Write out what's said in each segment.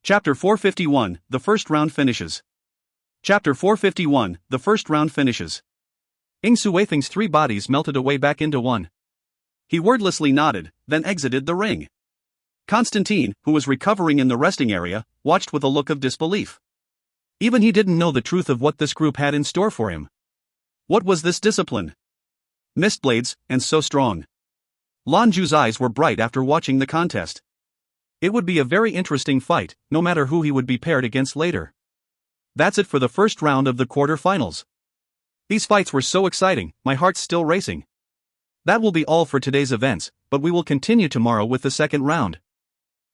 Chapter 451, The First Round Finishes. Chapter 451, The First Round Finishes. Ing Suething's three bodies melted away back into one. He wordlessly nodded, then exited the ring. Constantine, who was recovering in the resting area, watched with a look of disbelief. Even he didn't know the truth of what this group had in store for him. What was this discipline? Mistblades, and so strong. Lan Jue's eyes were bright after watching the contest. It would be a very interesting fight, no matter who he would be paired against later. That's it for the first round of the quarter-finals. These fights were so exciting, my heart's still racing. That will be all for today's events, but we will continue tomorrow with the second round.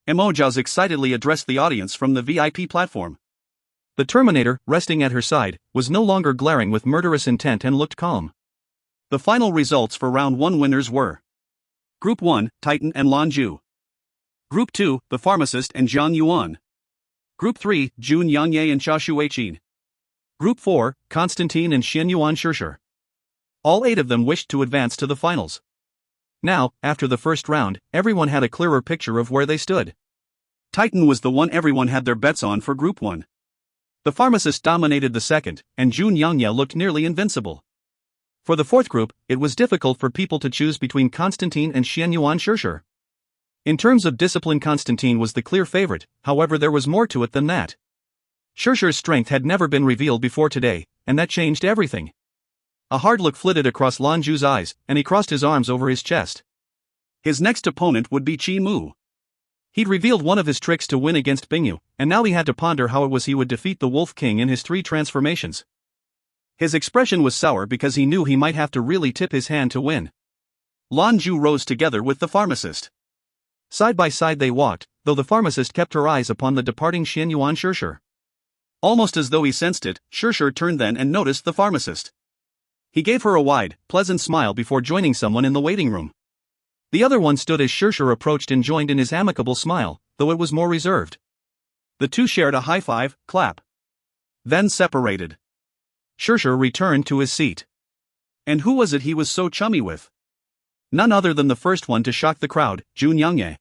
Mo Zhao's excitedly addressed the audience from the VIP platform. The Terminator, resting at her side, was no longer glaring with murderous intent and looked calm. The final results for round 1 winners were: Group 1, Titan and Lan Jue. Group 2, the Pharmacist and Jiang Yuan. Group 3, Zhou Qianlin and Xia Shuiqin. Group 4, Constantine and Xianyuan Shishir. All 8 of them wished to advance to the finals. Now, after the first round, everyone had a clearer picture of where they stood. Titan was the one everyone had their bets on for Group 1. The Pharmacist dominated the second, and Zhou Qianlin looked nearly invincible. For the fourth group, it was difficult for people to choose between Constantine and Xianyuan Shishir. In terms of discipline, Constantine was the clear favorite, however there was more to it than that. Shishir's strength had never been revealed before today, and that changed everything. A hard look flitted across Lan Jue's eyes, and he crossed his arms over his chest. His next opponent would be Qi Mu. He'd revealed one of his tricks to win against Bingyu, and now he had to ponder how it was he would defeat the Wolf King in his 3 transformations. His expression was sour because he knew he might have to really tip his hand to win. Lan Jue rose together with the Pharmacist. Side by side they walked, though the Pharmacist kept her eyes upon the departing Xianyuan Shishir. Almost as though he sensed it, Shishir turned then and noticed the Pharmacist. He gave her a wide, pleasant smile before joining someone in the waiting room. The other one stood as Shishir approached and joined in his amicable smile, though it was more reserved. The two shared a high-five, clap. Then separated. Shishir returned to his seat. And who was it he was so chummy with? None other than the first one to shock the crowd, Zhou Qianlin.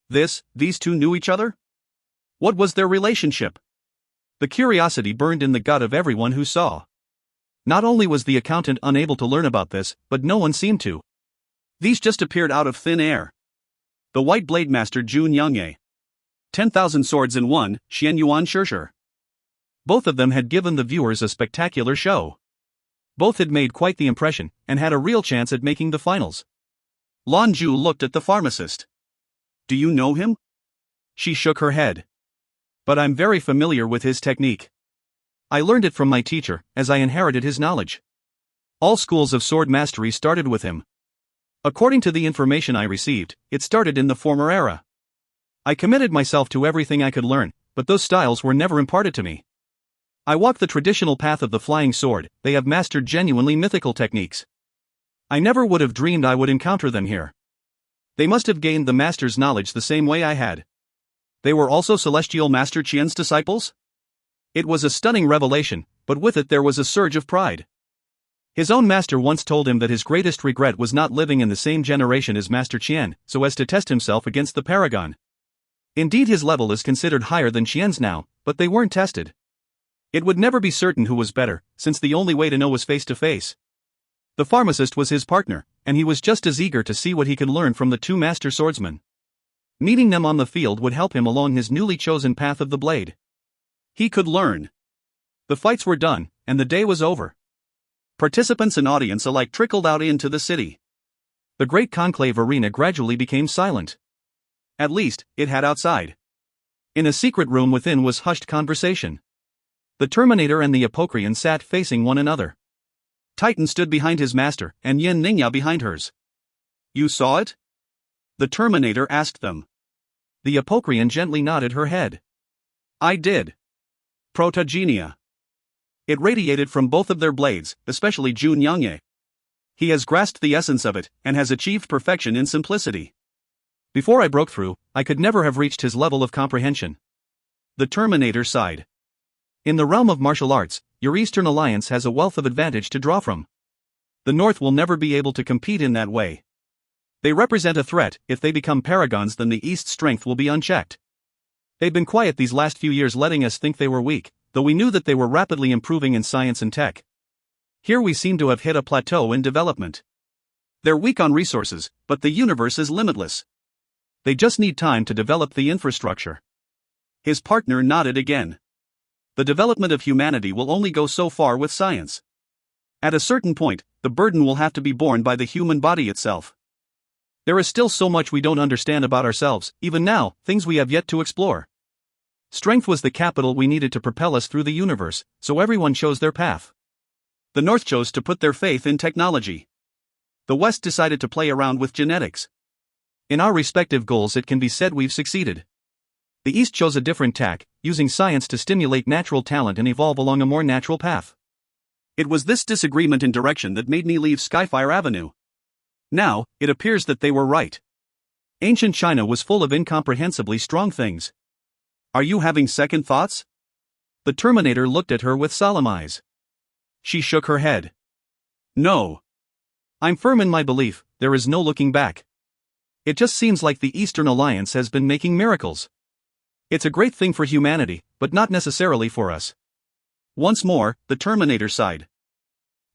These two knew each other? What was their relationship? The curiosity burned in the gut of everyone who saw. Not only was the accountant unable to learn about this, but no one seemed to. These just appeared out of thin air. The White Blade Master Zhou Qianlin. 10,000 swords in one, Xianyuan Shishir. Both of them had given the viewers a spectacular show. Both had made quite the impression, and had a real chance at making the finals. Lan Jue looked at the Pharmacist. Do you know him? She shook her head. But I'm very familiar with his technique. I learned it from my teacher, as I inherited his knowledge. All schools of sword mastery started with him. According to the information I received, it started in the former era. I committed myself to everything I could learn, but those styles were never imparted to me. I walk the traditional path of the flying sword. They have mastered genuinely mythical techniques. I never would have dreamed I would encounter them here. They must have gained the master's knowledge the same way I had. They were also Celestial Master Qian's disciples? It was a stunning revelation, but with it there was a surge of pride. His own master once told him that his greatest regret was not living in the same generation as Master Qian, so as to test himself against the paragon. Indeed, his level is considered higher than Qian's now, but they weren't tested. It would never be certain who was better, since the only way to know was face to face. The Pharmacist was his partner, and he was just as eager to see what he could learn from the two master swordsmen. Meeting them on the field would help him along his newly chosen path of the blade. He could learn. The fights were done, and the day was over. Participants and audience alike trickled out into the city. The great conclave arena gradually became silent. At least, it had outside. In a secret room within was hushed conversation. The Terminator and the Apocrian sat facing one another. Titan stood behind his master, and Yin Ningya behind hers. You saw it? The Terminator asked them. The Apocrian gently nodded her head. I did. Protogenia. It radiated from both of their blades, especially Zhou Qianlin. He has grasped the essence of it, and has achieved perfection in simplicity. Before I broke through, I could never have reached his level of comprehension. The Terminator sighed. In the realm of martial arts, your Eastern Alliance has a wealth of advantage to draw from. The North will never be able to compete in that way. They represent a threat. If they become paragons, then the East's strength will be unchecked. They've been quiet these last few years, letting us think they were weak, though we knew that they were rapidly improving in science and tech. Here we seem to have hit a plateau in development. They're weak on resources, but the universe is limitless. They just need time to develop the infrastructure. His partner nodded again. The development of humanity will only go so far with science. At a certain point, the burden will have to be borne by the human body itself. There is still so much we don't understand about ourselves, even now, things we have yet to explore. Strength was the capital we needed to propel us through the universe, so everyone chose their path. The North chose to put their faith in technology. The West decided to play around with genetics. In our respective goals, it can be said we've succeeded. The East chose a different tack, using science to stimulate natural talent and evolve along a more natural path. It was this disagreement in direction that made me leave Skyfire Avenue. Now, it appears that they were right. Ancient China was full of incomprehensibly strong things. Are you having second thoughts? The Terminator looked at her with solemn eyes. She shook her head. No. I'm firm in my belief, there is no looking back. It just seems like the Eastern Alliance has been making miracles. It's a great thing for humanity, but not necessarily for us. Once more, the Terminator sighed.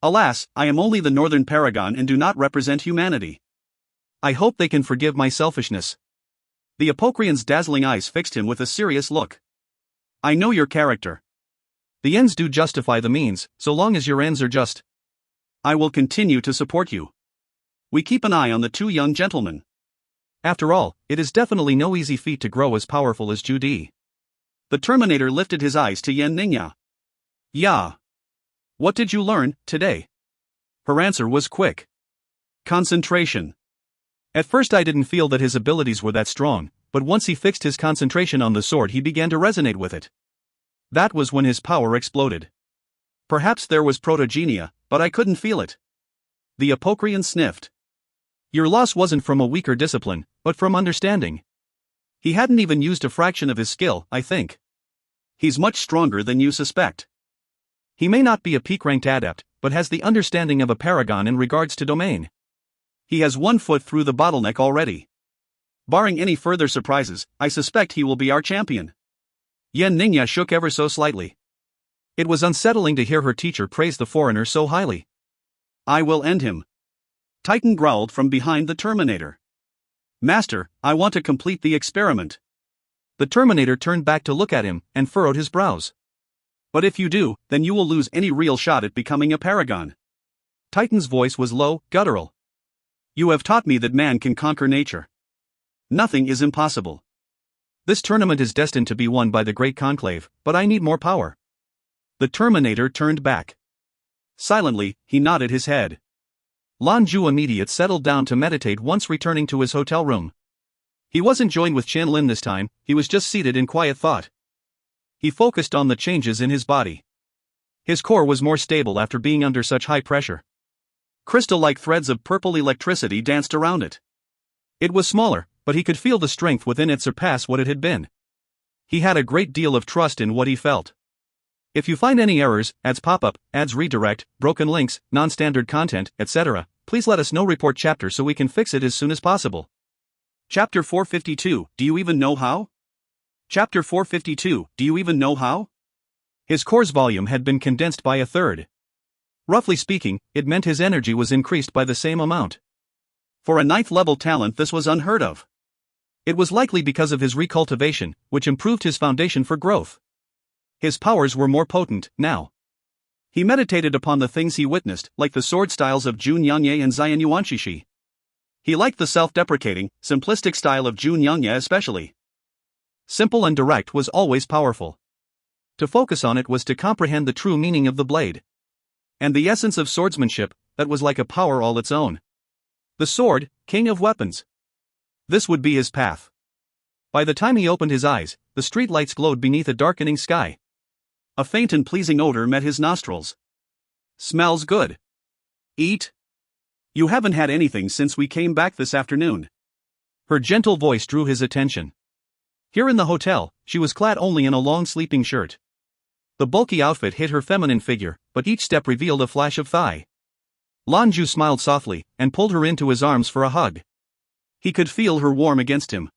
Alas, I am only the Northern Paragon and do not represent humanity. I hope they can forgive my selfishness. The Apocrian's dazzling eyes fixed him with a serious look. I know your character. The ends do justify the means, so long as your ends are just. I will continue to support you. We keep an eye on the two young gentlemen. After all, it is definitely no easy feat to grow as powerful as Zhou Di. The Terminator lifted his eyes to Yan Ningya. Yeah. What did you learn today? Her answer was quick. Concentration. At first I didn't feel that his abilities were that strong, but once he fixed his concentration on the sword, he began to resonate with it. That was when his power exploded. Perhaps there was protogenia, but I couldn't feel it. The Apocrian sniffed. Your loss wasn't from a weaker discipline, but from understanding. He hadn't even used a fraction of his skill, I think. He's much stronger than you suspect. He may not be a peak-ranked adept, but has the understanding of a paragon in regards to domain. He has 1 foot through the bottleneck already. Barring any further surprises, I suspect he will be our champion. Yan Ningya shook ever so slightly. It was unsettling to hear her teacher praise the foreigner so highly. I will end him. Titan growled from behind the Terminator. Master, I want to complete the experiment. The Terminator turned back to look at him, and furrowed his brows. But if you do, then you will lose any real shot at becoming a paragon. Titan's voice was low, guttural. You have taught me that man can conquer nature. Nothing is impossible. This tournament is destined to be won by the Great Conclave, but I need more power. The Terminator turned back. Silently, he nodded his head. Lan Jue immediate settled down to meditate once returning to his hotel room. He wasn't joined with Qianlin this time, he was just seated in quiet thought. He focused on the changes in his body. His core was more stable after being under such high pressure. Crystal-like threads of purple electricity danced around it. It was smaller, but he could feel the strength within it surpass what it had been. He had a great deal of trust in what he felt. If you find any errors, ads pop up, ads redirect, broken links, non-standard content, etc., please let us know. Report chapter so we can fix it as soon as possible. Chapter 452, Do you even know how? Chapter 452, Do you even know how? His core's volume had been condensed by 1/3. Roughly speaking, it meant his energy was increased by the same amount. For a 9th-level talent, this was unheard of. It was likely because of his recultivation, which improved his foundation for growth. His powers were more potent, now. He meditated upon the things he witnessed, like the sword styles of Jun Yangye and Xian Yuanshishi. He liked the self-deprecating, simplistic style of Jun Yangye especially. Simple and direct was always powerful. To focus on it was to comprehend the true meaning of the blade. And the essence of swordsmanship, that was like a power all its own. The sword, king of weapons. This would be his path. By the time he opened his eyes, the street lights glowed beneath a darkening sky. A faint and pleasing odor met his nostrils. Smells good. Eat? You haven't had anything since we came back this afternoon. Her gentle voice drew his attention. Here in the hotel, she was clad only in a long sleeping shirt. The bulky outfit hid her feminine figure, but each step revealed a flash of thigh. Lan Jue smiled softly, and pulled her into his arms for a hug. He could feel her warm against him.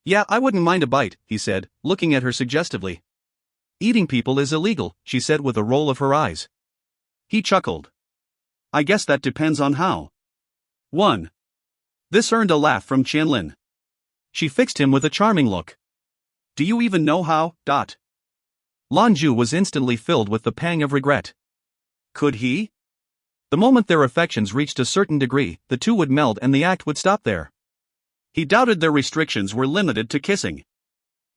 Yeah, I wouldn't mind a bite, he said, looking at her suggestively. Eating people is illegal, she said with a roll of her eyes. He chuckled. I guess that depends on how. 1. This earned a laugh from Qianlin. She fixed him with a charming look. Do you even know how? Lan Jue was instantly filled with the pang of regret. Could he? The moment their affections reached a certain degree, the two would meld and the act would stop there. He doubted their restrictions were limited to kissing.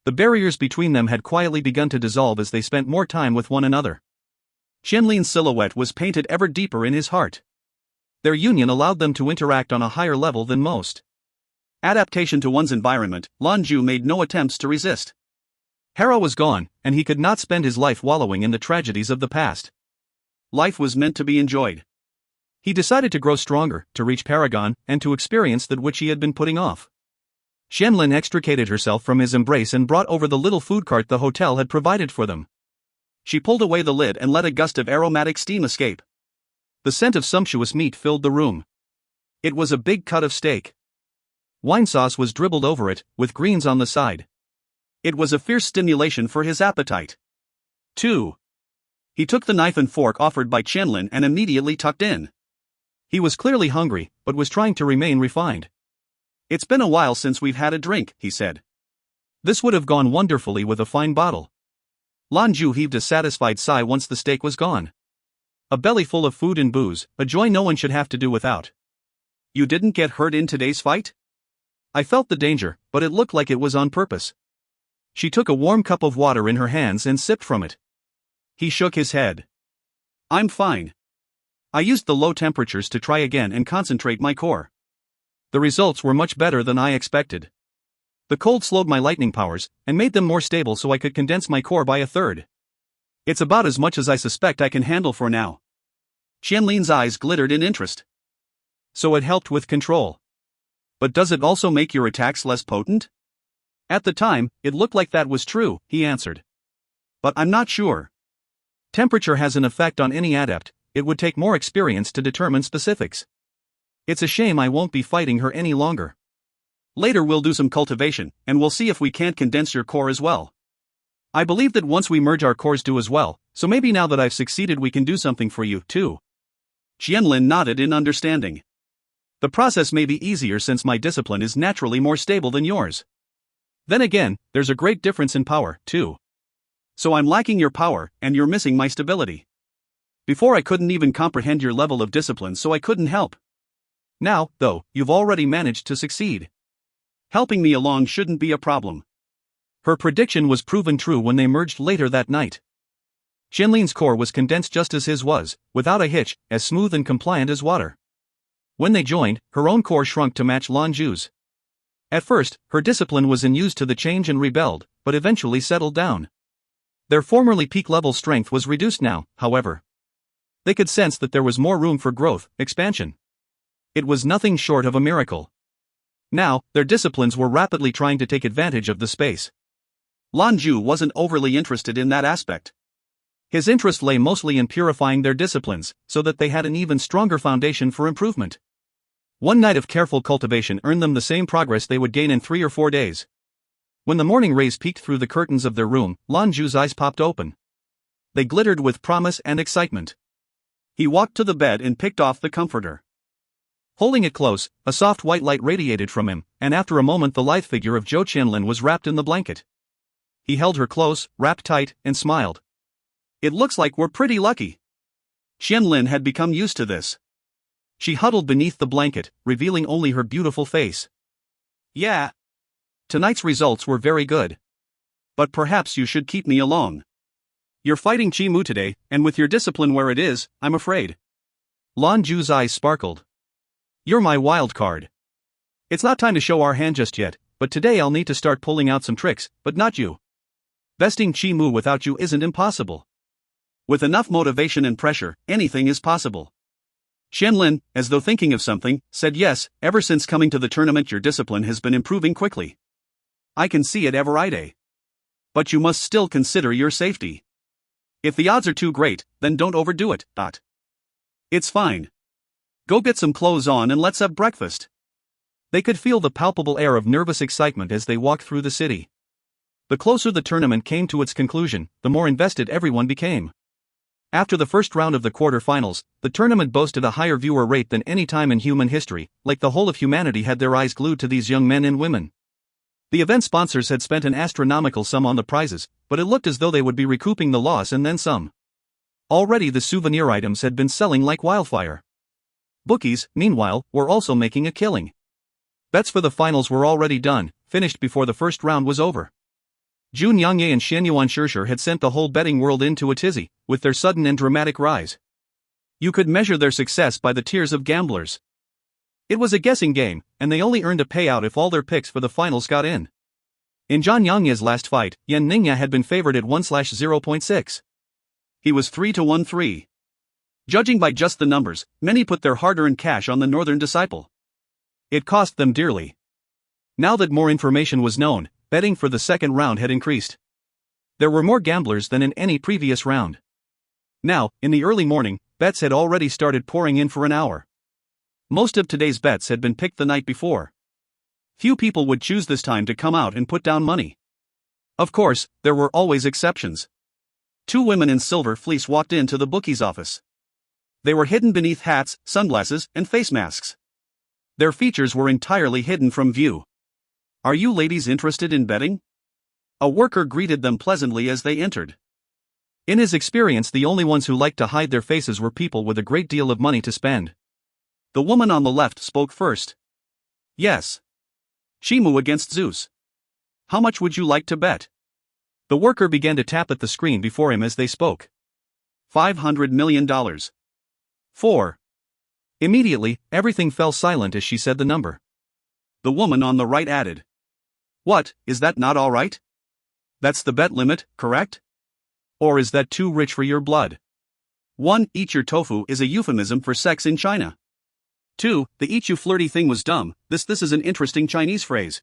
The barriers between them had quietly begun to dissolve as they spent more time with one another. Qianlin's silhouette was painted ever deeper in his heart. Their union allowed them to interact on a higher level than most. Adaptation to one's environment, Lan Jue made no attempts to resist. Hera was gone, and he could not spend his life wallowing in the tragedies of the past. Life was meant to be enjoyed. He decided to grow stronger, to reach Paragon, and to experience that which he had been putting off. Qianlin extricated herself from his embrace and brought over the little food cart the hotel had provided for them. She pulled away the lid and let a gust of aromatic steam escape. The scent of sumptuous meat filled the room. It was a big cut of steak. Wine sauce was dribbled over it, with greens on the side. It was a fierce stimulation for his appetite. 2. He took the knife and fork offered by Qianlin and immediately tucked in. He was clearly hungry, but was trying to remain refined. It's been a while since we've had a drink, he said. This would have gone wonderfully with a fine bottle. Lan Jue heaved a satisfied sigh once the steak was gone. A belly full of food and booze, a joy no one should have to do without. You didn't get hurt in today's fight? I felt the danger, but it looked like it was on purpose. She took a warm cup of water in her hands and sipped from it. He shook his head. I'm fine. I used the low temperatures to try again and concentrate my core. The results were much better than I expected. The cold slowed my lightning powers, and made them more stable so I could condense my core by a third. It's about as much as I suspect I can handle for now. Qianlin's eyes glittered in interest. So it helped with control. But does it also make your attacks less potent? At the time, it looked like that was true, he answered. But I'm not sure. Temperature has an effect on any adept, it would take more experience to determine specifics. It's a shame I won't be fighting her any longer. Later we'll do some cultivation, and we'll see if we can't condense your core as well. I believe that once we merge our cores do as well, so maybe now that I've succeeded we can do something for you, too. Qianlin nodded in understanding. The process may be easier since my discipline is naturally more stable than yours. Then again, there's a great difference in power, too. So I'm lacking your power, and you're missing my stability. Before I couldn't even comprehend your level of discipline, so I couldn't help. Now, though, you've already managed to succeed. Helping me along shouldn't be a problem. Her prediction was proven true when they merged later that night. Qianlin's core was condensed just as his was, without a hitch, as smooth and compliant as water. When they joined, her own core shrunk to match Lan Jue's. At first, her discipline was unused to the change and rebelled, but eventually settled down. Their formerly peak-level strength was reduced now, however. They could sense that there was more room for growth, expansion. It was nothing short of a miracle. Now, their disciplines were rapidly trying to take advantage of the space. Lan Jue wasn't overly interested in that aspect. His interest lay mostly in purifying their disciplines, so that they had an even stronger foundation for improvement. One night of careful cultivation earned them the same progress they would gain in 3 or 4 days. When the morning rays peeked through the curtains of their room, Lan Jue's eyes popped open. They glittered with promise and excitement. He walked to the bed and picked off the comforter. Holding it close, a soft white light radiated from him, and after a moment the lithe figure of Zhou Qianlin was wrapped in the blanket. He held her close, wrapped tight, and smiled. It looks like we're pretty lucky. Qianlin had become used to this. She huddled beneath the blanket, revealing only her beautiful face. Yeah. Tonight's results were very good. But perhaps you should keep me along. You're fighting Qi Mu today, and with your discipline where it is, I'm afraid. Lan Jue's eyes sparkled. You're my wild card. It's not time to show our hand just yet, but today I'll need to start pulling out some tricks, but not you. Besting Qi Mu without you isn't impossible. With enough motivation and pressure, anything is possible. Qianlin, as though thinking of something, said yes, ever since coming to the tournament your discipline has been improving quickly. I can see it every day. But you must still consider your safety. If the odds are too great, then don't overdo it. It's fine. Go get some clothes on and let's have breakfast. They could feel the palpable air of nervous excitement as they walked through the city. The closer the tournament came to its conclusion, the more invested everyone became. After the first round of the quarter-finals, the tournament boasted a higher viewer rate than any time in human history, like the whole of humanity had their eyes glued to these young men and women. The event sponsors had spent an astronomical sum on the prizes, but it looked as though they would be recouping the loss and then some. Already the souvenir items had been selling like wildfire. Bookies, meanwhile, were also making a killing. Bets for the finals were already done, finished before the first round was over. Zhou Qianlin and Xianyuan Shishir had sent the whole betting world into a tizzy, with their sudden and dramatic rise. You could measure their success by the tears of gamblers. It was a guessing game, and they only earned a payout if all their picks for the finals got in. In Zhang Yangye's last fight, Yan Ningya had been favored at 1/0.6. He was 3-1-3. Judging by just the numbers, many put their hard-earned cash on the northern disciple. It cost them dearly. Now that more information was known, betting for the second round had increased. There were more gamblers than in any previous round. Now, in the early morning, bets had already started pouring in for an hour. Most of today's bets had been picked the night before. Few people would choose this time to come out and put down money. Of course, there were always exceptions. Two women in silver fleece walked into the bookie's office. They were hidden beneath hats, sunglasses, and face masks. Their features were entirely hidden from view. "Are you ladies interested in betting?" A worker greeted them pleasantly as they entered. In his experience, the only ones who liked to hide their faces were people with a great deal of money to spend. The woman on the left spoke first. "Yes. Shimu against Zeus. How much would you like to bet?" The worker began to tap at the screen before him as they spoke. $500 million. 4. Immediately, everything fell silent as she said the number. The woman on the right added, "What, is that not all right? That's the bet limit, correct? Or is that too rich for your blood?" 1. Eat your tofu is a euphemism for sex in China. 2. The eat you flirty thing was dumb. This is an interesting Chinese phrase.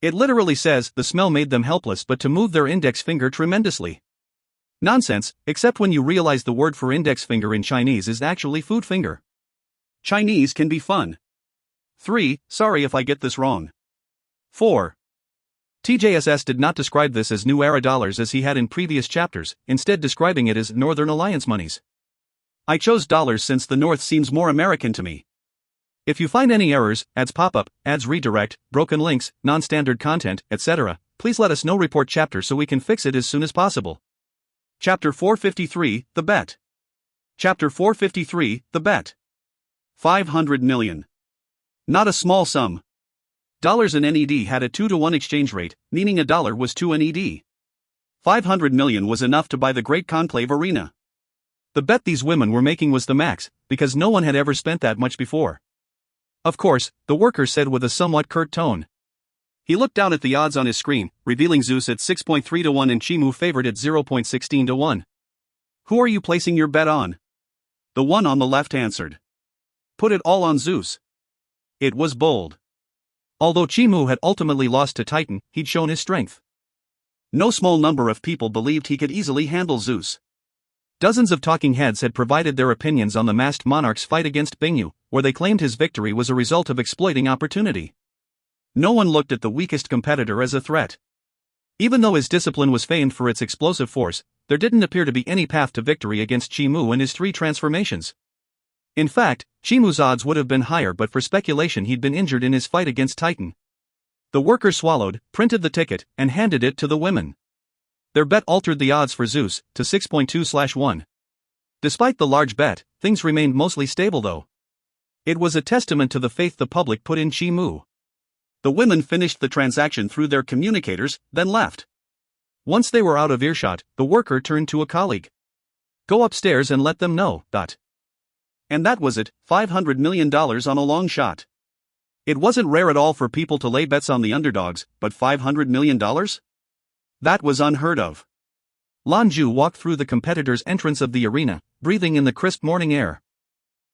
It literally says the smell made them helpless but to move their index finger tremendously. Nonsense, except when you realize the word for index finger in Chinese is actually food finger. Chinese can be fun. 3. Sorry if I get this wrong. 4. TJSS did not describe this as New Era dollars as he had in previous chapters, instead describing it as Northern Alliance monies. I chose dollars since the North seems more American to me. If you find any errors, ads pop up, ads redirect, broken links, non-standard content, etc., please let us know. Report chapter so we can fix it as soon as possible. Chapter 453, The Bet. Chapter 453, The Bet. 500 million. Not a small sum. Dollars and NED had a 2-to-1 exchange rate, meaning a dollar was 2 NED. 500 million was enough to buy the Great Conclave Arena. The bet these women were making was the max, because no one had ever spent that much before. Of course, the worker said with a somewhat curt tone. He looked down at the odds on his screen, revealing Zeus at 6.3-to-1 and Chimu favored at 0.16-to-1. Who are you placing your bet on? The one on the left answered. Put it all on Zeus. It was bold. Although Chimu had ultimately lost to Titan, he'd shown his strength. No small number of people believed he could easily handle Zeus. Dozens of talking heads had provided their opinions on the masked monarch's fight against Bingyu, where they claimed his victory was a result of exploiting opportunity. No one looked at the weakest competitor as a threat. Even though his discipline was famed for its explosive force, there didn't appear to be any path to victory against Chimu and his 3 transformations. In fact, Chimu's odds would have been higher but for speculation he'd been injured in his fight against Titan. The worker swallowed, printed the ticket, and handed it to the women. Their bet altered the odds for Zeus to 6.2/1. Despite the large bet, things remained mostly stable though. It was a testament to the faith the public put in Chimu. The women finished the transaction through their communicators, then left. Once they were out of earshot, the worker turned to a colleague. Go upstairs and let them know. And that was it, $500 million on a long shot. It wasn't rare at all for people to lay bets on the underdogs, but $500 million? That was unheard of. Lan Jue walked through the competitor's entrance of the arena, breathing in the crisp morning air.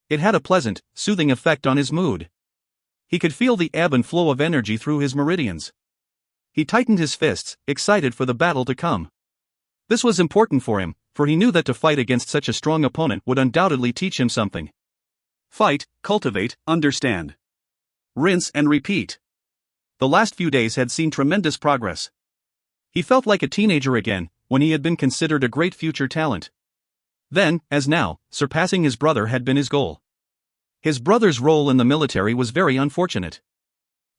It had a pleasant, soothing effect on his mood. He could feel the ebb and flow of energy through his meridians. He tightened his fists, excited for the battle to come. This was important for him, for he knew that to fight against such a strong opponent would undoubtedly teach him something. Fight, cultivate, understand. rinse and repeat. The last few days had seen tremendous progress. He felt like a teenager again, when he had been considered a great future talent. Then, as now, surpassing his brother had been his goal. His brother's role in the military was very unfortunate.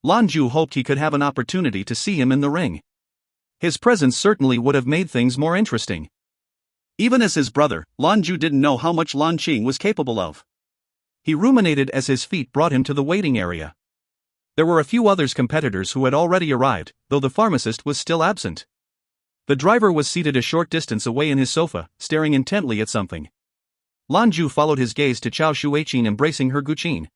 Lan Jue hoped he could have an opportunity to see him in the ring. His presence certainly would have made things more interesting. Even as his brother, Lan Jue didn't know how much Lan Qing was capable of. He ruminated as his feet brought him to the waiting area. There were a few others competitors who had already arrived, though the pharmacist was still absent. The driver was seated a short distance away in his sofa, staring intently at something. Lan Jue followed his gaze to Zhou Qianlin embracing her guqin.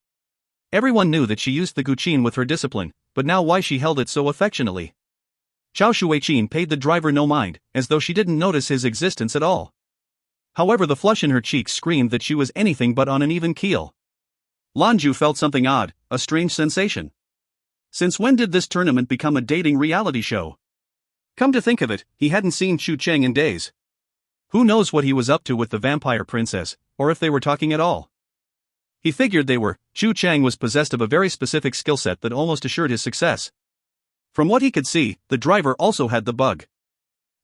Everyone knew that she used the guqin with her discipline, but now why she held it so affectionately. Zhou Qianlin paid the driver no mind, as though she didn't notice his existence at all. However, the flush in her cheeks screamed that she was anything but on an even keel. Lan Jue felt something odd, a strange sensation. Since when did this tournament become a dating reality show? Come to think of it, he hadn't seen Chu Cheng in days. Who knows what he was up to with the vampire princess, or if they were talking at all. He figured they were. Chu Cheng was possessed of a very specific skill set that almost assured his success. From what he could see, the driver also had the bug.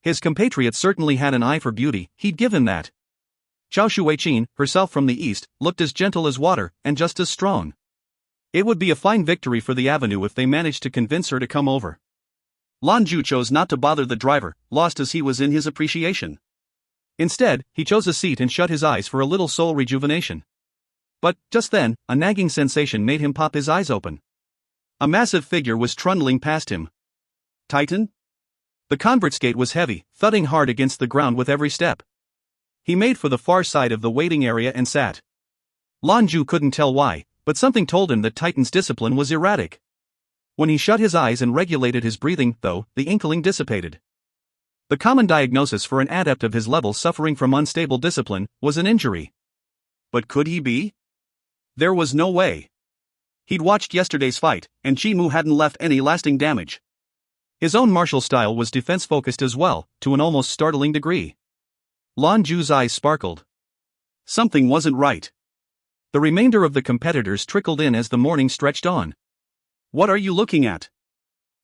His compatriot certainly had an eye for beauty, he'd give him that. Zhou Qianlin, herself from the east, looked as gentle as water, and just as strong. It would be a fine victory for the Avenue if they managed to convince her to come over. Lan Jue chose not to bother the driver, lost as he was in his appreciation. Instead, he chose a seat and shut his eyes for a little soul rejuvenation. But, just then, a nagging sensation made him pop his eyes open. A massive figure was trundling past him. Titan? The convert's gait was heavy, thudding hard against the ground with every step. He made for the far side of the waiting area and sat. Lan Jue couldn't tell why, but something told him that Titan's discipline was erratic. When he shut his eyes and regulated his breathing, though, the inkling dissipated. The common diagnosis for an adept of his level suffering from unstable discipline was an injury. But could he be? There was no way. He'd watched yesterday's fight, and Qi Mu hadn't left any lasting damage. His own martial style was defense-focused as well, to an almost startling degree. Lan Jue's eyes sparkled. Something wasn't right. The remainder of the competitors trickled in as the morning stretched on. What are you looking at?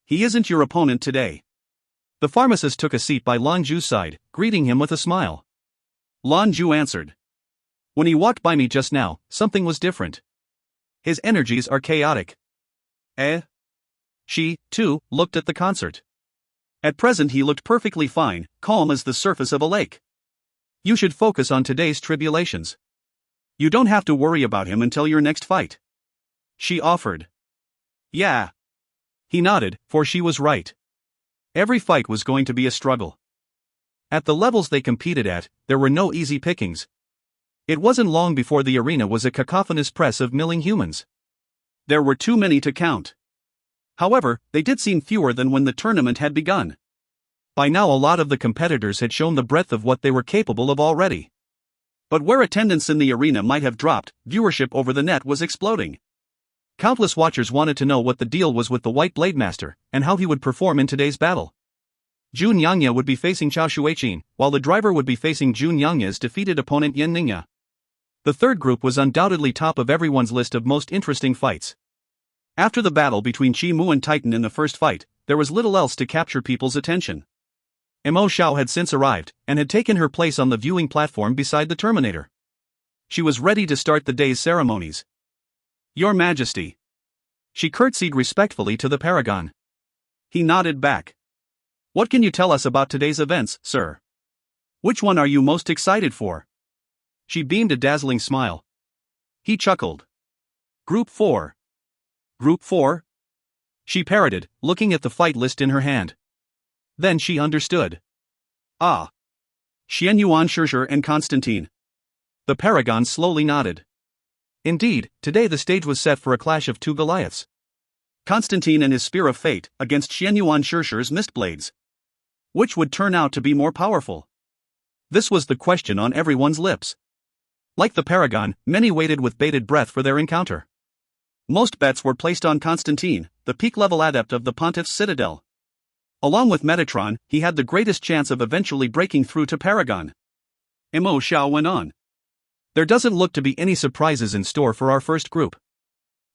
He isn't your opponent today. The pharmacist took a seat by Lan Jue's side, greeting him with a smile. Lan Jue answered. When he walked by me just now, something was different. His energies are chaotic. She, too, looked at the concert. At present he looked perfectly fine, calm as the surface of a lake. You should focus on today's tribulations. You don't have to worry about him until your next fight. She offered. Yeah. He nodded, for she was right. Every fight was going to be a struggle. At the levels they competed at, there were no easy pickings. It wasn't long before the arena was a cacophonous press of milling humans. There were too many to count. However, they did seem fewer than when the tournament had begun. By now a lot of the competitors had shown the breadth of what they were capable of already. But where attendance in the arena might have dropped, viewership over the net was exploding. Countless watchers wanted to know what the deal was with the White Blade Master, and how he would perform in today's battle. Zhou Qianlin would be facing Zhou Qianlin, while the driver would be facing Zhou Qianlin's defeated opponent Yan Ningya. The third group was undoubtedly top of everyone's list of most interesting fights. After the battle between Qi Mu and Titan in the first fight, there was little else to capture people's attention. Mo Xiao had since arrived, and had taken her place on the viewing platform beside the Terminator. She was ready to start the day's ceremonies. Your Majesty. She curtsied respectfully to the Paragon. He nodded back. What can you tell us about today's events, sir? Which one are you most excited for? She beamed a dazzling smile. He chuckled. Group 4. Group 4? She parroted, looking at the fight list in her hand. Then she understood. Ah. Xianyuan Shizhe and Constantine. The Paragon slowly nodded. Indeed, today the stage was set for a clash of two Goliaths. Constantine and his Spear of Fate, against Xianyuan Shize's Mistblades. Which would turn out to be more powerful? This was the question on everyone's lips. Like the Paragon, many waited with bated breath for their encounter. Most bets were placed on Constantine, the peak-level adept of the Pontiff's Citadel. Along with Metatron, he had the greatest chance of eventually breaking through to Paragon. Mo Xiao went on. There doesn't look to be any surprises in store for our first group.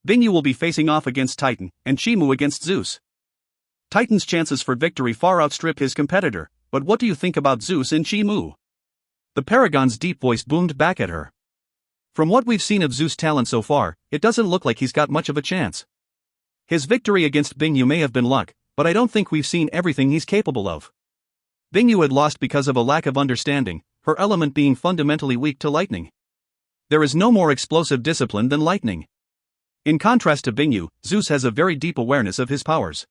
Bingyu will be facing off against Titan, and Chimu against Zeus. Titan's chances for victory far outstrip his competitor, but what do you think about Zeus and Chimu? The Paragon's deep voice boomed back at her. From what we've seen of Zeus' talent so far, it doesn't look like he's got much of a chance. His victory against Bingyu may have been luck, but I don't think we've seen everything he's capable of. Bingyu had lost because of a lack of understanding, her element being fundamentally weak to lightning. There is no more explosive discipline than lightning. In contrast to Bingyu, Zeus has a very deep awareness of his powers.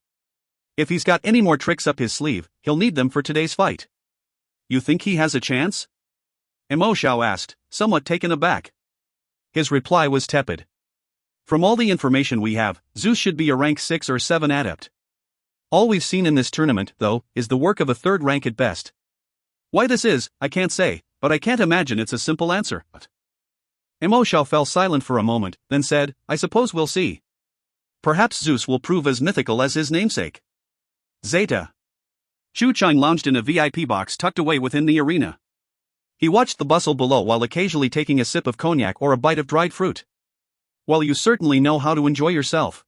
If he's got any more tricks up his sleeve, he'll need them for today's fight. You think he has a chance? Mo Xiao asked, somewhat taken aback. His reply was tepid. From all the information we have, Zeus should be a rank 6 or 7 adept. All we've seen in this tournament, though, is the work of a 3rd rank at best. Why this is, I can't say, but I can't imagine it's a simple answer. Mo Xiao fell silent for a moment, then said, I suppose we'll see. Perhaps Zeus will prove as mythical as his namesake. Zeta. Zhou Qianlin lounged in a VIP box tucked away within the arena. He watched the bustle below while occasionally taking a sip of cognac or a bite of dried fruit. Well, you certainly know how to enjoy yourself.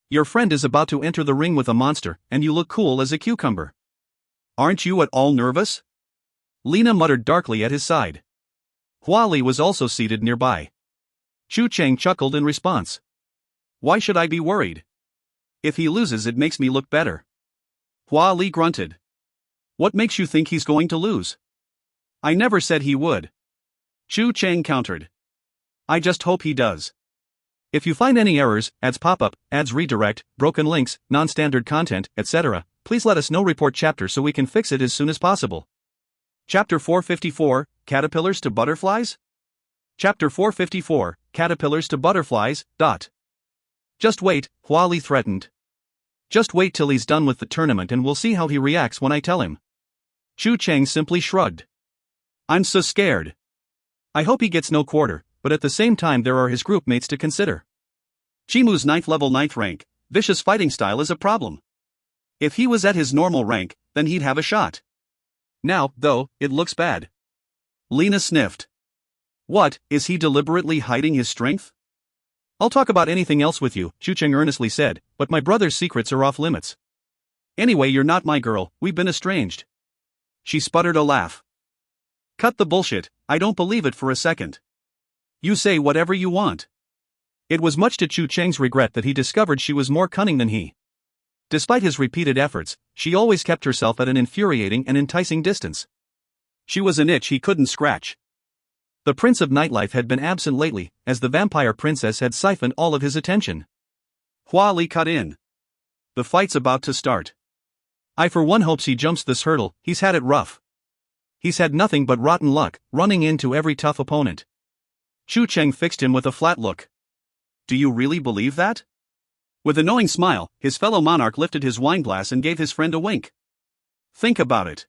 Your friend is about to enter the ring with a monster, and you look cool as a cucumber. Aren't you at all nervous? Lina muttered darkly at his side. Hua Li was also seated nearby. Chu Cheng chuckled in response. Why should I be worried? If he loses, it makes me look better. Hua Li grunted. What makes you think he's going to lose? I never said he would. Chu Cheng countered. I just hope he does. If you find any errors, ads pop up, ads redirect, broken links, non-standard content, etc., please let us know. Report chapter so we can fix it as soon as possible. Chapter 454, Caterpillars to Butterflies? Chapter 454, Caterpillars to Butterflies. Just wait, Hua Li threatened. Just wait till he's done with the tournament and we'll see how he reacts when I tell him. Chu Cheng simply shrugged. I'm so scared. I hope he gets no quarter, but at the same time there are his group mates to consider. Chimu's 9th level 9th rank, vicious fighting style is a problem. If he was at his normal rank, then he'd have a shot. Now, though, it looks bad. Lina sniffed. What, is he deliberately hiding his strength? I'll talk about anything else with you, Chu Cheng earnestly said, but my brother's secrets are off limits. Anyway, you're not my girl, we've been estranged. She sputtered a laugh. Cut the bullshit, I don't believe it for a second. You say whatever you want. It was much to Chu Cheng's regret that he discovered she was more cunning than he. Despite his repeated efforts, she always kept herself at an infuriating and enticing distance. She was an itch he couldn't scratch. The Prince of Nightlife had been absent lately, as the vampire princess had siphoned all of his attention. Hua Li cut in. The fight's about to start. I for one hopes he jumps this hurdle, he's had it rough. He's had nothing but rotten luck, running into every tough opponent. Chu Cheng fixed him with a flat look. Do you really believe that? With a knowing smile, his fellow monarch lifted his wineglass and gave his friend a wink. Think about it.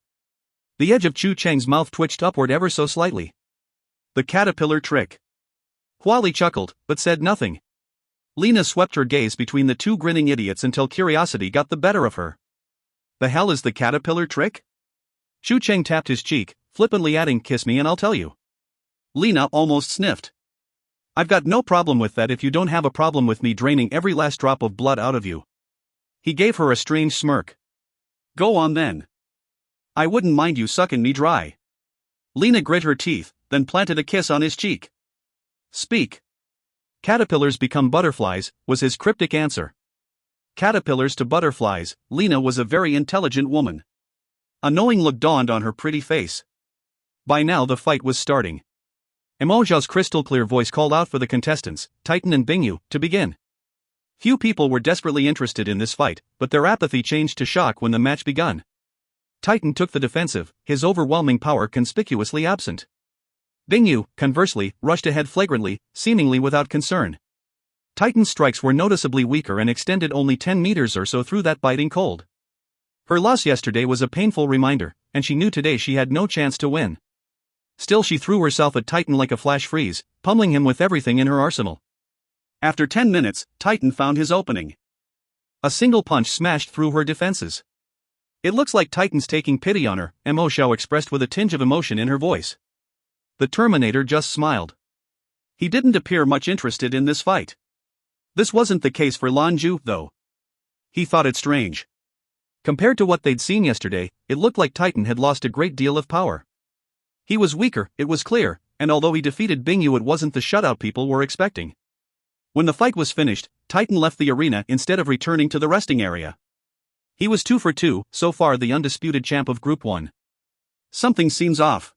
The edge of Chu Cheng's mouth twitched upward ever so slightly. The caterpillar trick. Hua Li chuckled, but said nothing. Lina swept her gaze between the two grinning idiots until curiosity got the better of her. The hell is the caterpillar trick? Chu Cheng tapped his cheek, flippantly adding, kiss me and I'll tell you. Lina almost sniffed. I've got no problem with that if you don't have a problem with me draining every last drop of blood out of you. He gave her a strange smirk. Go on then. I wouldn't mind you sucking me dry. Lina grit her teeth, then planted a kiss on his cheek. Speak. Caterpillars become butterflies, was his cryptic answer. Caterpillars to butterflies, Lina was a very intelligent woman. A knowing look dawned on her pretty face. By now the fight was starting. Mo Xiao's crystal-clear voice called out for the contestants, Titan and Bingyu, to begin. Few people were desperately interested in this fight, but their apathy changed to shock when the match begun. Titan took the defensive, his overwhelming power conspicuously absent. Bingyu, conversely, rushed ahead flagrantly, seemingly without concern. Titan's strikes were noticeably weaker and extended only 10 meters or so through that biting cold. Her loss yesterday was a painful reminder, and she knew today she had no chance to win. Still, she threw herself at Titan like a flash freeze, pummeling him with everything in her arsenal. After 10 minutes, Titan found his opening. A single punch smashed through her defenses. It looks like Titan's taking pity on her, Mo Xiao expressed with a tinge of emotion in her voice. The Terminator just smiled. He didn't appear much interested in this fight. This wasn't the case for Lan Jue, though. He thought it strange. Compared to what they'd seen yesterday, it looked like Titan had lost a great deal of power. He was weaker, it was clear, and although he defeated Bingyu, it wasn't the shutout people were expecting. When the fight was finished, Titan left the arena instead of returning to the resting area. He was 2 for 2, so far the undisputed champ of Group 1. Something seems off.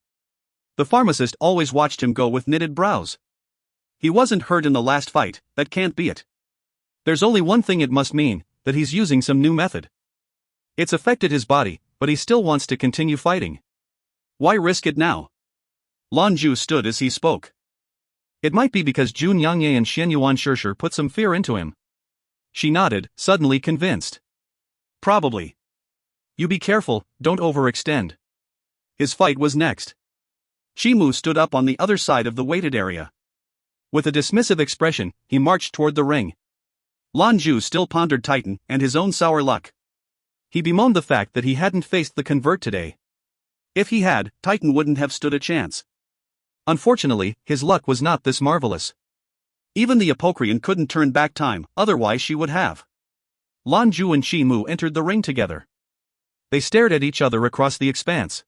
The pharmacist always watched him go with knitted brows. He wasn't hurt in the last fight, that can't be it. There's only one thing it must mean, that he's using some new method. It's affected his body, but he still wants to continue fighting. Why risk it now? Lan Jue stood as he spoke. It might be because Zhou Qianlin and Xianyuan Shishir put some fear into him. She nodded, suddenly convinced. Probably. You be careful, don't overextend. His fight was next. Chimu stood up on the other side of the weighted area. With a dismissive expression, he marched toward the ring. Lan Jue still pondered Titan and his own sour luck. He bemoaned the fact that he hadn't faced the convert today. If he had, Titan wouldn't have stood a chance. Unfortunately, his luck was not this marvelous. Even the Apocrean couldn't turn back time, otherwise she would have. Lan Jue and Chimu entered the ring together. They stared at each other across the expanse.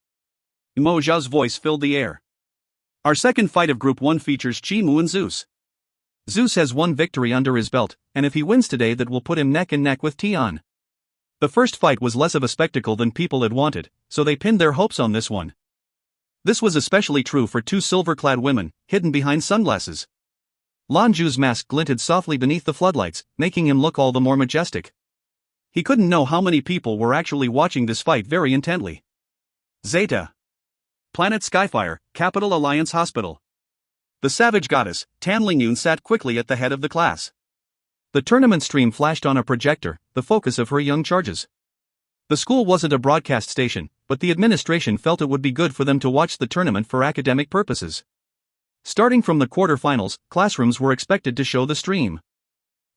Mo Zhao's voice filled the air. Our second fight of Group 1 features Chimu and Zeus. Zeus has one victory under his belt, and if he wins today, that will put him neck and neck with Tian. The first fight was less of a spectacle than people had wanted, so they pinned their hopes on this one. This was especially true for 2 silver-clad women, hidden behind sunglasses. Lan Jue's mask glinted softly beneath the floodlights, making him look all the more majestic. He couldn't know how many people were actually watching this fight very intently. Zeta. Planet Skyfire, Capital Alliance Hospital. The savage goddess, Tan Lingyun, sat quickly at the head of the class. The tournament stream flashed on a projector, the focus of her young charges. The school wasn't a broadcast station, but the administration felt it would be good for them to watch the tournament for academic purposes. Starting from the quarterfinals, classrooms were expected to show the stream.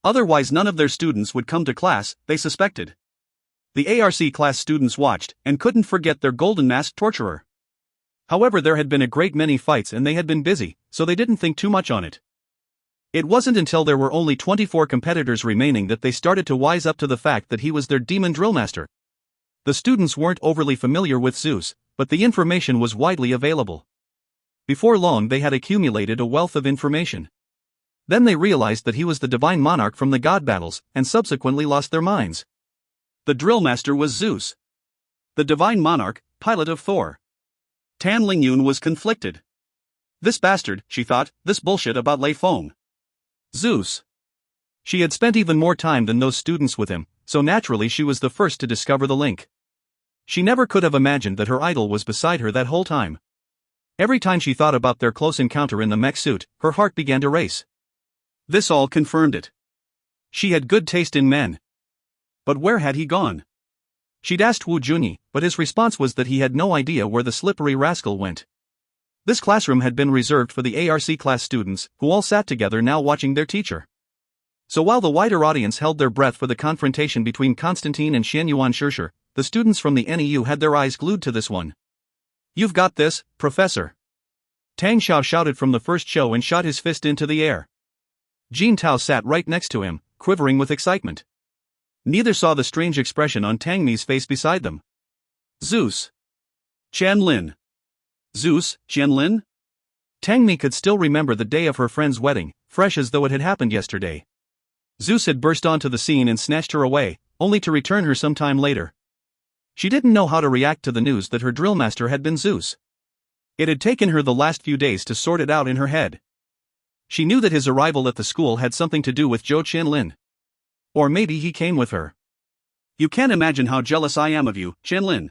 Otherwise, none of their students would come to class, they suspected. The ARC class students watched, and couldn't forget their golden-masked torturer. However, there had been a great many fights and they had been busy, so they didn't think too much on it. It wasn't until there were only 24 competitors remaining that they started to wise up to the fact that he was their demon drillmaster. The students weren't overly familiar with Zeus, but the information was widely available. Before long, they had accumulated a wealth of information. Then they realized that he was the divine monarch from the god battles, and subsequently lost their minds. The drillmaster was Zeus. The divine monarch, pilot of Thor. Tan Lingyun was conflicted. This bastard, she thought, this bullshit about Lei Feng. Zeus. She had spent even more time than those students with him, so naturally she was the first to discover the link. She never could have imagined that her idol was beside her that whole time. Every time she thought about their close encounter in the mech suit, her heart began to race. This all confirmed it. She had good taste in men. But where had he gone? She'd asked Wu Junyi, but his response was that he had no idea where the slippery rascal went. This classroom had been reserved for the ARC class students, who all sat together now watching their teacher. So while the wider audience held their breath for the confrontation between Constantine and Xianyuan Shishir, the students from the NEU had their eyes glued to this one. You've got this, Professor. Tang Xiao shouted from the first show and shot his fist into the air. Jin Tao sat right next to him, quivering with excitement. Neither saw the strange expression on Tang Mi's face beside them. Zeus. Qianlin. Zeus, Qianlin? Tang Mi could still remember the day of her friend's wedding, fresh as though it had happened yesterday. Zeus had burst onto the scene and snatched her away, only to return her some time later. She didn't know how to react to the news that her drillmaster had been Zeus. It had taken her the last few days to sort it out in her head. She knew that his arrival at the school had something to do with Zhou Qianlin. Or maybe he came with her. You can't imagine how jealous I am of you, Qianlin.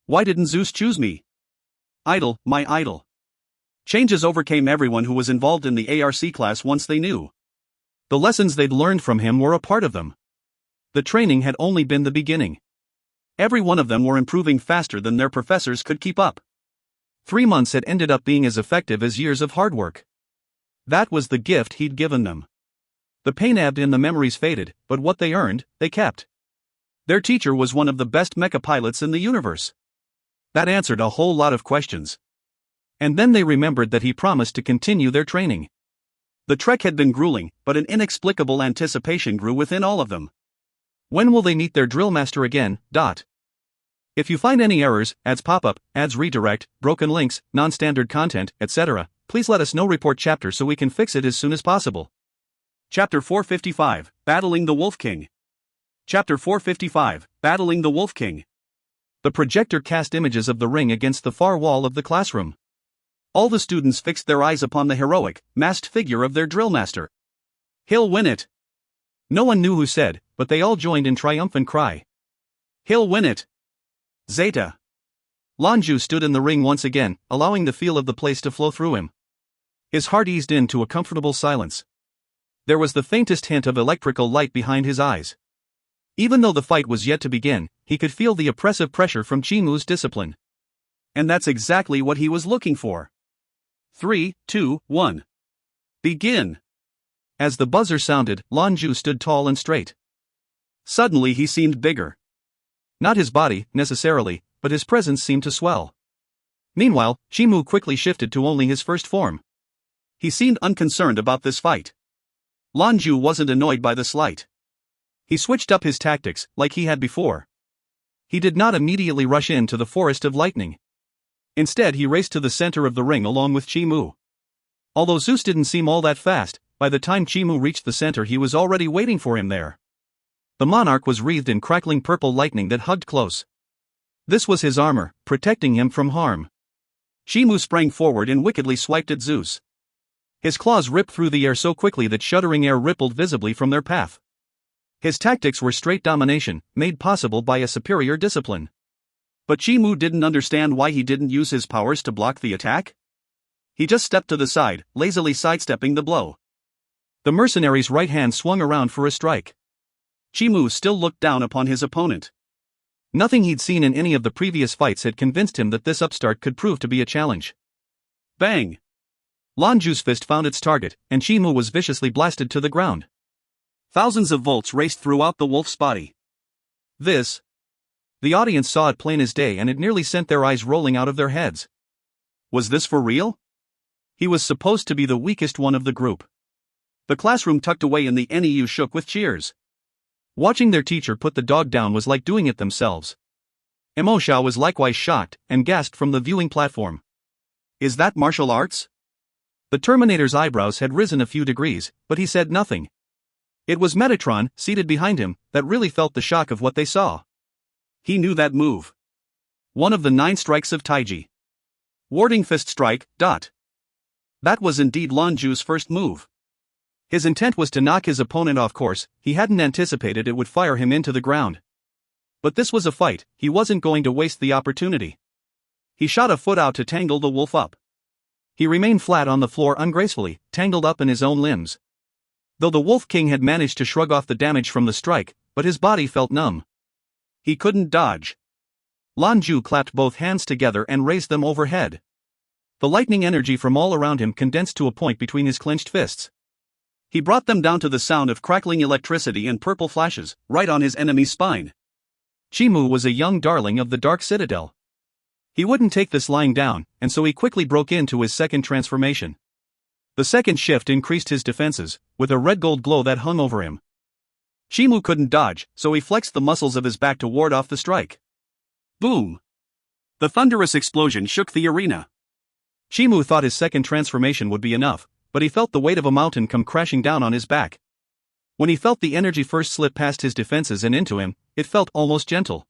Why didn't Zeus choose me? Idol, my idol. Changes overcame everyone who was involved in the ARC class once they knew. The lessons they'd learned from him were a part of them. The training had only been the beginning. Every one of them were improving faster than their professors could keep up. 3 months had ended up being as effective as years of hard work. That was the gift he'd given them. The pain ebbed and the memories faded, but what they earned, they kept. Their teacher was one of the best mecha pilots in the universe. That answered a whole lot of questions. And then they remembered that he promised to continue their training. The trek had been grueling, but an inexplicable anticipation grew within all of them. When will they meet their drill master again? If you find any errors, ads pop up, ads redirect, broken links, non-standard content, etc., please let us know. Report chapter so we can fix it as soon as possible. Chapter 455, Battling the Wolf King. Chapter 455, Battling the Wolf King. The projector cast images of the ring against the far wall of the classroom. All the students fixed their eyes upon the heroic, masked figure of their drill master. "He'll win it!" No one knew who said, but they all joined in triumphant cry. "He'll win it!" Zeta. Lan Jue stood in the ring once again, allowing the feel of the place to flow through him. His heart eased into a comfortable silence. There was the faintest hint of electrical light behind his eyes. Even though the fight was yet to begin, he could feel the oppressive pressure from Qimu's discipline. And that's exactly what he was looking for. 3, 2, 1. Begin! As the buzzer sounded, Lan Jue stood tall and straight. Suddenly he seemed bigger. Not his body, necessarily, but his presence seemed to swell. Meanwhile, Qimu quickly shifted to only his first form. He seemed unconcerned about this fight. Lan Jue wasn't annoyed by the slight. He switched up his tactics, like he had before. He did not immediately rush into the forest of lightning. Instead, he raced to the center of the ring along with Qimu. Although Zeus didn't seem all that fast, by the time Qimu reached the center he was already waiting for him there. The monarch was wreathed in crackling purple lightning that hugged close. This was his armor, protecting him from harm. Qimu sprang forward and wickedly swiped at Zeus. His claws ripped through the air so quickly that shuddering air rippled visibly from their path. His tactics were straight domination, made possible by a superior discipline. But Qimu didn't understand why he didn't use his powers to block the attack. He just stepped to the side, lazily sidestepping the blow. The mercenary's right hand swung around for a strike. Qimu still looked down upon his opponent. Nothing he'd seen in any of the previous fights had convinced him that this upstart could prove to be a challenge. Bang! Lan Jue's fist found its target, and Qimu was viciously blasted to the ground. Thousands of volts raced throughout the wolf's body. The audience saw it plain as day and it nearly sent their eyes rolling out of their heads. Was this for real? He was supposed to be the weakest one of the group. The classroom tucked away in the NEU shook with cheers. Watching their teacher put the dog down was like doing it themselves. Mo Xiao was likewise shocked and gasped from the viewing platform. Is that martial arts? The Terminator's eyebrows had risen a few degrees, but he said nothing. It was Metatron, seated behind him, that really felt the shock of what they saw. He knew that move. One of the 9 strikes of Taiji. Warding fist strike. That was indeed Lan Jue's first move. His intent was to knock his opponent off course. He hadn't anticipated it would fire him into the ground. But this was a fight, he wasn't going to waste the opportunity. He shot a foot out to tangle the wolf up. He remained flat on the floor ungracefully, tangled up in his own limbs. Though the Wolf King had managed to shrug off the damage from the strike, but his body felt numb. He couldn't dodge. Lan Jue clapped both hands together and raised them overhead. The lightning energy from all around him condensed to a point between his clenched fists. He brought them down to the sound of crackling electricity and purple flashes, right on his enemy's spine. Qimu was a young darling of the Dark Citadel. He wouldn't take this lying down, and so he quickly broke into his second transformation. The second shift increased his defenses, with a red-gold glow that hung over him. Qimu couldn't dodge, so he flexed the muscles of his back to ward off the strike. Boom! The thunderous explosion shook the arena. Qimu thought his second transformation would be enough, but he felt the weight of a mountain come crashing down on his back. When he felt the energy first slip past his defenses and into him, it felt almost gentle.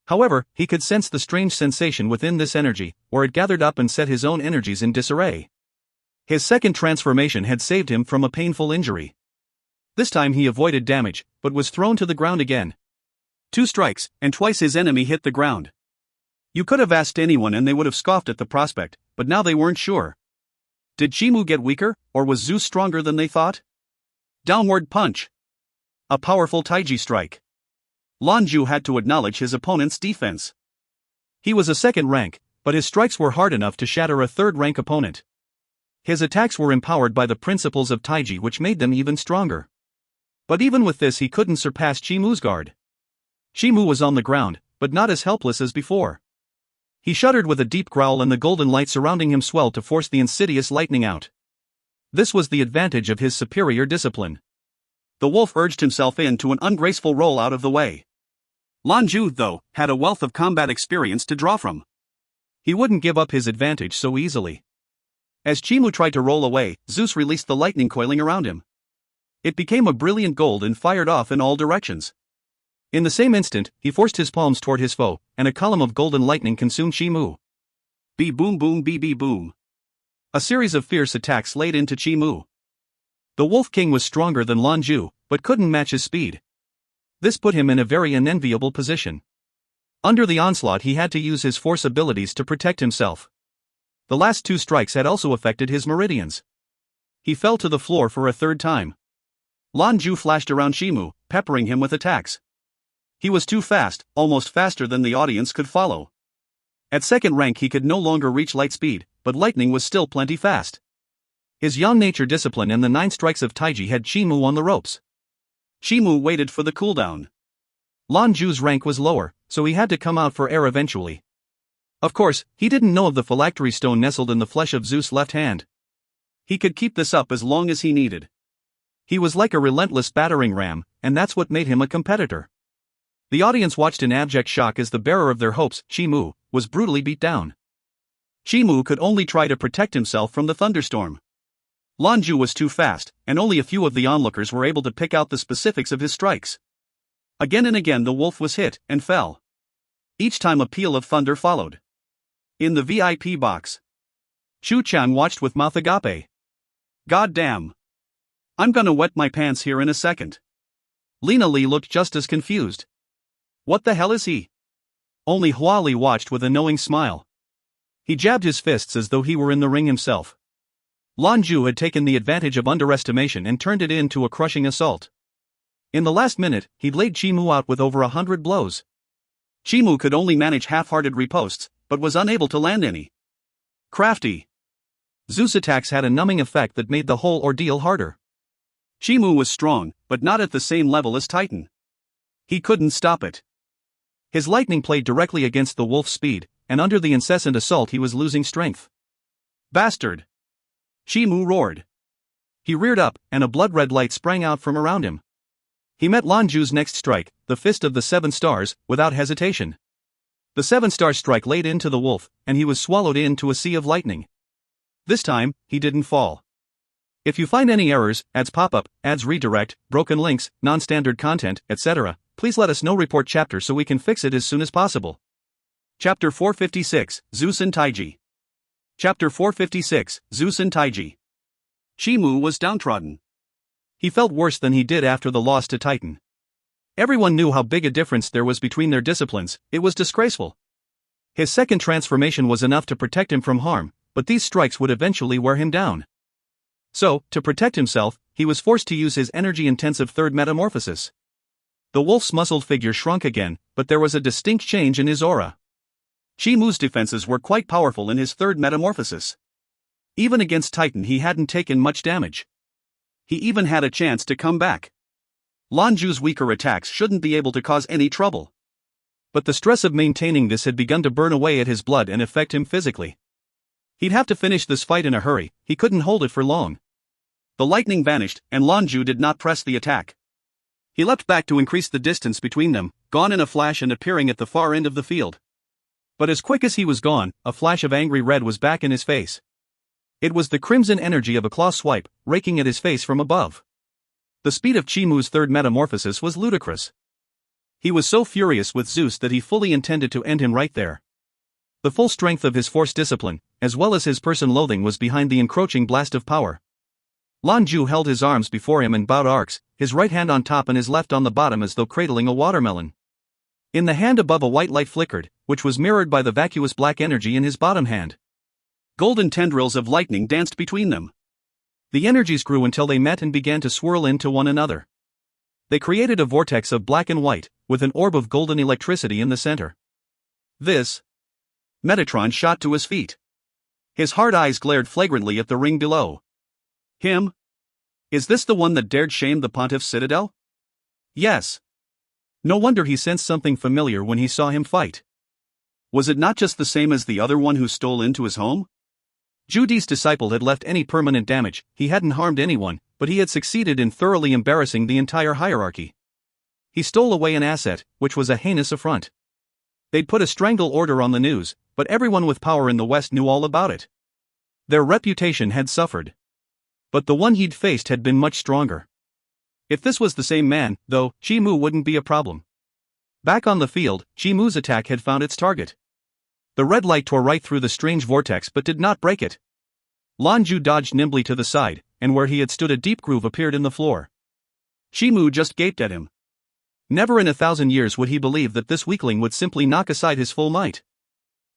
However, he could sense the strange sensation within this energy, or it gathered up and set his own energies in disarray. His second transformation had saved him from a painful injury. This time he avoided damage, but was thrown to the ground again. 2 strikes, and twice his enemy hit the ground. You could have asked anyone and they would have scoffed at the prospect, but now they weren't sure. Did Qimu get weaker, or was Zeus stronger than they thought? Downward punch. A powerful Taiji strike. Lan Jue had to acknowledge his opponent's defense. He was a second rank, but his strikes were hard enough to shatter a third-rank opponent. His attacks were empowered by the principles of Taiji, which made them even stronger. But even with this he couldn't surpass Qimu's guard. Qimu was on the ground, but not as helpless as before. He shuddered with a deep growl and the golden light surrounding him swelled to force the insidious lightning out. This was the advantage of his superior discipline. The wolf urged himself into an ungraceful roll out of the way. Lan Jue, though, had a wealth of combat experience to draw from. He wouldn't give up his advantage so easily. As Qimu tried to roll away, Zeus released the lightning coiling around him. It became a brilliant gold and fired off in all directions. In the same instant, he forced his palms toward his foe, and a column of golden lightning consumed Qimu. Be boom boom be be boom. A series of fierce attacks laid into Qimu. The Wolf King was stronger than Lan Jue, but couldn't match his speed. This put him in a very unenviable position. Under the onslaught, he had to use his force abilities to protect himself. The last two strikes had also affected his meridians. He fell to the floor for a third time. Lan Jue flashed around Qimu, peppering him with attacks. He was too fast, almost faster than the audience could follow. At second rank, he could no longer reach light speed, but lightning was still plenty fast. His yang nature discipline and the 9 strikes of Taiji had Qimu on the ropes. Qimu waited for the cooldown. Lan Jue's rank was lower, so he had to come out for air eventually. Of course, he didn't know of the phylactery stone nestled in the flesh of Zeus' left hand. He could keep this up as long as he needed. He was like a relentless battering ram, and that's what made him a competitor. The audience watched in abject shock as the bearer of their hopes, Qimu, was brutally beat down. Qimu could only try to protect himself from the thunderstorm. Lan Jue was too fast, and only a few of the onlookers were able to pick out the specifics of his strikes. Again and again the wolf was hit, and fell. Each time a peal of thunder followed. In the VIP box, Zhou Qianlin watched with mouth agape. God damn. I'm gonna wet my pants here in a second. Lina Li looked just as confused. What the hell is he? Only Hua Li watched with a knowing smile. He jabbed his fists as though he were in the ring himself. Lan Jue had taken the advantage of underestimation and turned it into a crushing assault. In the last minute, he'd laid Qimu out with over 100 blows. Qimu could only manage half-hearted ripostes, but was unable to land any. Crafty. Zeus' attacks had a numbing effect that made the whole ordeal harder. Qimu was strong, but not at the same level as Titan. He couldn't stop it. His lightning played directly against the wolf's speed, and under the incessant assault he was losing strength. Bastard! Qimu roared. He reared up, and a blood-red light sprang out from around him. He met Lan Jue's next strike, the Fist of the 7 Stars, without hesitation. The 7-star strike laid into the wolf, and he was swallowed into a sea of lightning. This time, he didn't fall. If you find any errors, ads pop-up, ads redirect, broken links, non-standard content, etc., please let us know. Report chapter so we can fix it as soon as possible. Chapter 456, Zeus and Taiji. Chapter 456, Zeus and Taiji. Qimu was downtrodden. He felt worse than he did after the loss to Titan. Everyone knew how big a difference there was between their disciplines. It was disgraceful. His second transformation was enough to protect him from harm, but these strikes would eventually wear him down. So, to protect himself, he was forced to use his energy-intensive third metamorphosis. The wolf's muscled figure shrunk again, but there was a distinct change in his aura. Qimu's defenses were quite powerful in his third metamorphosis. Even against Titan he hadn't taken much damage. He even had a chance to come back. Lan Jue's weaker attacks shouldn't be able to cause any trouble. But the stress of maintaining this had begun to burn away at his blood and affect him physically. He'd have to finish this fight in a hurry, he couldn't hold it for long. The lightning vanished, and Lan Jue did not press the attack. He leapt back to increase the distance between them, gone in a flash and appearing at the far end of the field. But as quick as he was gone, a flash of angry red was back in his face. It was the crimson energy of a claw swipe, raking at his face from above. The speed of Qimu's third metamorphosis was ludicrous. He was so furious with Zeus that he fully intended to end him right there. The full strength of his force discipline, as well as his person-loathing, was behind the encroaching blast of power. Lan Jue held his arms before him in bowed arcs, his right hand on top and his left on the bottom as though cradling a watermelon. In the hand above a white light flickered, which was mirrored by the vacuous black energy in his bottom hand. Golden tendrils of lightning danced between them. The energies grew until they met and began to swirl into one another. They created a vortex of black and white, with an orb of golden electricity in the center. This. Metatron shot to his feet. His hard eyes glared flagrantly at the ring below. Him? Is this the one that dared shame the Pontiff's citadel? Yes. No wonder he sensed something familiar when he saw him fight. Was it not just the same as the other one who stole into his home? Zhu Di's disciple had left any permanent damage. He hadn't harmed anyone, but he had succeeded in thoroughly embarrassing the entire hierarchy. He stole away an asset, which was a heinous affront. They'd put a strangle order on the news, but everyone with power in the West knew all about it. Their reputation had suffered. But the one he'd faced had been much stronger. If this was the same man, though, Qi Mu wouldn't be a problem. Back on the field, Qi Mu's attack had found its target. The red light tore right through the strange vortex but did not break it. Lan Jue dodged nimbly to the side, and where he had stood a deep groove appeared in the floor. Qi Mu just gaped at him. Never in 1,000 years would he believe that this weakling would simply knock aside his full might.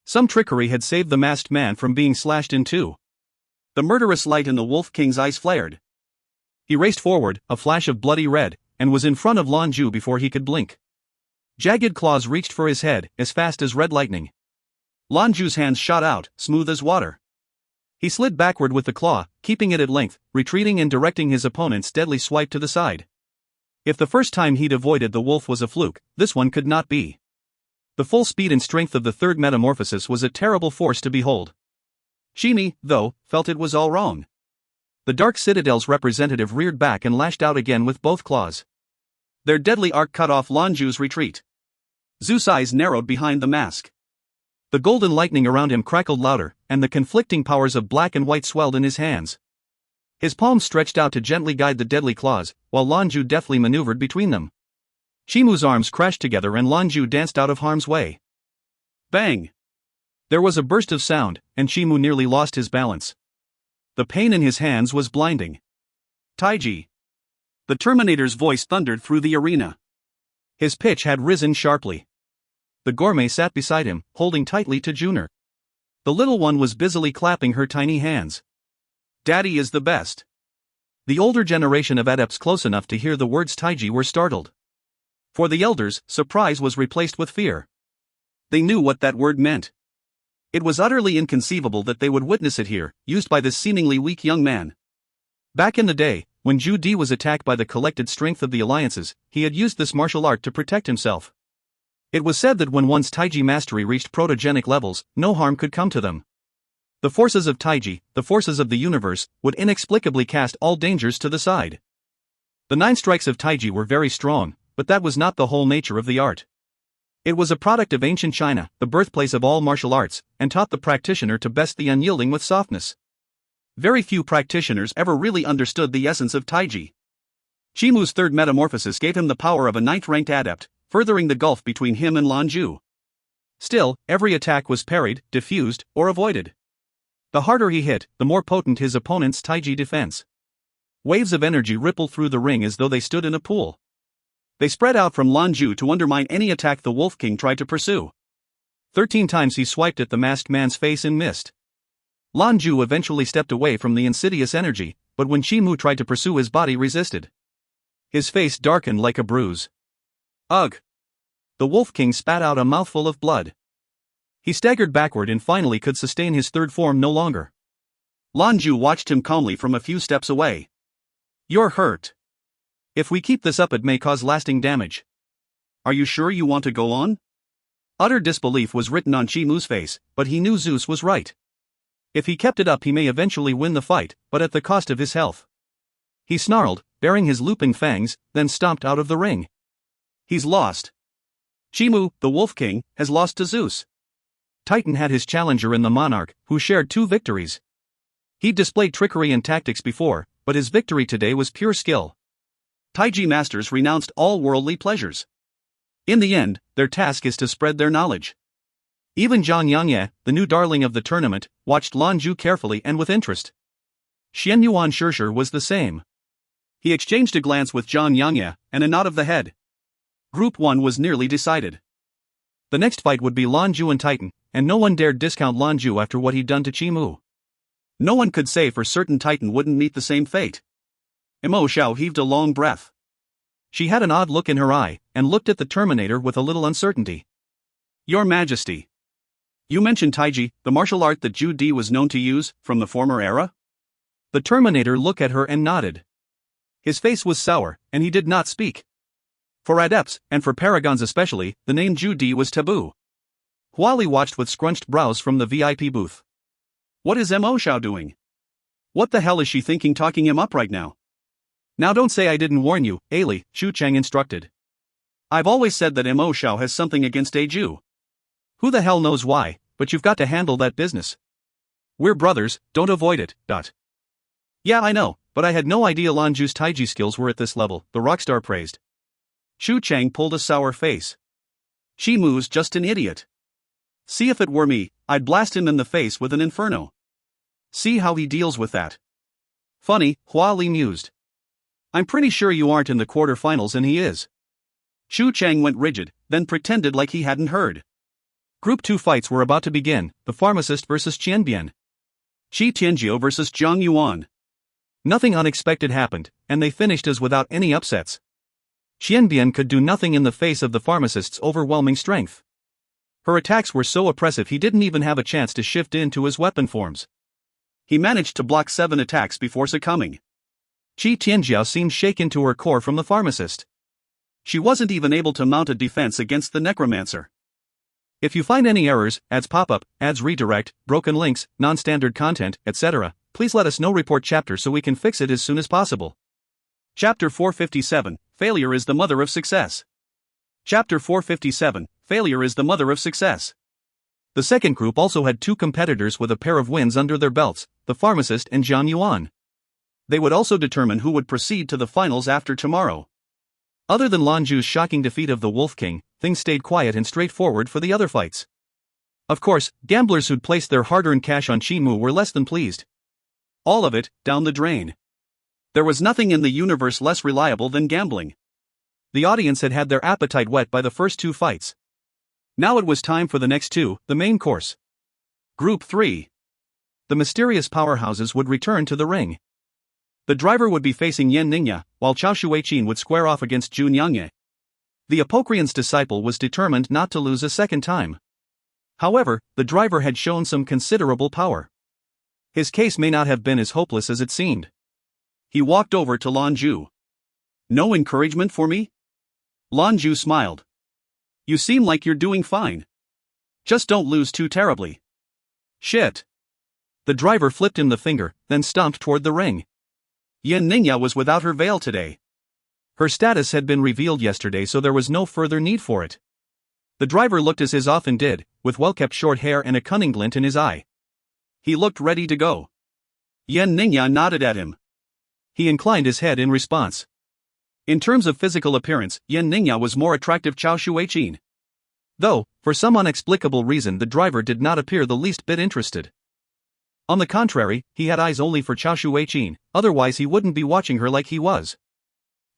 Some trickery had saved the masked man from being slashed in two. The murderous light in the Wolf King's eyes flared. He raced forward, a flash of bloody red, and was in front of Lan Jue before he could blink. Jagged claws reached for his head, as fast as red lightning. Lan Jue's hands shot out, smooth as water. He slid backward with the claw, keeping it at length, retreating and directing his opponent's deadly swipe to the side. If the first time he'd avoided the wolf was a fluke, this one could not be. The full speed and strength of the third metamorphosis was a terrible force to behold. Qi, though, felt it was all wrong. The Dark Citadel's representative reared back and lashed out again with both claws. Their deadly arc cut off Lan Jue's retreat. Zhu's eyes narrowed behind the mask. The golden lightning around him crackled louder, and the conflicting powers of black and white swelled in his hands. His palms stretched out to gently guide the deadly claws, while Lan Jue deftly maneuvered between them. Qi Mu's arms crashed together and Lan Jue danced out of harm's way. Bang! There was a burst of sound, and Qi Mu nearly lost his balance. The pain in his hands was blinding. Taiji! The Terminator's voice thundered through the arena. His pitch had risen sharply. The gourmet sat beside him, holding tightly to Junior. The little one was busily clapping her tiny hands. Daddy is the best. The older generation of adepts close enough to hear the words Taiji were startled. For the elders, surprise was replaced with fear. They knew what that word meant. It was utterly inconceivable that they would witness it here, used by this seemingly weak young man. Back in the day, when Zhu Di was attacked by the collected strength of the alliances, he had used this martial art to protect himself. It was said that when one's Taiji mastery reached protogenic levels, no harm could come to them. The forces of Taiji, the forces of the universe, would inexplicably cast all dangers to the side. The 9 strikes of Taiji were very strong, but that was not the whole nature of the art. It was a product of ancient China, the birthplace of all martial arts, and taught the practitioner to best the unyielding with softness. Very few practitioners ever really understood the essence of Taiji. Qi Mu's third metamorphosis gave him the power of a 9th-ranked adept, furthering the gulf between him and Lan Jue. Still, every attack was parried, diffused, or avoided. The harder he hit, the more potent his opponent's Taiji defense. Waves of energy rippled through the ring as though they stood in a pool. They spread out from Lan Jue to undermine any attack the Wolf King tried to pursue. 13 times he swiped at the masked man's face and missed. Lan Jue eventually stepped away from the insidious energy, but when Qi Mu tried to pursue his body resisted. His face darkened like a bruise. Ugh! The Wolf King spat out a mouthful of blood. He staggered backward and finally could sustain his third form no longer. Lan Jue watched him calmly from a few steps away. You're hurt. If we keep this up it may cause lasting damage. Are you sure you want to go on? Utter disbelief was written on Qi Mu's face, but he knew Zeus was right. If he kept it up he may eventually win the fight, but at the cost of his health. He snarled, baring his looping fangs, then stomped out of the ring. He's lost. Qi Mu, the Wolf King, has lost to Zeus. Titan had his challenger in the Monarch, who shared 2 victories. He'd displayed trickery and tactics before, but his victory today was pure skill. Taiji masters renounced all worldly pleasures. In the end, their task is to spread their knowledge. Even Zhang Yangye, the new darling of the tournament, watched Lan Jue carefully and with interest. Xian Yuan Shishir was the same. He exchanged a glance with Zhang Yangye, and a nod of the head. Group 1 was nearly decided. The next fight would be Lan Jue and Titan, and no one dared discount Lan Jue after what he'd done to Qi Mu. No one could say for certain Titan wouldn't meet the same fate. Imo Xiao heaved a long breath. She had an odd look in her eye, and looked at the Terminator with a little uncertainty. Your Majesty. You mentioned Taiji, the martial art that Zhu Di was known to use, from the former era? The Terminator looked at her and nodded. His face was sour, and he did not speak. For adepts, and for paragons especially, the name Zhu Di was taboo. Huali watched with scrunched brows from the VIP booth. What is Mo Xiao doing? What the hell is she thinking talking him up right now? Now don't say I didn't warn you, Ali, Xu Cheng instructed. I've always said that Mo Xiao has something against Ju. Who the hell knows why, but you've got to handle that business. We're brothers, don't avoid it. Yeah, I know, but I had no idea Lan Jue's taiji skills were at this level, the rockstar praised. Xu Cheng pulled a sour face. Shi Mu's just an idiot. See, if it were me, I'd blast him in the face with an inferno. See how he deals with that. Funny, Hua Li mused. I'm pretty sure you aren't in the quarterfinals and he is. Xu Cheng went rigid, then pretended like he hadn't heard. Group 2 fights were about to begin, the pharmacist versus Qianbian. Qi Tianjiu versus Zhang Yuan. Nothing unexpected happened, and they finished as without any upsets. Qianbian could do nothing in the face of the pharmacist's overwhelming strength. Her attacks were so oppressive he didn't even have a chance to shift into his weapon forms. He managed to block 7 attacks before succumbing. Qi Tianjiu seemed shaken to her core from the pharmacist. She wasn't even able to mount a defense against the necromancer. If you find any errors, ads pop-up, ads redirect, broken links, non-standard content, etc., please let us know. Report chapter so we can fix it as soon as possible. Chapter 457, Failure is the Mother of Success. Chapter 457, Failure is the Mother of Success. The second group also had 2 competitors with a pair of wins under their belts, the pharmacist and Zhang Yuan. They would also determine who would proceed to the finals after tomorrow. Other than Lan Jue's shocking defeat of the Wolf King, things stayed quiet and straightforward for the other fights. Of course, gamblers who'd placed their hard-earned cash on Shi Mu were less than pleased. All of it, down the drain. There was nothing in the universe less reliable than gambling. The audience had had their appetite whet by the first 2 fights. Now it was time for the next 2, the main course. Group 3. The mysterious powerhouses would return to the ring. The driver would be facing Yan Ningya, while Chao Shuiqin would square off against Jun Yangye. The Apocryon's disciple was determined not to lose a second time. However, the driver had shown some considerable power. His case may not have been as hopeless as it seemed. He walked over to Lan Jue. No encouragement for me? Lan Jue smiled. You seem like you're doing fine. Just don't lose too terribly. Shit. The driver flipped him the finger, then stomped toward the ring. Yan Ningya was without her veil today. Her status had been revealed yesterday, so there was no further need for it. The driver looked as his often did, with well-kept short hair and a cunning glint in his eye. He looked ready to go. Yan Ningya nodded at him. He inclined his head in response. In terms of physical appearance, Yan Ningya was more attractive Chao Shuiqin. Though, for some inexplicable reason, the driver did not appear the least bit interested. On the contrary, he had eyes only for Chao Shuiqin, otherwise he wouldn't be watching her like he was.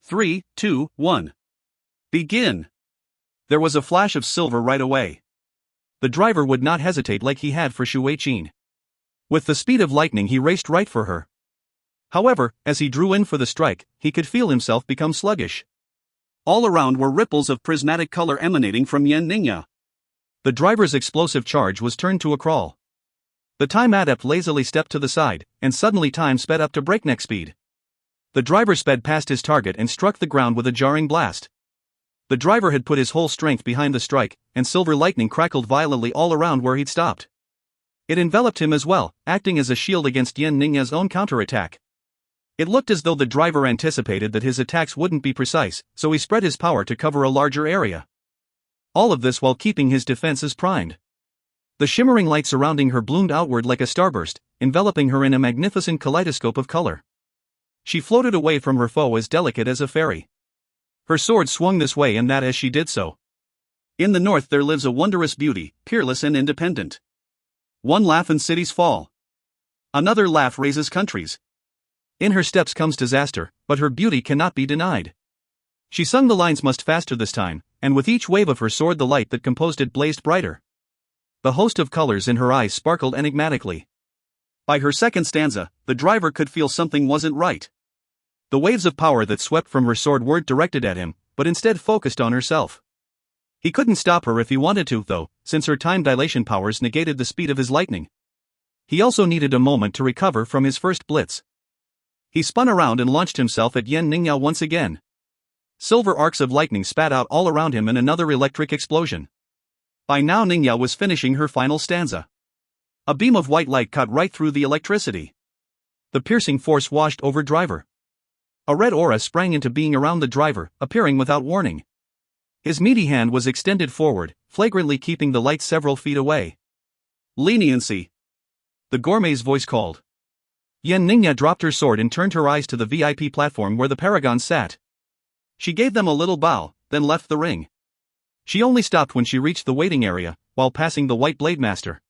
3, 2, 1. Begin. There was a flash of silver right away. The driver would not hesitate like he had for Shuiqin. With the speed of lightning he raced right for her. However, as he drew in for the strike, he could feel himself become sluggish. All around were ripples of prismatic color emanating from Yan Ningya. The driver's explosive charge was turned to a crawl. The time adept lazily stepped to the side, and suddenly time sped up to breakneck speed. The driver sped past his target and struck the ground with a jarring blast. The driver had put his whole strength behind the strike, and silver lightning crackled violently all around where he'd stopped. It enveloped him as well, acting as a shield against Yan Ningya's own counterattack. It looked as though the driver anticipated that his attacks wouldn't be precise, so he spread his power to cover a larger area. All of this while keeping his defenses primed. The shimmering light surrounding her bloomed outward like a starburst, enveloping her in a magnificent kaleidoscope of color. She floated away from her foe as delicate as a fairy. Her sword swung this way and that as she did so. In the north there lives a wondrous beauty, peerless and independent. One laugh and cities fall. Another laugh raises countries. In her steps comes disaster, but her beauty cannot be denied. She sung the lines much faster this time, and with each wave of her sword the light that composed it blazed brighter. The host of colors in her eyes sparkled enigmatically. By her second stanza, the driver could feel something wasn't right. The waves of power that swept from her sword weren't directed at him, but instead focused on herself. He couldn't stop her if he wanted to, though, since her time dilation powers negated the speed of his lightning. He also needed a moment to recover from his first blitz. He spun around and launched himself at Yan Ningya once again. Silver arcs of lightning spat out all around him in another electric explosion. By now Ningya was finishing her final stanza. A beam of white light cut right through the electricity. The piercing force washed over driver. A red aura sprang into being around the driver, appearing without warning. His meaty hand was extended forward, flagrantly keeping the light several feet away. Leniency. The gourmet's voice called. Yan Ningya dropped her sword and turned her eyes to the VIP platform where the paragons sat. She gave them a little bow, then left the ring. She only stopped when she reached the waiting area, while passing the White Blade Master.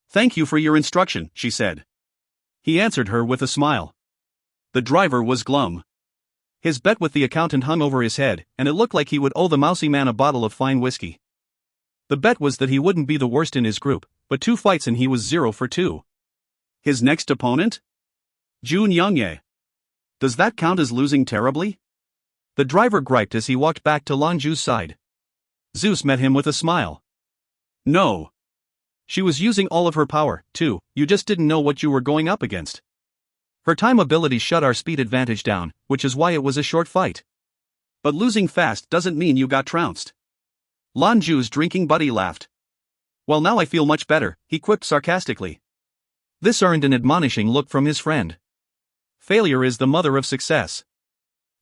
"Thank you for your instruction," she said. He answered her with a smile. The driver was glum. His bet with the accountant hung over his head, and it looked like he would owe the mousy man a bottle of fine whiskey. The bet was that he wouldn't be the worst in his group, but 2 fights and he was 0 for 2. His next opponent? Zhou Qianlin. Does that count as losing terribly? The driver griped as he walked back to Lan Jue's side. Zeus met him with a smile. No. She was using all of her power, too, you just didn't know what you were going up against. Her time ability shut our speed advantage down, which is why it was a short fight. But losing fast doesn't mean you got trounced. Lan Jue's drinking buddy laughed. Well, now I feel much better, he quipped sarcastically. This earned an admonishing look from his friend. Failure is the mother of success.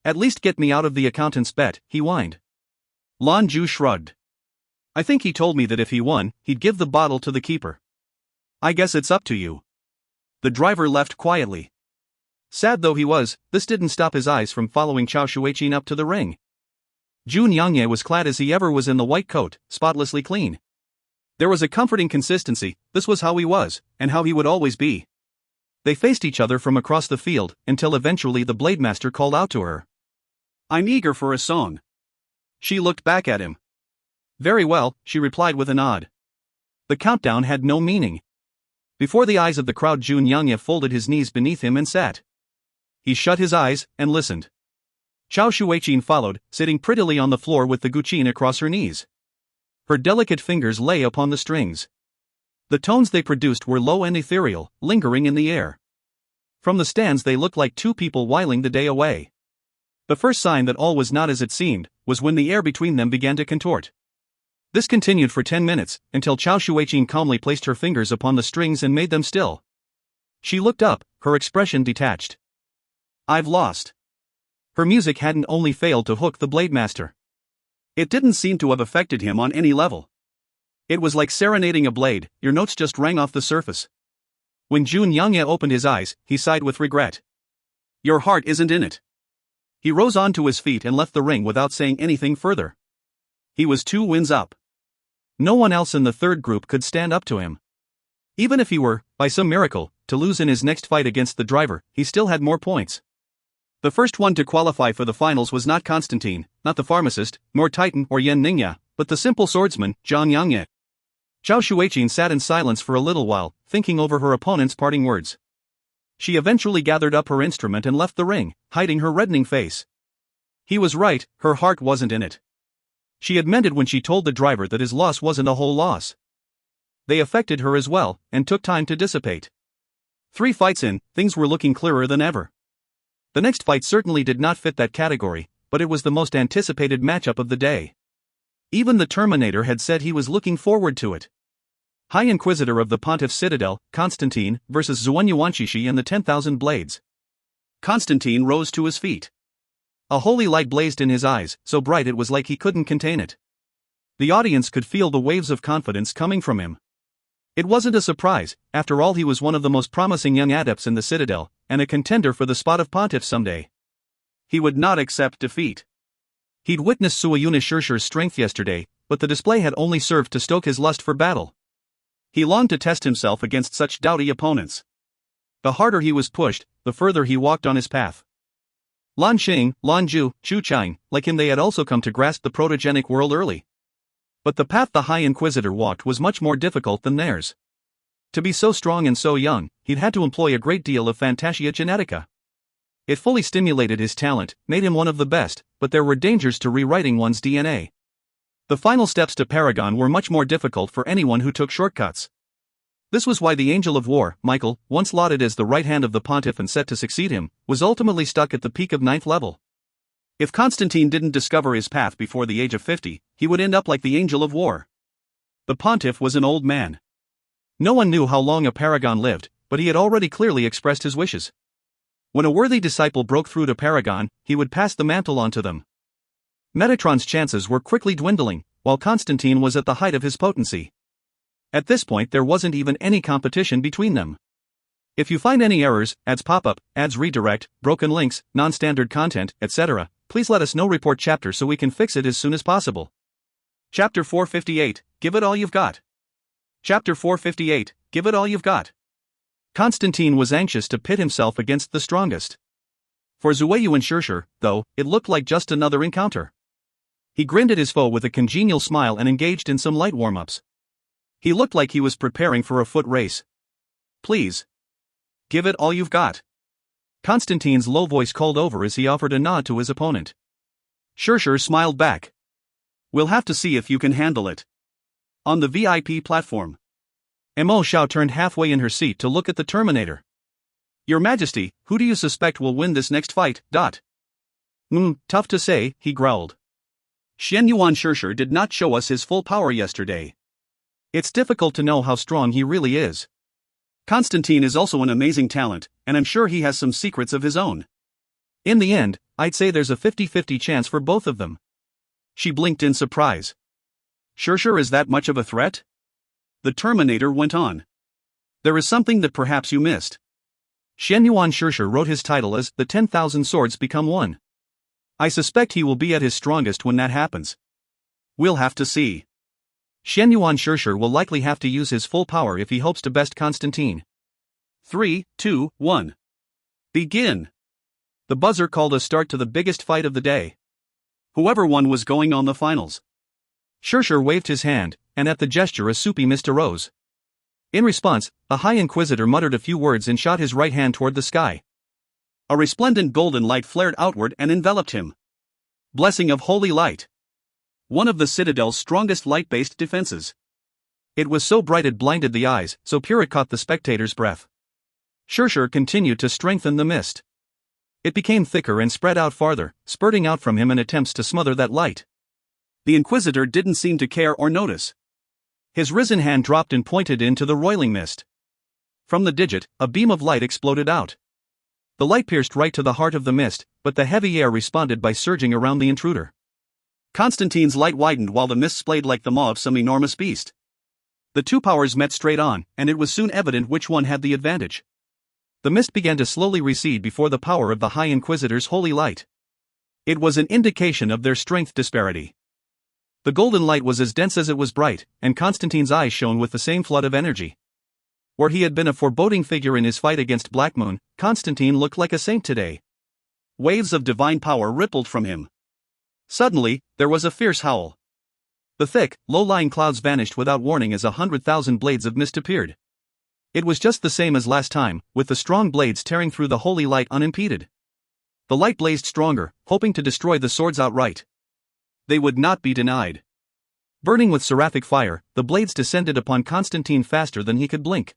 At least get me out of the accountant's bet, he whined. Lan Jue shrugged. I think he told me that if he won, he'd give the bottle to the keeper. I guess it's up to you. The driver left quietly. Sad though he was, this didn't stop his eyes from following Zhou Qianlin up to the ring. Zhou Qianlin was clad as he ever was in the white coat, spotlessly clean. There was a comforting consistency, this was how he was, and how he would always be. They faced each other from across the field, until eventually the Blade Master called out to her. I'm eager for a song. She looked back at him. Very well, she replied with a nod. The countdown had no meaning. Before the eyes of the crowd, Zhou Qianlin folded his knees beneath him and sat. He shut his eyes, and listened. Zhou Qianlin followed, sitting prettily on the floor with the guqin across her knees. Her delicate fingers lay upon the strings. The tones they produced were low and ethereal, lingering in the air. From the stands they looked like 2 people whiling the day away. The first sign that all was not as it seemed, was when the air between them began to contort. This continued for 10 minutes, until Zhou Qianlin calmly placed her fingers upon the strings and made them still. She looked up, her expression detached. I've lost. Her music hadn't only failed to hook the Blade Master. It didn't seem to have affected him on any level. It was like serenading a blade, your notes just rang off the surface. When Zhou Qianlin opened his eyes, he sighed with regret. Your heart isn't in it. He rose onto his feet and left the ring without saying anything further. He was 2 wins up. No one else in the third group could stand up to him. Even if he were, by some miracle, to lose in his next fight against the driver, he still had more points. The first one to qualify for the finals was not Constantine, not the pharmacist, nor Titan or Yan Ningya, but the simple swordsman, Zhou Qianlin. Zhou Qianlin sat in silence for a little while, thinking over her opponent's parting words. She eventually gathered up her instrument and left the ring, hiding her reddening face. He was right, her heart wasn't in it. She had meant it when she told the driver that his loss wasn't a whole loss. They affected her as well, and took time to dissipate. 3 fights in, things were looking clearer than ever. The next fight certainly did not fit that category, but it was the most anticipated matchup of the day. Even the Terminator had said he was looking forward to it. High Inquisitor of the Pontiff's Citadel, Constantine, versus Zhuanyuanshishi and the 10,000 Blades. Constantine rose to his feet. A holy light blazed in his eyes, so bright it was like he couldn't contain it. The audience could feel the waves of confidence coming from him. It wasn't a surprise, after all he was one of the most promising young adepts in the Citadel, and a contender for the spot of Pontiff someday. He would not accept defeat. He'd witnessed Suayuna Shirshir's strength yesterday, but the display had only served to stoke his lust for battle. He longed to test himself against such doughty opponents. The harder he was pushed, the further he walked on his path. Lan Jue, Zhou Qianlin, like him they had also come to grasp the protogenic world early. But the path the High Inquisitor walked was much more difficult than theirs. To be so strong and so young, he'd had to employ a great deal of Fantasia Genetica. It fully stimulated his talent, made him one of the best, but there were dangers to rewriting one's DNA. The final steps to Paragon were much more difficult for anyone who took shortcuts. This was why the Angel of War, Michael, once lauded as the right hand of the Pontiff and set to succeed him, was ultimately stuck at the peak of 9th level. If Constantine didn't discover his path before the age of 50, he would end up like the Angel of War. The Pontiff was an old man. No one knew how long a paragon lived, but he had already clearly expressed his wishes. When a worthy disciple broke through to paragon, he would pass the mantle on to them. Metatron's chances were quickly dwindling, while Constantine was at the height of his potency. At this point there wasn't even any competition between them. If you find any errors, ads pop up, ads redirect, broken links, non-standard content, etc., please let us know. Report chapter so we can fix it as soon as possible. Chapter 458, Give it all you've got. Chapter 458, Give it all you've got. Constantine was anxious to pit himself against the strongest. For Zhou and Shurshur, though, it looked like just another encounter. He grinned at his foe with a congenial smile and engaged in some light warm-ups. He looked like he was preparing for a foot race. Please. Give it all you've got. Constantine's low voice called over as he offered a nod to his opponent. Shurshur smiled back. We'll have to see if you can handle it. On the VIP platform. Mo Xiao turned halfway in her seat to look at the Terminator. Your Majesty, who do you suspect will win this next fight? Tough to say, he growled. Xianyuan Shurshur did not show us his full power yesterday. It's difficult to know how strong he really is. Constantine is also an amazing talent, and I'm sure he has some secrets of his own. In the end, I'd say there's a 50-50 chance for both of them. She blinked in surprise. Shurshur is that much of a threat? The Terminator went on. There is something that perhaps you missed. Xianyuan Shurshur wrote his title as The 10,000 Swords Become One. I suspect he will be at his strongest when that happens. We'll have to see. Xianyuan Shurshur will likely have to use his full power if he hopes to best Constantine. 3, 2, 1. Begin. The buzzer called a start to the biggest fight of the day. Whoever won was going on the finals. Shurshur waved his hand, and at the gesture a soupy mist arose. In response, the High Inquisitor muttered a few words and shot his right hand toward the sky. A resplendent golden light flared outward and enveloped him. Blessing of holy light. One of the Citadel's strongest light-based defenses. It was so bright it blinded the eyes, so pure it caught the spectator's breath. Shurshur continued to strengthen the mist. It became thicker and spread out farther, spurting out from him in attempts to smother that light. The Inquisitor didn't seem to care or notice. His risen hand dropped and pointed into the roiling mist. From the digit, a beam of light exploded out. The light pierced right to the heart of the mist, but the heavy air responded by surging around the intruder. Constantine's light widened while the mist splayed like the maw of some enormous beast. The two powers met straight on, and it was soon evident which one had the advantage. The mist began to slowly recede before the power of the High Inquisitor's holy light. It was an indication of their strength disparity. The golden light was as dense as it was bright, and Constantine's eyes shone with the same flood of energy. Where he had been a foreboding figure in his fight against Black Moon, Constantine looked like a saint today. Waves of divine power rippled from him. Suddenly, there was a fierce howl. The thick, low-lying clouds vanished without warning as 100,000 blades of mist appeared. It was just the same as last time, with the strong blades tearing through the holy light unimpeded. The light blazed stronger, hoping to destroy the swords outright. They would not be denied. Burning with seraphic fire, the blades descended upon Constantine faster than he could blink.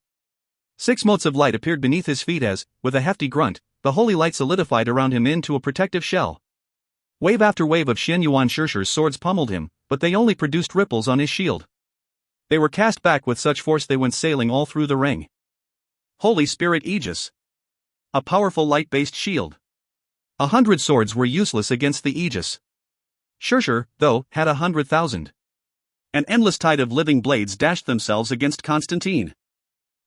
6 motes of light appeared beneath his feet as, with a hefty grunt, the holy light solidified around him into a protective shell. Wave after wave of Xianyuan Shurshur's swords pummeled him, but they only produced ripples on his shield. They were cast back with such force they went sailing all through the ring. Holy Spirit Aegis. A powerful light-based shield. 100 swords were useless against the Aegis. Shurshur, though, had 100,000. An endless tide of living blades dashed themselves against Constantine.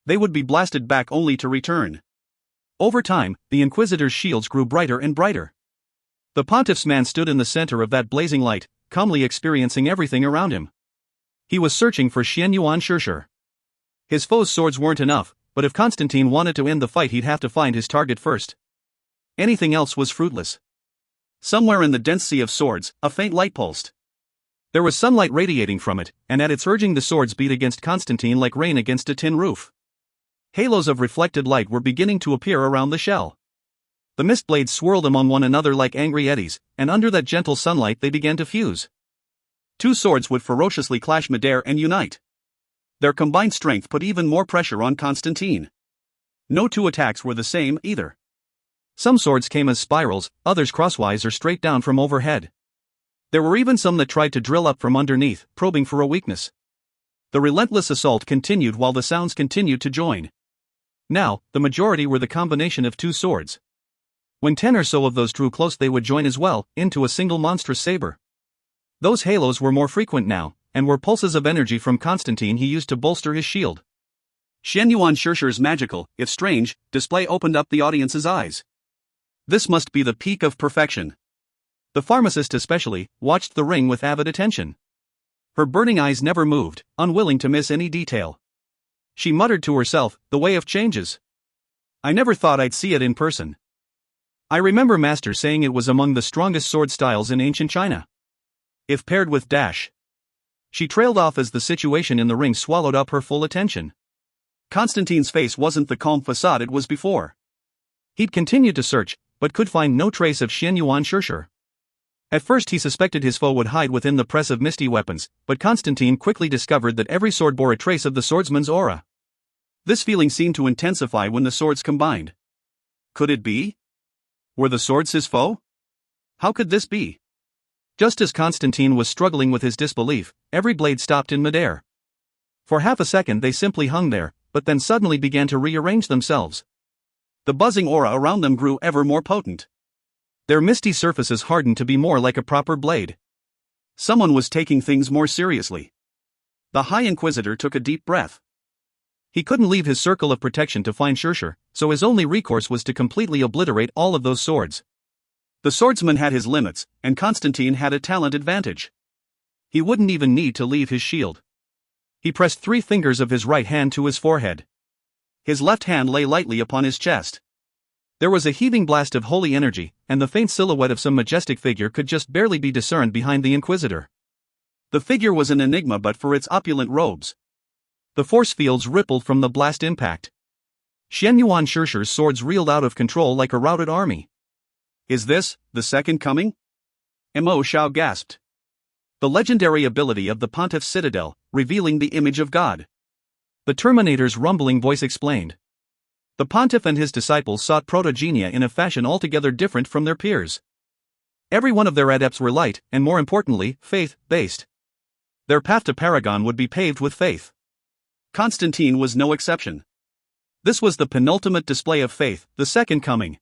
They would be blasted back only to return. Over time, the Inquisitor's shields grew brighter and brighter. The Pontiff's man stood in the center of that blazing light, calmly experiencing everything around him. He was searching for Xianyuan Shurshur. His foe's swords weren't enough, but if Constantine wanted to end the fight he'd have to find his target first. Anything else was fruitless. Somewhere in the dense sea of swords, a faint light pulsed. There was sunlight radiating from it, and at its urging the swords beat against Constantine like rain against a tin roof. Halos of reflected light were beginning to appear around the shell. The mist blades swirled among one another like angry eddies, and under that gentle sunlight they began to fuse. 2 swords would ferociously clash midair and unite. Their combined strength put even more pressure on Constantine. No 2 attacks were the same, either. Some swords came as spirals, others crosswise or straight down from overhead. There were even some that tried to drill up from underneath, probing for a weakness. The relentless assault continued while the sounds continued to join. Now, the majority were the combination of two swords. When 10 or so of those drew close, they would join as well, into a single monstrous saber. Those halos were more frequent now, and were pulses of energy from Constantine he used to bolster his shield. Xianyuan Shishir's magical, if strange, display opened up the audience's eyes. This must be the peak of perfection. The pharmacist especially watched the ring with avid attention. Her burning eyes never moved, unwilling to miss any detail. She muttered to herself, "The way of changes. I never thought I'd see it in person. I remember Master saying it was among the strongest sword styles in ancient China. If paired with dash." She trailed off as the situation in the ring swallowed up her full attention. Constantine's face wasn't the calm facade it was before. He'd continued to search, but could find no trace of Xianyuan Shishir. At first he suspected his foe would hide within the press of misty weapons, but Constantine quickly discovered that every sword bore a trace of the swordsman's aura. This feeling seemed to intensify when the swords combined. Could it be? Were the swords his foe? How could this be? Just as Constantine was struggling with his disbelief, every blade stopped in midair. For half a second they simply hung there, but then suddenly began to rearrange themselves. The buzzing aura around them grew ever more potent. Their misty surfaces hardened to be more like a proper blade. Someone was taking things more seriously. The High Inquisitor took a deep breath. He couldn't leave his circle of protection to find Shishir, so his only recourse was to completely obliterate all of those swords. The swordsman had his limits, and Constantine had a talent advantage. He wouldn't even need to leave his shield. He pressed 3 fingers of his right hand to his forehead. His left hand lay lightly upon his chest. There was a heaving blast of holy energy, and the faint silhouette of some majestic figure could just barely be discerned behind the Inquisitor. The figure was an enigma but for its opulent robes. The force fields rippled from the blast impact. Xianyuan Shishir's swords reeled out of control like a routed army. "Is this the second coming?" Mo Shao gasped. The legendary ability of the Pontiff's Citadel, revealing the image of God. The Terminator's rumbling voice explained. The Pontiff and his disciples sought protogenia in a fashion altogether different from their peers. Every one of their adepts were light, and more importantly, faith-based. Their path to Paragon would be paved with faith. Constantine was no exception. This was the penultimate display of faith, the second coming.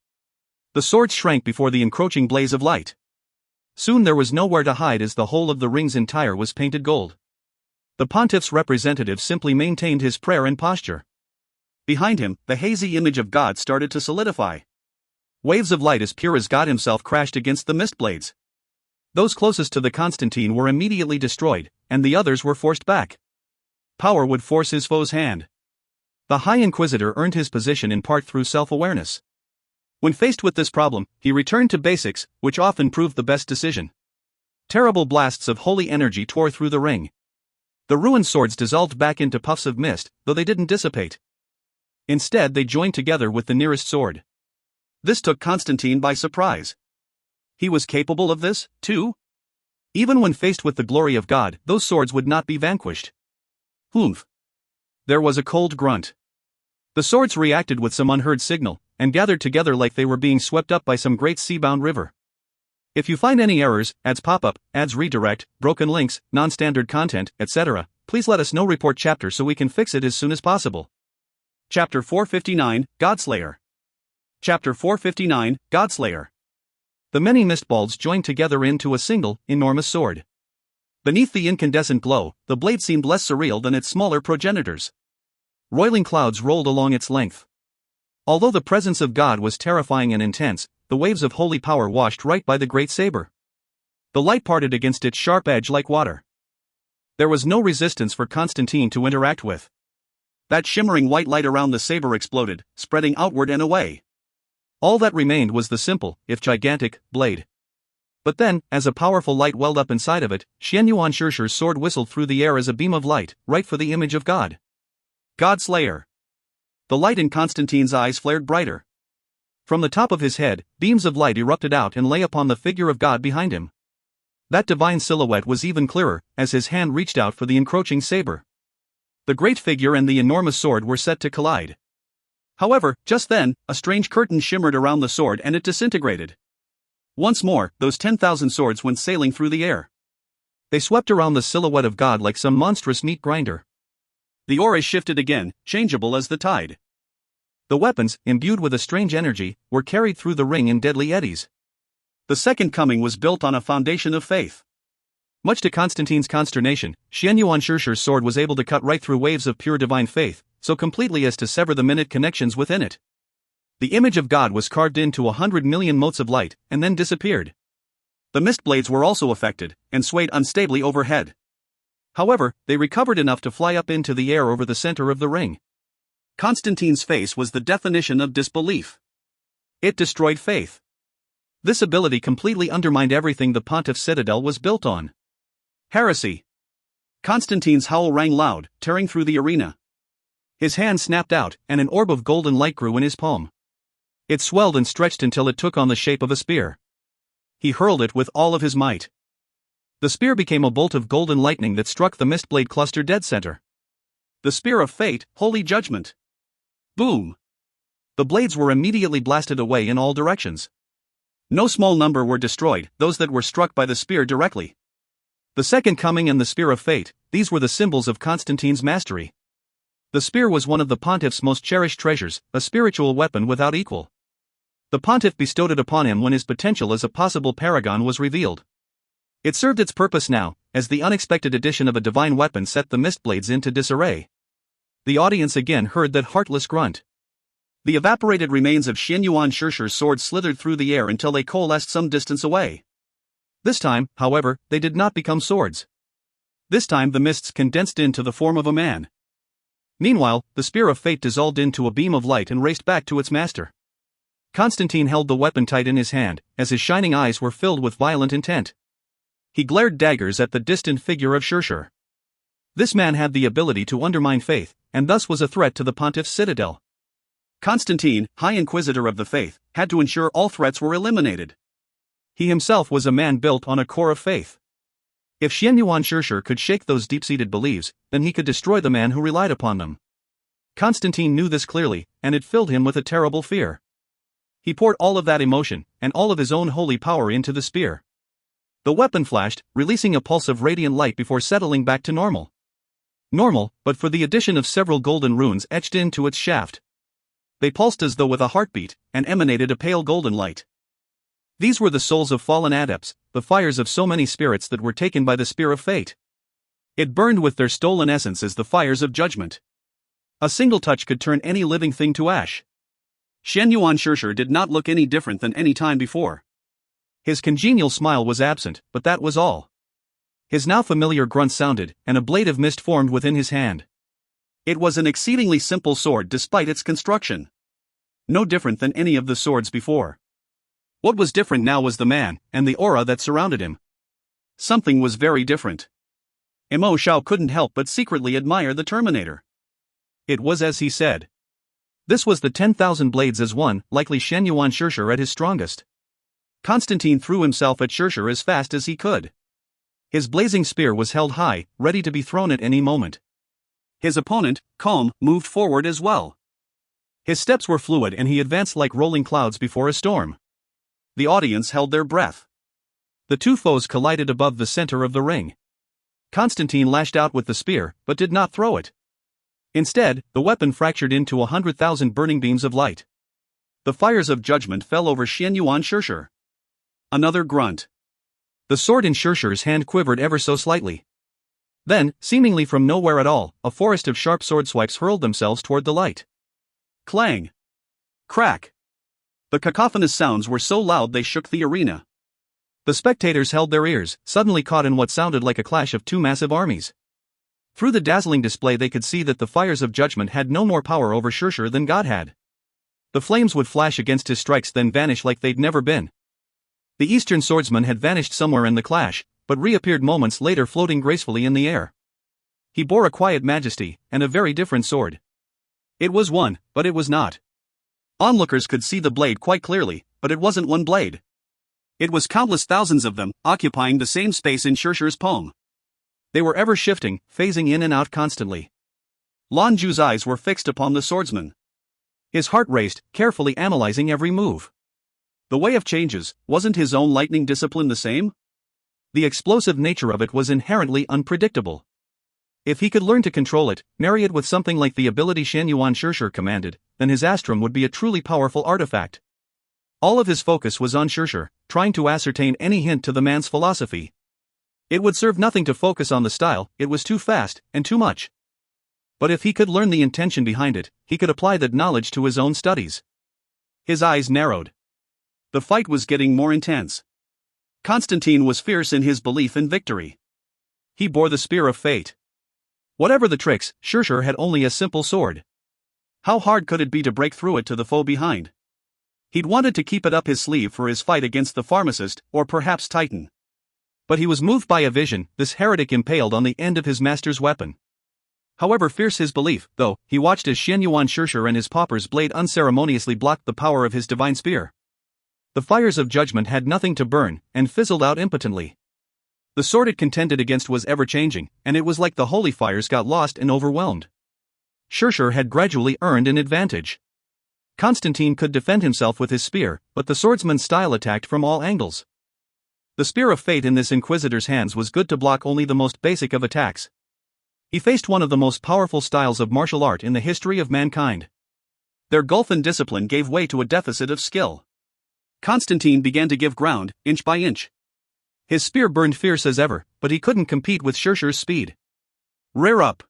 The swords shrank before the encroaching blaze of light. Soon there was nowhere to hide as the whole of the ring's entire was painted gold. The Pontiff's representative simply maintained his prayer and posture. Behind him, the hazy image of God started to solidify. Waves of light as pure as God himself crashed against the mist blades. Those closest to the Constantine were immediately destroyed, and the others were forced back. Power would force his foe's hand. The High Inquisitor earned his position in part through self-awareness. When faced with this problem, he returned to basics, which often proved the best decision. Terrible blasts of holy energy tore through the ring. The ruined swords dissolved back into puffs of mist, though they didn't dissipate. Instead they joined together with the nearest sword. This took Constantine by surprise. He was capable of this, too? Even when faced with the glory of God, those swords would not be vanquished. Humph. There was a cold grunt. The swords reacted with some unheard signal, and gathered together like they were being swept up by some great sea-bound river. If you find any errors, ads pop-up, ads redirect, broken links, non-standard content, etc., please let us know. Report chapter so we can fix it as soon as possible. Chapter 459, Godslayer. Chapter 459, Godslayer. The many mistballs joined together into a single, enormous sword. Beneath the incandescent glow, the blade seemed less surreal than its smaller progenitors. Roiling clouds rolled along its length. Although the presence of God was terrifying and intense, the waves of holy power washed right by the great saber. The light parted against its sharp edge like water. There was no resistance for Constantine to interact with. That shimmering white light around the saber exploded, spreading outward and away. All that remained was the simple, if gigantic, blade. But then, as a powerful light welled up inside of it, Xianyuan Shishir's sword whistled through the air as a beam of light, right for the image of God. Godslayer. The light in Constantine's eyes flared brighter. From the top of his head, beams of light erupted out and lay upon the figure of God behind him. That divine silhouette was even clearer, as his hand reached out for the encroaching saber. The great figure and the enormous sword were set to collide. However, just then, a strange curtain shimmered around the sword and it disintegrated. Once more, those 10,000 swords went sailing through the air. They swept around the silhouette of God like some monstrous meat grinder. The aura shifted again, changeable as the tide. The weapons, imbued with a strange energy, were carried through the ring in deadly eddies. The second coming was built on a foundation of faith. Much to Constantine's consternation, Xianyuan Shishir's sword was able to cut right through waves of pure divine faith, so completely as to sever the minute connections within it. The image of God was carved into 100 million motes of light, and then disappeared. The mist blades were also affected, and swayed unstably overhead. However, they recovered enough to fly up into the air over the center of the ring. Constantine's face was the definition of disbelief. It destroyed faith. This ability completely undermined everything the Pontiff's citadel was built on. Heresy. Constantine's howl rang loud, tearing through the arena. His hand snapped out, and an orb of golden light grew in his palm. It swelled and stretched until it took on the shape of a spear. He hurled it with all of his might. The spear became a bolt of golden lightning that struck the mistblade cluster dead center. The spear of fate, holy judgment. Boom! The blades were immediately blasted away in all directions. No small number were destroyed, those that were struck by the spear directly. The second coming and the spear of fate, these were the symbols of Constantine's mastery. The spear was one of the Pontiff's most cherished treasures, a spiritual weapon without equal. The Pontiff bestowed it upon him when his potential as a possible paragon was revealed. It served its purpose now, as the unexpected addition of a divine weapon set the mistblades into disarray. The audience again heard that heartless grunt. The evaporated remains of Xianyuan Shishir's sword slithered through the air until they coalesced some distance away. This time, however, they did not become swords. This time the mists condensed into the form of a man. Meanwhile, the spear of fate dissolved into a beam of light and raced back to its master. Constantine held the weapon tight in his hand, as his shining eyes were filled with violent intent. He glared daggers at the distant figure of Shishir. This man had the ability to undermine faith, and thus was a threat to the Pontiff's citadel. Constantine, High Inquisitor of the Faith, had to ensure all threats were eliminated. He himself was a man built on a core of faith. If Xianyuan Shishir could shake those deep-seated beliefs, then he could destroy the man who relied upon them. Constantine knew this clearly, and it filled him with a terrible fear. He poured all of that emotion, and all of his own holy power into the spear. The weapon flashed, releasing a pulse of radiant light before settling back to normal. Normal, but for the addition of several golden runes etched into its shaft. They pulsed as though with a heartbeat, and emanated a pale golden light. These were the souls of fallen adepts, the fires of so many spirits that were taken by the spear of fate. It burned with their stolen essence as the fires of judgment. A single touch could turn any living thing to ash. Xianyuan Shishir did not look any different than any time before. His congenial smile was absent, but that was all. His now familiar grunt sounded, and a blade of mist formed within his hand. It was an exceedingly simple sword despite its construction. No different than any of the swords before. What was different now was the man, and the aura that surrounded him. Something was very different. Mo Shao couldn't help but secretly admire the Terminator. It was as he said. This was the 10,000 blades as one, likely Xianyuan Shishir at his strongest. Constantine threw himself at Shishir as fast as he could. His blazing spear was held high, ready to be thrown at any moment. His opponent, calm, moved forward as well. His steps were fluid and he advanced like rolling clouds before a storm. The audience held their breath. The two foes collided above the center of the ring. Constantine lashed out with the spear, but did not throw it. Instead, the weapon fractured into 100,000 burning beams of light. The fires of judgment fell over Xianyuan Shishir. Another grunt. The sword in Shishir's hand quivered ever so slightly. Then, seemingly from nowhere at all, a forest of sharp sword swipes hurled themselves toward the light. Clang! Crack! The cacophonous sounds were so loud they shook the arena. The spectators held their ears, suddenly caught in what sounded like a clash of two massive armies. Through the dazzling display they could see that the fires of judgment had no more power over Shishir than God had. The flames would flash against his strikes then vanish like they'd never been. The Eastern swordsman had vanished somewhere in the clash, but reappeared moments later floating gracefully in the air. He bore a quiet majesty, and a very different sword. It was one, but it was not. Onlookers could see the blade quite clearly, but it wasn't one blade. It was countless thousands of them, occupying the same space in Shishir's palm. They were ever shifting, phasing in and out constantly. Lan Jue's eyes were fixed upon the swordsman. His heart raced, carefully analyzing every move. The way of changes, wasn't his own lightning discipline the same? The explosive nature of it was inherently unpredictable. If he could learn to control it, marry it with something like the ability Shan Yuan Shishir commanded, then his astrum would be a truly powerful artifact. All of his focus was on Shishir, trying to ascertain any hint to the man's philosophy. It would serve nothing to focus on the style, it was too fast, and too much. But if he could learn the intention behind it, he could apply that knowledge to his own studies. His eyes narrowed. The fight was getting more intense. Constantine was fierce in his belief in victory. He bore the spear of fate. Whatever the tricks, Shishir had only a simple sword. How hard could it be to break through it to the foe behind? He'd wanted to keep it up his sleeve for his fight against the pharmacist, or perhaps Titan. But he was moved by a vision, this heretic impaled on the end of his master's weapon. However fierce his belief, though, he watched as Shan Yuan Shishir and his pauper's blade unceremoniously blocked the power of his divine spear. The fires of judgment had nothing to burn, and fizzled out impotently. The sword it contended against was ever-changing, and it was like the holy fires got lost and overwhelmed. Shishir had gradually earned an advantage. Constantine could defend himself with his spear, but the swordsman's style attacked from all angles. The spear of fate in this inquisitor's hands was good to block only the most basic of attacks. He faced one of the most powerful styles of martial art in the history of mankind. Their gulf in discipline gave way to a deficit of skill. Constantine began to give ground, inch by inch. His spear burned fierce as ever, but he couldn't compete with Shishir's speed. Rear up!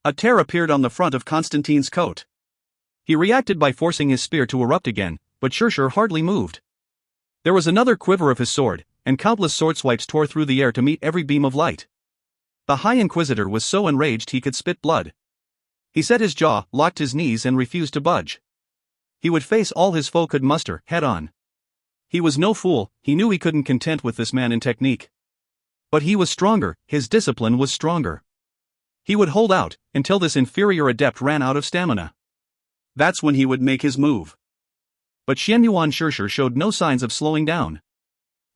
A tear appeared on the front of Constantine's coat. He reacted by forcing his spear to erupt again, but Shishir hardly moved. There was another quiver of his sword, and countless sword swipes tore through the air to meet every beam of light. The High Inquisitor was so enraged he could spit blood. He set his jaw, locked his knees and refused to budge. He would face all his foe could muster, head on. He was no fool, he knew he couldn't contend with this man in technique. But he was stronger, his discipline was stronger. He would hold out, until this inferior adept ran out of stamina. That's when he would make his move. But Shan Yuan Shishir showed no signs of slowing down.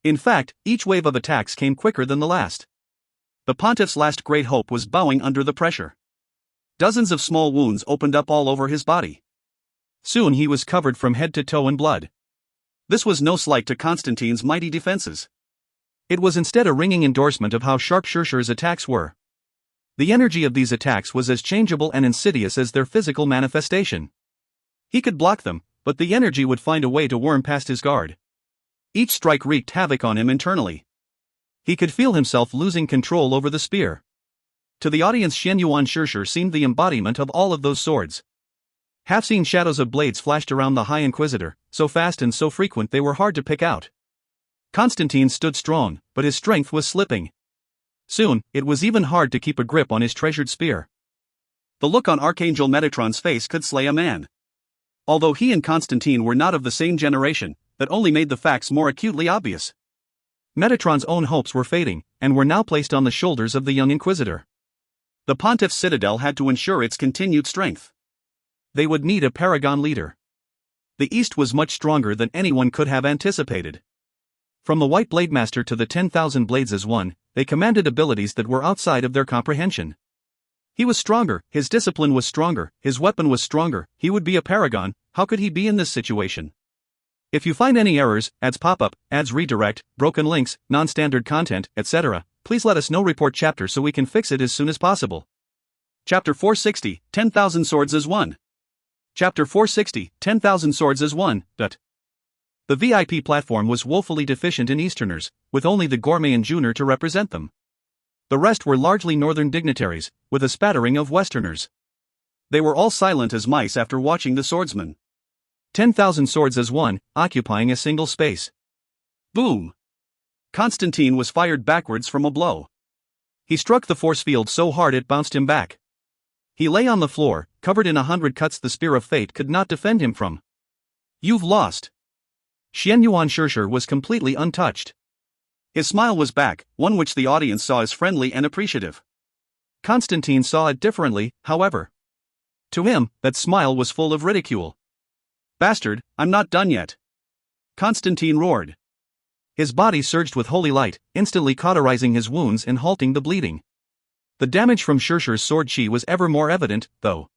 In fact, each wave of attacks came quicker than the last. The pontiff's last great hope was bowing under the pressure. Dozens of small wounds opened up all over his body. Soon he was covered from head to toe in blood. This was no slight to Constantine's mighty defenses. It was instead a ringing endorsement of how sharp Shishir's attacks were. The energy of these attacks was as changeable and insidious as their physical manifestation. He could block them, but the energy would find a way to worm past his guard. Each strike wreaked havoc on him internally. He could feel himself losing control over the spear. To the audience, Shan Yuan Shishir seemed the embodiment of all of those swords. Half-seen shadows of blades flashed around the High Inquisitor, so fast and so frequent they were hard to pick out. Constantine stood strong, but his strength was slipping. Soon, it was even hard to keep a grip on his treasured spear. The look on Archangel Metatron's face could slay a man. Although he and Constantine were not of the same generation, that only made the facts more acutely obvious. Metatron's own hopes were fading, and were now placed on the shoulders of the young Inquisitor. The Pontiff's citadel had to ensure its continued strength. They would need a paragon leader. The East was much stronger than anyone could have anticipated. From the White Blade Master to the 10,000 Blades as one, they commanded abilities that were outside of their comprehension. He was stronger, his discipline was stronger, his weapon was stronger, he would be a paragon. How could he be in this situation? If you find any errors, ads pop up, ads redirect, broken links, non-standard content, etc., please let us know. Report chapter so we can fix it as soon as possible. Chapter 460, 10,000 Swords as One. Chapter 460, 10,000 Swords as One. The VIP platform was woefully deficient in Easterners, with only the Gourmet and Junior to represent them. The rest were largely Northern dignitaries, with a spattering of Westerners. They were all silent as mice after watching the swordsman. 10,000 swords as one, occupying a single space. Boom! Constantine was fired backwards from a blow. He struck the force field so hard it bounced him back. He lay on the floor, covered in 100 cuts the spear of fate could not defend him from. You've lost. Shan Yuan Shishir was completely untouched. His smile was back, one which the audience saw as friendly and appreciative. Constantine saw it differently, however. To him, that smile was full of ridicule. Bastard, I'm not done yet. Constantine roared. His body surged with holy light, instantly cauterizing his wounds and halting the bleeding. The damage from Shishir's sword chi was ever more evident, though.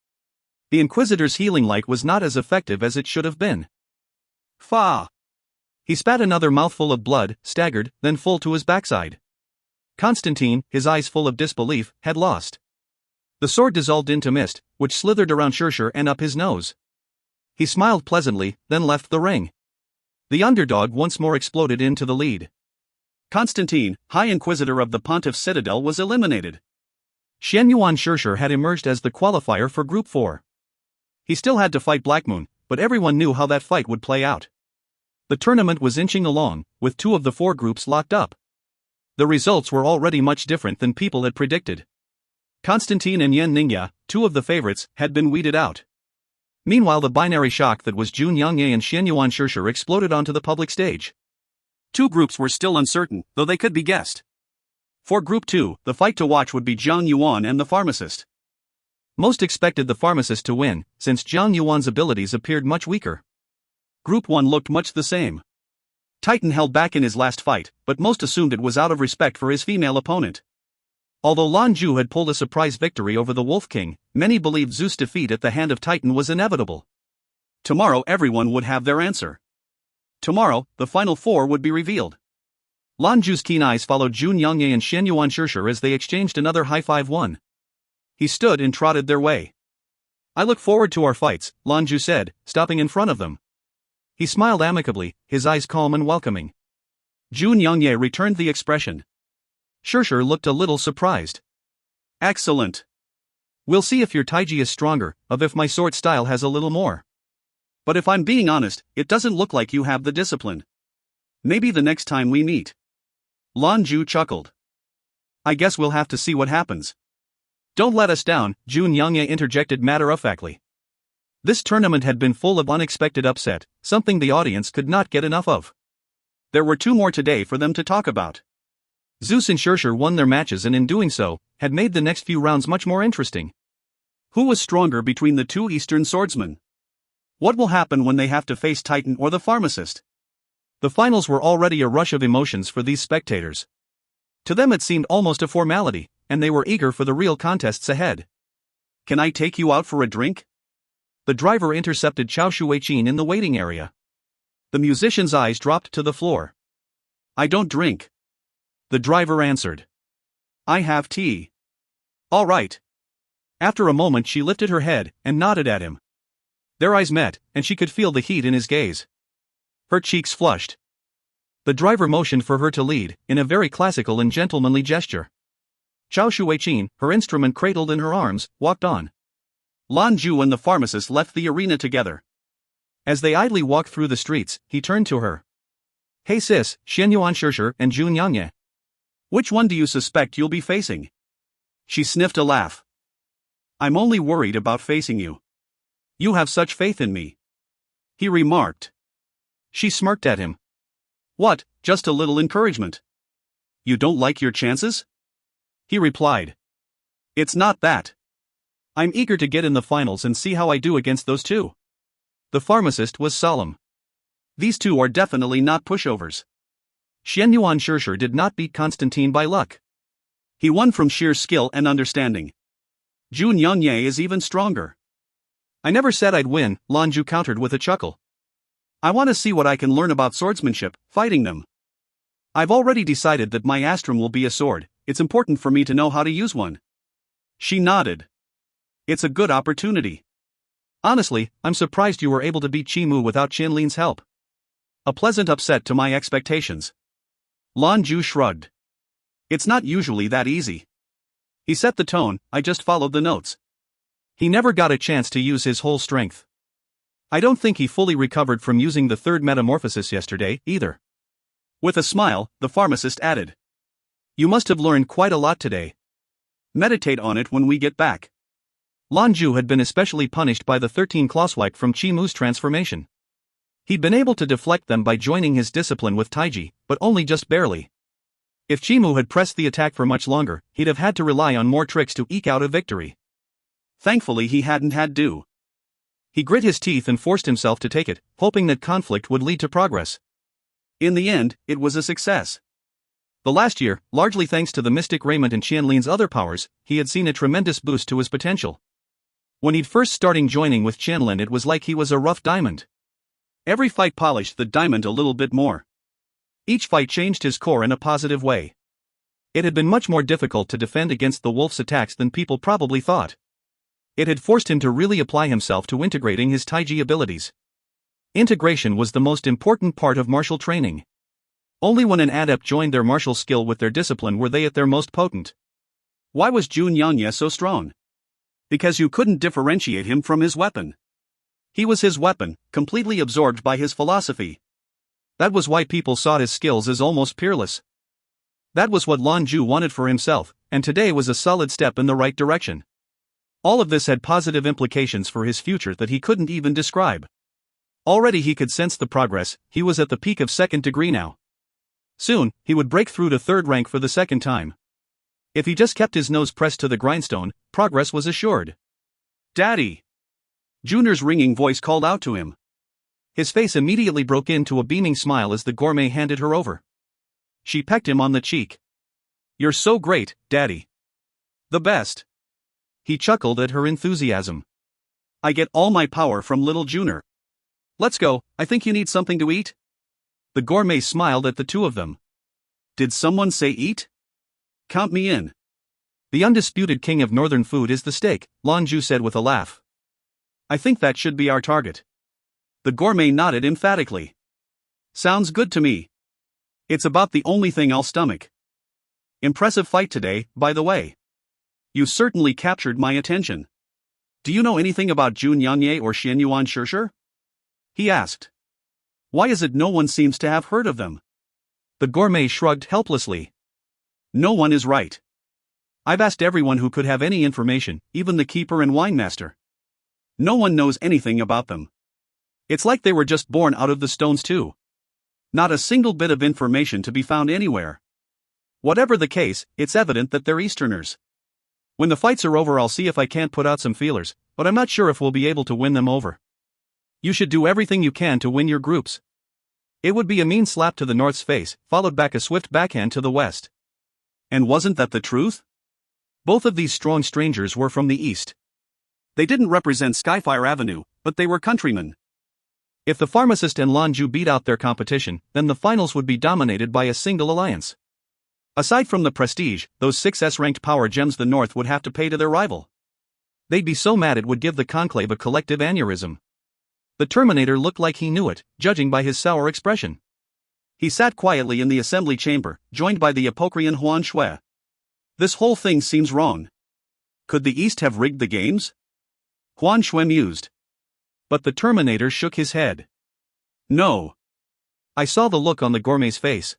The Inquisitor's healing light was not as effective as it should have been. Fa! He spat another mouthful of blood, staggered, then full to his backside. Constantine, his eyes full of disbelief, had lost. The sword dissolved into mist, which slithered around Shirshir and up his nose. He smiled pleasantly, then left the ring. The underdog once more exploded into the lead. Constantine, High Inquisitor of the Pontiff's Citadel, was eliminated. Xianyuan Shirshir had emerged as the qualifier for Group 4. He still had to fight Blackmoon, but everyone knew how that fight would play out. The tournament was inching along, with 2 of the 4 groups locked up. The results were already much different than people had predicted. Constantine and Yan Ningya, 2 of the favorites, had been weeded out. Meanwhile, the binary shock that was Zhou Qianlin and Xianyuan Shirshir exploded onto the public stage. 2 groups were still uncertain, though they could be guessed. For Group 2, the fight to watch would be Zhang Yuan and the pharmacist. Most expected the pharmacist to win, since Zhang Yuan's abilities appeared much weaker. Group 1 looked much the same. Titan held back in his last fight, but most assumed it was out of respect for his female opponent. Although Lan Jue had pulled a surprise victory over the Wolf King, many believed Zeus' defeat at the hand of Titan was inevitable. Tomorrow everyone would have their answer. Tomorrow, the final 4 would be revealed. Lan Jue's keen eyes followed Zhou Qianlin and Xianyuan Shirshir as they exchanged another high-five. He stood and trotted their way. "I look forward to our fights," Lan Jue said, stopping in front of them. He smiled amicably, his eyes calm and welcoming. Zhou Qianlin returned the expression. Shirshir looked a little surprised. "Excellent. We'll see if your taiji is stronger, if my sword style has a little more. But if I'm being honest, it doesn't look like you have the discipline. Maybe the next time we meet." Lan Jue chuckled. "I guess we'll have to see what happens." "Don't let us down," Zhou Qianlin interjected matter-of-factly. This tournament had been full of unexpected upset, something the audience could not get enough of. There were 2 more today for them to talk about. Zeus and Shirshir won their matches and in doing so, had made the next few rounds much more interesting. Who was stronger between the 2 Eastern swordsmen? What will happen when they have to face Titan or the pharmacist? The finals were already a rush of emotions for these spectators. To them it seemed almost a formality, and they were eager for the real contests ahead. "Can I take you out for a drink?" The driver intercepted Chao Shuiqin in the waiting area. The musician's eyes dropped to the floor. "I don't drink." The driver answered. "I have tea." "All right." After a moment she lifted her head and nodded at him. Their eyes met, and she could feel the heat in his gaze. Her cheeks flushed. The driver motioned for her to lead, in a very classical and gentlemanly gesture. Chao Shuiqin, her instrument cradled in her arms, walked on. Lan Jue and the pharmacist left the arena together. As they idly walked through the streets, he turned to her. "Hey sis, Xianyuan Shirshir and Zhou Qianlin. Which one do you suspect you'll be facing?" She sniffed a laugh. "I'm only worried about facing you. You have such faith in me," he remarked. She smirked at him. "What, just a little encouragement? You don't like your chances?" He replied. "It's not that. I'm eager to get in the finals and see how I do against those 2. The pharmacist was solemn. "These 2 are definitely not pushovers. Xianyuan Shirshir did not beat Constantine by luck. He won from sheer skill and understanding. Zhou Qianlin is even stronger." "I never said I'd win," Lan Jue countered with a chuckle. "I want to see what I can learn about swordsmanship, fighting them. I've already decided that my astrum will be a sword. It's important for me to know how to use one." She nodded. "It's a good opportunity. Honestly, I'm surprised you were able to beat Qimu without Qianlin's help. A pleasant upset to my expectations." Lan Jue shrugged. "It's not usually that easy. He set the tone, I just followed the notes." He never got a chance to use his whole strength. I don't think he fully recovered from using the 3rd metamorphosis yesterday, either. With a smile, the pharmacist added. "You must have learned quite a lot today. Meditate on it when we get back." Lan Jue had been especially punished by the 13 clawswipe from Qimu's transformation. He'd been able to deflect them by joining his discipline with taiji, but only just barely. If Qimu had pressed the attack for much longer, he'd have had to rely on more tricks to eke out a victory. Thankfully he hadn't had to. He grit his teeth and forced himself to take it, hoping that conflict would lead to progress. In the end, it was a success. The last year, largely thanks to the mystic Raymond and Qianlin's other powers, he had seen a tremendous boost to his potential. When he'd first started joining with Qianlin, it was like he was a rough diamond. Every fight polished the diamond a little bit more. Each fight changed his core in a positive way. It had been much more difficult to defend against the wolf's attacks than people probably thought. It had forced him to really apply himself to integrating his Taiji abilities. Integration was the most important part of martial training. Only when an adept joined their martial skill with their discipline were they at their most potent. Why was Zhou Qianlin so strong? Because you couldn't differentiate him from his weapon. He was his weapon, completely absorbed by his philosophy. That was why people saw his skills as almost peerless. That was what Lan Jue wanted for himself, and today was a solid step in the right direction. All of this had positive implications for his future that he couldn't even describe. Already he could sense the progress. He was at the peak of second degree now. Soon, he would break through to third rank for the second time. If he just kept his nose pressed to the grindstone, progress was assured. "Daddy!" Junior's ringing voice called out to him. His face immediately broke into a beaming smile as the gourmet handed her over. She pecked him on the cheek. "You're so great, Daddy. The best." He chuckled at her enthusiasm. "I get all my power from little Junior. Let's go, I think you need something to eat." The gourmet smiled at the two of them. "Did someone say eat? Count me in." "The undisputed king of northern food is the steak," Lan Jue said with a laugh. "I think that should be our target." The gourmet nodded emphatically. "Sounds good to me. It's about the only thing I'll stomach." "Impressive fight today, by the way. You certainly captured my attention. Do you know anything about Zhou Qianlin or Xianyuan Shishir?" he asked. "Why is it no one seems to have heard of them?" The gourmet shrugged helplessly. "No one is right. I've asked everyone who could have any information, even the keeper and winemaster. No one knows anything about them. It's like they were just born out of the stones too. Not a single bit of information to be found anywhere. Whatever the case, it's evident that they're Easterners. When the fights are over, I'll see if I can't put out some feelers, but I'm not sure if we'll be able to win them over. You should do everything you can to win your groups." It would be a mean slap to the North's face, followed back a swift backhand to the West. And wasn't that the truth? Both of these strong strangers were from the East. They didn't represent Skyfire Avenue, but they were countrymen. If the pharmacist and Lan Jue beat out their competition, then the finals would be dominated by a single alliance. Aside from the prestige, those 6 S-ranked power gems the North would have to pay to their rival. They'd be so mad it would give the conclave a collective aneurysm. The Terminator looked like he knew it, judging by his sour expression. He sat quietly in the assembly chamber, joined by the Apocrian Lan Jue. "This whole thing seems wrong. Could the East have rigged the games?" Lan Jue mused. But the Terminator shook his head. "No. I saw the look on the gourmet's face.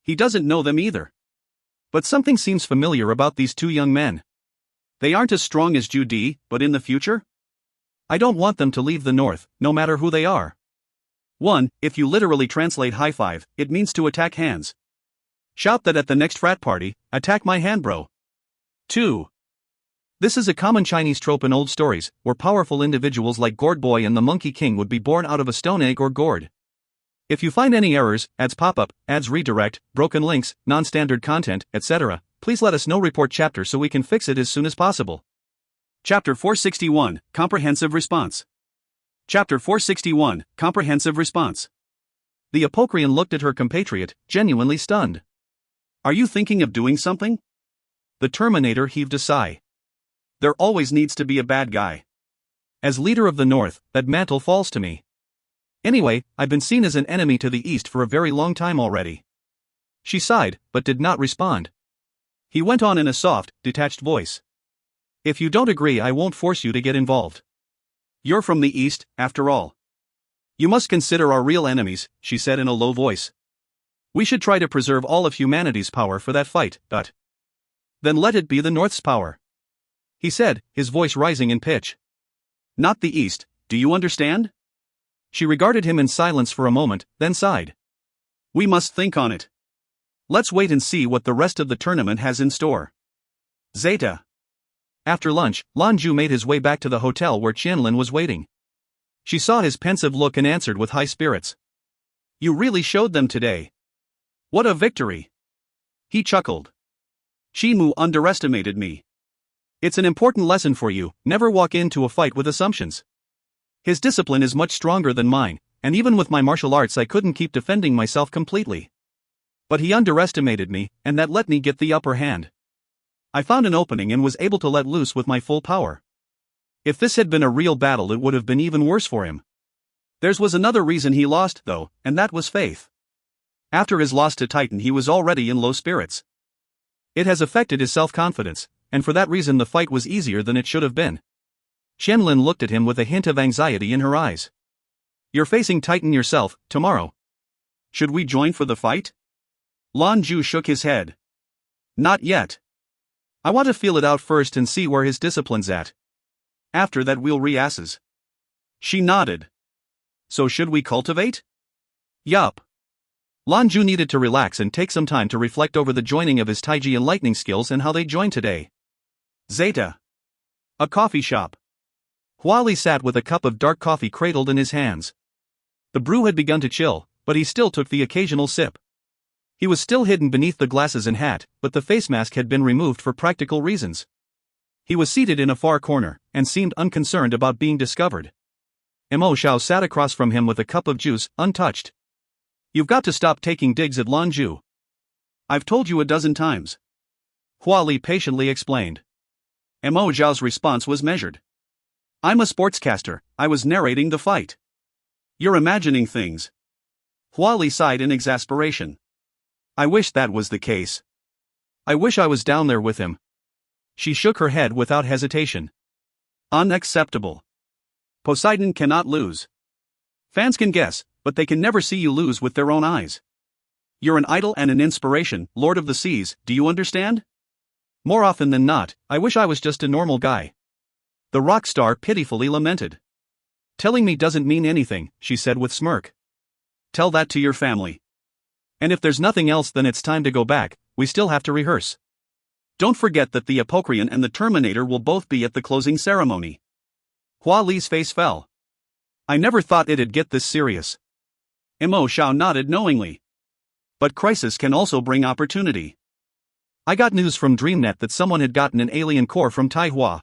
He doesn't know them either. But something seems familiar about these two young men. They aren't as strong as Zhou Di, but in the future? I don't want them to leave the North, no matter who they are. 1. If you literally translate high five, it means to attack hands. Shout that at the next frat party, attack my hand bro. 2. This is a common Chinese trope in old stories, where powerful individuals like Gourd Boy and the Monkey King would be born out of a stone egg or gourd. If you find any errors, ads pop up, ads redirect, broken links, non-standard content, etc., please let us know. Report chapter so we can fix it as soon as possible. Chapter 461, Comprehensive Response. Chapter 461, Comprehensive Response. The Apocrian looked at her compatriot, genuinely stunned. "Are you thinking of doing something?" The Terminator heaved a sigh. "There always needs to be a bad guy. As leader of the North, that mantle falls to me. Anyway, I've been seen as an enemy to the East for a very long time already." She sighed, but did not respond. He went on in a soft, detached voice. "If you don't agree, I won't force you to get involved. You're from the East, after all. You must consider our real enemies," she said in a low voice. "We should try to preserve all of humanity's power for that fight, but then let it be the North's power," he said, his voice rising in pitch. "Not the East, do you understand?" She regarded him in silence for a moment, then sighed. "We must think on it. Let's wait and see what the rest of the tournament has in store. Zeta." After lunch, Lan Jue made his way back to the hotel where Qianlin was waiting. She saw his pensive look and answered with high spirits. "You really showed them today. What a victory." He chuckled. "Qimu underestimated me. It's an important lesson for you, never walk into a fight with assumptions. His discipline is much stronger than mine, and even with my martial arts I couldn't keep defending myself completely. But he underestimated me, and that let me get the upper hand. I found an opening and was able to let loose with my full power. If this had been a real battle, it would have been even worse for him. There was another reason he lost, though, and that was faith. After his loss to Titan, he was already in low spirits. It has affected his self-confidence, and for that reason the fight was easier than it should have been. Qianlin looked at him with a hint of anxiety in her eyes. You're facing Titan yourself, tomorrow. Should we join for the fight? Lan Jue shook his head. Not yet. I want to feel it out first and see where his discipline's at. After that we'll reassess. She nodded. So should we cultivate? Yup. Lan Jue needed to relax and take some time to reflect over the joining of his Taiji and lightning skills and how they joined today. Zeta. A coffee shop. Huali sat with a cup of dark coffee cradled in his hands. The brew had begun to chill, but he still took the occasional sip. He was still hidden beneath the glasses and hat, but the face mask had been removed for practical reasons. He was seated in a far corner, and seemed unconcerned about being discovered. Mo Xiao sat across from him with a cup of juice, untouched. You've got to stop taking digs at Lan Jue. I've told you a dozen times. Huali patiently explained. Mo Xiao's response was measured. I'm a sportscaster, I was narrating the fight. You're imagining things. Huali sighed in exasperation. I wish that was the case. I wish I was down there with him. She shook her head without hesitation. Unacceptable. Poseidon cannot lose. Fans can guess, but they can never see you lose with their own eyes. You're an idol and an inspiration, Lord of the Seas, do you understand? More often than not, I wish I was just a normal guy. The rock star pitifully lamented. Telling me doesn't mean anything, she said with smirk. Tell that to your family. And if there's nothing else, then it's time to go back, we still have to rehearse. Don't forget that the Apocryphon and the Terminator will both be at the closing ceremony. Hua Li's face fell. I never thought it'd get this serious. Mo Xiao nodded knowingly. But crisis can also bring opportunity. I got news from DreamNet that someone had gotten an alien core from Taihua.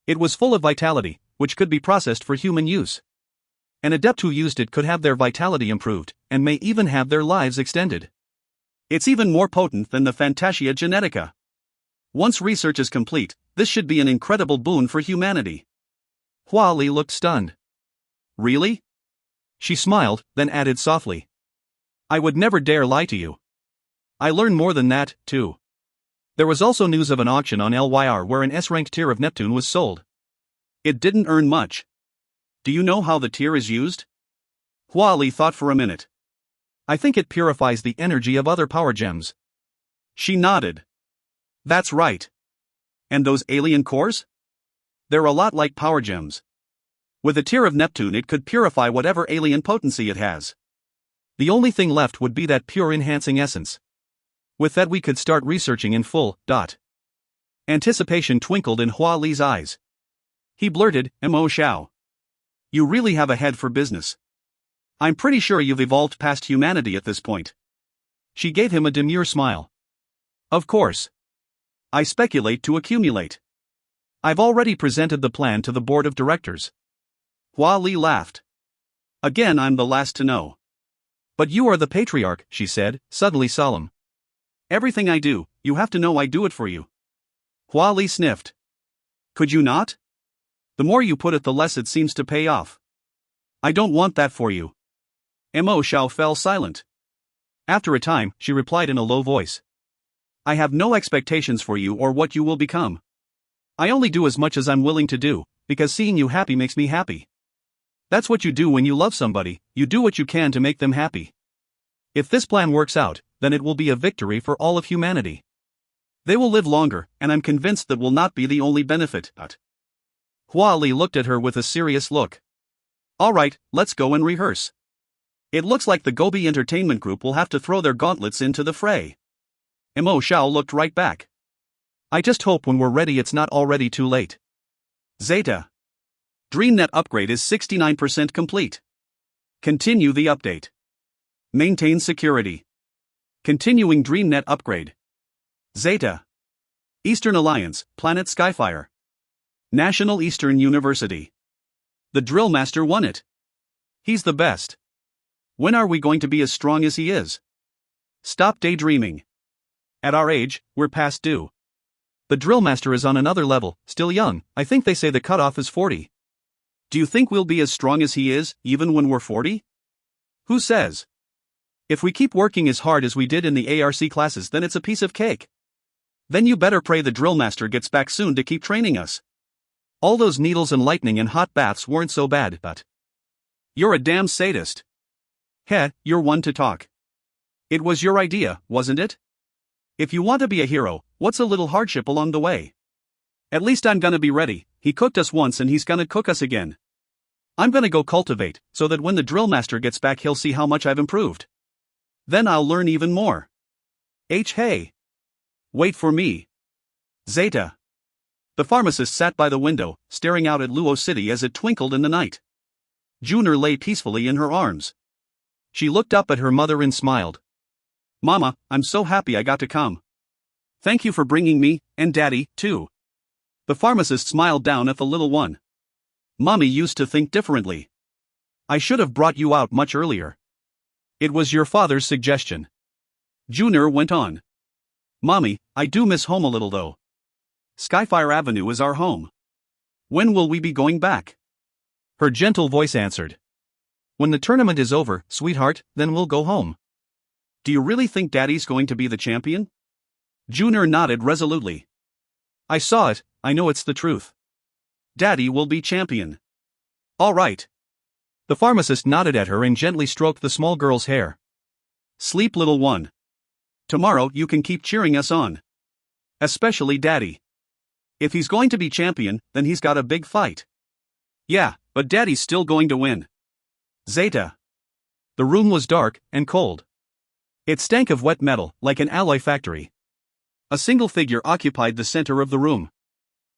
It was full of vitality, which could be processed for human use. An adept who used it could have their vitality improved, and may even have their lives extended. It's even more potent than the Fantasia Genetica. Once research is complete, this should be an incredible boon for humanity. Hua Li looked stunned. Really? She smiled, then added softly. I would never dare lie to you. I learned more than that, too. There was also news of an auction on LYR where an S-ranked tier of Neptune was sold. It didn't earn much. Do you know how the tier is used? Hua Li thought for a minute. I think it purifies the energy of other power gems. She nodded. That's right. And those alien cores? They're a lot like power gems. With a tier of Neptune, it could purify whatever alien potency it has. The only thing left would be that pure enhancing essence. With that we could start researching in full. Anticipation twinkled in Hua Li's eyes. He blurted, Mo Xiao. You really have a head for business. I'm pretty sure you've evolved past humanity at this point. She gave him a demure smile. Of course. I speculate to accumulate. I've already presented the plan to the board of directors. Hua Li laughed. Again, I'm the last to know. But you are the patriarch, she said, suddenly solemn. Everything I do, you have to know I do it for you. Hua Li sniffed. Could you not? The more you put it, the less it seems to pay off. I don't want that for you. Mo Xiao fell silent. After a time, she replied in a low voice. I have no expectations for you or what you will become. I only do as much as I'm willing to do, because seeing you happy makes me happy. That's what you do when you love somebody, you do what you can to make them happy. If this plan works out, then it will be a victory for all of humanity. They will live longer, and I'm convinced that will not be the only benefit. Hua Li looked at her with a serious look. All right, let's go and rehearse. It looks like the Gobi Entertainment Group will have to throw their gauntlets into the fray. Mo Xiao looked right back. I just hope when we're ready it's not already too late. Zeta. DreamNet upgrade is 69% complete. Continue the update. Maintain security. Continuing DreamNet upgrade. Zeta. Eastern Alliance, Planet Skyfire. National Eastern University. The drill master won it. He's the best. When are we going to be as strong as he is? Stop daydreaming. At our age, we're past due. The drill master is on another level, still young. I think they say the cutoff is 40. Do you think we'll be as strong as he is, even when we're 40? Who says? If we keep working as hard as we did in the ARC classes, then it's a piece of cake. Then you better pray the drill master gets back soon to keep training us. All those needles and lightning and hot baths weren't so bad, but... You're a damn sadist. Heh, you're one to talk. It was your idea, wasn't it? If you want to be a hero, what's a little hardship along the way? At least I'm gonna be ready. He cooked us once and he's gonna cook us again. I'm gonna go cultivate, so that when the drill master gets back he'll see how much I've improved. Then I'll learn even more. Hey. Wait for me. Zeta. The pharmacist sat by the window, staring out at Luo City as it twinkled in the night. Juner lay peacefully in her arms. She looked up at her mother and smiled. Mama, I'm so happy I got to come. Thank you for bringing me, and Daddy, too. The pharmacist smiled down at the little one. Mommy used to think differently. I should have brought you out much earlier. It was your father's suggestion. Juner went on. Mommy, I do miss home a little though. Skyfire Avenue is our home. When will we be going back? Her gentle voice answered. When the tournament is over, sweetheart, then we'll go home. Do you really think Daddy's going to be the champion? Juner nodded resolutely. I saw it, I know it's the truth. Daddy will be champion. All right. The pharmacist nodded at her and gently stroked the small girl's hair. Sleep, little one. Tomorrow you can keep cheering us on. Especially Daddy. If he's going to be champion, then he's got a big fight. Yeah, but Daddy's still going to win. Zeta. The room was dark and cold. It stank of wet metal, like an alloy factory. A single figure occupied the center of the room.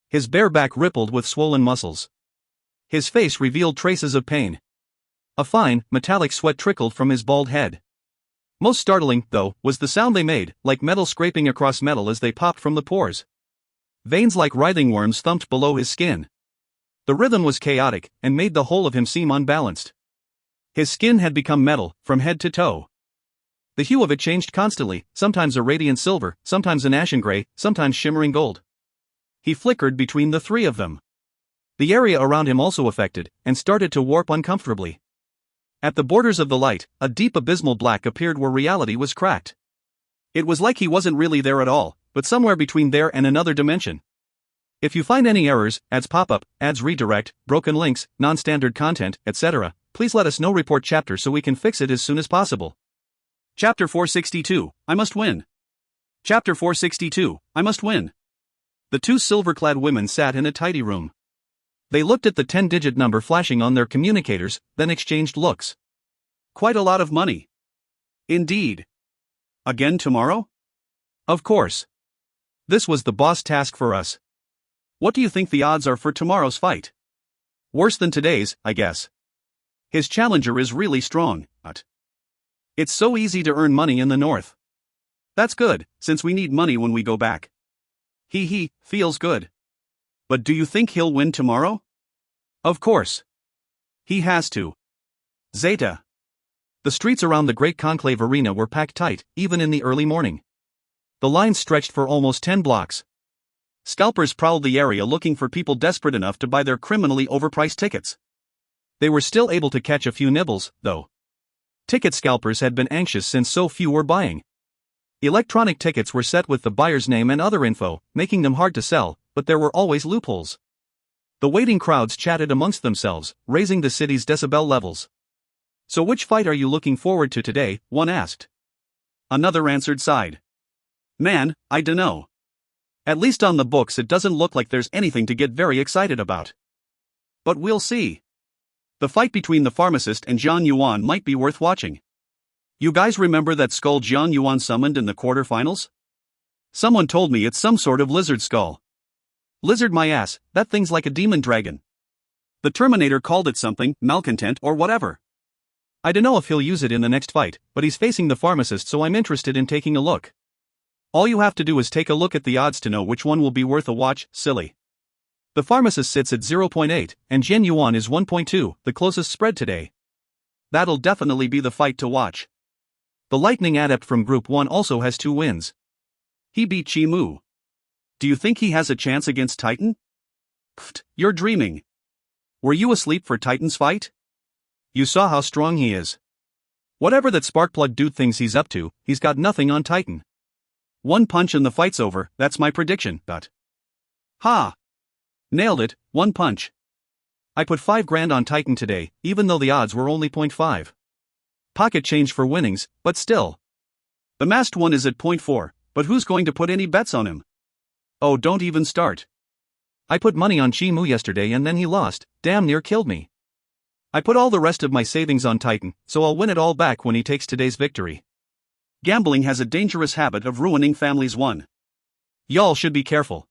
His bare back rippled with swollen muscles. His face revealed traces of pain. A fine, metallic sweat trickled from his bald head. Most startling, though, was the sound they made, like metal scraping across metal as they popped from the pores. Veins like writhing worms thumped below his skin. The rhythm was chaotic, and made the whole of him seem unbalanced. His skin had become metal, from head to toe. The hue of it changed constantly, sometimes a radiant silver, sometimes an ashen gray, sometimes shimmering gold. He flickered between the three of them. The area around him also affected, and started to warp uncomfortably. At the borders of the light, a deep abysmal black appeared where reality was cracked. It was like he wasn't really there at all, but somewhere between there and another dimension. If you find any errors, ads pop up, ads redirect, broken links, non-standard content, etc., please let us know. Report chapter so we can fix it as soon as possible. Chapter 462, I must win. Chapter 462, I must win. The two silver-clad women sat in a tidy room. They looked at the 10-digit number flashing on their communicators, then exchanged looks. Quite a lot of money. Indeed. Again tomorrow? Of course. This was the boss task for us. What do you think the odds are for tomorrow's fight? Worse than today's, I guess. His challenger is really strong, but it's so easy to earn money in the north. That's good, since we need money when we go back. Feels good. But do you think he'll win tomorrow? Of course. He has to. Zeta. The streets around the Great Conclave Arena were packed tight, even in the early morning. The lines stretched for almost 10 blocks. Scalpers prowled the area looking for people desperate enough to buy their criminally overpriced tickets. They were still able to catch a few nibbles, though. Ticket scalpers had been anxious since so few were buying. Electronic tickets were set with the buyer's name and other info, making them hard to sell, but there were always loopholes. The waiting crowds chatted amongst themselves, raising the city's decibel levels. So which fight are you looking forward to today? One asked. Another answered sighed. Man, I dunno. At least on the books it doesn't look like there's anything to get very excited about. But we'll see. The fight between the pharmacist and Jian Yuan might be worth watching. You guys remember that skull Jian Yuan summoned in the quarterfinals? Someone told me it's some sort of lizard skull. Lizard my ass, that thing's like a demon dragon. The Terminator called it something, malcontent or whatever. I dunno if he'll use it in the next fight, but he's facing the pharmacist, so I'm interested in taking a look. All you have to do is take a look at the odds to know which one will be worth a watch, silly. The pharmacist sits at 0.8, and Jian Yuan is 1.2, the closest spread today. That'll definitely be the fight to watch. The Lightning Adept from Group 1 also has 2 wins. He beat Chi Mu. Do you think he has a chance against Titan? Pfft, you're dreaming. Were you asleep for Titan's fight? You saw how strong he is. Whatever that Sparkplug dude thinks he's up to, he's got nothing on Titan. 1 punch and the fight's over, that's my prediction, but. Ha! Nailed it, 1 punch. I put 5 grand on Titan today, even though the odds were only 0.5. Pocket change for winnings, but still. The masked one is at 0.4, but who's going to put any bets on him? Oh, don't even start. I put money on Chi Mu yesterday and then he lost, damn near killed me. I put all the rest of my savings on Titan, so I'll win it all back when he takes today's victory. Gambling has a dangerous habit of ruining families. Y'all should be careful.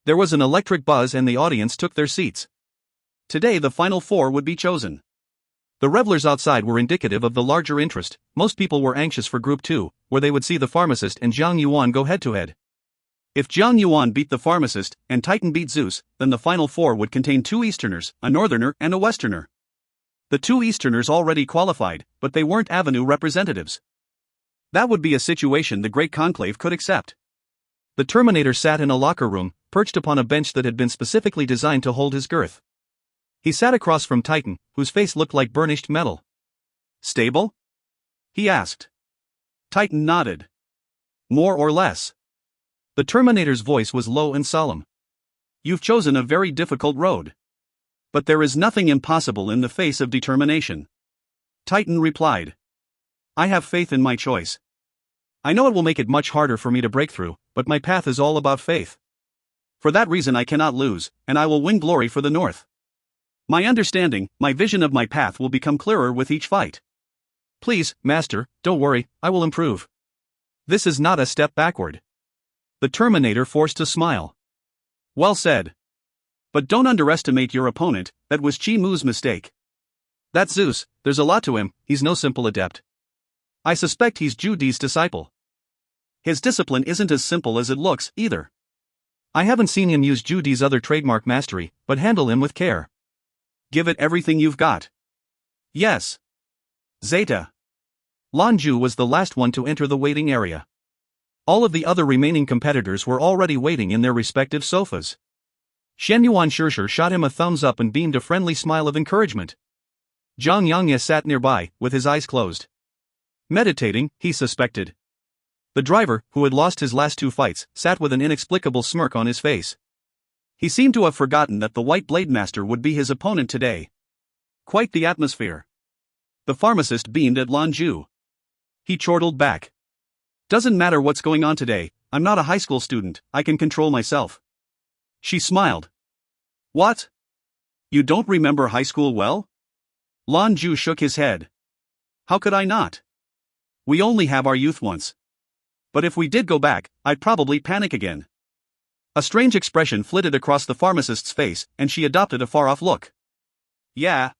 There was an electric buzz and the audience took their seats. Today the final 4 would be chosen. The revelers outside were indicative of the larger interest. Most people were anxious for Group 2, where they would see the pharmacist and Zhang Yuan go head-to-head. If Zhang Yuan beat the pharmacist and Titan beat Zeus, then the final 4 would contain 2 Easterners, a Northerner and a Westerner. The 2 Easterners already qualified, but they weren't Avenue representatives. That would be a situation the Great Conclave could accept. The Terminator sat in a locker room, perched upon a bench that had been specifically designed to hold his girth. He sat across from Titan, whose face looked like burnished metal. Stable? He asked. Titan nodded. More or less. The Terminator's voice was low and solemn. You've chosen a very difficult road. But there is nothing impossible in the face of determination. Titan replied. I have faith in my choice. I know it will make it much harder for me to break through, but my path is all about faith. For that reason I cannot lose, and I will win glory for the North. My understanding, my vision of my path will become clearer with each fight. Please, Master, don't worry, I will improve. This is not a step backward. The Terminator forced a smile. Well said. But don't underestimate your opponent, that was Chi Mu's mistake. That's Zeus, there's a lot to him, he's no simple adept. I suspect he's Zhou Di's disciple. His discipline isn't as simple as it looks, either. I haven't seen him use Zhou Di's other trademark mastery, but handle him with care. Give it everything you've got. Yes. Zeta. Lan Jue was the last one to enter the waiting area. All of the other remaining competitors were already waiting in their respective sofas. Shenyuan Shishir shot him a thumbs up and beamed a friendly smile of encouragement. Zhang Yangye sat nearby, with his eyes closed. Meditating, he suspected. The driver, who had lost his last 2 fights, sat with an inexplicable smirk on his face. He seemed to have forgotten that the White Blade Master would be his opponent today. Quite the atmosphere. The pharmacist beamed at Lan Jue. He chortled back. Doesn't matter what's going on today, I'm not a high school student, I can control myself. She smiled. What? You don't remember high school well? Lan Jue shook his head. How could I not? We only have our youth once. But if we did go back, I'd probably panic again. A strange expression flitted across the pharmacist's face, and she adopted a far-off look. Yeah.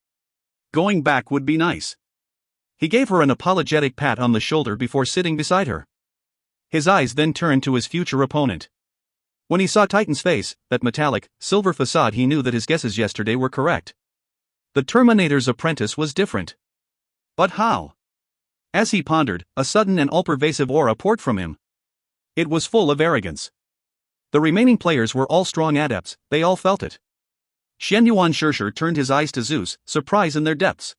Going back would be nice. He gave her an apologetic pat on the shoulder before sitting beside her. His eyes then turned to his future opponent. When he saw Titan's face, that metallic, silver facade, he knew that his guesses yesterday were correct. The Terminator's apprentice was different. But how? As he pondered, a sudden and all-pervasive aura poured from him. It was full of arrogance. The remaining players were all strong adepts, they all felt it. Shenyuan Shishir turned his eyes to Zeus, surprise in their depths.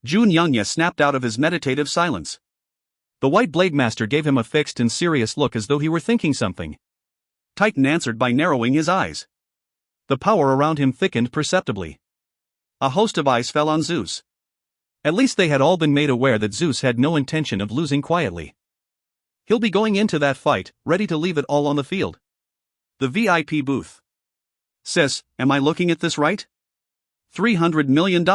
Jun Yangye snapped out of his meditative silence. The White Blade Master gave him a fixed and serious look as though he were thinking something. Titan answered by narrowing his eyes. The power around him thickened perceptibly. A host of eyes fell on Zeus. At least they had all been made aware that Zeus had no intention of losing quietly. He'll be going into that fight, ready to leave it all on the field. The VIP booth. Sis, am I looking at this right? $300 million.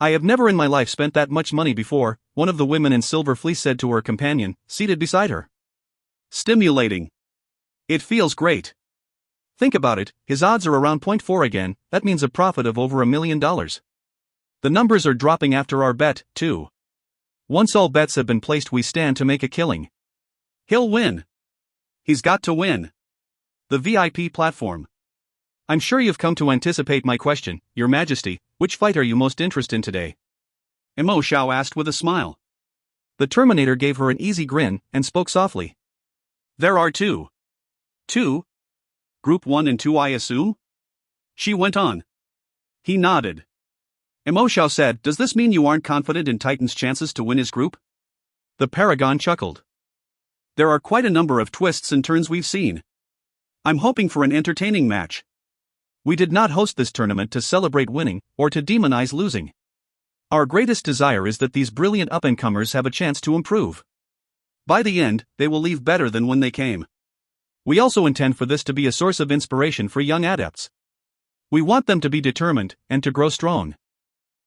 I have never in my life spent that much money before, one of the women in Silver Fleece said to her companion, seated beside her. Stimulating. It feels great. Think about it, his odds are around 0.4 again, that means a profit of over $1 million. The numbers are dropping after our bet, too. Once all bets have been placed, we stand to make a killing. He'll win. He's got to win. The VIP platform. I'm sure you've come to anticipate my question, Your Majesty, which fight are you most interested in today? Emo Shao asked with a smile. The Terminator gave her an easy grin and spoke softly. There are two. Two? Group 1 and 2, I assume? She went on. He nodded. Mo Xiao said, does this mean you aren't confident in Titan's chances to win his group? The Paragon chuckled. There are quite a number of twists and turns we've seen. I'm hoping for an entertaining match. We did not host this tournament to celebrate winning or to demonize losing. Our greatest desire is that these brilliant up-and-comers have a chance to improve. By the end, they will leave better than when they came. We also intend for this to be a source of inspiration for young adepts. We want them to be determined and to grow strong.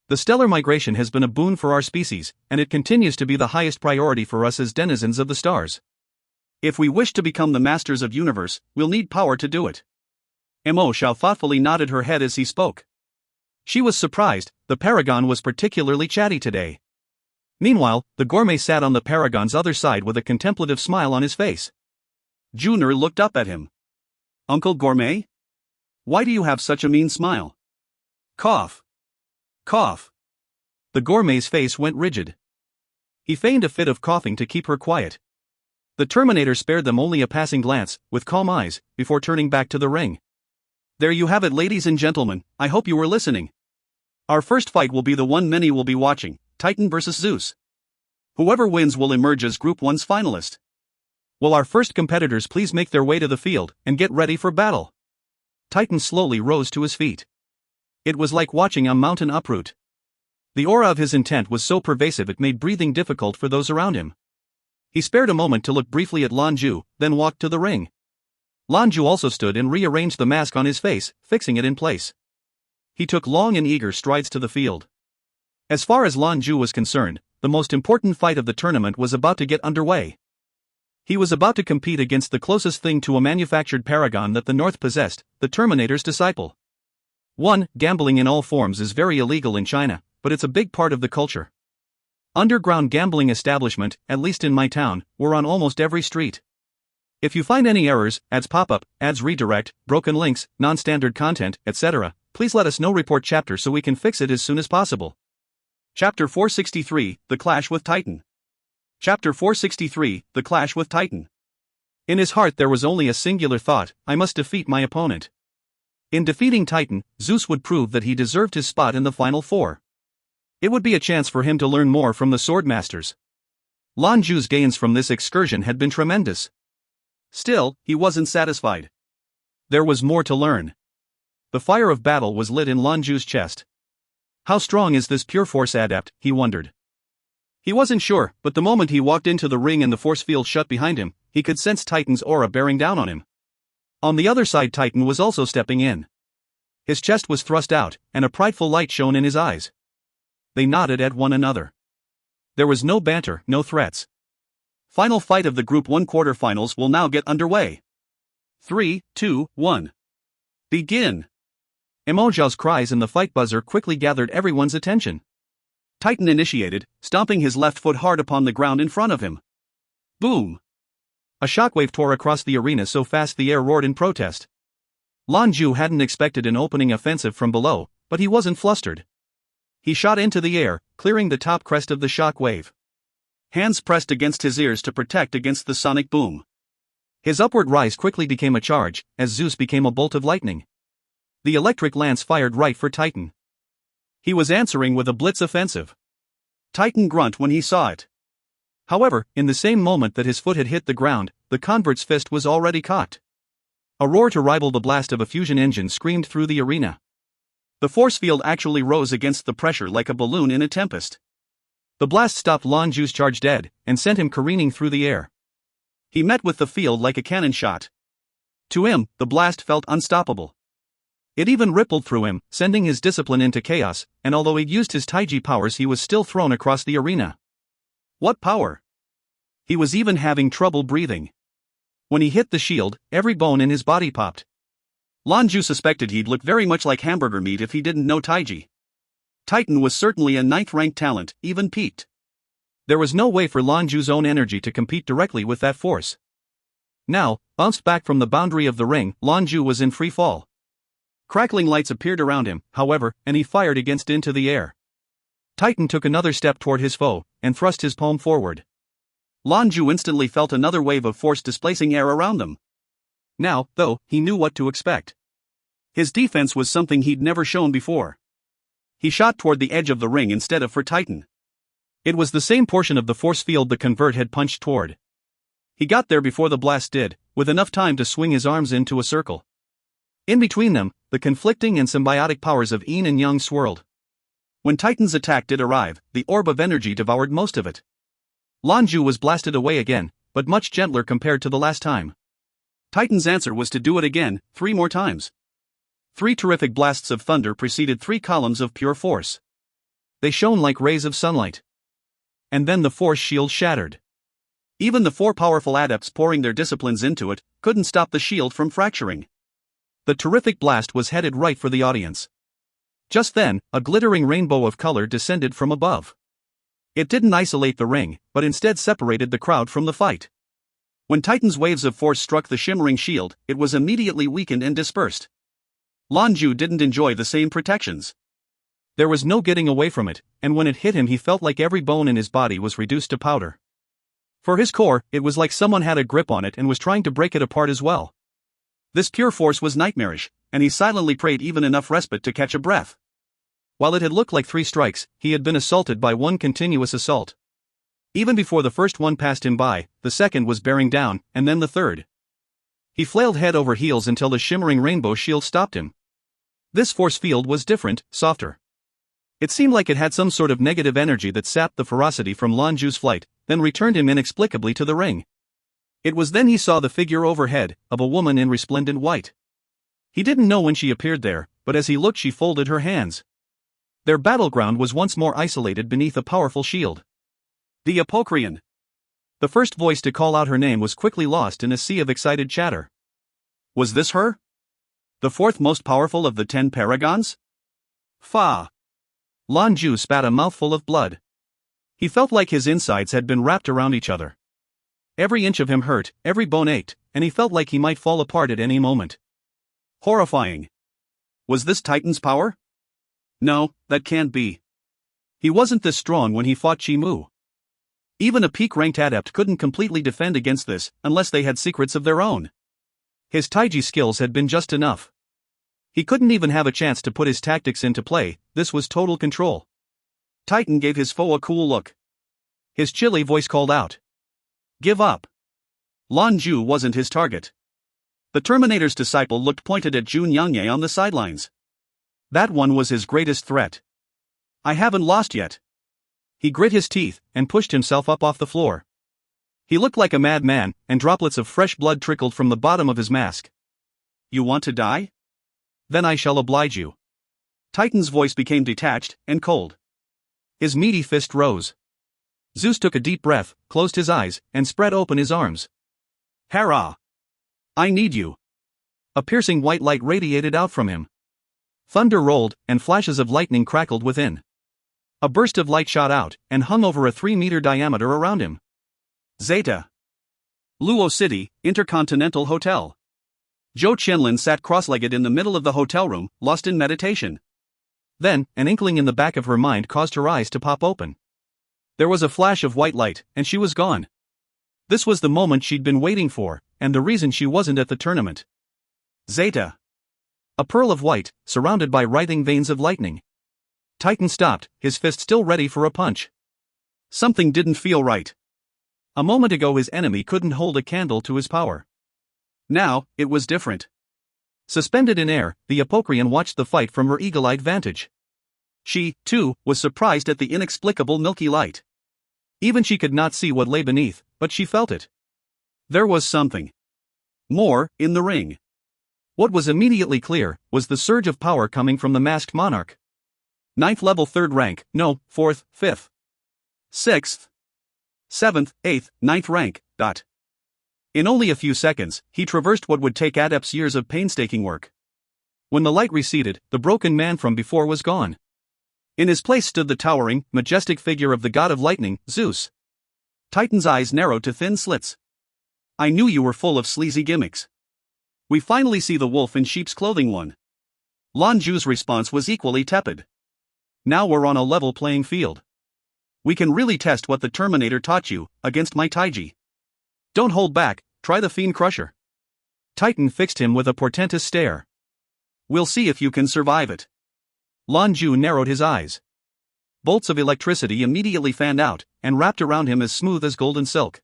The stellar migration has been a boon for our species, and it continues to be the highest priority for us as denizens of the stars. If we wish to become the masters of universe, we'll need power to do it. Mo Xiao thoughtfully nodded her head as he spoke. She was surprised, the Paragon was particularly chatty today. Meanwhile, the gourmet sat on the Paragon's other side with a contemplative smile on his face. Junior looked up at him. Uncle Gourmet? Why do you have such a mean smile? Cough. Cough. The gourmet's face went rigid. He feigned a fit of coughing to keep her quiet. The Terminator spared them only a passing glance, with calm eyes, before turning back to the ring. There you have it, ladies and gentlemen, I hope you were listening. Our first fight will be the one many will be watching, Titan vs. Zeus. Whoever wins will emerge as Group 1's finalist. Will our first competitors please make their way to the field and get ready for battle? Titan slowly rose to his feet. It was like watching a mountain uproot. The aura of his intent was so pervasive it made breathing difficult for those around him. He spared a moment to look briefly at Lan Jue, then walked to the ring. Lan Jue also stood and rearranged the mask on his face, fixing it in place. He took long and eager strides to the field. As far as Lan Jue was concerned, the most important fight of the tournament was about to get underway. He was about to compete against the closest thing to a manufactured paragon that the North possessed, the Terminator's disciple. 1. Gambling in all forms is very illegal in China, but it's a big part of the culture. Underground gambling establishment, at least in my town, were on almost every street. If you find any errors, ads pop up, ads redirect, broken links, non-standard content, etc., please let us know. Report chapter so we can fix it as soon as possible. Chapter 463, The Clash with Titan. Chapter 463, The Clash with Titan. In his heart there was only a singular thought, I must defeat my opponent. In defeating Titan, Zeus would prove that he deserved his spot in the Final Four. It would be a chance for him to learn more from the sword masters. Lan Jue's gains from this excursion had been tremendous. Still, he wasn't satisfied. There was more to learn. The fire of battle was lit in Lan Jue's chest. How strong is this pure force adept, he wondered. He wasn't sure, but the moment he walked into the ring and the force field shut behind him, he could sense Titan's aura bearing down on him. On the other side, Titan was also stepping in. His chest was thrust out, and a prideful light shone in his eyes. They nodded at one another. There was no banter, no threats. Final fight of the Group 1 quarterfinals will now get underway. 3, 2, 1. Begin! Mo Xiao's cries and the fight buzzer quickly gathered everyone's attention. Titan initiated, stomping his left foot hard upon the ground in front of him. Boom! A shockwave tore across the arena so fast the air roared in protest. Lan Jue hadn't expected an opening offensive from below, but he wasn't flustered. He shot into the air, clearing the top crest of the shock wave. Hands pressed against his ears to protect against the sonic boom. His upward rise quickly became a charge, as Zeus became a bolt of lightning. The electric lance fired right for Titan. He was answering with a blitz offensive. Titan grunted when he saw it. However, in the same moment that his foot had hit the ground, the convert's fist was already cocked. A roar to rival the blast of a fusion engine screamed through the arena. The force field actually rose against the pressure like a balloon in a tempest. The blast stopped Lan Jue's charge dead, and sent him careening through the air. He met with the field like a cannon shot. To him, the blast felt unstoppable. It even rippled through him, sending his discipline into chaos, and although he'd used his Taiji powers he was still thrown across the arena. What power! He was even having trouble breathing. When he hit the shield, every bone in his body popped. Lan Jue suspected he'd look very much like hamburger meat if he didn't know Taiji. Titan was certainly a ninth-ranked talent, even peaked. There was no way for Lan Jue's own energy to compete directly with that force. Now, bounced back from the boundary of the ring, Lan Jue was in free fall. Crackling lights appeared around him, however, and he fired against into the air. Titan took another step toward his foe, and thrust his palm forward. Lan Jue instantly felt another wave of force displacing air around them. Now, though, he knew what to expect. His defense was something he'd never shown before. He shot toward the edge of the ring instead of for Titan. It was the same portion of the force field the convert had punched toward. He got there before the blast did, with enough time to swing his arms into a circle. In between them, the conflicting and symbiotic powers of yin and yang swirled. When Titan's attack did arrive, the orb of energy devoured most of it. Lan Jue was blasted away again, but much gentler compared to the last time. Titan's answer was to do it again, 3 more times. 3 terrific blasts of thunder preceded 3 columns of pure force. They shone like rays of sunlight. And then the force shield shattered. Even the 4 powerful adepts pouring their disciplines into it couldn't stop the shield from fracturing. The terrific blast was headed right for the audience. Just then, a glittering rainbow of color descended from above. It didn't isolate the ring, but instead separated the crowd from the fight. When Titan's waves of force struck the shimmering shield, it was immediately weakened and dispersed. Lan Jue didn't enjoy the same protections. There was no getting away from it, and when it hit him he felt like every bone in his body was reduced to powder. For his core, it was like someone had a grip on it and was trying to break it apart as well. This pure force was nightmarish, and he silently prayed even enough respite to catch a breath. While it had looked like 3 strikes, he had been assaulted by one continuous assault. Even before the first one passed him by, the second was bearing down, and then the third. He flailed head over heels until the shimmering rainbow shield stopped him. This force field was different, softer. It seemed like it had some sort of negative energy that sapped the ferocity from Lan Jue's flight, then returned him inexplicably to the ring. It was then he saw the figure overhead, of a woman in resplendent white. He didn't know when she appeared there, but as he looked she folded her hands. Their battleground was once more isolated beneath a powerful shield. The Apocrian. The first voice to call out her name was quickly lost in a sea of excited chatter. Was this her? The 4th most powerful of the 10 paragons? Fa! Lan Jue spat a mouthful of blood. He felt like his insides had been wrapped around each other. Every inch of him hurt, every bone ached, and he felt like he might fall apart at any moment. Horrifying. Was this Titan's power? No, that can't be. He wasn't this strong when he fought Chi Mu. Even a peak-ranked adept couldn't completely defend against this, unless they had secrets of their own. His Taiji skills had been just enough. He couldn't even have a chance to put his tactics into play, this was total control. Titan gave his foe a cool look. His chilly voice called out. Give up. Lan Jue wasn't his target. The Terminator's disciple looked pointed at Zhou Qianlin on the sidelines. That one was his greatest threat. I haven't lost yet. He grit his teeth, and pushed himself up off the floor. He looked like a madman, and droplets of fresh blood trickled from the bottom of his mask. You want to die? Then I shall oblige you. Titan's voice became detached, and cold. His meaty fist rose. Zeus took a deep breath, closed his eyes, and spread open his arms. Hera! I need you. A piercing white light radiated out from him. Thunder rolled, and flashes of lightning crackled within. A burst of light shot out, and hung over a 3-meter diameter around him. Zeta. Luo City, Intercontinental Hotel. Zhou Qianlin sat cross-legged in the middle of the hotel room, lost in meditation. Then, an inkling in the back of her mind caused her eyes to pop open. There was a flash of white light, and she was gone. This was the moment she'd been waiting for, and the reason she wasn't at the tournament. Zeta. A pearl of white, surrounded by writhing veins of lightning. Titan stopped, his fist still ready for a punch. Something didn't feel right. A moment ago his enemy couldn't hold a candle to his power. Now, it was different. Suspended in air, the Apocrian watched the fight from her eagle-eyed vantage. She, too, was surprised at the inexplicable milky light. Even she could not see what lay beneath, but she felt it. There was something more in the ring. What was immediately clear was the surge of power coming from the masked monarch. 9th level 3rd rank, no, 4th, 5th, 6th, 7th, 8th, 9th rank, ... In only a few seconds, he traversed what would take Adepts years of painstaking work. When the light receded, the broken man from before was gone. In his place stood the towering, majestic figure of the god of lightning, Zeus. Titan's eyes narrowed to thin slits. I knew you were full of sleazy gimmicks. We finally see the wolf in sheep's clothing one. Lan Jue's response was equally tepid. Now we're on a level playing field. We can really test what the Terminator taught you against my Taiji. Don't hold back, try the Fiend Crusher. Titan fixed him with a portentous stare. We'll see if you can survive it. Lan Jue narrowed his eyes. Bolts of electricity immediately fanned out, and wrapped around him as smooth as golden silk.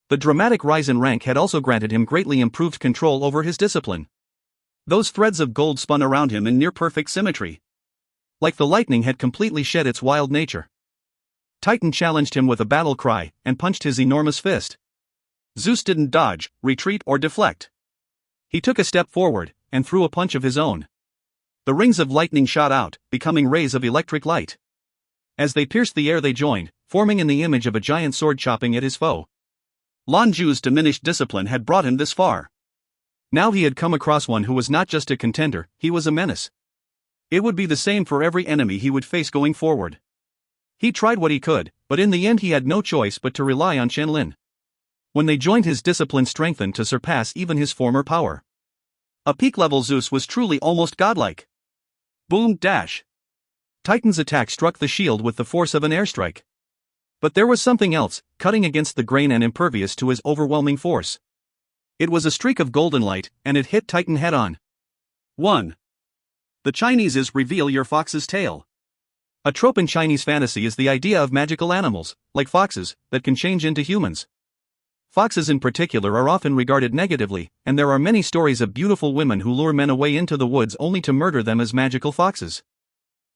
The dramatic rise in rank had also granted him greatly improved control over his discipline. Those threads of gold spun around him in near-perfect symmetry. Like the lightning had completely shed its wild nature. Titan challenged him with a battle cry, and punched his enormous fist. Zeus didn't dodge, retreat or deflect. He took a step forward, and threw a punch of his own. The rings of lightning shot out, becoming rays of electric light. As they pierced the air they joined, forming in the image of a giant sword chopping at his foe. Lan Jue's diminished discipline had brought him this far. Now he had come across one who was not just a contender, he was a menace. It would be the same for every enemy he would face going forward. He tried what he could, but in the end he had no choice but to rely on Qianlin. When they joined, his discipline strengthened to surpass even his former power. A peak-level Zeus was truly almost godlike. Boom dash. Titan's attack struck the shield with the force of an airstrike. But there was something else, cutting against the grain and impervious to his overwhelming force. It was a streak of golden light, and it hit Titan head-on. 1. The Chinese's reveal your fox's tail. A trope in Chinese fantasy is the idea of magical animals, like foxes, that can change into humans. Foxes in particular are often regarded negatively, and there are many stories of beautiful women who lure men away into the woods only to murder them as magical foxes.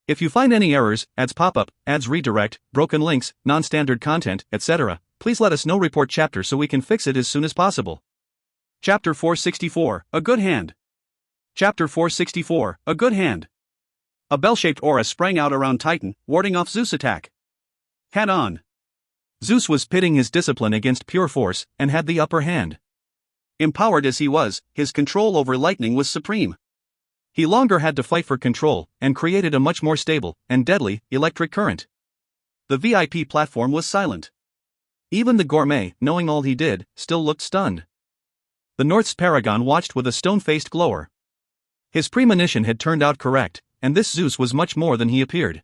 If you find any errors, ads pop up, ads redirect, broken links, non-standard content, etc., please let us know. Report chapter so we can fix it as soon as possible. Chapter 464, A Good Hand. Chapter 464, A Good Hand. A bell-shaped aura sprang out around Titan, warding off Zeus' attack. Head on. Zeus was pitting his discipline against pure force, and had the upper hand. Empowered as he was, his control over lightning was supreme. He longer had to fight for control, and created a much more stable, and deadly, electric current. The VIP platform was silent. Even the gourmet, knowing all he did, still looked stunned. The North's paragon watched with a stone-faced glower. His premonition had turned out correct, and this Zeus was much more than he appeared.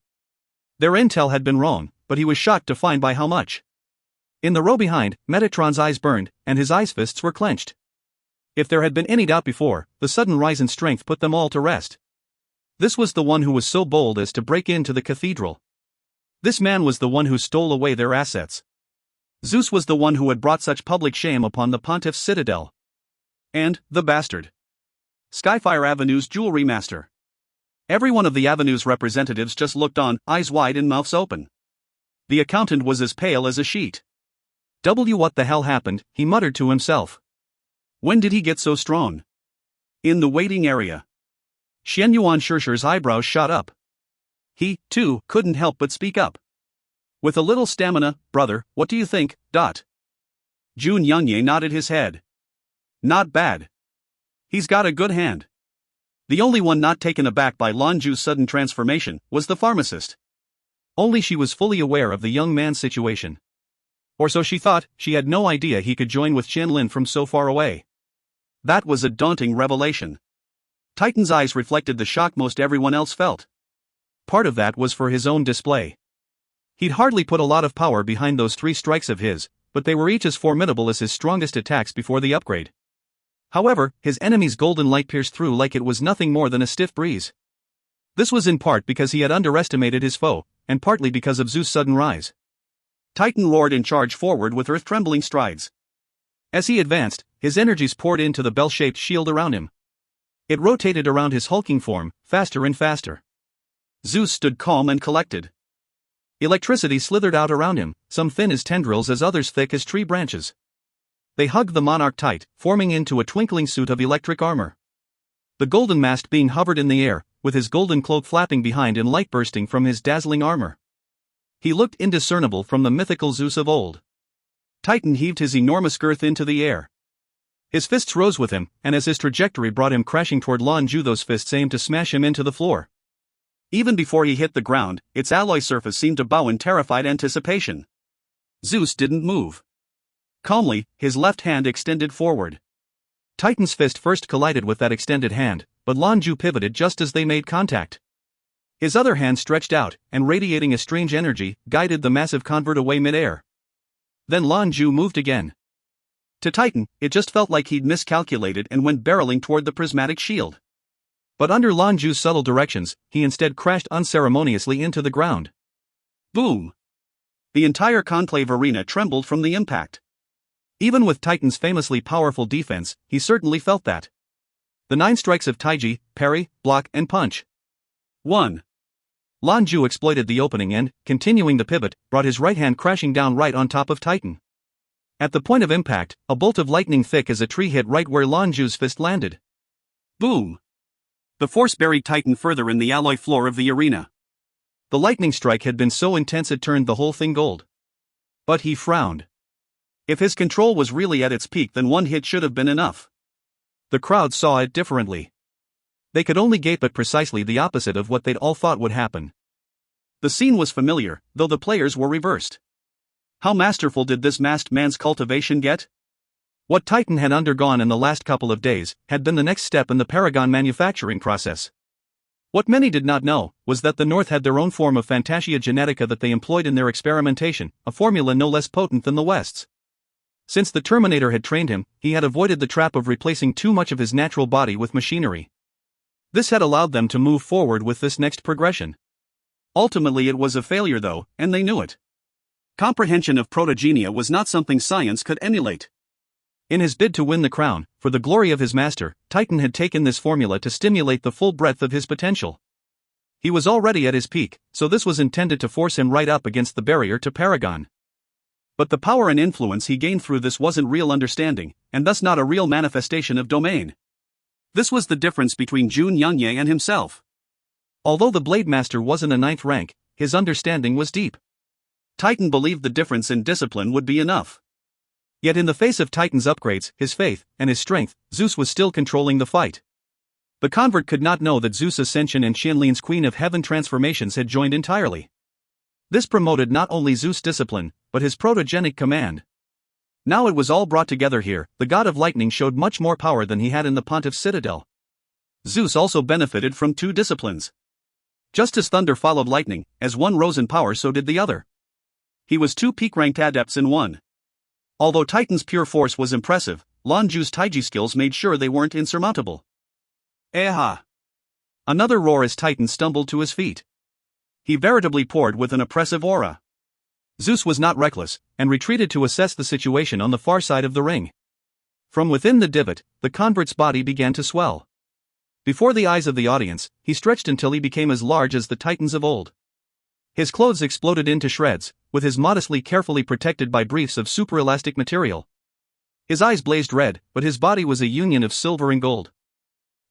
Their intel had been wrong, but he was shocked to find by how much. In the row behind, Metatron's eyes burned, and his ice fists were clenched. If there had been any doubt before, the sudden rise in strength put them all to rest. This was the one who was so bold as to break into the cathedral. This man was the one who stole away their assets. Zeus was the one who had brought such public shame upon the pontiff's citadel. And, the bastard. Skyfire Avenue's jewelry master. Every one of the Avenue's representatives just looked on, eyes wide and mouths open. The accountant was as pale as a sheet. What the hell happened, he muttered to himself. When did he get so strong? In the waiting area. Xian Yuan Shirshir's eyebrows shot up. He, too, couldn't help but speak up. With a little stamina, brother, what do you think? Jun Yangye nodded his head. Not bad. He's got a good hand. The only one not taken aback by Lan Jue's sudden transformation was the pharmacist. Only she was fully aware of the young man's situation. Or so she thought. She had no idea he could join with Qianlin from so far away. That was a daunting revelation. Titan's eyes reflected the shock most everyone else felt. Part of that was for his own display. He'd hardly put a lot of power behind those 3 strikes of his, but they were each as formidable as his strongest attacks before the upgrade. However, his enemy's golden light pierced through like it was nothing more than a stiff breeze. This was in part because he had underestimated his foe, and partly because of Zeus' sudden rise. Titan roared and charged forward with earth-trembling strides. As he advanced, his energies poured into the bell-shaped shield around him. It rotated around his hulking form, faster and faster. Zeus stood calm and collected. Electricity slithered out around him, some thin as tendrils as others thick as tree branches. They hugged the monarch tight, forming into a twinkling suit of electric armor. The golden masked being hovered in the air, with his golden cloak flapping behind and light bursting from his dazzling armor. He looked indiscernible from the mythical Zeus of old. Titan heaved his enormous girth into the air. His fists rose with him, and as his trajectory brought him crashing toward Lan Jue, those fists aimed to smash him into the floor. Even before he hit the ground, its alloy surface seemed to bow in terrified anticipation. Zeus didn't move. Calmly, his left hand extended forward. Titan's fist first collided with that extended hand, but Lan Jue pivoted just as they made contact. His other hand stretched out, and radiating a strange energy, guided the massive convert away mid-air. Then Lan Jue moved again. To Titan, it just felt like he'd miscalculated and went barreling toward the prismatic shield. But under Lan Jue's subtle directions, he instead crashed unceremoniously into the ground. Boom! The entire conclave arena trembled from the impact. Even with Titan's famously powerful defense, he certainly felt that. The 9 strikes of Taiji, parry, block, and punch. 1. Lan Jue exploited the opening and, continuing the pivot, brought his right hand crashing down right on top of Titan. At the point of impact, a bolt of lightning thick as a tree hit right where Lan Jue's fist landed. Boom! The force buried Titan further in the alloy floor of the arena. The lightning strike had been so intense it turned the whole thing gold. But he frowned. If his control was really at its peak, then one hit should have been enough. The crowd saw it differently. They could only gape at precisely the opposite of what they'd all thought would happen. The scene was familiar, though the players were reversed. How masterful did this masked man's cultivation get? What Titan had undergone in the last couple of days had been the next step in the Paragon manufacturing process. What many did not know was that the North had their own form of Fantasia Genetica that they employed in their experimentation, a formula no less potent than the West's. Since the Terminator had trained him, he had avoided the trap of replacing too much of his natural body with machinery. This had allowed them to move forward with this next progression. Ultimately it was a failure though, and they knew it. Comprehension of protogenia was not something science could emulate. In his bid to win the crown, for the glory of his master, Titan had taken this formula to stimulate the full breadth of his potential. He was already at his peak, so this was intended to force him right up against the barrier to Paragon. But the power and influence he gained through this wasn't real understanding, and thus not a real manifestation of domain. This was the difference between Zhou Qianlin and himself. Although the Blade Master wasn't a 9th rank, his understanding was deep. Titan believed the difference in discipline would be enough. Yet in the face of Titan's upgrades, his faith, and his strength, Zeus was still controlling the fight. The convert could not know that Zeus' ascension and Qianlin's Queen of Heaven transformations had joined entirely. This promoted not only Zeus' discipline, but his protogenic command. Now it was all brought together here. The god of lightning showed much more power than he had in the Pontiff's citadel. Zeus also benefited from 2 disciplines. Just as thunder followed lightning, as one rose in power so did the other. He was 2 peak-ranked adepts in one. Although Titan's pure force was impressive, Lan Jue's Taiji skills made sure they weren't insurmountable. Aha! Another roar as Titan stumbled to his feet. He veritably poured with an oppressive aura. Zeus was not reckless, and retreated to assess the situation on the far side of the ring. From within the divot, the convert's body began to swell. Before the eyes of the audience, he stretched until he became as large as the Titans of old. His clothes exploded into shreds, with his modestly carefully protected by briefs of superelastic material. His eyes blazed red, but his body was a union of silver and gold.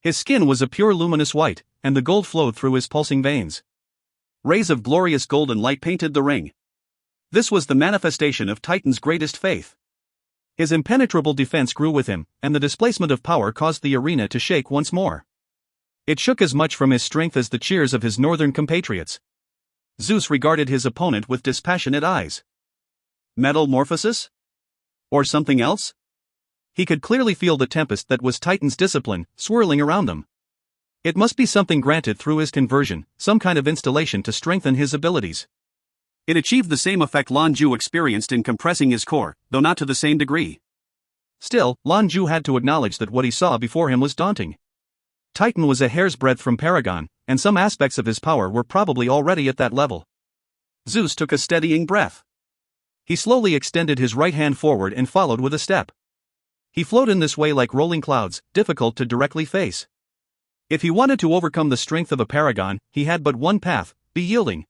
His skin was a pure luminous white, and the gold flowed through his pulsing veins. Rays of glorious golden light painted the ring. This was the manifestation of Titan's greatest faith. His impenetrable defense grew with him, and the displacement of power caused the arena to shake once more. It shook as much from his strength as the cheers of his northern compatriots. Zeus regarded his opponent with dispassionate eyes. Metamorphosis? Or something else? He could clearly feel the tempest that was Titan's discipline, swirling around them. It must be something granted through his conversion, some kind of installation to strengthen his abilities. It achieved the same effect Lan Jue experienced in compressing his core, though not to the same degree. Still, Lan Jue had to acknowledge that what he saw before him was daunting. Titan was a hair's breadth from Paragon, and some aspects of his power were probably already at that level. Zeus took a steadying breath. He slowly extended his right hand forward and followed with a step. He flowed in this way like rolling clouds, difficult to directly face. If he wanted to overcome the strength of a Paragon, he had but one path: be yielding.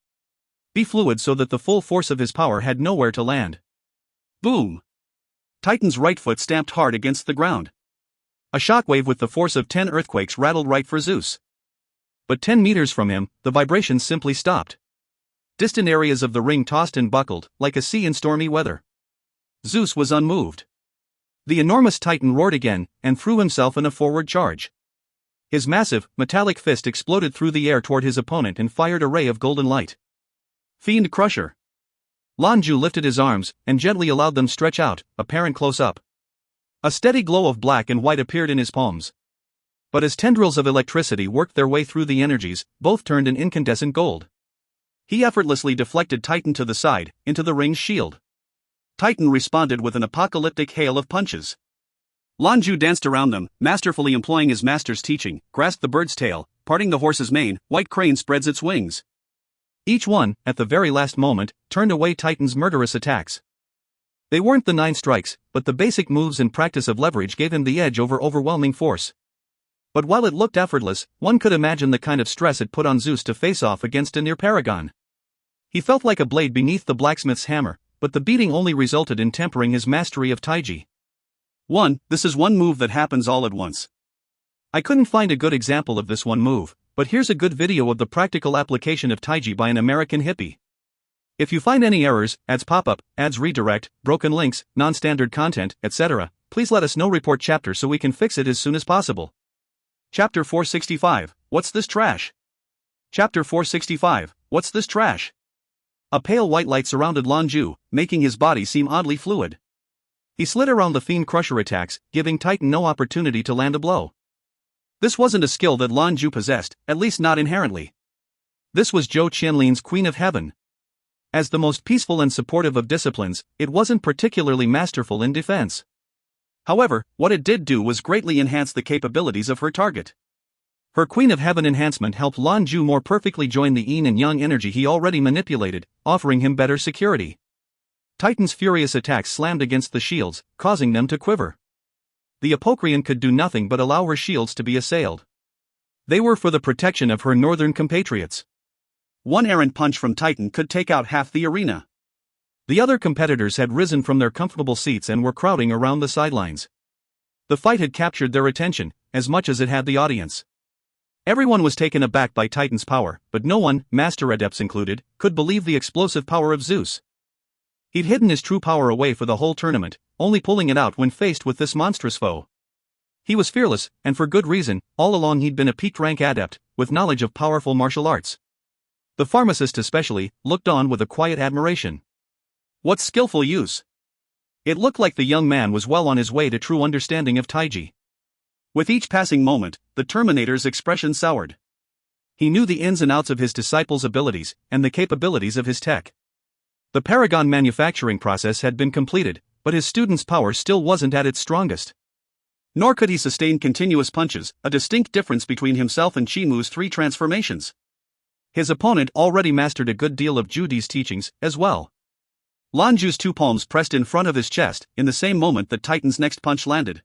Be fluid so that the full force of his power had nowhere to land. Boom! Titan's right foot stamped hard against the ground. A shockwave with the force of 10 earthquakes rattled right for Zeus. But 10 meters from him, the vibrations simply stopped. Distant areas of the ring tossed and buckled, like a sea in stormy weather. Zeus was unmoved. The enormous Titan roared again, and threw himself in a forward charge. His massive, metallic fist exploded through the air toward his opponent and fired a ray of golden light. Fiend Crusher. Lan Jue lifted his arms, and gently allowed them stretch out, apparent close up. A steady glow of black and white appeared in his palms. But as tendrils of electricity worked their way through the energies, both turned an incandescent gold. He effortlessly deflected Titan to the side, into the ring's shield. Titan responded with an apocalyptic hail of punches. Lan Jue danced around them, masterfully employing his master's teaching, grasped the bird's tail, parting the horse's mane, white crane spreads its wings. Each one, at the very last moment, turned away Titan's murderous attacks. They weren't the 9 strikes, but the basic moves and practice of leverage gave him the edge over overwhelming force. But while it looked effortless, one could imagine the kind of stress it put on Zeus to face off against a near paragon. He felt like a blade beneath the blacksmith's hammer, but the beating only resulted in tempering his mastery of Taiji. This is one move that happens all at once. I couldn't find a good example of this one move, but here's a good video of the practical application of Taiji by an American hippie. If you find any errors, ads pop up, ads redirect, broken links, non-standard content, etc., please let us know. Report chapter so we can fix it as soon as possible. Chapter 465, What's this trash? Chapter 465, What's this trash? A pale white light surrounded Lan Jue, making his body seem oddly fluid. He slid around the Fiend Crusher attacks, giving Titan no opportunity to land a blow. This wasn't a skill that Lan Jue possessed, at least not inherently. This was Zhou Qianlin's Queen of Heaven. As the most peaceful and supportive of disciplines, it wasn't particularly masterful in defense. However, what it did do was greatly enhance the capabilities of her target. Her Queen of Heaven enhancement helped Lan Jue more perfectly join the yin and yang energy he already manipulated, offering him better security. Titan's furious attacks slammed against the shields, causing them to quiver. The Apocrian could do nothing but allow her shields to be assailed. They were for the protection of her northern compatriots. One errant punch from Titan could take out half the arena. The other competitors had risen from their comfortable seats and were crowding around the sidelines. The fight had captured their attention, as much as it had the audience. Everyone was taken aback by Titan's power, but no one, Master Adepts included, could believe the explosive power of Zeus. He'd hidden his true power away for the whole tournament, only pulling it out when faced with this monstrous foe. He was fearless, and for good reason. All along he'd been a peaked rank adept, with knowledge of powerful martial arts. The pharmacist especially, looked on with a quiet admiration. What skillful use! It looked like the young man was well on his way to true understanding of Taiji. With each passing moment, the Terminator's expression soured. He knew the ins and outs of his disciple's abilities, and the capabilities of his tech. The Paragon manufacturing process had been completed, but his student's power still wasn't at its strongest. Nor could he sustain continuous punches, a distinct difference between himself and Chimu's 3 transformations. His opponent already mastered a good deal of Judi's teachings, as well. Lan Jue's 2 palms pressed in front of his chest, in the same moment that Titan's next punch landed.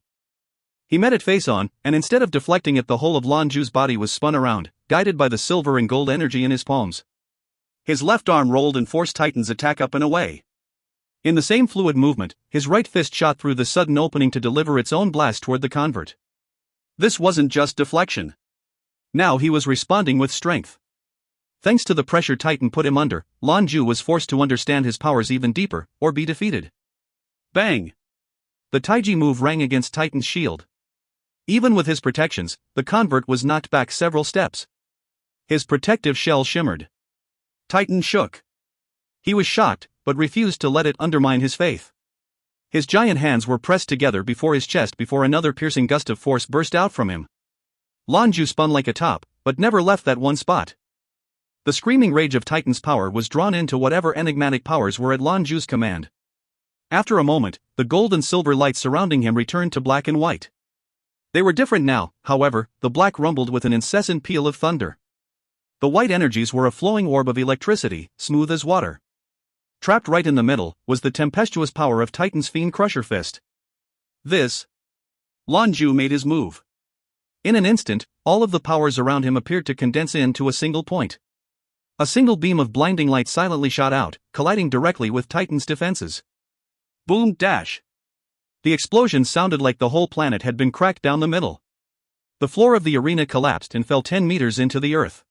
He met it face on, and instead of deflecting it, the whole of Lan Jue's body was spun around, guided by the silver and gold energy in his palms. His left arm rolled and forced Titan's attack up and away. In the same fluid movement, his right fist shot through the sudden opening to deliver its own blast toward the convert. This wasn't just deflection. Now he was responding with strength. Thanks to the pressure Titan put him under, Lan Jue was forced to understand his powers even deeper, or be defeated. Bang! The Taiji move rang against Titan's shield. Even with his protections, the convert was knocked back several steps. His protective shell shimmered. Titan shook. He was shocked, but refused to let it undermine his faith. His giant hands were pressed together before his chest before another piercing gust of force burst out from him. Lan Jue spun like a top, but never left that one spot. The screaming rage of Titan's power was drawn into whatever enigmatic powers were at Lan Jue's command. After a moment, the gold and silver lights surrounding him returned to black and white. They were different now, however. The black rumbled with an incessant peal of thunder. The white energies were a flowing orb of electricity, smooth as water. Trapped right in the middle was the tempestuous power of Titan's Fiend Crusher fist. Lan Jue made his move. In an instant, all of the powers around him appeared to condense into a single point. A single beam of blinding light silently shot out, colliding directly with Titan's defenses. Boom! Dash! The explosion sounded like the whole planet had been cracked down the middle. The floor of the arena collapsed and fell 10 meters into the earth.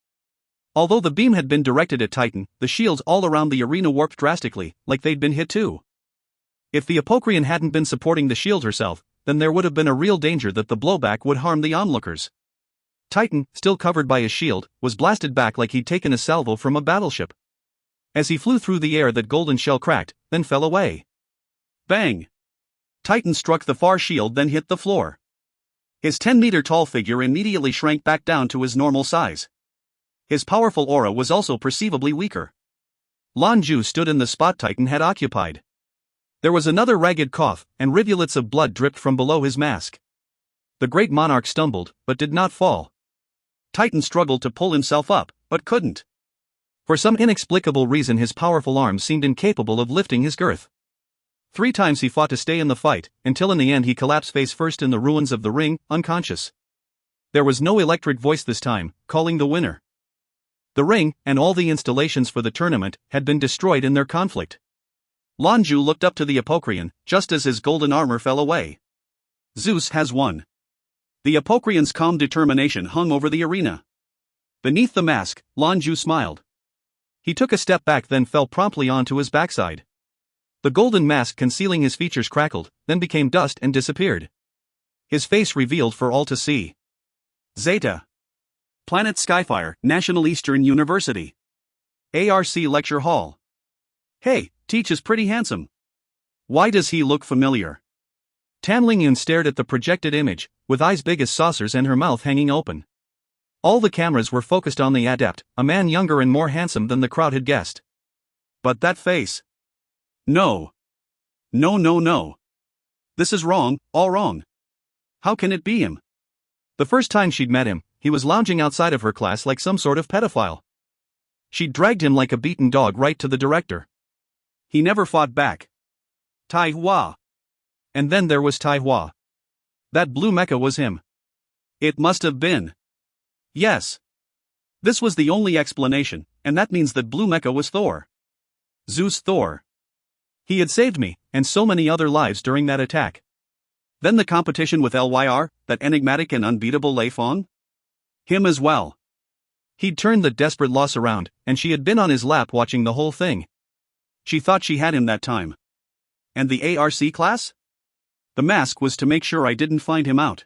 Although the beam had been directed at Titan, the shields all around the arena warped drastically, like they'd been hit too. If the Apocrian hadn't been supporting the shield herself, then there would have been a real danger that the blowback would harm the onlookers. Titan, still covered by his shield, was blasted back like he'd taken a salvo from a battleship. As he flew through the air, that golden shell cracked, then fell away. Bang! Titan struck the far shield, then hit the floor. His 10-meter-tall figure immediately shrank back down to his normal size. His powerful aura was also perceivably weaker. Lan Jue stood in the spot Titan had occupied. There was another ragged cough, and rivulets of blood dripped from below his mask. The great monarch stumbled, but did not fall. Titan struggled to pull himself up, but couldn't. For some inexplicable reason his powerful arms seemed incapable of lifting his girth. 3 times he fought to stay in the fight, until in the end he collapsed face first in the ruins of the ring, unconscious. There was no electric voice this time, calling the winner. The ring, and all the installations for the tournament, had been destroyed in their conflict. Lan Jue looked up to the Apocrian, just as his golden armor fell away. Zeus has won. The Apocrian's calm determination hung over the arena. Beneath the mask, Lan Jue smiled. He took a step back, then fell promptly onto his backside. The golden mask concealing his features crackled, then became dust and disappeared. His face revealed for all to see. Zeta. Planet Skyfire, National Eastern University. ARC Lecture Hall. Hey, Teach is pretty handsome. Why does he look familiar? Qianlin Yun stared at the projected image, with eyes big as saucers and her mouth hanging open. All the cameras were focused on the Adept, a man younger and more handsome than the crowd had guessed. But that face. No. No. This is wrong, all wrong. How can it be him? The first time she'd met him, he was lounging outside of her class like some sort of pedophile. She'd dragged him like a beaten dog right to the director. He never fought back. Tai Hua. And then there was Tai Hua. That blue mecha was him. It must have been. Yes. This was the only explanation, and that means that blue mecha was Thor. Zeus Thor. He had saved me, and so many other lives during that attack. Then the competition with Lyr, that enigmatic and unbeatable Lei Fong? Him as well. He'd turned the desperate loss around, and she had been on his lap watching the whole thing. She thought she had him that time. And the ARC class? The mask was to make sure I didn't find him out.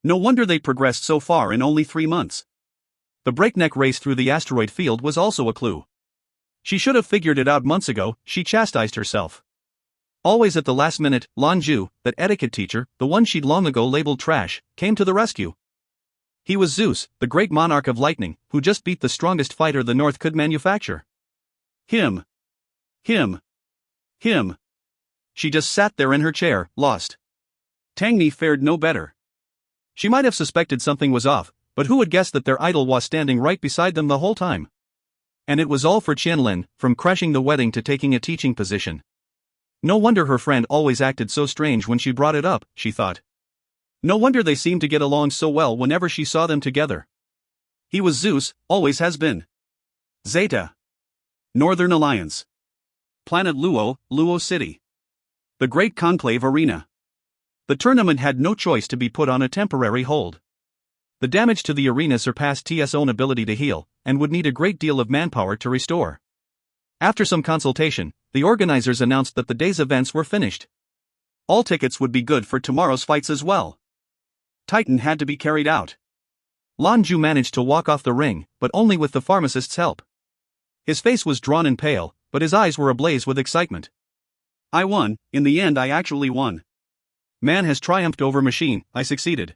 No wonder they progressed so far in only 3 months. The breakneck race through the asteroid field was also a clue. She should have figured it out months ago, she chastised herself. Always at the last minute, Lan Jue, that etiquette teacher, the one she'd long ago labeled trash, came to the rescue. He was Zeus, the great monarch of lightning, who just beat the strongest fighter the North could manufacture. Him. She just sat there in her chair, lost. Tangni fared no better. She might have suspected something was off, but who would guess that their idol was standing right beside them the whole time? And it was all for Qianlin, from crashing the wedding to taking a teaching position. No wonder her friend always acted so strange when she brought it up, she thought. No wonder they seemed to get along so well whenever she saw them together. He was Zeus, always has been. Zeta. Northern Alliance. Planet Luo City. The Great Conclave Arena. The tournament had no choice to be put on a temporary hold. The damage to the arena surpassed TS' own ability to heal, and would need a great deal of manpower to restore. After some consultation, the organizers announced that the day's events were finished. All tickets would be good for tomorrow's fights as well. Titan had to be carried out. Lan Jue managed to walk off the ring, but only with the pharmacist's help. His face was drawn and pale, but his eyes were ablaze with excitement. I won, in the end I actually won. Man has triumphed over machine, I succeeded.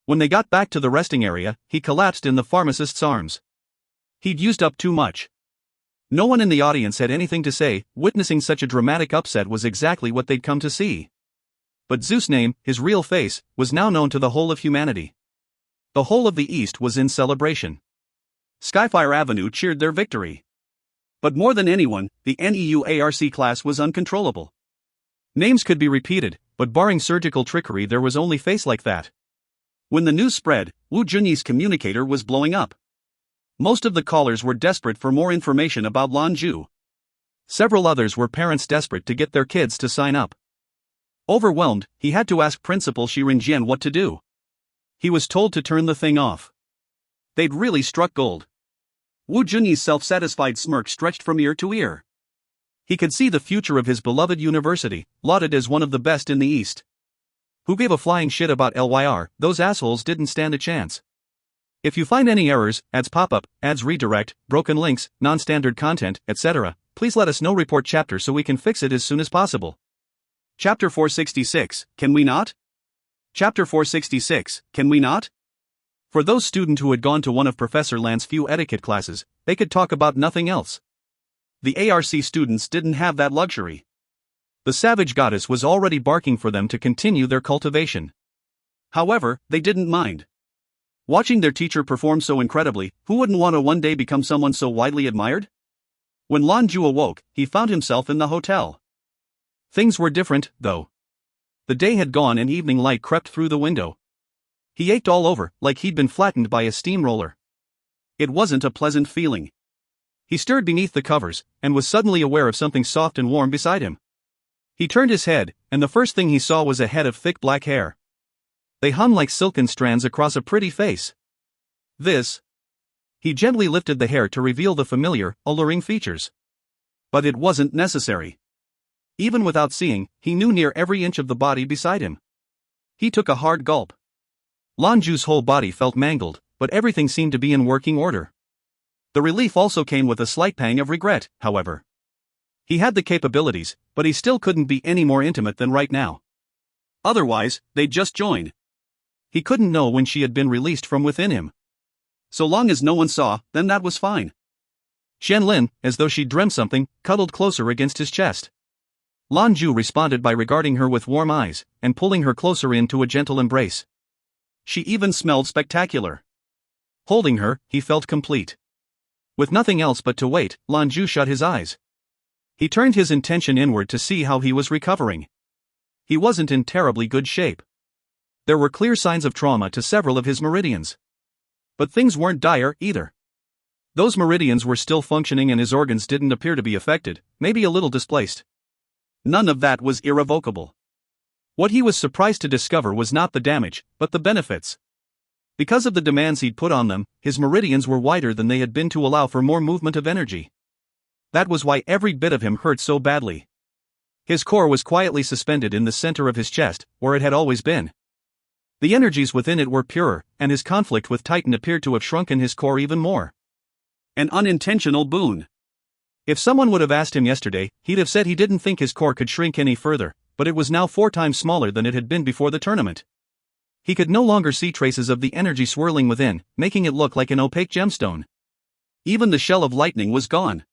When they got back to the resting area, he collapsed in the pharmacist's arms. He'd used up too much. No one in the audience had anything to say, witnessing such a dramatic upset was exactly what they'd come to see. But Zeus' name, his real face, was now known to the whole of humanity. The whole of the East was in celebration. Skyfire Avenue cheered their victory. But more than anyone, the NEU ARC class was uncontrollable. Names could be repeated, but barring surgical trickery there was only face like that. When the news spread, Wu Junyi's communicator was blowing up. Most of the callers were desperate for more information about Lan Jue. Several others were parents desperate to get their kids to sign up. Overwhelmed, he had to ask Principal Shi Ringjian what to do. He was told to turn the thing off. They'd really struck gold. Wu Junyi's self-satisfied smirk stretched from ear to ear. He could see the future of his beloved university, lauded as one of the best in the East. Who gave a flying shit about Lyr? Those assholes didn't stand a chance. If you find any errors, ads pop up, ads redirect, broken links, non-standard content, etc., please let us know. Report chapter so we can fix it as soon as possible. Chapter 466, Can We Not? Chapter 466, Can We Not? For those students who had gone to one of Professor Lan's few etiquette classes, they could talk about nothing else. The ARC students didn't have that luxury. The savage goddess was already barking for them to continue their cultivation. However, they didn't mind. Watching their teacher perform so incredibly, who wouldn't want to one day become someone so widely admired? When Lan Jue awoke, he found himself in the hotel. Things were different, though. The day had gone and evening light crept through the window. He ached all over, like he'd been flattened by a steamroller. It wasn't a pleasant feeling. He stirred beneath the covers, and was suddenly aware of something soft and warm beside him. He turned his head, and the first thing he saw was a head of thick black hair. They hung like silken strands across a pretty face. This. He gently lifted the hair to reveal the familiar, alluring features. But it wasn't necessary. Even without seeing, he knew near every inch of the body beside him. He took a hard gulp. Lan Jue's whole body felt mangled, but everything seemed to be in working order. The relief also came with a slight pang of regret, however. He had the capabilities, but he still couldn't be any more intimate than right now. Otherwise, they'd just join. He couldn't know when she had been released from within him. So long as no one saw, then that was fine. Qianlin, as though she'd dreamt something, cuddled closer against his chest. Lan Jue responded by regarding her with warm eyes, and pulling her closer into a gentle embrace. She even smelled spectacular. Holding her, he felt complete. With nothing else but to wait, Lan Jue shut his eyes. He turned his intention inward to see how he was recovering. He wasn't in terribly good shape. There were clear signs of trauma to several of his meridians. But things weren't dire, either. Those meridians were still functioning and his organs didn't appear to be affected, maybe a little displaced. None of that was irrevocable. What he was surprised to discover was not the damage, but the benefits. Because of the demands he'd put on them, his meridians were wider than they had been to allow for more movement of energy. That was why every bit of him hurt so badly. His core was quietly suspended in the center of his chest, where it had always been. The energies within it were purer, and his conflict with Titan appeared to have shrunken his core even more. An unintentional boon. If someone would have asked him yesterday, he'd have said he didn't think his core could shrink any further, but it was now 4 times smaller than it had been before the tournament. He could no longer see traces of the energy swirling within, making it look like an opaque gemstone. Even the shell of lightning was gone.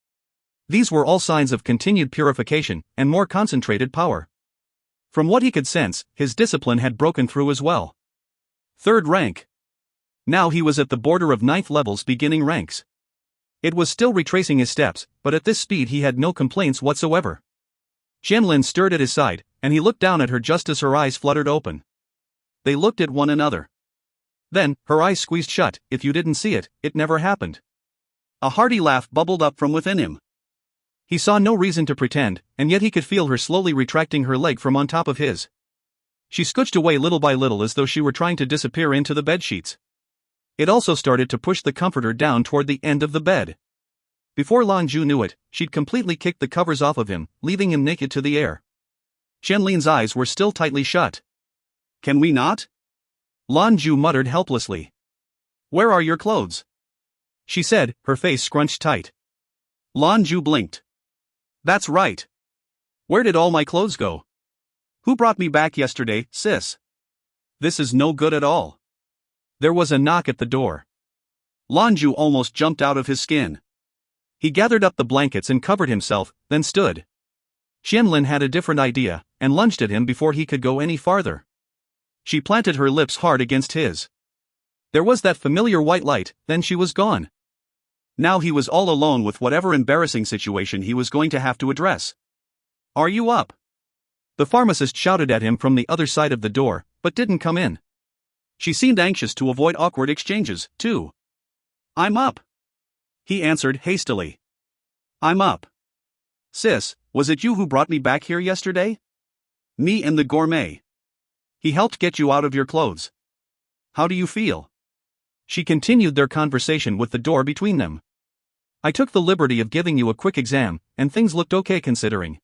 These were all signs of continued purification, and more concentrated power. From what he could sense, his discipline had broken through as well. 3rd rank. Now he was at the border of 9th level's beginning ranks. It was still retracing his steps, but at this speed he had no complaints whatsoever. Qianlin stirred at his side, and he looked down at her just as her eyes fluttered open. They looked at one another. Then, her eyes squeezed shut. If you didn't see it, it never happened. A hearty laugh bubbled up from within him. He saw no reason to pretend, and yet he could feel her slowly retracting her leg from on top of his. She scooched away little by little as though she were trying to disappear into the bedsheets. It also started to push the comforter down toward the end of the bed. Before Lan Jue knew it, she'd completely kicked the covers off of him, leaving him naked to the air. Qianlin's eyes were still tightly shut. Can we not? Lan Jue muttered helplessly. Where are your clothes? She said, her face scrunched tight. Lan Jue blinked. That's right. Where did all my clothes go? Who brought me back yesterday, sis? This is no good at all. There was a knock at the door. Lan Jue almost jumped out of his skin. He gathered up the blankets and covered himself, then stood. Qianlin had a different idea, and lunged at him before he could go any farther. She planted her lips hard against his. There was that familiar white light, then she was gone. Now he was all alone with whatever embarrassing situation he was going to have to address. Are you up? The pharmacist shouted at him from the other side of the door, but didn't come in. She seemed anxious to avoid awkward exchanges, too. I'm up. He answered hastily. I'm up. Sis, was it you who brought me back here yesterday? Me and the gourmet. He helped get you out of your clothes. How do you feel? She continued their conversation with the door between them. I took the liberty of giving you a quick exam, and things looked okay considering.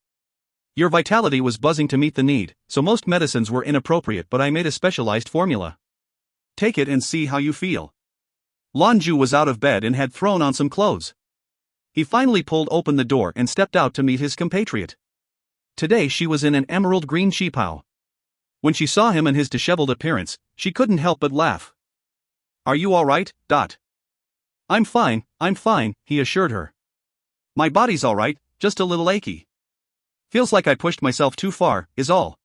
Your vitality was buzzing to meet the need, so most medicines were inappropriate, but I made a specialized formula. Take it and see how you feel. Lan Jue was out of bed and had thrown on some clothes. He finally pulled open the door and stepped out to meet his compatriot. Today she was in an emerald green cheapao. When she saw him and his disheveled appearance, she couldn't help but laugh. "Are you all right, Dot?" I'm fine," he assured her. "My body's all right, just a little achy. Feels like I pushed myself too far, is all."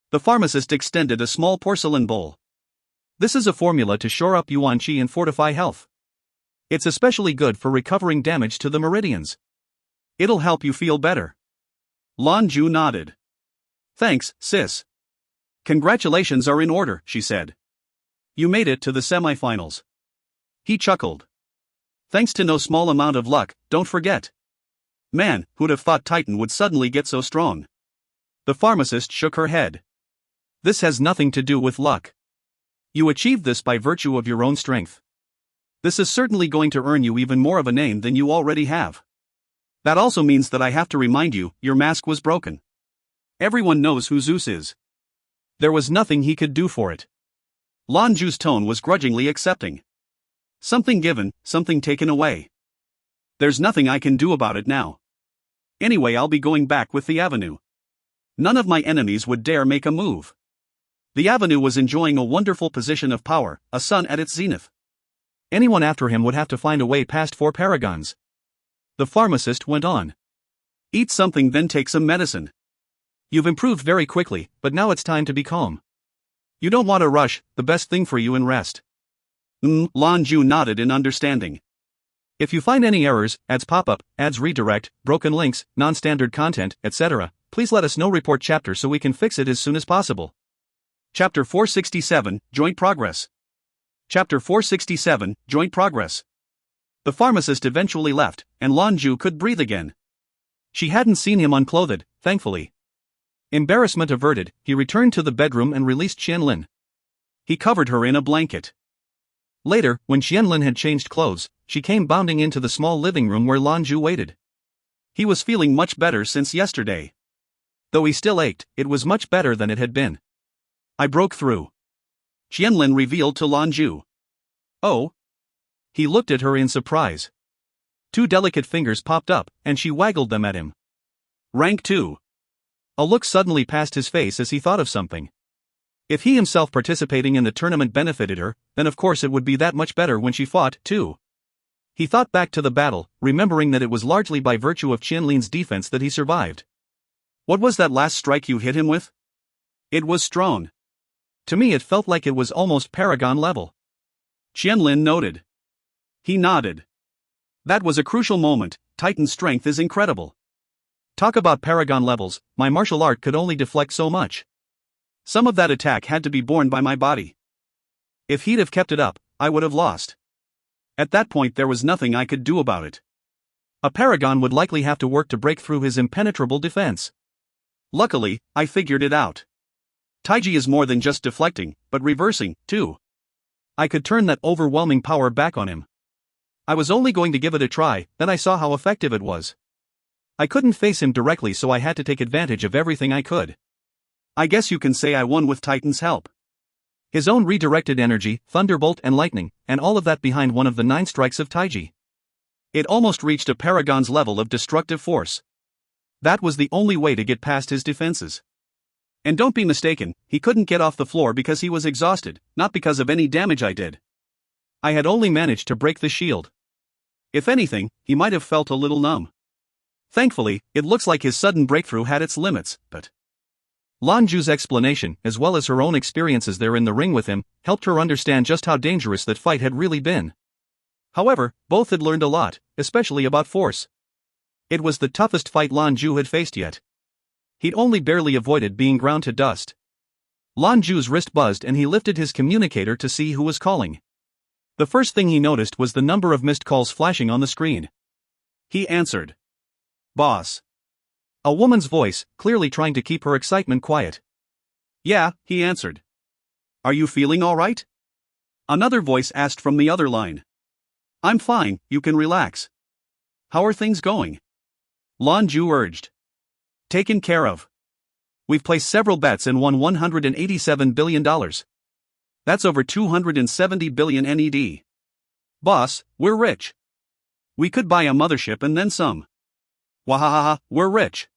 The pharmacist extended a small porcelain bowl. "This is a formula to shore up yuan qi and fortify health. It's especially good for recovering damage to the meridians. It'll help you feel better." Lan Jue nodded. "Thanks, sis. Congratulations are in order," she said. "You made it to the semifinals." He chuckled. "Thanks to no small amount of luck, don't forget. Man, who'd have thought Titan would suddenly get so strong?" The pharmacist shook her head. "This has nothing to do with luck. You achieved this by virtue of your own strength. This is certainly going to earn you even more of a name than you already have. That also means that I have to remind you, your mask was broken. Everyone knows who Zeus is. There was nothing he could do for it." Lan Jue's tone was grudgingly accepting. "Something given, something taken away. There's nothing I can do about it now. Anyway, I'll be going back with the Avenue. None of my enemies would dare make a move. The Avenue was enjoying a wonderful position of power, a sun at its zenith. Anyone after him would have to find a way past 4 paragons." The pharmacist went on. "Eat something, then take some medicine. You've improved very quickly, but now it's time to be calm. You don't want to rush, the best thing for you in rest." Lan Jue nodded in understanding. "If you find any errors, ads pop up, ads redirect, broken links, non-standard content, etc., please let us know. Report chapter so we can fix it as soon as possible." Chapter 467, Joint Progress. Chapter 467, Joint Progress. The pharmacist eventually left, and Lan Jue could breathe again. She hadn't seen him unclothed, thankfully. Embarrassment averted, he returned to the bedroom and released Qianlin. He covered her in a blanket. Later, when Qianlin had changed clothes, she came bounding into the small living room where Lan Jue waited. He was feeling much better since yesterday. Though he still ached, it was much better than it had been. "I broke through," Qianlin revealed to Lan Jue. "Oh?" He looked at her in surprise. 2 delicate fingers popped up, and she waggled them at him. "Rank 2. A look suddenly passed his face as he thought of something. If he himself participating in the tournament benefited her, then of course it would be that much better when she fought, too. He thought back to the battle, remembering that it was largely by virtue of Qianlin's defense that he survived. "What was that last strike you hit him with?" "It was strong. To me it felt like it was almost paragon level." Qianlin noted. He nodded. "That was a crucial moment. Titan's strength is incredible. Talk about paragon levels, my martial art could only deflect so much. Some of that attack had to be borne by my body. If he'd have kept it up, I would have lost. At that point there was nothing I could do about it. A paragon would likely have to work to break through his impenetrable defense. Luckily, I figured it out. Taiji is more than just deflecting, but reversing, too. I could turn that overwhelming power back on him. I was only going to give it a try, then I saw how effective it was. I couldn't face him directly, so I had to take advantage of everything I could. I guess you can say I won with Titan's help. His own redirected energy, thunderbolt and lightning, and all of that behind one of the 9 strikes of Taiji. It almost reached a paragon's level of destructive force. That was the only way to get past his defenses. And don't be mistaken, he couldn't get off the floor because he was exhausted, not because of any damage I did. I had only managed to break the shield. If anything, he might have felt a little numb. Thankfully, it looks like his sudden breakthrough had its limits, but..." Lan Jue's explanation, as well as her own experiences there in the ring with him, helped her understand just how dangerous that fight had really been. However, both had learned a lot, especially about force. It was the toughest fight Lan Jue had faced yet. He'd only barely avoided being ground to dust. Lan Jue's wrist buzzed and he lifted his communicator to see who was calling. The first thing he noticed was the number of missed calls flashing on the screen. He answered. "Boss." A woman's voice, clearly trying to keep her excitement quiet. "Yeah," he answered. "Are you feeling all right?" Another voice asked from the other line. "I'm fine, you can relax." "How are things going?" Lan Jue urged. "Taken care of. We've placed several bets and won $187 billion. That's over 270 billion NED. Boss, we're rich. We could buy a mothership and then some. Wahahaha, we're rich."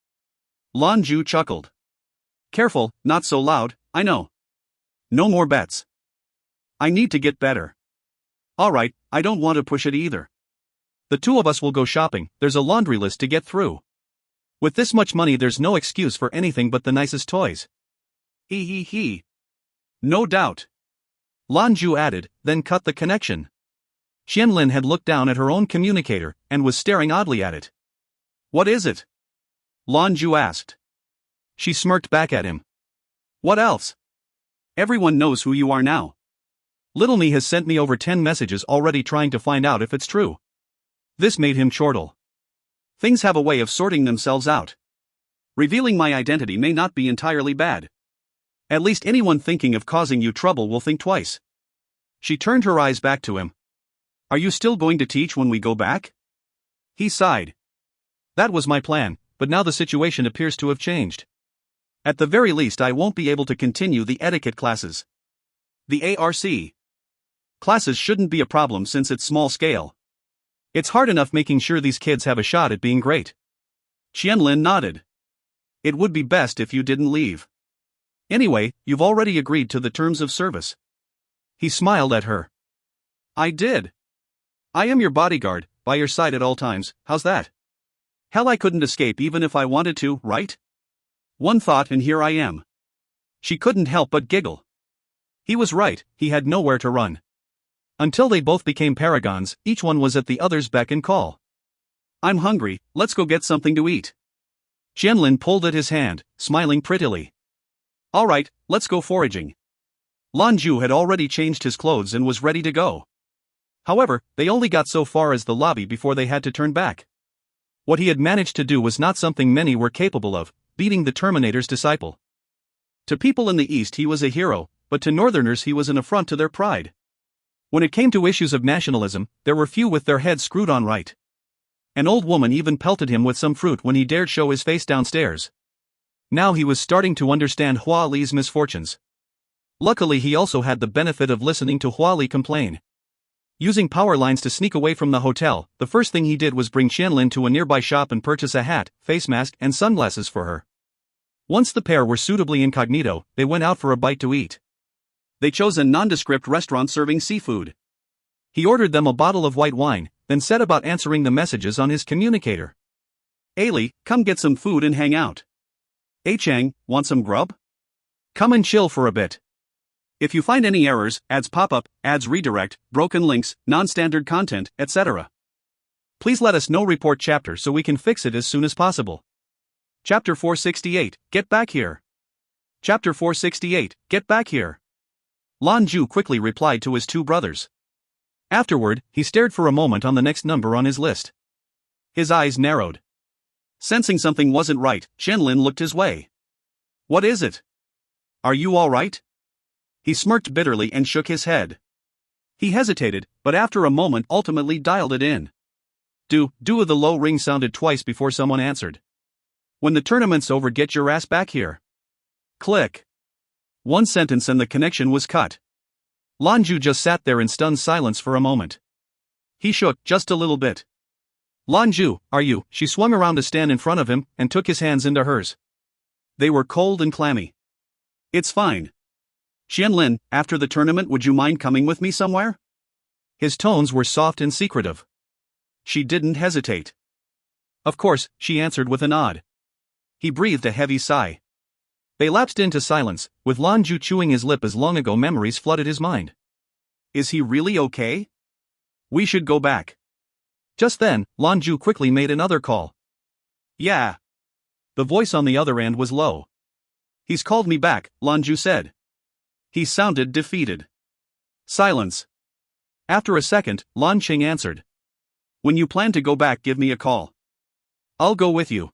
Lan Jue chuckled. "Careful, not so loud, I know. No more bets. I need to get better. Alright, I don't want to push it either. The two of us will go shopping, there's a laundry list to get through. With this much money there's no excuse for anything but the nicest toys. He. No doubt. Lan Jue added, then cut the connection. Qianlin had looked down at her own communicator, and was staring oddly at it. What is it? Lan Jue asked. She smirked back at him. What else? Everyone knows who you are now. Little me has sent me over 10 messages already trying to find out if it's true. This made him chortle. Things have a way of sorting themselves out. Revealing my identity may not be entirely bad. At least anyone thinking of causing you trouble will think twice. She turned her eyes back to him. Are you still going to teach when we go back? He sighed. That was my plan, but now the situation appears to have changed. At the very least I won't be able to continue the etiquette classes. The ARC classes shouldn't be a problem since it's small scale. It's hard enough making sure these kids have a shot at being great. Qianlin nodded. It would be best if you didn't leave. Anyway, you've already agreed to the terms of service. He smiled at her. I did. I am your bodyguard, by your side at all times, how's that? Hell, I couldn't escape even if I wanted to, right? One thought and here I am. She couldn't help but giggle. He was right, he had nowhere to run. Until they both became paragons, each one was at the other's beck and call. I'm hungry, let's go get something to eat. Qianlin pulled at his hand, smiling prettily. Alright, let's go foraging. Lan Jue had already changed his clothes and was ready to go. However, they only got so far as the lobby before they had to turn back. What he had managed to do was not something many were capable of, beating the Terminator's disciple. To people in the East he was a hero, but to Northerners he was an affront to their pride. When it came to issues of nationalism, there were few with their heads screwed on right. An old woman even pelted him with some fruit when he dared show his face downstairs. Now he was starting to understand Hua Li's misfortunes. Luckily he also had the benefit of listening to Hua Li complain. Using power lines to sneak away from the hotel, the first thing he did was bring Qianlin to a nearby shop and purchase a hat, face mask, and sunglasses for her. Once the pair were suitably incognito, they went out for a bite to eat. They chose a nondescript restaurant serving seafood. He ordered them a bottle of white wine, then set about answering the messages on his communicator. Ailey, come get some food and hang out. Chang, want some grub? Come and chill for a bit. If you find any errors, ads pop up, ads redirect, broken links, non-standard content, etc. Please let us know. Report chapter so we can fix it as soon as possible. Chapter 468, Get Back Here. Chapter 468, Get Back Here. Lan Jue quickly replied to his two brothers. Afterward, he stared for a moment on the next number on his list. His eyes narrowed. Sensing something wasn't right, Qianlin looked his way. What is it? Are you all right? He smirked bitterly and shook his head. He hesitated, but after a moment ultimately dialed it in. The low ring sounded twice before someone answered. When the tournament's over, get your ass back here. Click. One sentence and the connection was cut. Lan Jue just sat there in stunned silence for a moment. He shook just a little bit. Lan Jue, are you? She swung around to stand in front of him and took his hands into hers. They were cold and clammy. It's fine. Qianlin, after the tournament would you mind coming with me somewhere? His tones were soft and secretive. She didn't hesitate. Of course, she answered with a nod. He breathed a heavy sigh. They lapsed into silence, with Lan Jue chewing his lip as long ago memories flooded his mind. Is he really okay? We should go back. Just then, Lan Jue quickly made another call. Yeah. The voice on the other end was low. He's called me back, Lan Jue said. He sounded defeated. Silence. After a second, Lan Qing answered. When you plan to go back, give me a call. I'll go with you.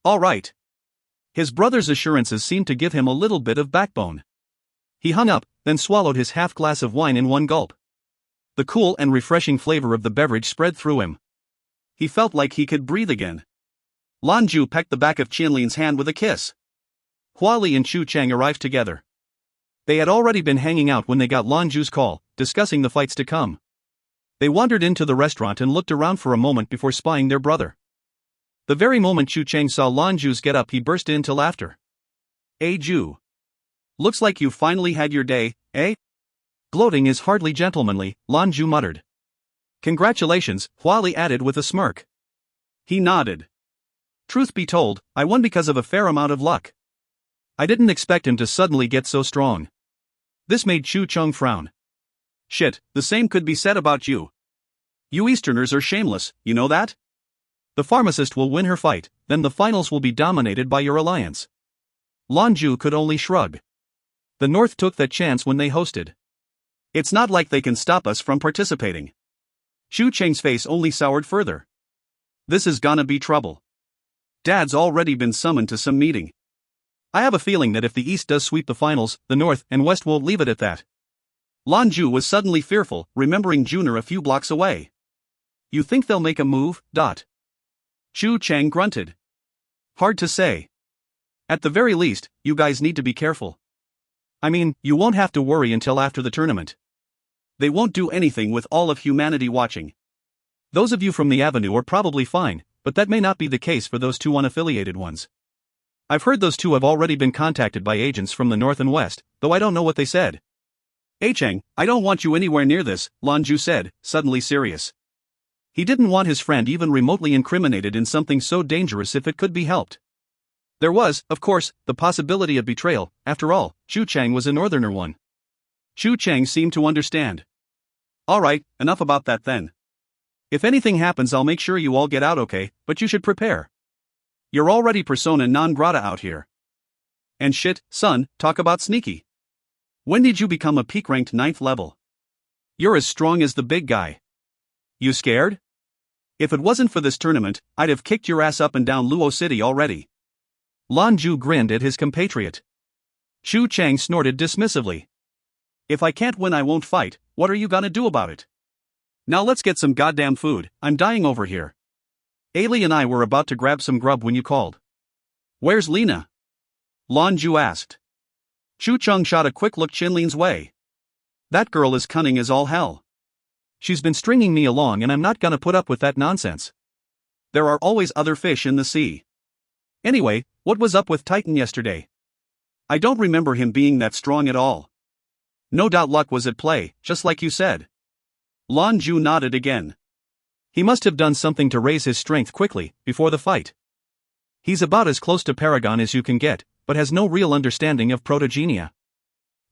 All right. His brother's assurances seemed to give him a little bit of backbone. He hung up, then swallowed his half glass of wine in one gulp. The cool and refreshing flavor of the beverage spread through him. He felt like he could breathe again. Lan Jue pecked the back of Qianlin's hand with a kiss. Hua Li and Chu Chang arrived together. They had already been hanging out when they got Lan Jue's call, discussing the fights to come. They wandered into the restaurant and looked around for a moment before spying their brother. The very moment Chu Chang saw Lan Jue's get up, he burst into laughter. Hey Ju. Looks like you finally had your day, eh? Gloating is hardly gentlemanly, Lan Jue muttered. Congratulations, Hua Li added with a smirk. He nodded. Truth be told, I won because of a fair amount of luck. I didn't expect him to suddenly get so strong. This made Chu Cheng frown. Shit, the same could be said about you. You Easterners are shameless, you know that? The pharmacist will win her fight, then the finals will be dominated by your alliance. Lan Jue could only shrug. The North took that chance when they hosted. It's not like they can stop us from participating. Chu Cheng's face only soured further. This is gonna be trouble. Dad's already been summoned to some meeting. I have a feeling that if the East does sweep the finals, the North and West won't leave it at that. Lan Jue was suddenly fearful, remembering Juner a few blocks away. You think they'll make a move? Chu Cheng grunted. Hard to say. At the very least, you guys need to be careful. I mean, you won't have to worry until after the tournament. They won't do anything with all of humanity watching. Those of you from the Avenue are probably fine, but that may not be the case for those two unaffiliated ones. I've heard those two have already been contacted by agents from the North and West, though I don't know what they said. Cheng, I don't want you anywhere near this, Lan Jue said, suddenly serious. He didn't want his friend even remotely incriminated in something so dangerous if it could be helped. There was, of course, the possibility of betrayal. After all, Chu Cheng was a northerner one. Chu Cheng seemed to understand. Alright, enough about that then. If anything happens I'll make sure you all get out okay, but you should prepare. You're already persona non grata out here. And shit, son, talk about sneaky. When did you become a peak-ranked 9th level? You're as strong as the big guy. You scared? If it wasn't for this tournament, I'd have kicked your ass up and down Luo City already. Lan Jue grinned at his compatriot. Chu Cheng snorted dismissively. If I can't win I won't fight, what are you gonna do about it? Now let's get some goddamn food, I'm dying over here. Ailey and I were about to grab some grub when you called. Where's Lena? Lan Jue asked. Chu Cheng shot a quick look Qianlin's way. That girl is cunning as all hell. She's been stringing me along and I'm not gonna put up with that nonsense. There are always other fish in the sea. Anyway, what was up with Titan yesterday? I don't remember him being that strong at all. No doubt luck was at play, just like you said. Lan Jue nodded again. He must have done something to raise his strength quickly, before the fight. He's about as close to Paragon as you can get, but has no real understanding of protogenia.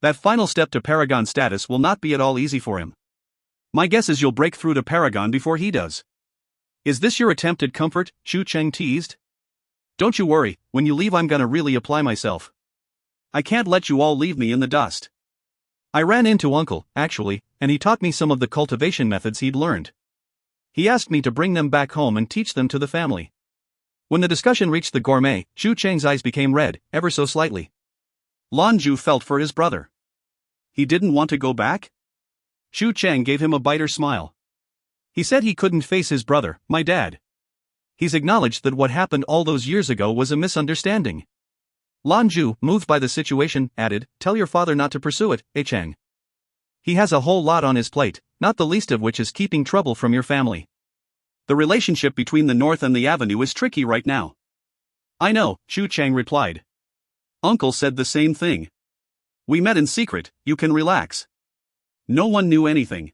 That final step to Paragon status will not be at all easy for him. My guess is you'll break through to Paragon before he does. Is this your attempt at comfort? Chu Cheng teased. Don't you worry, when you leave I'm gonna really apply myself. I can't let you all leave me in the dust. I ran into Uncle, actually, and he taught me some of the cultivation methods he'd learned. He asked me to bring them back home and teach them to the family. When the discussion reached the gourmet, Chu Cheng's eyes became red, ever so slightly. Lan Jue felt for his brother. He didn't want to go back? Chu Cheng gave him a bitter smile. He said he couldn't face his brother, my dad. He's acknowledged that what happened all those years ago was a misunderstanding. Lan Jue, moved by the situation, added, tell your father not to pursue it, Cheng. He has a whole lot on his plate, not the least of which is keeping trouble from your family. The relationship between the North and the Avenue is tricky right now. I know, Chu Cheng replied. Uncle said the same thing. We met in secret, you can relax. No one knew anything.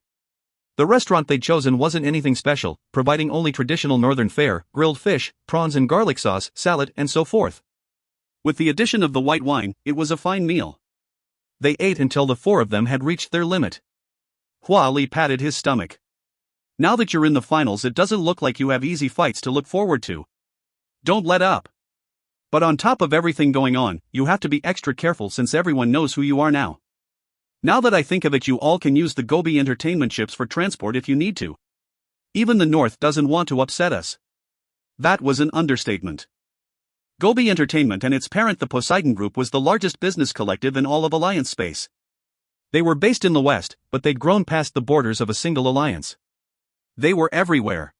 The restaurant they'd chosen wasn't anything special, providing only traditional northern fare, grilled fish, prawns and garlic sauce, salad and so forth. With the addition of the white wine, it was a fine meal. They ate until the four of them had reached their limit. Hua Li patted his stomach. Now that you're in the finals it doesn't look like you have easy fights to look forward to. Don't let up. But on top of everything going on, you have to be extra careful since everyone knows who you are now. Now that I think of it you all can use the Gobi entertainment ships for transport if you need to. Even the North doesn't want to upset us. That was an understatement. Gobi Entertainment and its parent the Poseidon Group was the largest business collective in all of Alliance space. They were based in the West, but they'd grown past the borders of a single alliance. They were everywhere.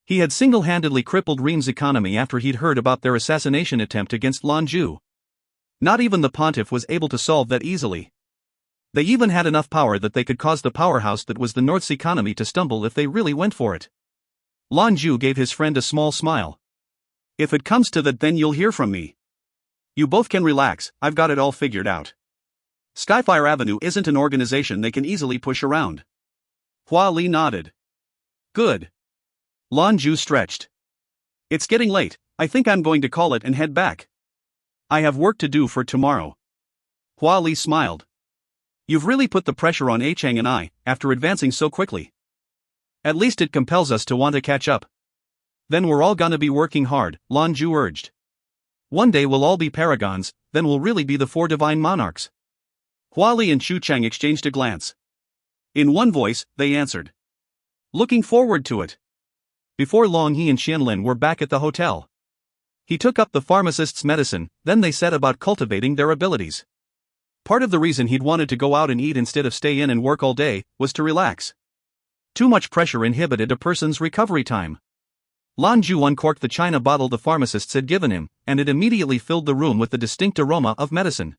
He had single-handedly crippled Ream's economy after he'd heard about their assassination attempt against Lan Jue. Not even the Pontiff was able to solve that easily. They even had enough power that they could cause the powerhouse that was the North's economy to stumble if they really went for it. Lan Jue gave his friend a small smile. If it comes to that then you'll hear from me. You both can relax, I've got it all figured out. Skyfire Avenue isn't an organization they can easily push around. Hua Li nodded. Good. Lan Jue stretched. It's getting late, I think I'm going to call it and head back. I have work to do for tomorrow. Hua Li smiled. You've really put the pressure on A Chang and I, after advancing so quickly. At least it compels us to want to catch up. Then we're all gonna be working hard, Lan Jue urged. One day we'll all be paragons, then we'll really be the 4 divine monarchs. Hua Li and Xu Chang exchanged a glance. In one voice, they answered. Looking forward to it. Before long he and Qianlin were back at the hotel. He took up the pharmacist's medicine, then they set about cultivating their abilities. Part of the reason he'd wanted to go out and eat instead of stay in and work all day was to relax. Too much pressure inhibited a person's recovery time. Lan Jue uncorked the china bottle the pharmacists had given him, and it immediately filled the room with the distinct aroma of medicine.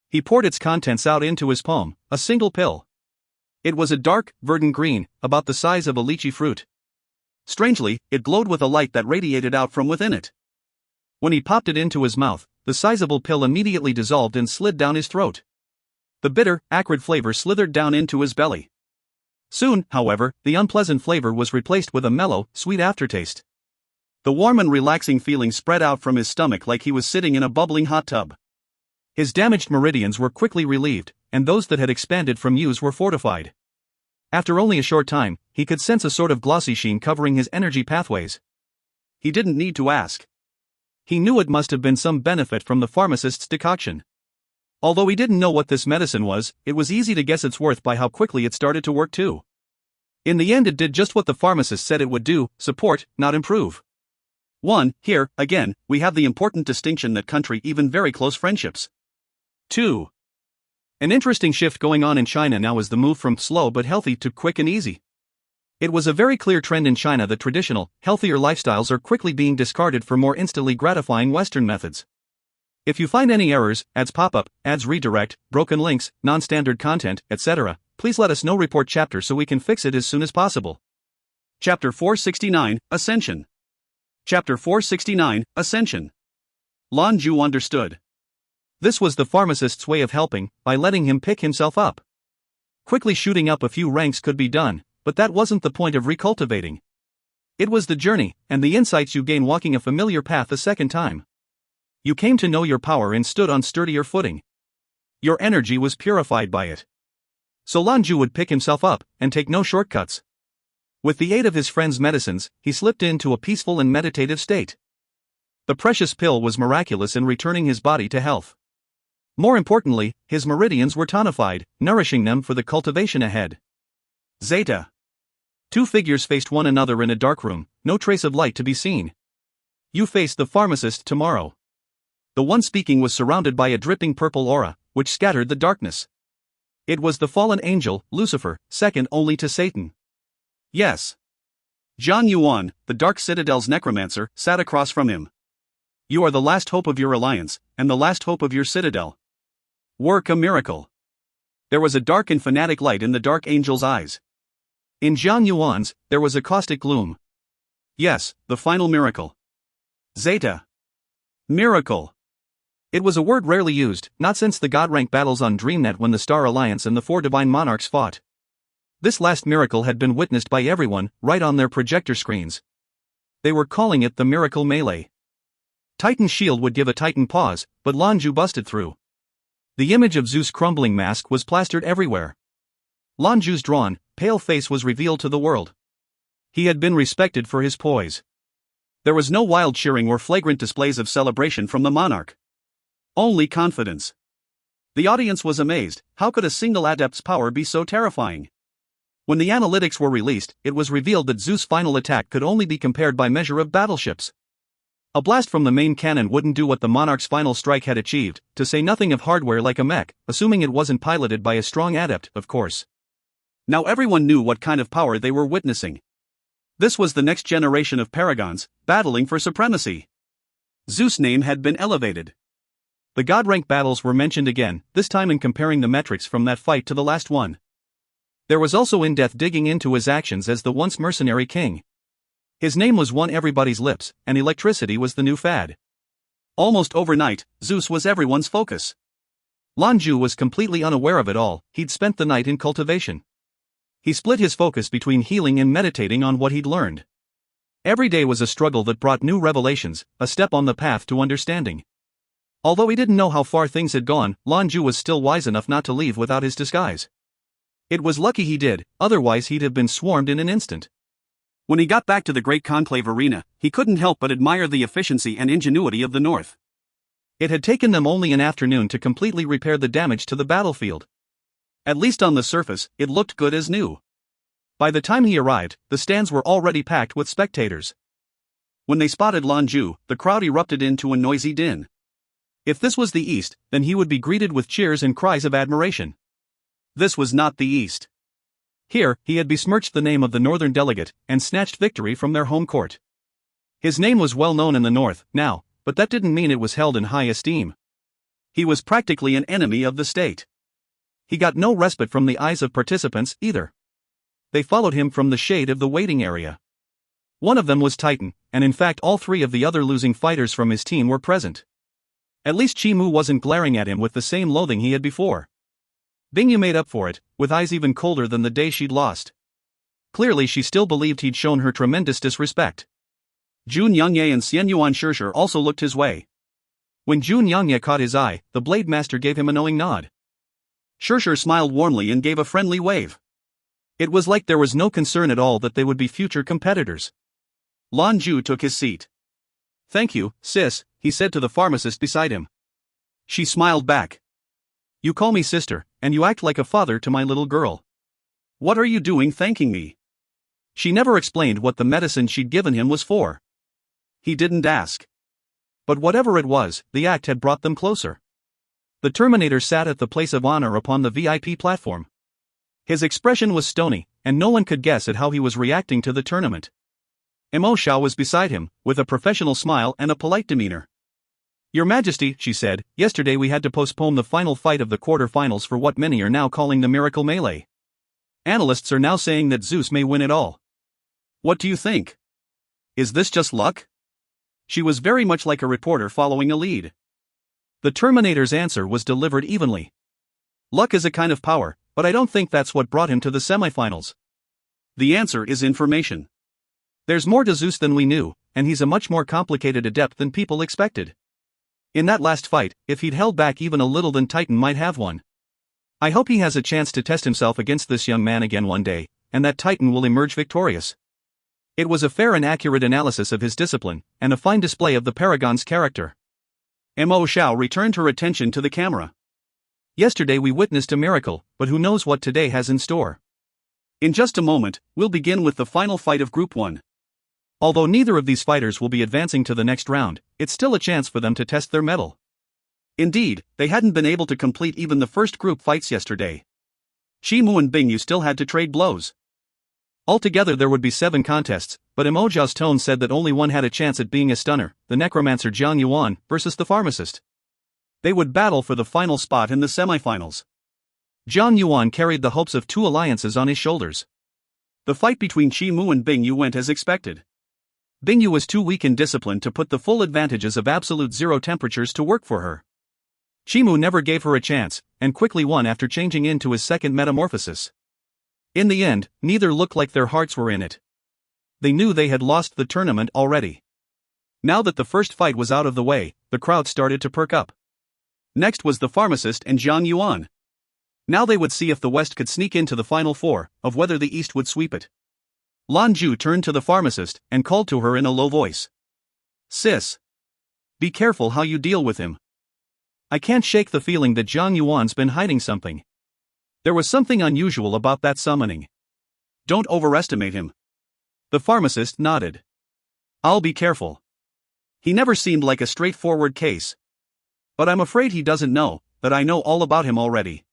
He poured its contents out into his palm, a single pill. It was a dark, verdant green, about the size of a lychee fruit. Strangely, it glowed with a light that radiated out from within it. When he popped it into his mouth, the sizable pill immediately dissolved and slid down his throat. The bitter, acrid flavor slithered down into his belly. Soon, however, the unpleasant flavor was replaced with a mellow, sweet aftertaste. The warm and relaxing feeling spread out from his stomach like he was sitting in a bubbling hot tub. His damaged meridians were quickly relieved, and those that had expanded from use were fortified. After only a short time, he could sense a sort of glossy sheen covering his energy pathways. He didn't need to ask. He knew it must have been some benefit from the pharmacist's decoction. Although he didn't know what this medicine was, it was easy to guess its worth by how quickly it started to work too. In the end it did just what the pharmacist said it would do, support, not improve. 1. Here, again, we have the important distinction that country even very close friendships. 2. An interesting shift going on in China now is the move from slow but healthy to quick and easy. It was a very clear trend in China that traditional, healthier lifestyles are quickly being discarded for more instantly gratifying Western methods. If you find any errors, ads pop up, ads redirect, broken links, non-standard content, etc., please let us know. Report chapter so we can fix it as soon as possible. Chapter 469, Ascension. Chapter 469, Ascension. Lan Jue understood. This was the pharmacist's way of helping, by letting him pick himself up. Quickly shooting up a few ranks could be done, but that wasn't the point of recultivating. It was the journey, and the insights you gain walking a familiar path a second time. You came to know your power and stood on sturdier footing. Your energy was purified by it. So Lan Jue would pick himself up, and take no shortcuts. With the aid of his friend's medicines, he slipped into a peaceful and meditative state. The precious pill was miraculous in returning his body to health. More importantly, his meridians were tonified, nourishing them for the cultivation ahead. Zeta. 2 figures faced one another in a dark room, no trace of light to be seen. You face the pharmacist tomorrow. The one speaking was surrounded by a dripping purple aura, which scattered the darkness. It was the fallen angel, Lucifer, second only to Satan. Yes. Zhang Yuan, the Dark Citadel's necromancer, sat across from him. You are the last hope of your alliance, and the last hope of your citadel. Work a miracle. There was a dark and fanatic light in the dark angel's eyes. In Zhang Yuan's, there was a caustic gloom. Yes, the final miracle. Zeta. Miracle. It was a word rarely used, not since the God-rank battles on DreamNet when the Star Alliance and the 4 divine monarchs fought. This last miracle had been witnessed by everyone, right on their projector screens. They were calling it the miracle melee. Titan's shield would give a Titan pause, but Lan Jue busted through. The image of Zeus' crumbling mask was plastered everywhere. Lan Jue's drawn, pale face was revealed to the world. He had been respected for his poise. There was no wild cheering or flagrant displays of celebration from the monarch. Only confidence. The audience was amazed. How could a single Adept's power be so terrifying? When the analytics were released, it was revealed that Zeus' final attack could only be compared by measure of battleships. A blast from the main cannon wouldn't do what the monarch's final strike had achieved, to say nothing of hardware like a mech, assuming it wasn't piloted by a strong adept, of course. Now everyone knew what kind of power they were witnessing. This was the next generation of paragons, battling for supremacy. Zeus' name had been elevated. The god-rank battles were mentioned again, this time in comparing the metrics from that fight to the last one. There was also in-depth digging into his actions as the once mercenary king. His name was on everybody's lips, and electricity was the new fad. Almost overnight, Zeus was everyone's focus. Lan Jue was completely unaware of it all. He'd spent the night in cultivation. He split his focus between healing and meditating on what he'd learned. Every day was a struggle that brought new revelations, a step on the path to understanding. Although he didn't know how far things had gone, Lan Jue was still wise enough not to leave without his disguise. It was lucky he did, otherwise he'd have been swarmed in an instant. When he got back to the Great Conclave Arena, he couldn't help but admire the efficiency and ingenuity of the North. It had taken them only an afternoon to completely repair the damage to the battlefield. At least on the surface, it looked good as new. By the time he arrived, the stands were already packed with spectators. When they spotted Lan Jue, the crowd erupted into a noisy din. If this was the East, then he would be greeted with cheers and cries of admiration. This was not the East. Here, he had besmirched the name of the Northern delegate, and snatched victory from their home court. His name was well known in the North, now, but that didn't mean it was held in high esteem. He was practically an enemy of the state. He got no respite from the eyes of participants, either. They followed him from the shade of the waiting area. One of them was Titan, and in fact all three of the other losing fighters from his team were present. At least Qimu wasn't glaring at him with the same loathing he had before. Bingyu made up for it, with eyes even colder than the day she'd lost. Clearly she still believed he'd shown her tremendous disrespect. Jun Yangye and Xian Yuan Shishir also looked his way. When Jun Yangye caught his eye, the Blade Master gave him a knowing nod. Shishir smiled warmly and gave a friendly wave. It was like there was no concern at all that they would be future competitors. Lan Jue took his seat. "Thank you, sis," he said to the pharmacist beside him. She smiled back. "You call me sister, and you act like a father to my little girl. What are you doing thanking me?" She never explained what the medicine she'd given him was for. He didn't ask. But whatever it was, the act had brought them closer. The Terminator sat at the place of honor upon the VIP platform. His expression was stony, and no one could guess at how he was reacting to the tournament. Mo Xiao was beside him, with a professional smile and a polite demeanor. "Your Majesty," she said, "yesterday we had to postpone the final fight of the quarter-finals for what many are now calling the Miracle Melee. Analysts are now saying that Zeus may win it all. What do you think? Is this just luck?" She was very much like a reporter following a lead. The Terminator's answer was delivered evenly. "Luck is a kind of power, but I don't think that's what brought him to the semifinals. The answer is information. There's more to Zeus than we knew, and he's a much more complicated adept than people expected. In that last fight, if he'd held back even a little, then Titan might have won. I hope he has a chance to test himself against this young man again one day, and that Titan will emerge victorious." It was a fair and accurate analysis of his discipline, and a fine display of the Paragon's character. Mo Xiao returned her attention to the camera. "Yesterday we witnessed a miracle, but who knows what today has in store. In just a moment, we'll begin with the final fight of Group 1. Although neither of these fighters will be advancing to the next round, it's still a chance for them to test their mettle. Indeed, they hadn't been able to complete even the first group fights yesterday. Qimu and Bingyu still had to trade blows. Altogether there would be 7 contests, but Mo Xiao's tone said that only one had a chance at being a stunner, the necromancer Jiang Yuan versus the pharmacist. They would battle for the final spot in the semifinals. Jiang Yuan carried the hopes of 2 alliances on his shoulders. The fight between Qimu and Bingyu went as expected. Bingyu was too weak in discipline to put the full advantages of absolute zero temperatures to work for her. Qimu never gave her a chance, and quickly won after changing into his second metamorphosis. In the end, neither looked like their hearts were in it. They knew they had lost the tournament already. Now that the first fight was out of the way, the crowd started to perk up. Next was the pharmacist and Jiang Yuan. Now they would see if the West could sneak into the Final Four, of whether the East would sweep it. Lan Jue turned to the pharmacist and called to her in a low voice. "Sis. Be careful how you deal with him. I can't shake the feeling that Jiang Yuan's been hiding something. There was something unusual about that summoning. Don't overestimate him." The pharmacist nodded. "I'll be careful. He never seemed like a straightforward case. But I'm afraid he doesn't know that I know all about him already."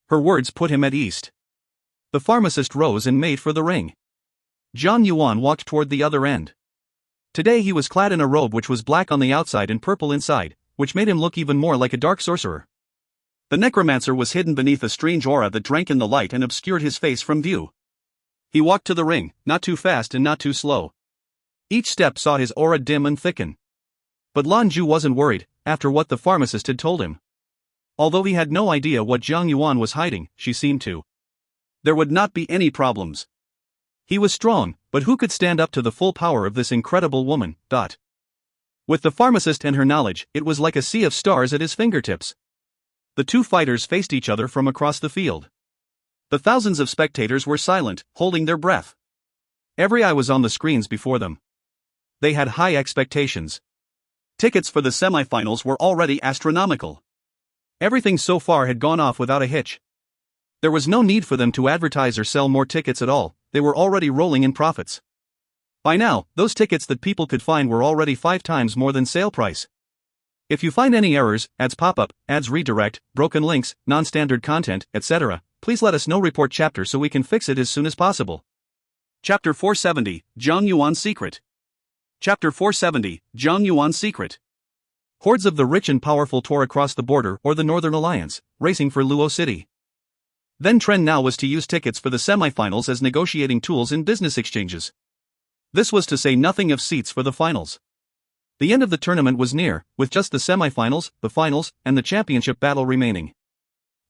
Her words put him at ease. The pharmacist rose and made for the ring. Jiang Yuan walked toward the other end. Today he was clad in a robe which was black on the outside and purple inside, which made him look even more like a dark sorcerer. The necromancer was hidden beneath a strange aura that drank in the light and obscured his face from view. He walked to the ring, not too fast and not too slow. Each step saw his aura dim and thicken. But Lan Jue wasn't worried, after what the pharmacist had told him. Although he had no idea what Zhang Yuan was hiding, she seemed to. There would not be any problems. He was strong, but who could stand up to the full power of this incredible woman? With the pharmacist and her knowledge, it was like a sea of stars at his fingertips. The two fighters faced each other from across the field. The thousands of spectators were silent, holding their breath. Every eye was on the screens before them. They had high expectations. Tickets for the semifinals were already astronomical. Everything so far had gone off without a hitch. There was no need for them to advertise or sell more tickets at all, they were already rolling in profits. By now, those tickets that people could find were already 5 times more than sale price. If you find any errors, ads pop up, ads redirect, broken links, non-standard content, etc., please let us know. Report chapter so we can fix it as soon as possible. Chapter 470, Zhang Yuan's Secret. Chapter 470, Zhang Yuan's Secret. Hordes of the rich and powerful tore across the border or the Northern Alliance, racing for Luo City. Then trend now was to use tickets for the semifinals as negotiating tools in business exchanges. This was to say nothing of seats for the finals. The end of the tournament was near, with just the semifinals, the finals, and the championship battle remaining.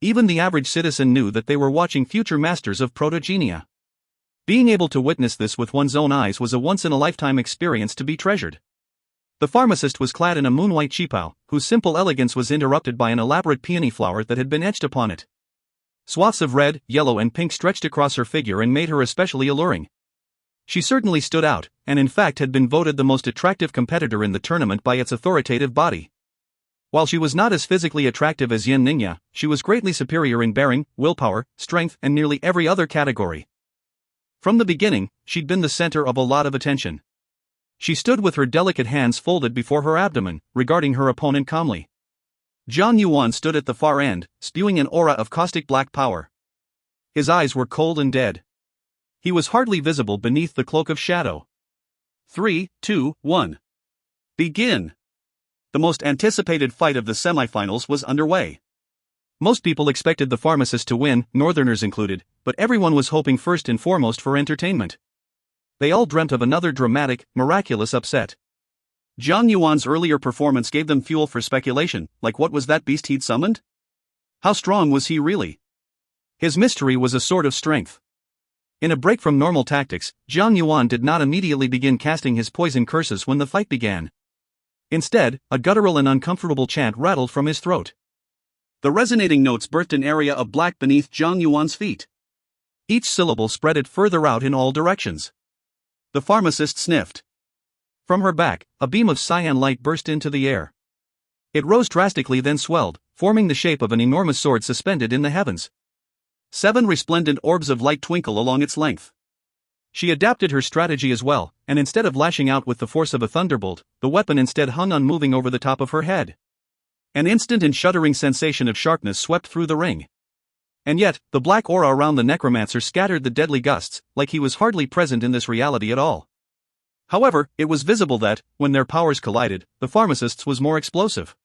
Even the average citizen knew that they were watching future masters of protogenia. Being able to witness this with one's own eyes was a once-in-a-lifetime experience to be treasured. The pharmacist was clad in a moon-white qipao, whose simple elegance was interrupted by an elaborate peony flower that had been etched upon it. Swaths of red, yellow and pink stretched across her figure and made her especially alluring. She certainly stood out, and in fact had been voted the most attractive competitor in the tournament by its authoritative body. While she was not as physically attractive as Yan Ningya, she was greatly superior in bearing, willpower, strength and nearly every other category. From the beginning, she'd been the center of a lot of attention. She stood with her delicate hands folded before her abdomen, regarding her opponent calmly. Zhang Yuan stood at the far end, spewing an aura of caustic black power. His eyes were cold and dead. He was hardly visible beneath the cloak of shadow. 3, 2, 1. Begin! The most anticipated fight of the semifinals was underway. Most people expected the pharmacist to win, Northerners included, but everyone was hoping first and foremost for entertainment. They all dreamt of another dramatic, miraculous upset. Zhang Yuan's earlier performance gave them fuel for speculation, like what was that beast he'd summoned? How strong was he really? His mystery was a sort of strength. In a break from normal tactics, Zhang Yuan did not immediately begin casting his poison curses when the fight began. Instead, a guttural and uncomfortable chant rattled from his throat. The resonating notes birthed an area of black beneath Zhang Yuan's feet. Each syllable spread it further out in all directions. The pharmacist sniffed. From her back, a beam of cyan light burst into the air. It rose drastically, then swelled, forming the shape of an enormous sword suspended in the heavens. 7 resplendent orbs of light twinkle along its length. She adapted her strategy as well, and instead of lashing out with the force of a thunderbolt, the weapon instead hung unmoving over the top of her head. An instant and shuddering sensation of sharpness swept through the ring. And yet, the black aura around the necromancer scattered the deadly gusts, like he was hardly present in this reality at all. However, it was visible that, when their powers collided, the pharmacist's was more explosive.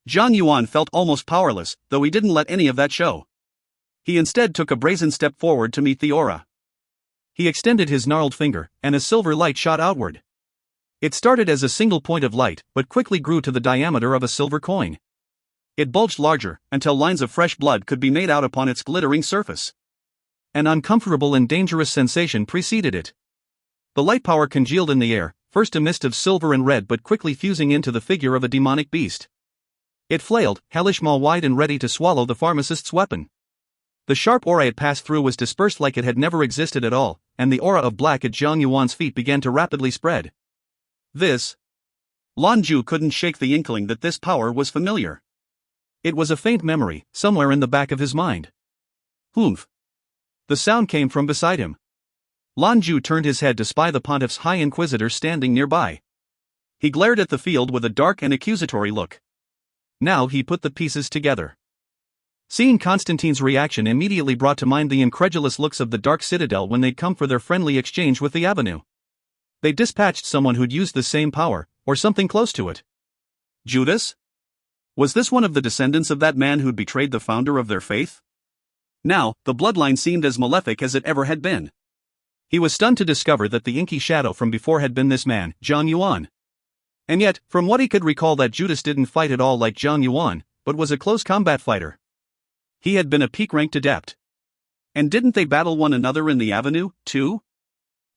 Zhang Yuan felt almost powerless, though he didn't let any of that show. He instead took a brazen step forward to meet the aura. He extended his gnarled finger, and a silver light shot outward. It started as a single point of light, but quickly grew to the diameter of a silver coin. It bulged larger, until lines of fresh blood could be made out upon its glittering surface. An uncomfortable and dangerous sensation preceded it. The light power congealed in the air, first a mist of silver and red but quickly fusing into the figure of a demonic beast. It flailed, hellish maw-wide and ready to swallow the pharmacist's weapon. The sharp aura it passed through was dispersed like it had never existed at all, and the aura of black at Zhang Yuan's feet began to rapidly spread. Lan Jue couldn't shake the inkling that this power was familiar. It was a faint memory, somewhere in the back of his mind. Humph! The sound came from beside him. Lan Jue turned his head to spy the pontiff's high inquisitor standing nearby. He glared at the field with a dark and accusatory look. Now he put the pieces together. Seeing Constantine's reaction immediately brought to mind the incredulous looks of the Dark Citadel when they'd come for their friendly exchange with the Avenue. They dispatched someone who'd used the same power, or something close to it. Judas? Was this one of the descendants of that man who'd betrayed the founder of their faith? Now, the bloodline seemed as malefic as it ever had been. He was stunned to discover that the inky shadow from before had been this man, Zhang Yuan. And yet, from what he could recall, that Judas didn't fight at all like Zhang Yuan, but was a close combat fighter. He had been a peak-ranked adept. And didn't they battle one another in the avenue, too?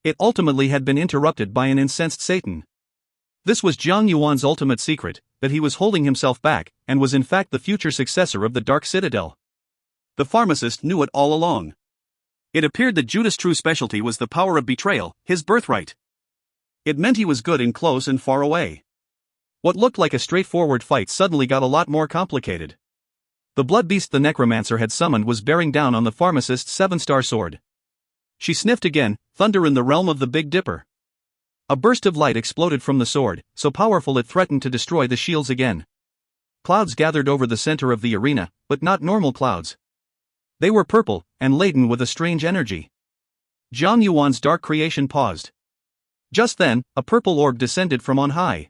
It ultimately had been interrupted by an incensed Satan. This was Zhang Yuan's ultimate secret, that he was holding himself back, and was in fact the future successor of the Dark Citadel. The pharmacist knew it all along. It appeared that Judas' true specialty was the power of betrayal, his birthright. It meant he was good in close and far away. What looked like a straightforward fight suddenly got a lot more complicated. The blood beast the necromancer had summoned was bearing down on the pharmacist's 7-star sword. She sniffed again, thunder in the realm of the Big Dipper. A burst of light exploded from the sword, so powerful it threatened to destroy the shields again. Clouds gathered over the center of the arena, but not normal clouds. They were purple, and laden with a strange energy. Zhang Yuan's dark creation paused. Just then, a purple orb descended from on high.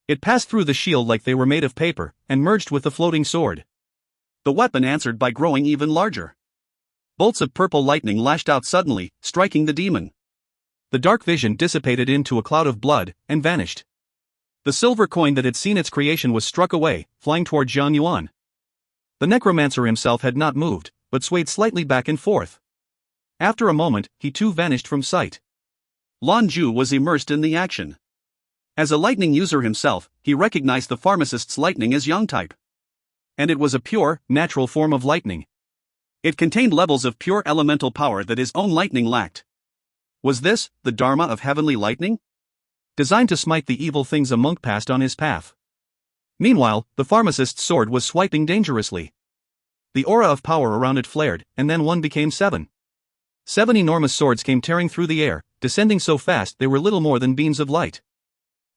It passed through the shield like they were made of paper, and merged with the floating sword. The weapon answered by growing even larger. Bolts of purple lightning lashed out suddenly, striking the demon. The dark vision dissipated into a cloud of blood, and vanished. The silver coin that had seen its creation was struck away, flying toward Zhang Yuan. The necromancer himself had not moved, but swayed slightly back and forth. After a moment, he too vanished from sight. Lan Jue was immersed in the action. As a lightning user himself, he recognized the pharmacist's lightning as yang type. And it was a pure, natural form of lightning. It contained levels of pure elemental power that his own lightning lacked. Was this the Dharma of heavenly lightning? Designed to smite the evil things a monk passed on his path. Meanwhile, the pharmacist's sword was swiping dangerously. The aura of power around it flared, and then one became 7. 7 enormous swords came tearing through the air, descending so fast they were little more than beams of light.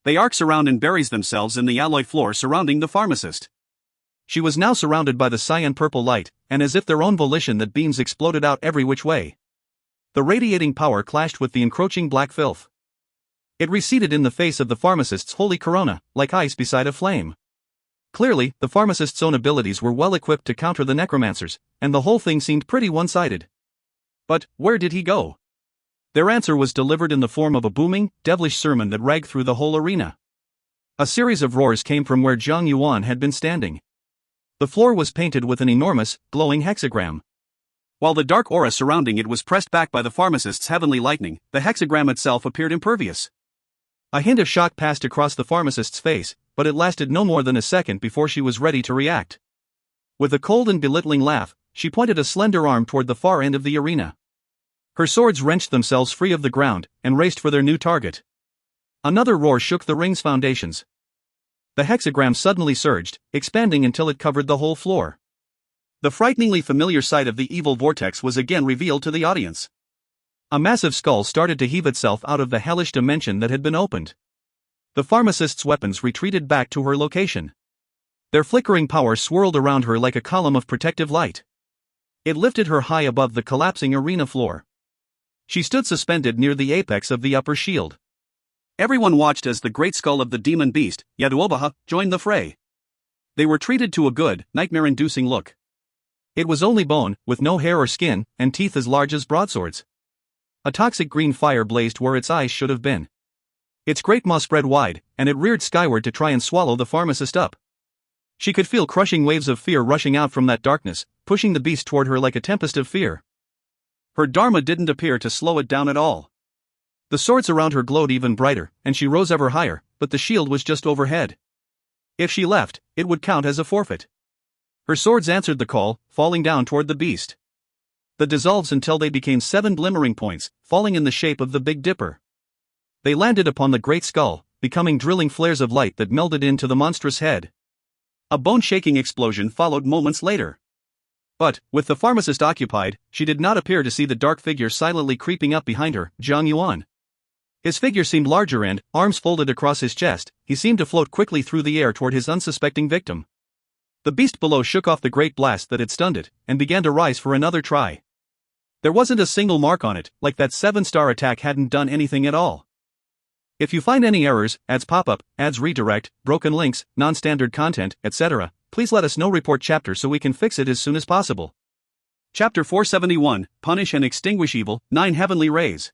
They arcs around and buries themselves in the alloy floor surrounding the pharmacist. She was now surrounded by the cyan-purple light, and as if their own volition that beams exploded out every which way. The radiating power clashed with the encroaching black filth. It receded in the face of the pharmacist's holy corona, like ice beside a flame. Clearly, the pharmacist's own abilities were well equipped to counter the necromancer's, and the whole thing seemed pretty one-sided. But where did he go? Their answer was delivered in the form of a booming, devilish sermon that rang through the whole arena. A series of roars came from where Zhang Yuan had been standing. The floor was painted with an enormous, glowing hexagram. While the dark aura surrounding it was pressed back by the pharmacist's heavenly lightning, the hexagram itself appeared impervious. A hint of shock passed across the pharmacist's face, but it lasted no more than a second before she was ready to react. With a cold and belittling laugh, she pointed a slender arm toward the far end of the arena. Her swords wrenched themselves free of the ground, and raced for their new target. Another roar shook the ring's foundations. The hexagram suddenly surged, expanding until it covered the whole floor. The frighteningly familiar sight of the evil vortex was again revealed to the audience. A massive skull started to heave itself out of the hellish dimension that had been opened. The pharmacist's weapons retreated back to her location. Their flickering power swirled around her like a column of protective light. It lifted her high above the collapsing arena floor. She stood suspended near the apex of the upper shield. Everyone watched as the great skull of the demon beast, Yaduobaha, joined the fray. They were treated to a good, nightmare-inducing look. It was only bone, with no hair or skin, and teeth as large as broadswords. A toxic green fire blazed where its eyes should have been. Its great maw spread wide, and it reared skyward to try and swallow the pharmacist up. She could feel crushing waves of fear rushing out from that darkness, pushing the beast toward her like a tempest of fear. Her dharma didn't appear to slow it down at all. The swords around her glowed even brighter, and she rose ever higher, but the shield was just overhead. If she left, it would count as a forfeit. Her swords answered the call, falling down toward the beast. They dissolved until they became 7 glimmering points, falling in the shape of the Big Dipper. They landed upon the great skull, becoming drilling flares of light that melded into the monstrous head. A bone-shaking explosion followed moments later. But, with the pharmacist occupied, she did not appear to see the dark figure silently creeping up behind her, Zhang Yuan. His figure seemed larger and, arms folded across his chest, he seemed to float quickly through the air toward his unsuspecting victim. The beast below shook off the great blast that had stunned it, and began to rise for another try. There wasn't a single mark on it, like that 7-star attack hadn't done anything at all. If you find any errors, ads pop-up, ads redirect, broken links, non-standard content, etc., please let us know. Report chapter so we can fix it as soon as possible. Chapter 471, Punish and Extinguish Evil, 9 Heavenly Rays.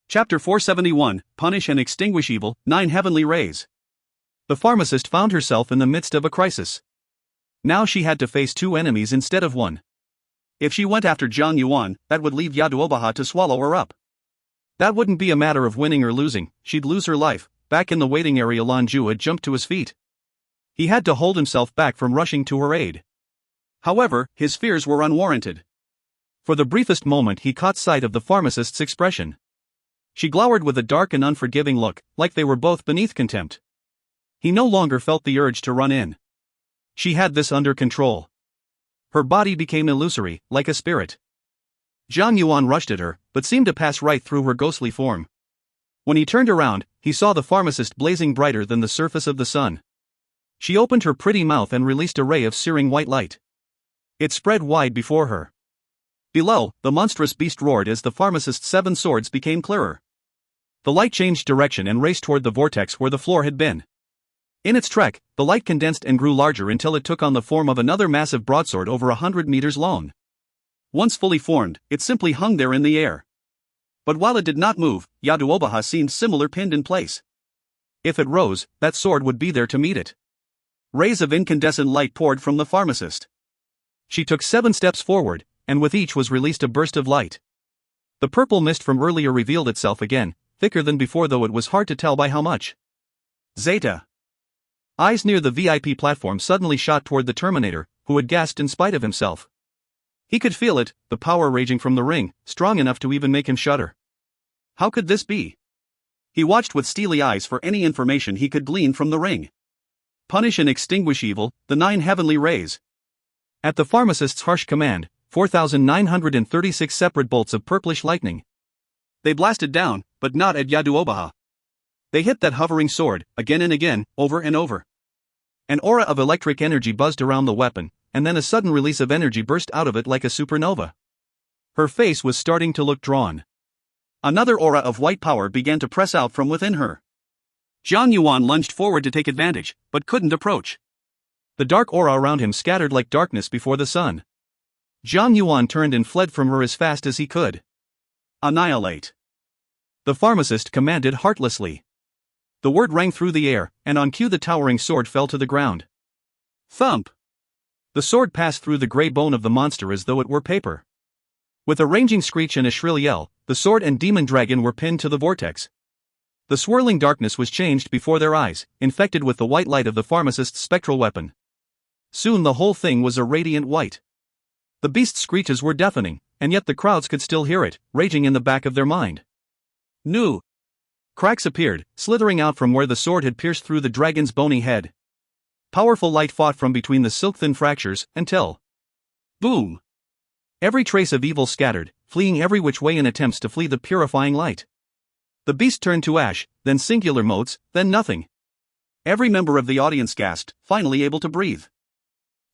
Chapter 471, Punish and Extinguish Evil, 9 Heavenly Rays. The pharmacist found herself in the midst of a crisis. Now she had to face two enemies instead of one. If she went after Zhang Yuan, that would leave Yaduobaha to swallow her up. That wouldn't be a matter of winning or losing, she'd lose her life. Back in the waiting area, Lan Jue had jumped to his feet. He had to hold himself back from rushing to her aid. However, his fears were unwarranted. For the briefest moment he caught sight of the pharmacist's expression. She glowered with a dark and unforgiving look, like they were both beneath contempt. He no longer felt the urge to run in. She had this under control. Her body became illusory, like a spirit. Zhang Yuan rushed at her, but seemed to pass right through her ghostly form. When he turned around, he saw the pharmacist blazing brighter than the surface of the sun. She opened her pretty mouth and released a ray of searing white light. It spread wide before her. Below, the monstrous beast roared as the pharmacist's 7 swords became clearer. The light changed direction and raced toward the vortex where the floor had been. In its trek, the light condensed and grew larger until it took on the form of another massive broadsword over 100 meters long. Once fully formed, it simply hung there in the air. But while it did not move, Yaduobaha seemed similar, pinned in place. If it rose, that sword would be there to meet it. Rays of incandescent light poured from the pharmacist. She took 7 steps forward, and with each was released a burst of light. The purple mist from earlier revealed itself again, thicker than before, though it was hard to tell by how much. Zeta. Eyes near the VIP platform suddenly shot toward the Terminator, who had gasped in spite of himself. He could feel it, the power raging from the ring, strong enough to even make him shudder. How could this be? He watched with steely eyes for any information he could glean from the ring. Punish and extinguish evil, the 9 heavenly rays. At the pharmacist's harsh command, 4,936 separate bolts of purplish lightning. They blasted down, but not at Yaduobaha. They hit that hovering sword, again and again, over and over. An aura of electric energy buzzed around the weapon, and then a sudden release of energy burst out of it like a supernova. Her face was starting to look drawn. Another aura of white power began to press out from within her. Zhang Yuan lunged forward to take advantage, but couldn't approach. The dark aura around him scattered like darkness before the sun. Zhang Yuan turned and fled from her as fast as he could. Annihilate. The pharmacist commanded heartlessly. The word rang through the air, and on cue the towering sword fell to the ground. Thump! The sword passed through the gray bone of the monster as though it were paper. With a raging screech and a shrill yell, the sword and demon dragon were pinned to the vortex. The swirling darkness was changed before their eyes, infected with the white light of the pharmacist's spectral weapon. Soon the whole thing was a radiant white. The beast's screeches were deafening, and yet the crowds could still hear it, raging in the back of their mind. New. Cracks appeared, slithering out from where the sword had pierced through the dragon's bony head. Powerful light fought from between the silk-thin fractures, until... boom! Every trace of evil scattered, fleeing every which way in attempts to flee the purifying light. The beast turned to ash, then singular motes, then nothing. Every member of the audience gasped, finally able to breathe.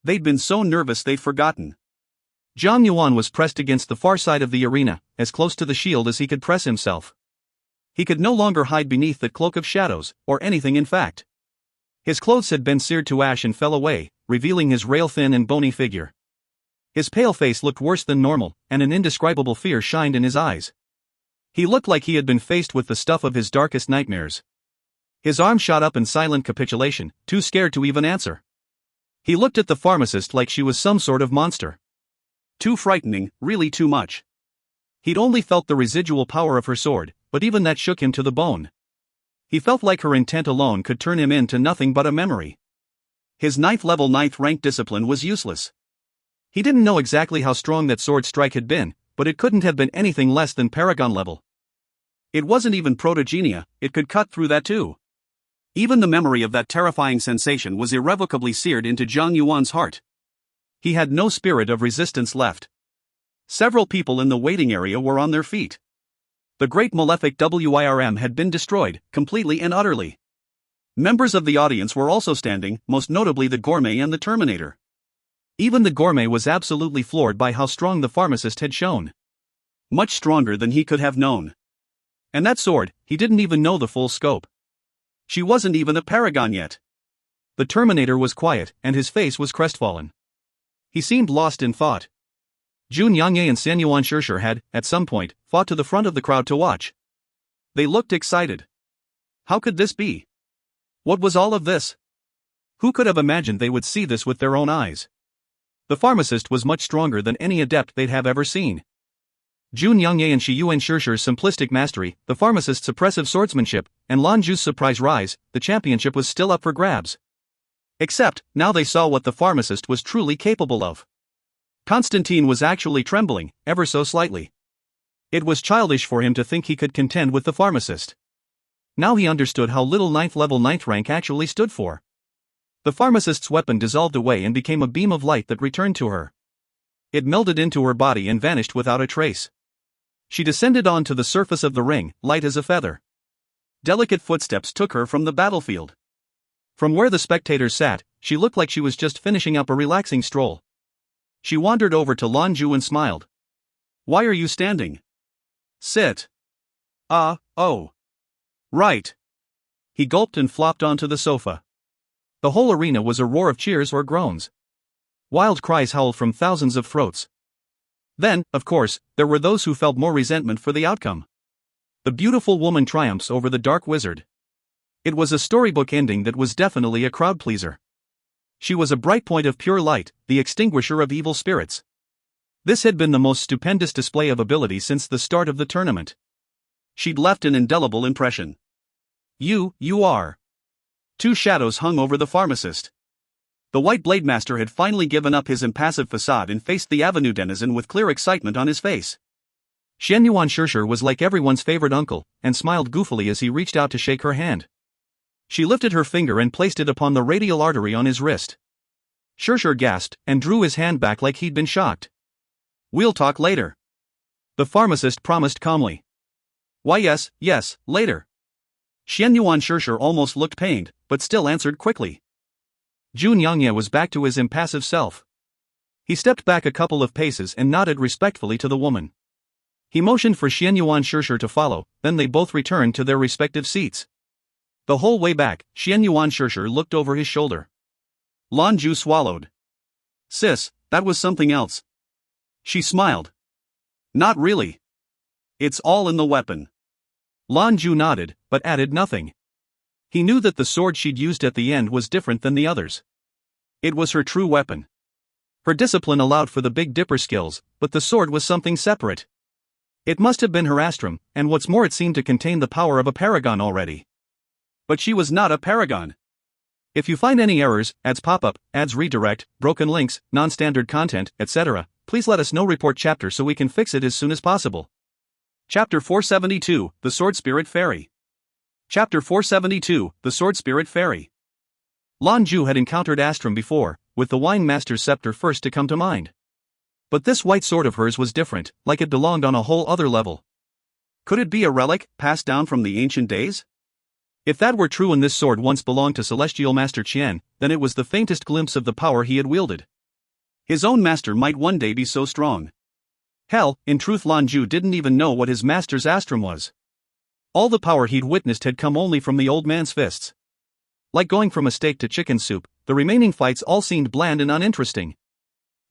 They'd been so nervous they'd forgotten. Zhang Yuan was pressed against the far side of the arena, as close to the shield as he could press himself. He could no longer hide beneath that cloak of shadows, or anything in fact. His clothes had been seared to ash and fell away, revealing his rail-thin and bony figure. His pale face looked worse than normal, and an indescribable fear shined in his eyes. He looked like he had been faced with the stuff of his darkest nightmares. His arm shot up in silent capitulation, too scared to even answer. He looked at the pharmacist like she was some sort of monster. Too frightening, really too much. He'd only felt the residual power of her sword, but even that shook him to the bone. He felt like her intent alone could turn him into nothing but a memory. His 9th level 9th rank discipline was useless. He didn't know exactly how strong that sword strike had been, but it couldn't have been anything less than Paragon level. It wasn't even Protogenia, it could cut through that too. Even the memory of that terrifying sensation was irrevocably seared into Zhang Yuan's heart. He had no spirit of resistance left. Several people in the waiting area were on their feet. The great malefic WIRM had been destroyed, completely and utterly. Members of the audience were also standing, most notably the gourmet and the Terminator. Even the gourmet was absolutely floored by how strong the pharmacist had shown. Much stronger than he could have known. And that sword, he didn't even know the full scope. She wasn't even a paragon yet. The Terminator was quiet, and his face was crestfallen. He seemed lost in thought. Jun Yangye and Sanyuan Shishir had, at some point, fought to the front of the crowd to watch. They looked excited. How could this be? What was all of this? Who could have imagined they would see this with their own eyes? The pharmacist was much stronger than any adept they'd have ever seen. Zhou Qianlin and Shiyuan Shishir's simplistic mastery, the pharmacist's oppressive swordsmanship, and Lan Jue's surprise rise, the championship was still up for grabs. Except, now they saw what the pharmacist was truly capable of. Constantine was actually trembling, ever so slightly. It was childish for him to think he could contend with the pharmacist. Now he understood how little 9th level 9th rank actually stood for. The pharmacist's weapon dissolved away and became a beam of light that returned to her. It melded into her body and vanished without a trace. She descended onto the surface of the ring, light as a feather. Delicate footsteps took her from the battlefield. From where the spectators sat, she looked like she was just finishing up a relaxing stroll. She wandered over to Lan Jue and smiled. "Why are you standing? Sit." Oh. Right." He gulped and flopped onto the sofa. The whole arena was a roar of cheers or groans. Wild cries howled from thousands of throats. Then, of course, there were those who felt more resentment for the outcome. The beautiful woman triumphs over the dark wizard. It was a storybook ending that was definitely a crowd pleaser. She was a bright point of pure light, the extinguisher of evil spirits. This had been the most stupendous display of ability since the start of the tournament. She'd left an indelible impression. You are. Two shadows hung over the pharmacist. The White Blade Master had finally given up his impassive facade and faced the Avenue denizen with clear excitement on his face. Xianyuan Shishir was like everyone's favorite uncle, and smiled goofily as he reached out to shake her hand. She lifted her finger and placed it upon the radial artery on his wrist. Shishir gasped and drew his hand back like he'd been shocked. "We'll talk later," the pharmacist promised calmly. "Why yes, later." Xianyuan Shishir almost looked pained, but still answered quickly. Zhou Qianlin was back to his impassive self. He stepped back a couple of paces and nodded respectfully to the woman. He motioned for Xianyuan Shishir to follow, then they both returned to their respective seats. The whole way back, Xianyuan Shishir looked over his shoulder. Lan Jue swallowed. "Sis, that was something else." She smiled. "Not really. It's all in the weapon." Lan Jue nodded, but added nothing. He knew that the sword she'd used at the end was different than the others. It was her true weapon. Her discipline allowed for the Big Dipper skills, but the sword was something separate. It must have been her astrum, and what's more, it seemed to contain the power of a paragon already. But she was not a paragon. If you find any errors, ads pop up, ads redirect, broken links, non-standard content, etc., please let us know. Report chapter so we can fix it as soon as possible. Chapter 472, The Sword Spirit Fairy. Chapter 472, The Sword Spirit Fairy. Lan Jue had encountered Astrum before, with the Wine Master's scepter first to come to mind. But this white sword of hers was different, like it belonged on a whole other level. Could it be a relic, passed down from the ancient days? If that were true and this sword once belonged to Celestial Master Qian, then it was the faintest glimpse of the power he had wielded. His own master might one day be so strong. Hell, in truth Lan Jue didn't even know what his master's astrum was. All the power he'd witnessed had come only from the old man's fists. Like going from a steak to chicken soup, the remaining fights all seemed bland and uninteresting.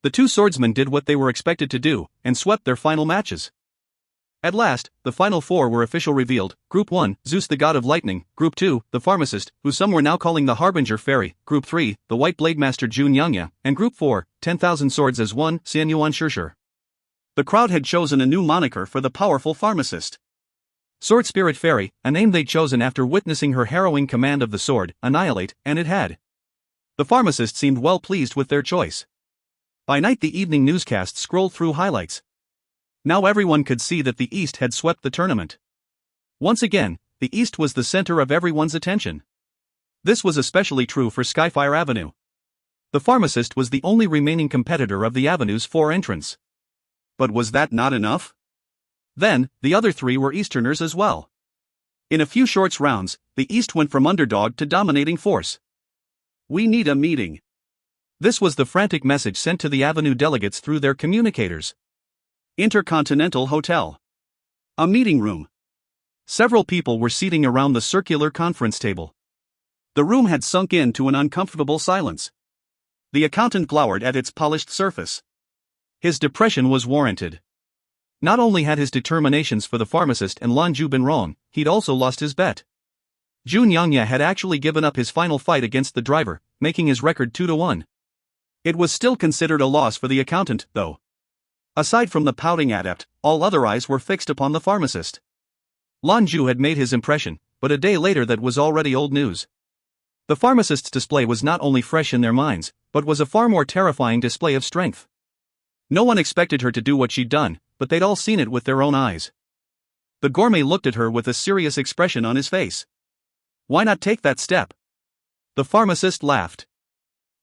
The two swordsmen did what they were expected to do, and swept their final matches. At last, the final four were officially revealed. Group 1, Zeus the God of Lightning. Group 2, the Pharmacist, who some were now calling the Harbinger Fairy. Group 3, the White Blade Master Zhou Qianlin. And Group 4, 10,000 Swords as One, Xianyuan Shishir. The crowd had chosen a new moniker for the powerful pharmacist. Sword Spirit Fairy, a name they'd chosen after witnessing her harrowing command of the sword, Annihilate, and it had. The pharmacist seemed well pleased with their choice. By night the evening newscast scrolled through highlights. Now everyone could see that the East had swept the tournament. Once again, the East was the center of everyone's attention. This was especially true for Skyfire Avenue. The pharmacist was the only remaining competitor of the Avenue's 4 entrants. But was that not enough? Then, the other 3 were Easterners as well. In a few short rounds, the East went from underdog to dominating force. "We need a meeting." This was the frantic message sent to the Avenue delegates through their communicators. Intercontinental Hotel. A meeting room. Several people were seating around the circular conference table. The room had sunk into an uncomfortable silence. The accountant glowered at its polished surface. His depression was warranted. Not only had his determinations for the pharmacist and Lan Jue been wrong, he'd also lost his bet. Zhou Qianlin had actually given up his final fight against the driver, making his record 2-1. It was still considered a loss for the accountant, though. Aside from the pouting adept, all other eyes were fixed upon the pharmacist. Lan Jue had made his impression, but a day later that was already old news. The pharmacist's display was not only fresh in their minds, but was a far more terrifying display of strength. No one expected her to do what she'd done, but they'd all seen it with their own eyes. The gourmet looked at her with a serious expression on his face. Why not take that step? The pharmacist laughed.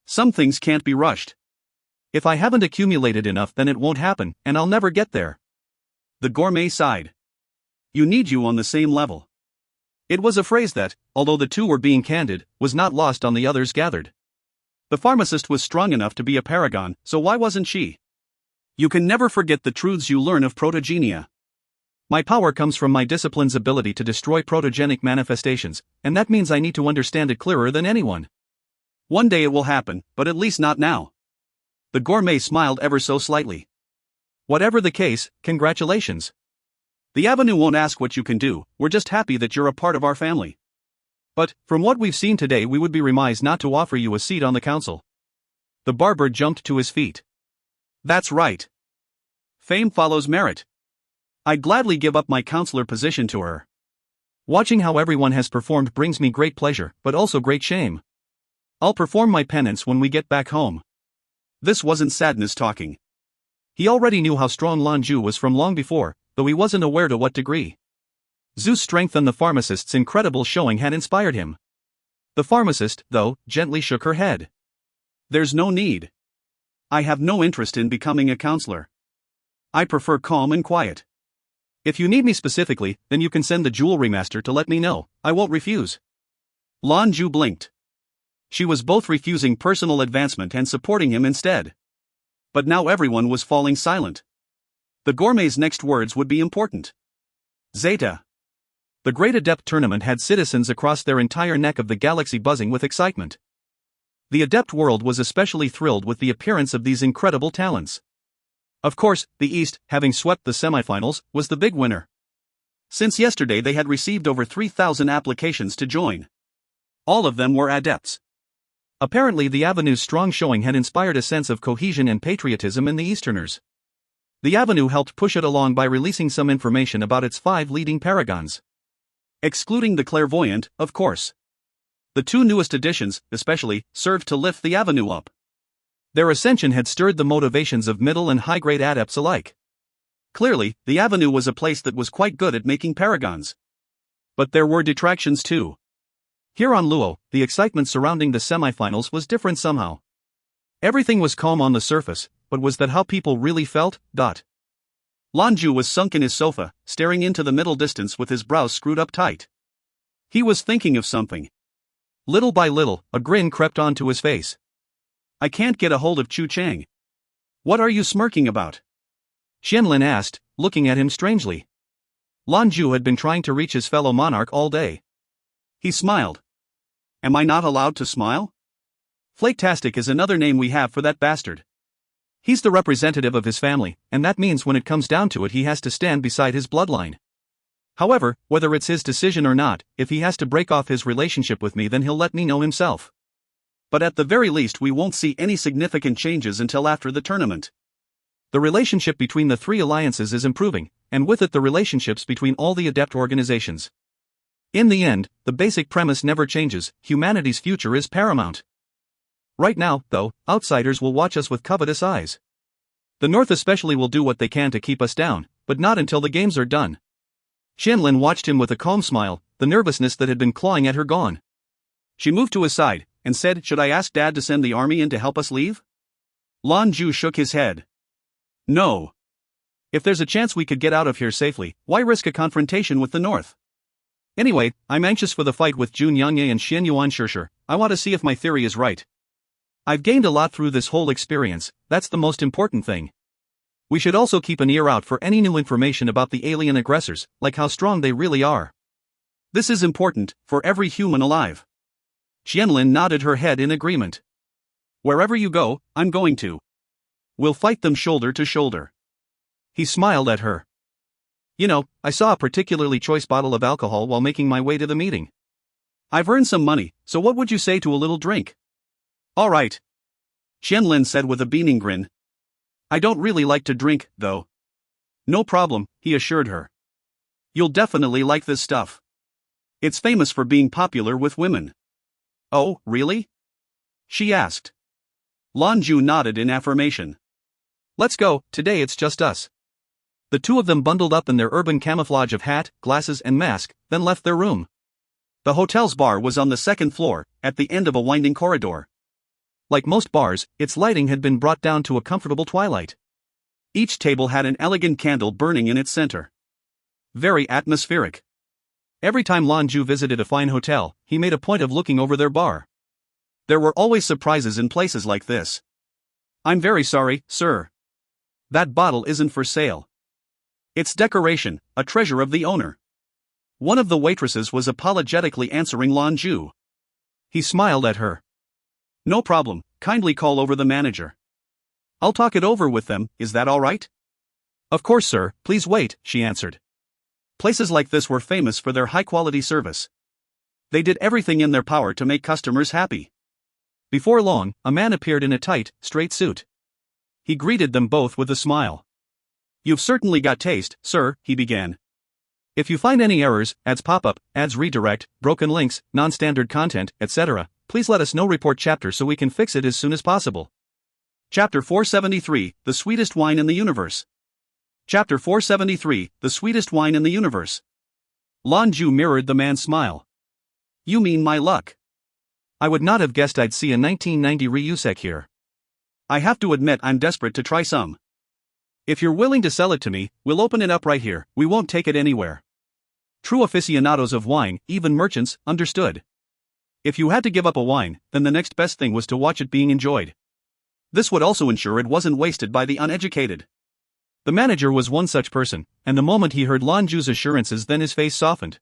Some things can't be rushed. If I haven't accumulated enough, then it won't happen, and I'll never get there. The gourmet sighed. You need you on the same level. It was a phrase that, although the two were being candid, was not lost on the others gathered. The pharmacist was strong enough to be a paragon, so why wasn't she? You can never forget the truths you learn of protogenia. My power comes from my discipline's ability to destroy protogenic manifestations, and that means I need to understand it clearer than anyone. One day it will happen, but at least not now. The gourmet smiled ever so slightly. Whatever the case, congratulations. The Avenue won't ask what you can do, we're just happy that you're a part of our family. But, from what we've seen today, we would be remiss not to offer you a seat on the council. The barber jumped to his feet. That's right. Fame follows merit. I'd gladly give up my counselor position to her. Watching how everyone has performed brings me great pleasure, but also great shame. I'll perform my penance when we get back home. This wasn't sadness talking. He already knew how strong Lan Jue was from long before, though he wasn't aware to what degree. Zhu's strength and the pharmacist's incredible showing had inspired him. The pharmacist, though, gently shook her head. There's no need. I have no interest in becoming a counselor. I prefer calm and quiet. If you need me specifically, then you can send the jewelry master to let me know, I won't refuse. Lan Jue blinked. She was both refusing personal advancement and supporting him instead. But now everyone was falling silent. The gourmet's next words would be important. Zeta. The Great Adept Tournament had citizens across their entire neck of the galaxy buzzing with excitement. The Adept world was especially thrilled with the appearance of these incredible talents. Of course, the East, having swept the semifinals, was the big winner. Since yesterday they had received over 3,000 applications to join. All of them were adepts. Apparently the Avenue's strong showing had inspired a sense of cohesion and patriotism in the Easterners. The Avenue helped push it along by releasing some information about its 5 leading paragons. Excluding the clairvoyant, of course. The 2 newest additions, especially, served to lift the Avenue up. Their ascension had stirred the motivations of middle and high-grade adepts alike. Clearly, the Avenue was a place that was quite good at making paragons. But there were detractions too. Here on Luo, the excitement surrounding the semifinals was different somehow. Everything was calm on the surface, but was that how people really felt? Lan Jue was sunk in his sofa, staring into the middle distance with his brows screwed up tight. He was thinking of something. Little by little, a grin crept onto his face. I can't get a hold of Chu Chang. What are you smirking about? Qianlin asked, looking at him strangely. Lan Jue had been trying to reach his fellow monarch all day. He smiled. Am I not allowed to smile? Flake-tastic is another name we have for that bastard. He's the representative of his family, and that means when it comes down to it he has to stand beside his bloodline. However, whether it's his decision or not, if he has to break off his relationship with me then he'll let me know himself. But at the very least we won't see any significant changes until after the tournament. The relationship between the 3 alliances is improving, and with it the relationships between all the Adept organizations. In the end, the basic premise never changes: humanity's future is paramount. Right now, though, outsiders will watch us with covetous eyes. The North especially will do what they can to keep us down, but not until the games are done. Qianlin watched him with a calm smile, the nervousness that had been clawing at her gone. She moved to his side, and said, should I ask Dad to send the army in to help us leave? Lan Jue shook his head. No. If there's a chance we could get out of here safely, why risk a confrontation with the North? Anyway, I'm anxious for the fight with Zhou Qianlin and Xian Yuan. I want to see if my theory is right. I've gained a lot through this whole experience, that's the most important thing. We should also keep an ear out for any new information about the alien aggressors, like how strong they really are. This is important, for every human alive. Qianlin nodded her head in agreement. Wherever you go, I'm going to. We'll fight them shoulder to shoulder. He smiled at her. You know, I saw a particularly choice bottle of alcohol while making my way to the meeting. I've earned some money, so what would you say to a little drink? All right, Qianlin said with a beaming grin. I don't really like to drink, though. No problem, he assured her. You'll definitely like this stuff. It's famous for being popular with women. Oh, really? She asked. Lan Jue nodded in affirmation. Let's go, today it's just us. The two of them bundled up in their urban camouflage of hat, glasses and mask, then left their room. The hotel's bar was on the second floor, at the end of a winding corridor. Like most bars, its lighting had been brought down to a comfortable twilight. Each table had an elegant candle burning in its center. Very atmospheric. Every time Lan Jue visited a fine hotel, he made a point of looking over their bar. There were always surprises in places like this. I'm very sorry, sir. That bottle isn't for sale. It's decoration, a treasure of the owner. One of the waitresses was apologetically answering Lan Jue. He smiled at her. No problem, kindly call over the manager. I'll talk it over with them, is that all right? Of course, sir, please wait, she answered. Places like this were famous for their high-quality service. They did everything in their power to make customers happy. Before long, a man appeared in a tight, straight suit. He greeted them both with a smile. You've certainly got taste, sir, he began. If you find any errors, ads pop up, ads redirect, broken links, non-standard content, etc., please let us know. Report chapter so we can fix it as soon as possible. Chapter 473, The Sweetest Wine in the Universe. Chapter 473, The Sweetest Wine in the Universe. Lan Jue mirrored the man's smile. You mean my luck? I would not have guessed I'd see a 1990 Ryusek here. I have to admit I'm desperate to try some. If you're willing to sell it to me, we'll open it up right here, we won't take it anywhere. True aficionados of wine, even merchants, understood. If you had to give up a wine, then the next best thing was to watch it being enjoyed. This would also ensure it wasn't wasted by the uneducated. The manager was one such person, and the moment he heard Lan Jue's assurances, then his face softened.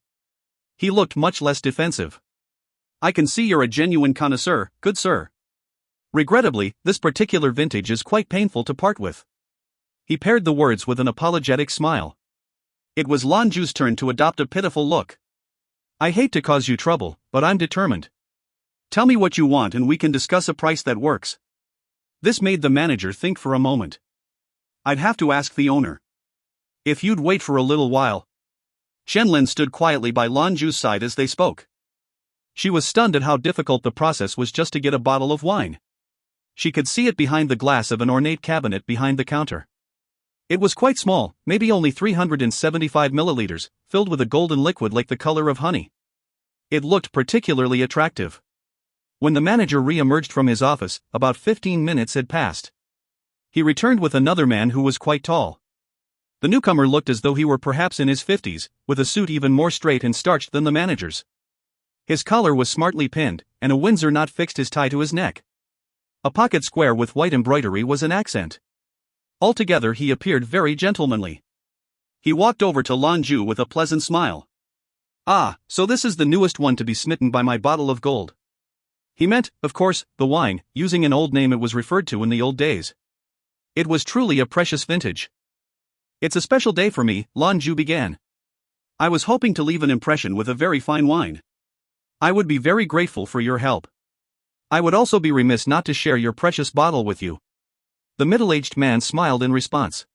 He looked much less defensive. I can see you're a genuine connoisseur, good sir. Regrettably, this particular vintage is quite painful to part with. He paired the words with an apologetic smile. It was Lan Jue's turn to adopt a pitiful look. I hate to cause you trouble, but I'm determined. Tell me what you want and we can discuss a price that works. This made the manager think for a moment. I'd have to ask the owner. If you'd wait for a little while. Qianlin stood quietly by Lan Jue's side as they spoke. She was stunned at how difficult the process was just to get a bottle of wine. She could see it behind the glass of an ornate cabinet behind the counter. It was quite small, maybe only 375 milliliters, filled with a golden liquid like the color of honey. It looked particularly attractive. When the manager re-emerged from his office, about 15 minutes had passed. He returned with another man who was quite tall. The newcomer looked as though he were perhaps in his 50s, with a suit even more straight and starched than the manager's. His collar was smartly pinned, and a Windsor knot fixed his tie to his neck. A pocket square with white embroidery was an accent. Altogether he appeared very gentlemanly. He walked over to Lan Jue with a pleasant smile. Ah, so this is the newest one to be smitten by my bottle of gold. He meant, of course, the wine, using an old name it was referred to in the old days. It was truly a precious vintage. It's a special day for me, Lan Jue began. I was hoping to leave an impression with a very fine wine. I would be very grateful for your help. I would also be remiss not to share your precious bottle with you. The middle-aged man smiled in response.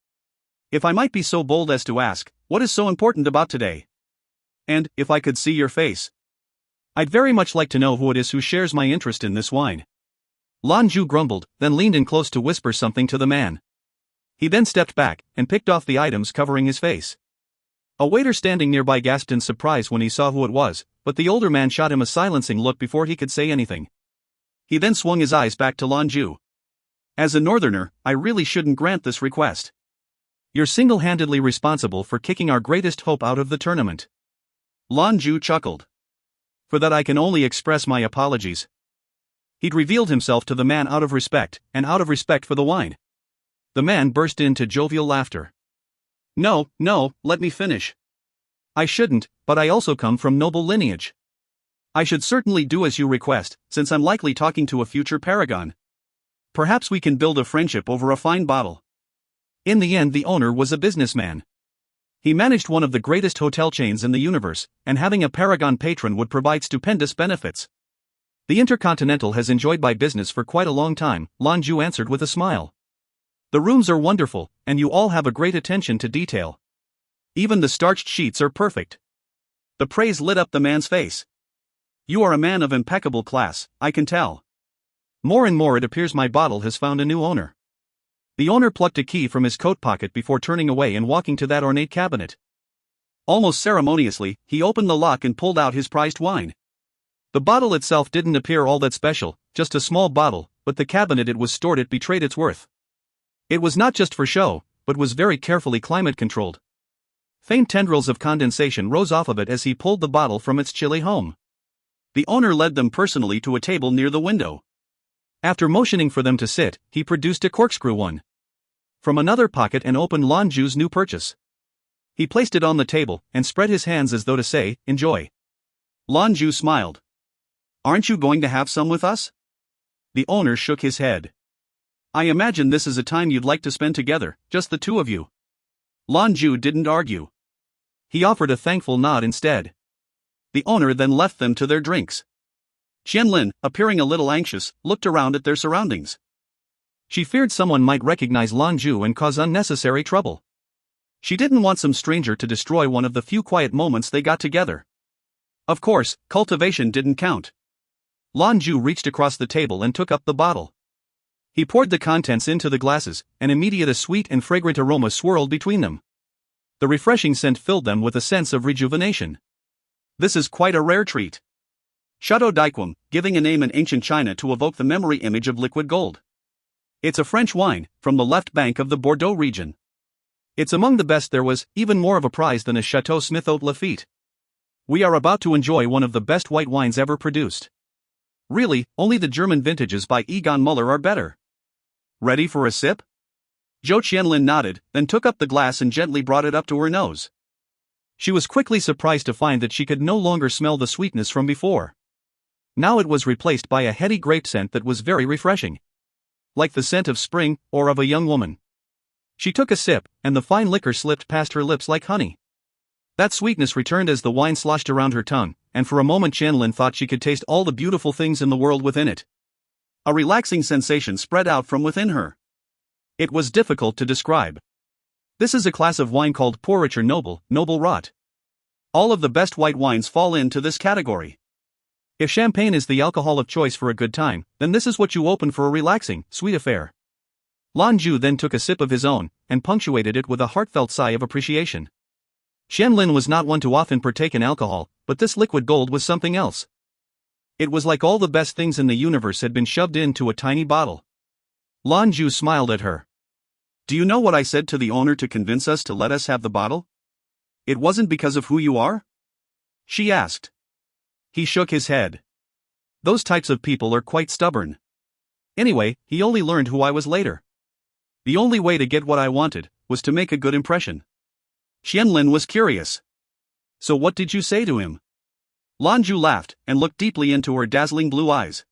If I might be so bold as to ask, what is so important about today? And, if I could see your face, I'd very much like to know who it is who shares my interest in this wine. Lan Jue grumbled, then leaned in close to whisper something to the man. He then stepped back, and picked off the items covering his face. A waiter standing nearby gasped in surprise when he saw who it was, but the older man shot him a silencing look before he could say anything. He then swung his eyes back to Lan Jue. As a northerner, I really shouldn't grant this request. You're single-handedly responsible for kicking our greatest hope out of the tournament. Lan Jue chuckled. For that I can only express my apologies. He'd revealed himself to the man out of respect, and out of respect for the wine. The man burst into jovial laughter. No, let me finish. I shouldn't, but I also come from noble lineage. I should certainly do as you request, since I'm likely talking to a future paragon. Perhaps we can build a friendship over a fine bottle. In the end, the owner was a businessman. He managed one of the greatest hotel chains in the universe, and having a paragon patron would provide stupendous benefits. The Intercontinental has enjoyed my business for quite a long time, Lan Jue answered with a smile. The rooms are wonderful, and you all have a great attention to detail. Even the starched sheets are perfect. The praise lit up the man's face. You are a man of impeccable class, I can tell. More and more it appears my bottle has found a new owner. The owner plucked a key from his coat pocket before turning away and walking to that ornate cabinet. Almost ceremoniously, he opened the lock and pulled out his prized wine. The bottle itself didn't appear all that special, just a small bottle, but the cabinet it was stored in betrayed its worth. It was not just for show, but was very carefully climate-controlled. Faint tendrils of condensation rose off of it as he pulled the bottle from its chilly home. The owner led them personally to a table near the window. After motioning for them to sit, he produced a corkscrew one from another pocket and opened Lan Jue's new purchase. He placed it on the table and spread his hands as though to say, "Enjoy." Lan Jue smiled. "Aren't you going to have some with us?" The owner shook his head. "I imagine this is a time you'd like to spend together, just the two of you." Lan Jue didn't argue. He offered a thankful nod instead. The owner then left them to their drinks. Qianlin, appearing a little anxious, looked around at their surroundings. She feared someone might recognize Lan Jue and cause unnecessary trouble. She didn't want some stranger to destroy one of the few quiet moments they got together. Of course, cultivation didn't count. Lan Jue reached across the table and took up the bottle. He poured the contents into the glasses, and immediately a sweet and fragrant aroma swirled between them. The refreshing scent filled them with a sense of rejuvenation. This is quite a rare treat. Chateau d'Yquem, giving a name in ancient China to evoke the memory image of liquid gold. It's a French wine, from the left bank of the Bordeaux region. It's among the best. There was even more of a prize than a Chateau Smith-Haute Lafite. We are about to enjoy one of the best white wines ever produced. Really, only the German vintages by Egon Müller are better. Ready for a sip? Zhou Qianlin nodded, then took up the glass and gently brought it up to her nose. She was quickly surprised to find that she could no longer smell the sweetness from before. Now it was replaced by a heady grape scent that was very refreshing. Like the scent of spring, or of a young woman. She took a sip, and the fine liquor slipped past her lips like honey. That sweetness returned as the wine sloshed around her tongue, and for a moment Qianlin thought she could taste all the beautiful things in the world within it. A relaxing sensation spread out from within her. It was difficult to describe. This is a class of wine called Porrich or noble rot. All of the best white wines fall into this category. If champagne is the alcohol of choice for a good time, then this is what you open for a relaxing, sweet affair. Lan Jue then took a sip of his own, and punctuated it with a heartfelt sigh of appreciation. Qianlin was not one to often partake in alcohol, but this liquid gold was something else. It was like all the best things in the universe had been shoved into a tiny bottle. Lan Jue smiled at her. "Do you know what I said to the owner to convince us to let us have the bottle? It wasn't because of who you are?" she asked. He shook his head. "Those types of people are quite stubborn. Anyway, he only learned who I was later. The only way to get what I wanted was to make a good impression." Qianlin was curious. "So what did you say to him?" Lan Jue laughed and looked deeply into her dazzling blue eyes.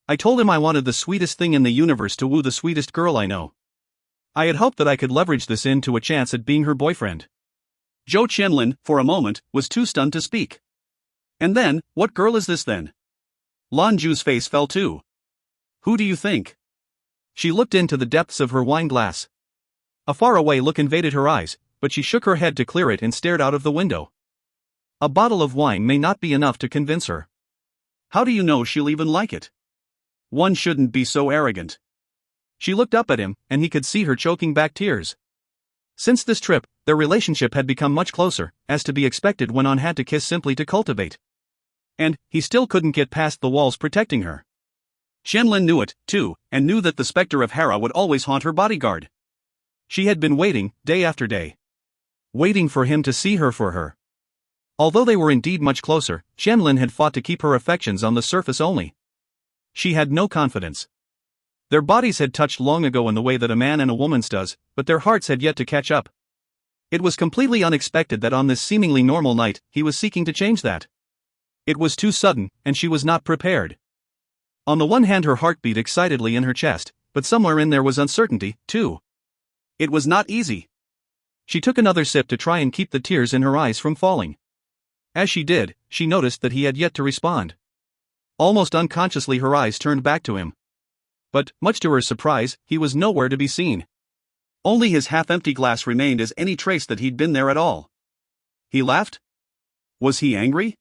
"I told him I wanted the sweetest thing in the universe to woo the sweetest girl I know. I had hoped that I could leverage this into a chance at being her boyfriend." Zhou Qianlin, for a moment, was too stunned to speak. "And then, what girl is this then?" Lan Jue's face fell too. "Who do you think?" She looked into the depths of her wine glass. A faraway look invaded her eyes, but she shook her head to clear it and stared out of the window. A bottle of wine may not be enough to convince her. How do you know she'll even like it? One shouldn't be so arrogant. She looked up at him, and he could see her choking back tears. Since this trip, their relationship had become much closer, as to be expected when one had to kiss simply to cultivate. And he still couldn't get past the walls protecting her. Qianlin knew it, too, and knew that the specter of Hera would always haunt her bodyguard. She had been waiting, day after day. Waiting for him to see her for her. Although they were indeed much closer, Qianlin had fought to keep her affections on the surface only. She had no confidence. Their bodies had touched long ago in the way that a man and a woman's does, but their hearts had yet to catch up. It was completely unexpected that on this seemingly normal night, he was seeking to change that. It was too sudden, and she was not prepared. On the one hand, her heart beat excitedly in her chest, but somewhere in there was uncertainty, too. It was not easy. She took another sip to try and keep the tears in her eyes from falling. As she did, she noticed that he had yet to respond. Almost unconsciously her eyes turned back to him. But, much to her surprise, he was nowhere to be seen. Only his half-empty glass remained as any trace that he'd been there at all. He laughed? Was he angry?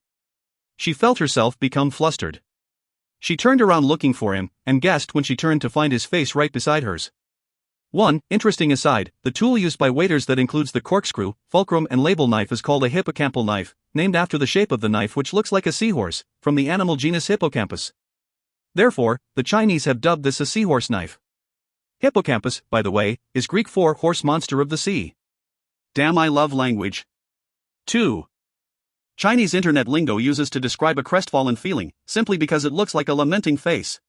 She felt herself become flustered. She turned around looking for him, and gasped when she turned to find his face right beside hers. One interesting aside, the tool used by waiters that includes the corkscrew, fulcrum and label knife is called a hippocampal knife, named after the shape of the knife which looks like a seahorse, from the animal genus Hippocampus. Therefore, the Chinese have dubbed this a seahorse knife. Hippocampus, by the way, is Greek for horse monster of the sea. Damn, I love language. 2. Chinese internet lingo uses to describe a crestfallen feeling, simply because it looks like a lamenting face.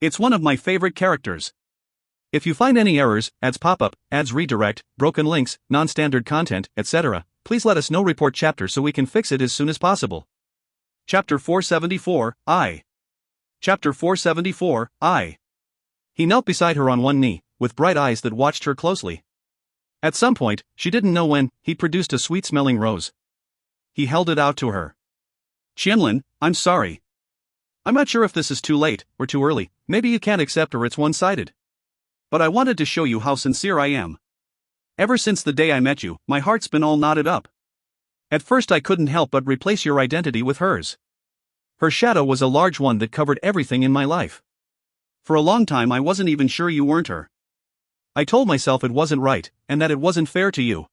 It's one of my favorite characters. If you find any errors, ads pop up, ads redirect, broken links, non-standard content, etc., please let us know. Report chapter so we can fix it as soon as possible. Chapter 474, I. Chapter 474, I. He knelt beside her on one knee, with bright eyes that watched her closely. At some point, she didn't know when, he produced a sweet-smelling rose. He held it out to her. Qianlin, I'm sorry. I'm not sure if this is too late, or too early, maybe you can't accept or it's one-sided. But I wanted to show you how sincere I am. Ever since the day I met you, my heart's been all knotted up. At first I couldn't help but replace your identity with hers. Her shadow was a large one that covered everything in my life. For a long time I wasn't even sure you weren't her. I told myself it wasn't right, and that it wasn't fair to you.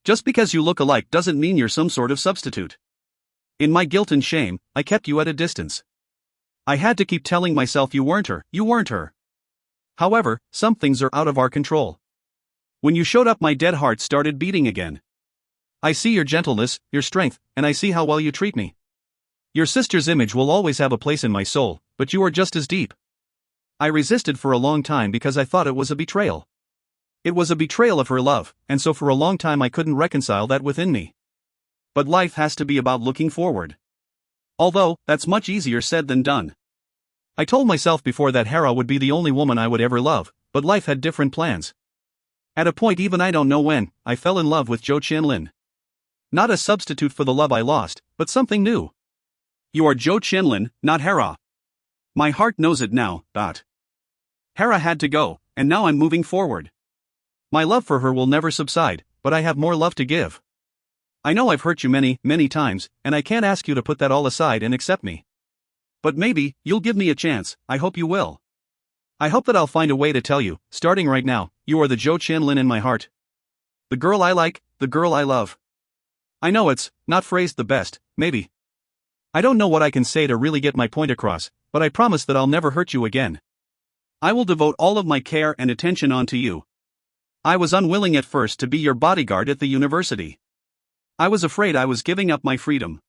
Just because you look alike doesn't mean you're some sort of substitute. In my guilt and shame, I kept you at a distance. I had to keep telling myself you weren't her, you weren't her. However, some things are out of our control. When you showed up, my dead heart started beating again. I see your gentleness, your strength, and I see how well you treat me. Your sister's image will always have a place in my soul, but you are just as deep. I resisted for a long time because I thought it was a betrayal. It was a betrayal of her love, and so for a long time I couldn't reconcile that within me. But life has to be about looking forward. Although, that's much easier said than done. I told myself before that Hera would be the only woman I would ever love, but life had different plans. At a point, even I don't know when, I fell in love with Zhou Qianlin. Not a substitute for the love I lost, but something new. You are Zhou Qianlin, not Hera. My heart knows it now, but Hera had to go, and now I'm moving forward. My love for her will never subside, but I have more love to give. I know I've hurt you many, many times, and I can't ask you to put that all aside and accept me. But maybe, you'll give me a chance. I hope you will. I hope that I'll find a way to tell you, starting right now, you are the Zhou Qianlin in my heart. The girl I like, the girl I love. I know it's not phrased the best, maybe. I don't know what I can say to really get my point across, but I promise that I'll never hurt you again. I will devote all of my care and attention onto you. I was unwilling at first to be your bodyguard at the university. I was afraid I was giving up my freedom.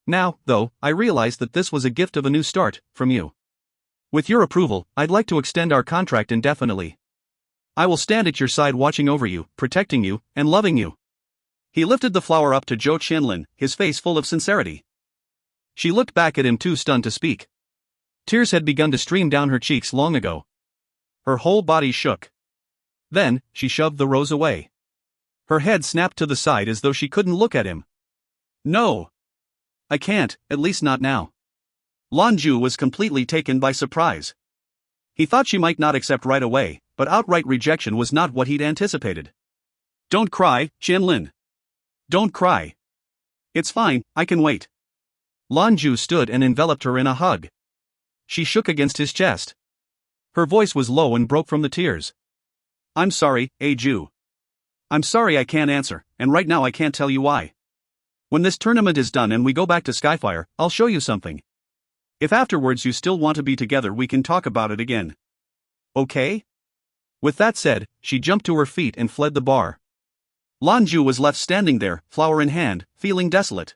Now, though, I realize that this was a gift of a new start, from you. With your approval, I'd like to extend our contract indefinitely. I will stand at your side watching over you, protecting you, and loving you. He lifted the flower up to Zhou Qianlin, his face full of sincerity. She looked back at him too stunned to speak. Tears had begun to stream down her cheeks long ago. Her whole body shook. Then, she shoved the rose away. Her head snapped to the side as though she couldn't look at him. No. I can't, at least not now. Lan Jue was completely taken by surprise. He thought she might not accept right away, but outright rejection was not what he'd anticipated. Don't cry, Qianlin. Don't cry. It's fine, I can wait. Lan Jue stood and enveloped her in a hug. She shook against his chest. Her voice was low and broke from the tears. I'm sorry, Jue. I'm sorry I can't answer, and right now I can't tell you why. When this tournament is done and we go back to Skyfire, I'll show you something. If afterwards you still want to be together, we can talk about it again. Okay? With that said, she jumped to her feet and fled the bar. Lan Jue was left standing there, flower in hand, feeling desolate.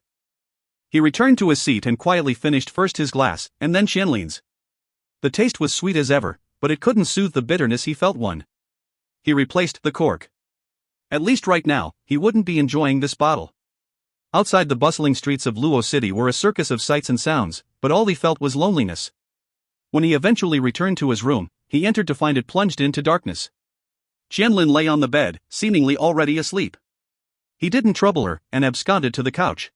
He returned to his seat and quietly finished first his glass, and then Qianlin's. The taste was sweet as ever, but it couldn't soothe the bitterness he felt. He replaced the cork. At least right now, he wouldn't be enjoying this bottle. Outside the bustling streets of Luo City were a circus of sights and sounds, but all he felt was loneliness. When he eventually returned to his room, he entered to find it plunged into darkness. Qianlin lay on the bed, seemingly already asleep. He didn't trouble her, and absconded to the couch.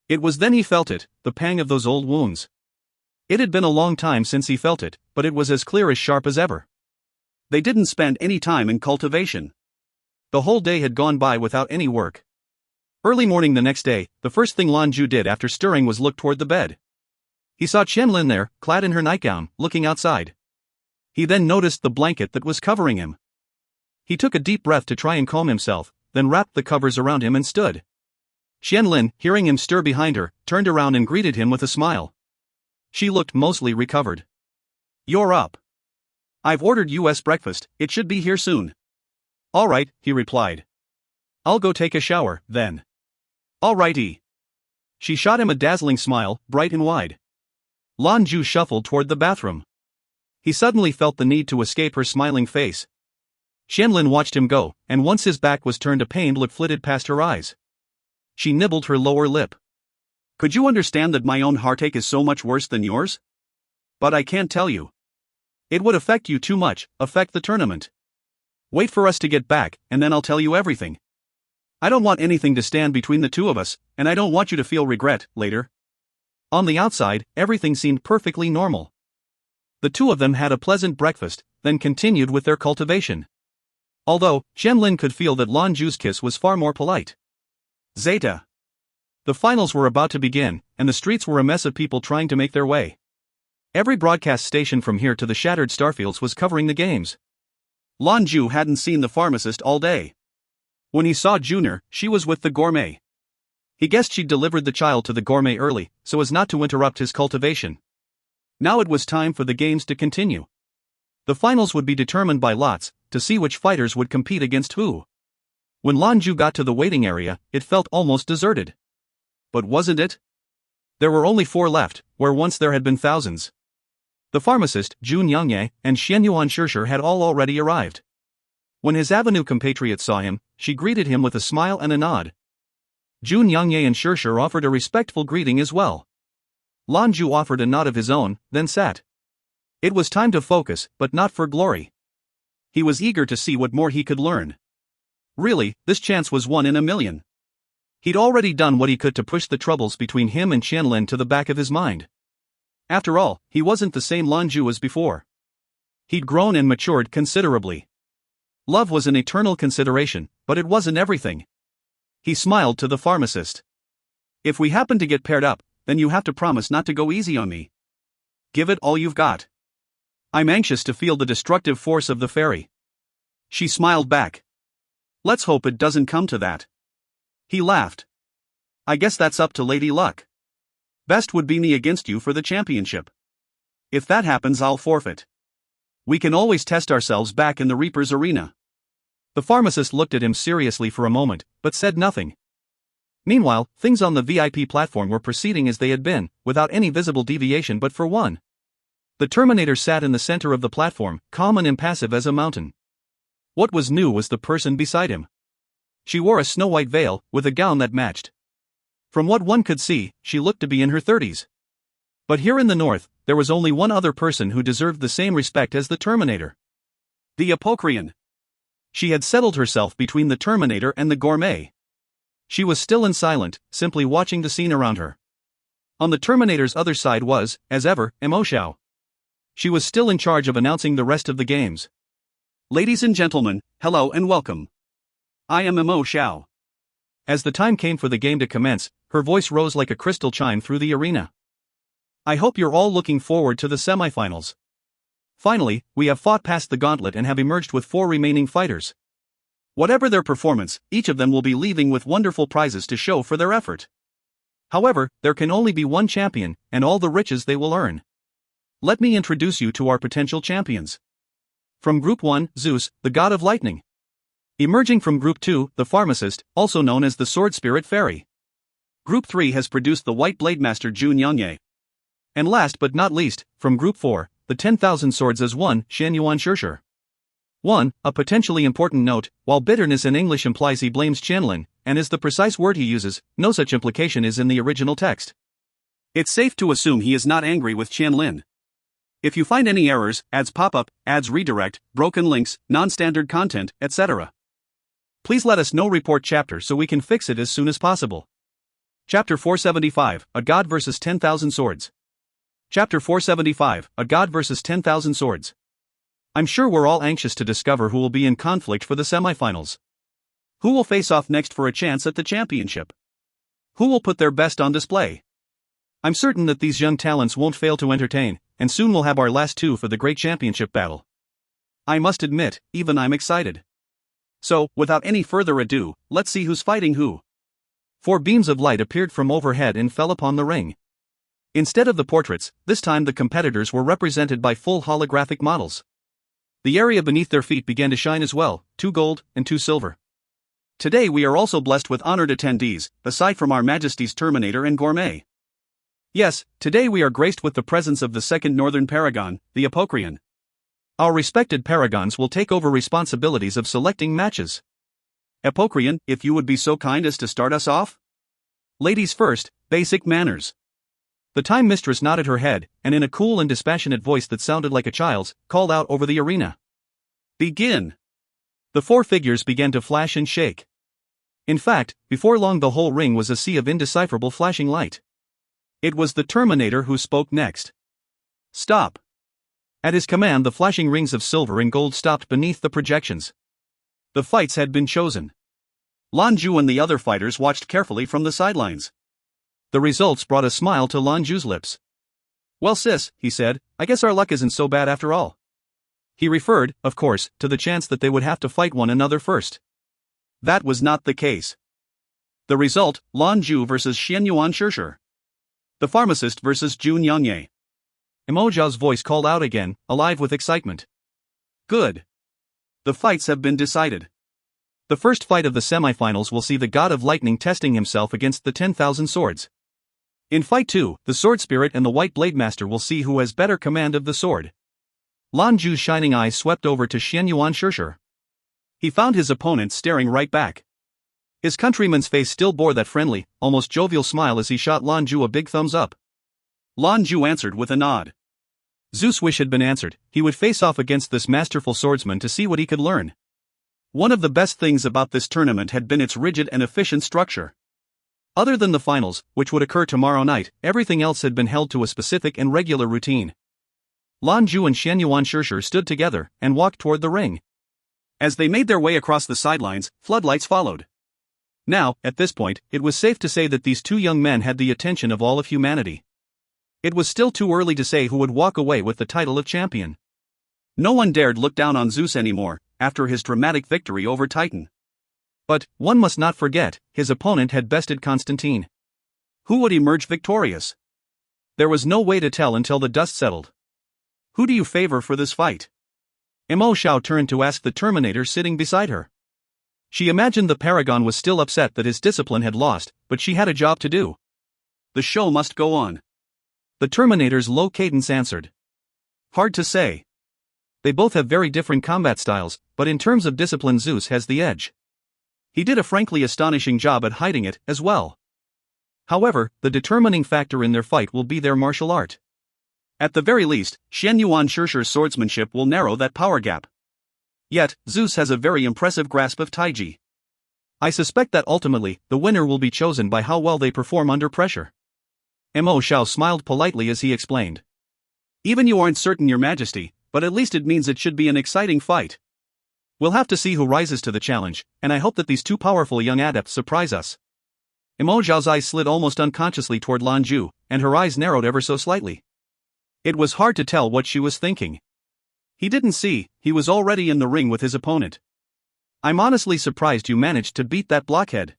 It was then he felt it, the pang of those old wounds. It had been a long time since he felt it, but it was as clear as sharp as ever. They didn't spend any time in cultivation. The whole day had gone by without any work. Early morning the next day, the first thing Lan Jue did after stirring was look toward the bed. He saw Qianlin there, clad in her nightgown, looking outside. He then noticed the blanket that was covering him. He took a deep breath to try and calm himself, then wrapped the covers around him and stood. Qianlin, hearing him stir behind her, turned around and greeted him with a smile. She looked mostly recovered. "You're up. I've ordered US breakfast, it should be here soon." "All right," he replied. "I'll go take a shower, then." "All righty." She shot him a dazzling smile, bright and wide. Lan Jue shuffled toward the bathroom. He suddenly felt the need to escape her smiling face. Qianlin watched him go, and once his back was turned, a pained look flitted past her eyes. She nibbled her lower lip. "Could you understand that my own heartache is so much worse than yours? But I can't tell you. It would affect you too much, affect the tournament. Wait for us to get back, and then I'll tell you everything. I don't want anything to stand between the two of us, and I don't want you to feel regret later." On the outside, everything seemed perfectly normal. The two of them had a pleasant breakfast, then continued with their cultivation. Although, Qianlin could feel that Lan Jue's kiss was far more polite. Zeta. The finals were about to begin, and the streets were a mess of people trying to make their way. Every broadcast station from here to the shattered starfields was covering the games. Lan Jue hadn't seen the pharmacist all day. When he saw Junior, she was with the gourmet. He guessed she'd delivered the child to the gourmet early, so as not to interrupt his cultivation. Now it was time for the games to continue. The finals would be determined by lots, to see which fighters would compete against who. When Lan Jue got to the waiting area, it felt almost deserted. But wasn't it? There were only 4 left, where once there had been thousands. The pharmacist, Zhou Qianlin, and Xianyuan Shishir had all already arrived. When his Avenue compatriots saw him, she greeted him with a smile and a nod. Zhou Qianlin and Shishir offered a respectful greeting as well. Lan Jue offered a nod of his own, then sat. It was time to focus, but not for glory. He was eager to see what more he could learn. Really, this chance was 1 in a million. He'd already done what he could to push the troubles between him and Qianlin to the back of his mind. After all, he wasn't the same Lan Jue as before. He'd grown and matured considerably. Love was an eternal consideration, but it wasn't everything. He smiled to the pharmacist. "If we happen to get paired up, then you have to promise not to go easy on me. Give it all you've got. I'm anxious to feel the destructive force of the fairy." She smiled back. "Let's hope it doesn't come to that." He laughed. "I guess that's up to Lady Luck. Best would be me against you for the championship. If that happens, I'll forfeit. We can always test ourselves back in the Reaper's arena." The pharmacist looked at him seriously for a moment, but said nothing. Meanwhile, things on the VIP platform were proceeding as they had been, without any visible deviation but for one. The Terminator sat in the center of the platform, calm and impassive as a mountain. What was new was the person beside him. She wore a snow-white veil, with a gown that matched. From what one could see, she looked to be in her 30s. But here in the north, there was only one other person who deserved the same respect as the Terminator. The Apocrian. She had settled herself between the Terminator and the gourmet. She was still and silent, simply watching the scene around her. On the Terminator's other side was, as ever, Mo Xiao. She was still in charge of announcing the rest of the games. "Ladies and gentlemen, hello and welcome. I am Mo Xiao." As the time came for the game to commence, her voice rose like a crystal chime through the arena. "I hope you're all looking forward to the semifinals. Finally, we have fought past the gauntlet and have emerged with 4 remaining fighters. Whatever their performance, each of them will be leaving with wonderful prizes to show for their effort. However, there can only be one champion, and all the riches they will earn. Let me introduce you to our potential champions. From Group 1, Zeus, the god of lightning. Emerging from Group 2, the pharmacist, also known as the Sword Spirit Fairy. Group 3 has produced the White Blade Master Zhou Qianlin. And last but not least, from Group 4, the 10,000 Swords as one, Xianyuan Shishir. 1. A potentially important note: while bitterness in English implies he blames Qianlin, and is the precise word he uses, no such implication is in the original text. It's safe to assume he is not angry with Qianlin. If you find any errors, ads pop up, ads redirect, broken links, non-standard content, etc., please let us know. Report chapter so we can fix it as soon as possible. Chapter 475, A God vs 10,000 Swords. Chapter 475, A God vs 10,000 Swords. I'm sure we're all anxious to discover who will be in conflict for the semifinals. Who will face off next for a chance at the championship? Who will put their best on display? I'm certain that these young talents won't fail to entertain, and soon we'll have our last two for the great championship battle. I must admit, even I'm excited. So, without any further ado, let's see who's fighting who. 4 beams of light appeared from overhead and fell upon the ring. Instead of the portraits, this time the competitors were represented by full holographic models. The area beneath their feet began to shine as well, 2 gold and 2 silver. Today we are also blessed with honored attendees, aside from our Majesty's Terminator and Gourmet. Yes, today we are graced with the presence of the second Northern Paragon, the Apocrian. Our respected Paragons will take over responsibilities of selecting matches. Apocrian, if you would be so kind as to start us off? Ladies first, basic manners. The Time Mistress nodded her head, and in a cool and dispassionate voice that sounded like a child's, called out over the arena. Begin! The 4 figures began to flash and shake. In fact, before long the whole ring was a sea of indecipherable flashing light. It was the Terminator who spoke next. Stop! At his command the flashing rings of silver and gold stopped beneath the projections. The fights had been chosen. Lan Jue and the other fighters watched carefully from the sidelines. The results brought a smile to Lan Jue's lips. Well sis, he said, I guess our luck isn't so bad after all. He referred, of course, to the chance that they would have to fight one another first. That was not the case. The result, Lan Jue vs Xianyuan Shishir. The pharmacist vs Jun Yangye. Mo Zhao's voice called out again, alive with excitement. Good. The fights have been decided. The first fight of the semifinals will see the God of Lightning testing himself against the 10,000 swords. In Fight 2, the Sword Spirit and the White Blade Master will see who has better command of the sword. Lan Jue's shining eyes swept over to Xianyuan Shishir. He found his opponent staring right back. His countryman's face still bore that friendly, almost jovial smile as he shot Lan Jue a big thumbs up. Lan Jue answered with a nod. Zeus' wish had been answered, he would face off against this masterful swordsman to see what he could learn. One of the best things about this tournament had been its rigid and efficient structure. Other than the finals, which would occur tomorrow night, everything else had been held to a specific and regular routine. Lan Jue and Xianyuan Shishir stood together and walked toward the ring. As they made their way across the sidelines, floodlights followed. Now, at this point, it was safe to say that these 2 young men had the attention of all of humanity. It was still too early to say who would walk away with the title of champion. No one dared look down on Zeus anymore, after his dramatic victory over Titan. But, one must not forget, his opponent had bested Constantine. Who would emerge victorious? There was no way to tell until the dust settled. Who do you favor for this fight? Mo Zhao turned to ask the Terminator sitting beside her. She imagined the Paragon was still upset that his discipline had lost, but she had a job to do. The show must go on. The Terminator's low cadence answered. Hard to say. They both have very different combat styles, but in terms of discipline Zeus has the edge. He did a frankly astonishing job at hiding it, as well. However, the determining factor in their fight will be their martial art. At the very least, Xianyuan Shishir's swordsmanship will narrow that power gap. Yet, Zeus has a very impressive grasp of Taiji. I suspect that ultimately, the winner will be chosen by how well they perform under pressure. Mo Zhao smiled politely as he explained. Even you aren't certain, Your Majesty, but at least it means it should be an exciting fight. We'll have to see who rises to the challenge, and I hope that these 2 powerful young adepts surprise us. Mo Zhao's eyes slid almost unconsciously toward Lan Jue, and her eyes narrowed ever so slightly. It was hard to tell what she was thinking. He didn't see, he was already in the ring with his opponent. I'm honestly surprised you managed to beat that blockhead.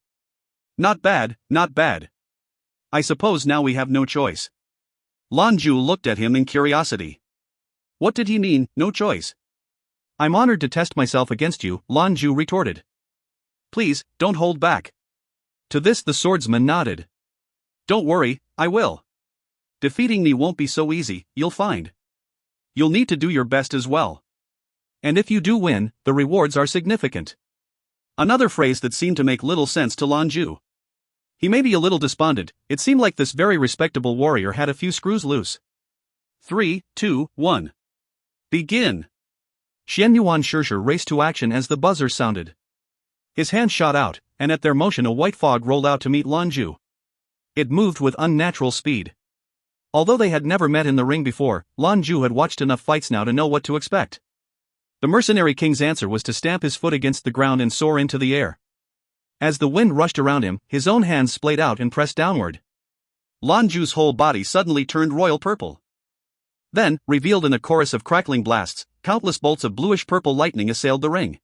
Not bad, not bad. I suppose now we have no choice. Lan Jue looked at him in curiosity. What did he mean, no choice? I'm honored to test myself against you, Lan Jue retorted. Please, don't hold back. To this the swordsman nodded. Don't worry, I will. Defeating me won't be so easy, you'll find. You'll need to do your best as well. And if you do win, the rewards are significant. Another phrase that seemed to make little sense to Lan Jue. He may be a little despondent, it seemed like this very respectable warrior had a few screws loose. 3, 2, 1. Begin! Xianyuan Shishir raced to action as the buzzer sounded. His hand shot out, and at their motion a white fog rolled out to meet Lan Jue. It moved with unnatural speed. Although they had never met in the ring before, Lan Jue had watched enough fights now to know what to expect. The mercenary king's answer was to stamp his foot against the ground and soar into the air. As the wind rushed around him, his own hands splayed out and pressed downward. Lan Jue's whole body suddenly turned royal purple. Then, revealed in a chorus of crackling blasts, countless bolts of bluish-purple lightning assailed the ring.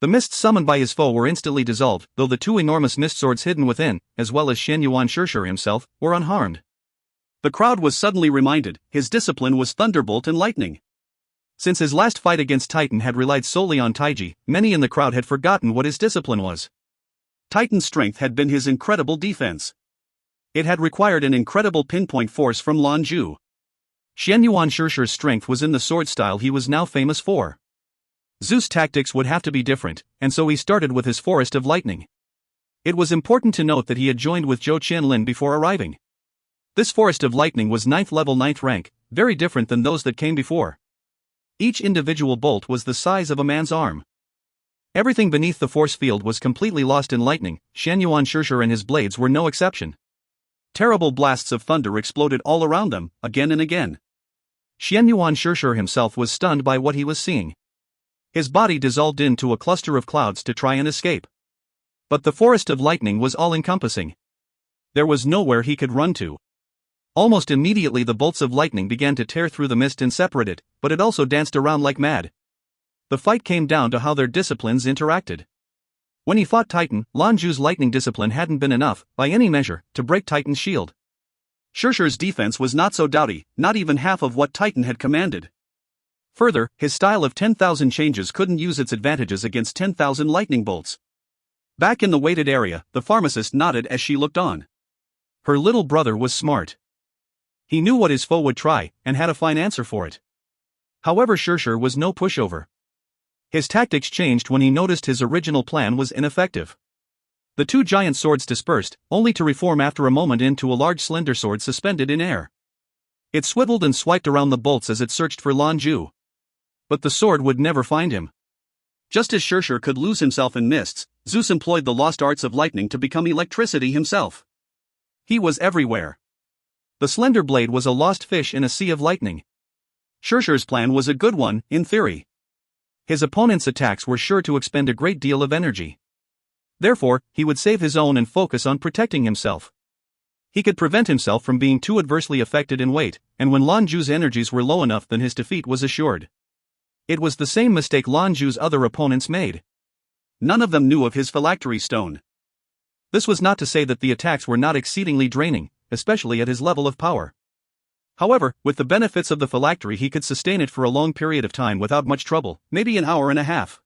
The mists summoned by his foe were instantly dissolved, though the two enormous mist swords hidden within, as well as Xianyuan Shishir himself, were unharmed. The crowd was suddenly reminded, his discipline was thunderbolt and lightning. Since his last fight against Titan had relied solely on Taiji, many in the crowd had forgotten what his discipline was. Titan's strength had been his incredible defense. It had required an incredible pinpoint force from Lan Jue. Xianyuan Shishir's strength was in the sword style he was now famous for. Zhu's tactics would have to be different, and so he started with his Forest of Lightning. It was important to note that he had joined with Zhou Qianlin before arriving. This Forest of Lightning was 9th level 9th rank, very different than those that came before. Each individual bolt was the size of a man's arm. Everything beneath the force field was completely lost in lightning. Xianyuan Shishir and his blades were no exception. Terrible blasts of thunder exploded all around them, again and again. Xianyuan Shishir himself was stunned by what he was seeing. His body dissolved into a cluster of clouds to try and escape. But the Forest of Lightning was all-encompassing. There was nowhere he could run to. Almost immediately the bolts of lightning began to tear through the mist and separate it, but it also danced around like mad. The fight came down to how their disciplines interacted. When he fought Titan, Lan Jue's lightning discipline hadn't been enough, by any measure, to break Titan's shield. Shishir's defense was not so doughty, not even half of what Titan had commanded. Further, his style of 10,000 changes couldn't use its advantages against 10,000 lightning bolts. Back in the weighted area, the pharmacist nodded as she looked on. Her little brother was smart. He knew what his foe would try, and had a fine answer for it. However, Shishir was no pushover. His tactics changed when he noticed his original plan was ineffective. The two giant swords dispersed, only to reform after a moment into a large slender sword suspended in air. It swiveled and swiped around the bolts as it searched for Lan Jue. But the sword would never find him. Just as Shishir could lose himself in mists, Zeus employed the lost arts of lightning to become electricity himself. He was everywhere. The slender blade was a lost fish in a sea of lightning. Shishir's plan was a good one, in theory. His opponent's attacks were sure to expend a great deal of energy. Therefore, he would save his own and focus on protecting himself. He could prevent himself from being too adversely affected in weight, and when Lan Jue's energies were low enough, then his defeat was assured. It was the same mistake Lan Jue's other opponents made. None of them knew of his phylactery stone. This was not to say that the attacks were not exceedingly draining, especially at his level of power. However, with the benefits of the phylactery he could sustain it for a long period of time without much trouble, maybe an hour and a half.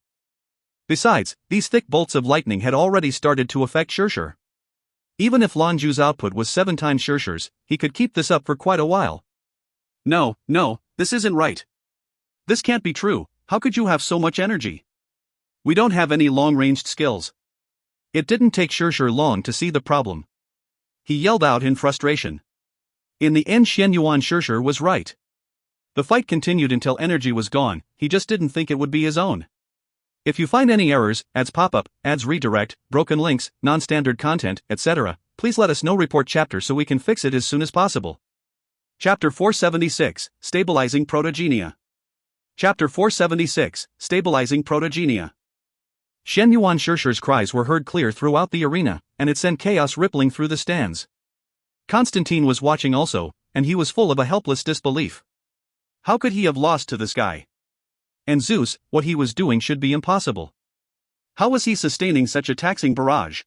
Besides, these thick bolts of lightning had already started to affect Shishir. Even if Lan Jue's output was 7 times Shishir's, he could keep this up for quite a while. No, this isn't right. This can't be true. How could you have so much energy? We don't have any long-ranged skills. It didn't take Shishir long to see the problem. He yelled out in frustration. In the end, Xianyuan Shishir was right. The fight continued until energy was gone. He just didn't think it would be his own. If you find any errors, ads pop-up, ads redirect, broken links, non-standard content, etc., please let us know. Report chapter so we can fix it as soon as possible. Chapter 476, Stabilizing Protogenia. Chapter 476, Stabilizing Protogenia. Xianyuan Shishir's cries were heard clear throughout the arena, and it sent chaos rippling through the stands. Constantine was watching also, and he was full of a helpless disbelief. How could he have lost to this guy? And Zeus, what he was doing should be impossible. How was he sustaining such a taxing barrage?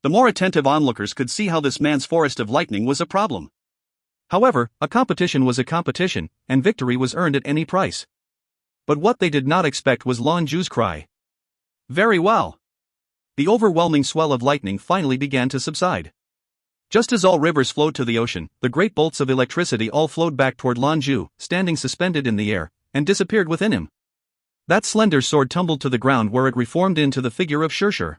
The more attentive onlookers could see how this man's Forest of Lightning was a problem. However, a competition was a competition, and victory was earned at any price. But what they did not expect was Lan Jue's cry. Very well. The overwhelming swell of lightning finally began to subside. Just as all rivers flowed to the ocean, the great bolts of electricity all flowed back toward Lan Jue, standing suspended in the air, and disappeared within him. That slender sword tumbled to the ground where it reformed into the figure of Shishir.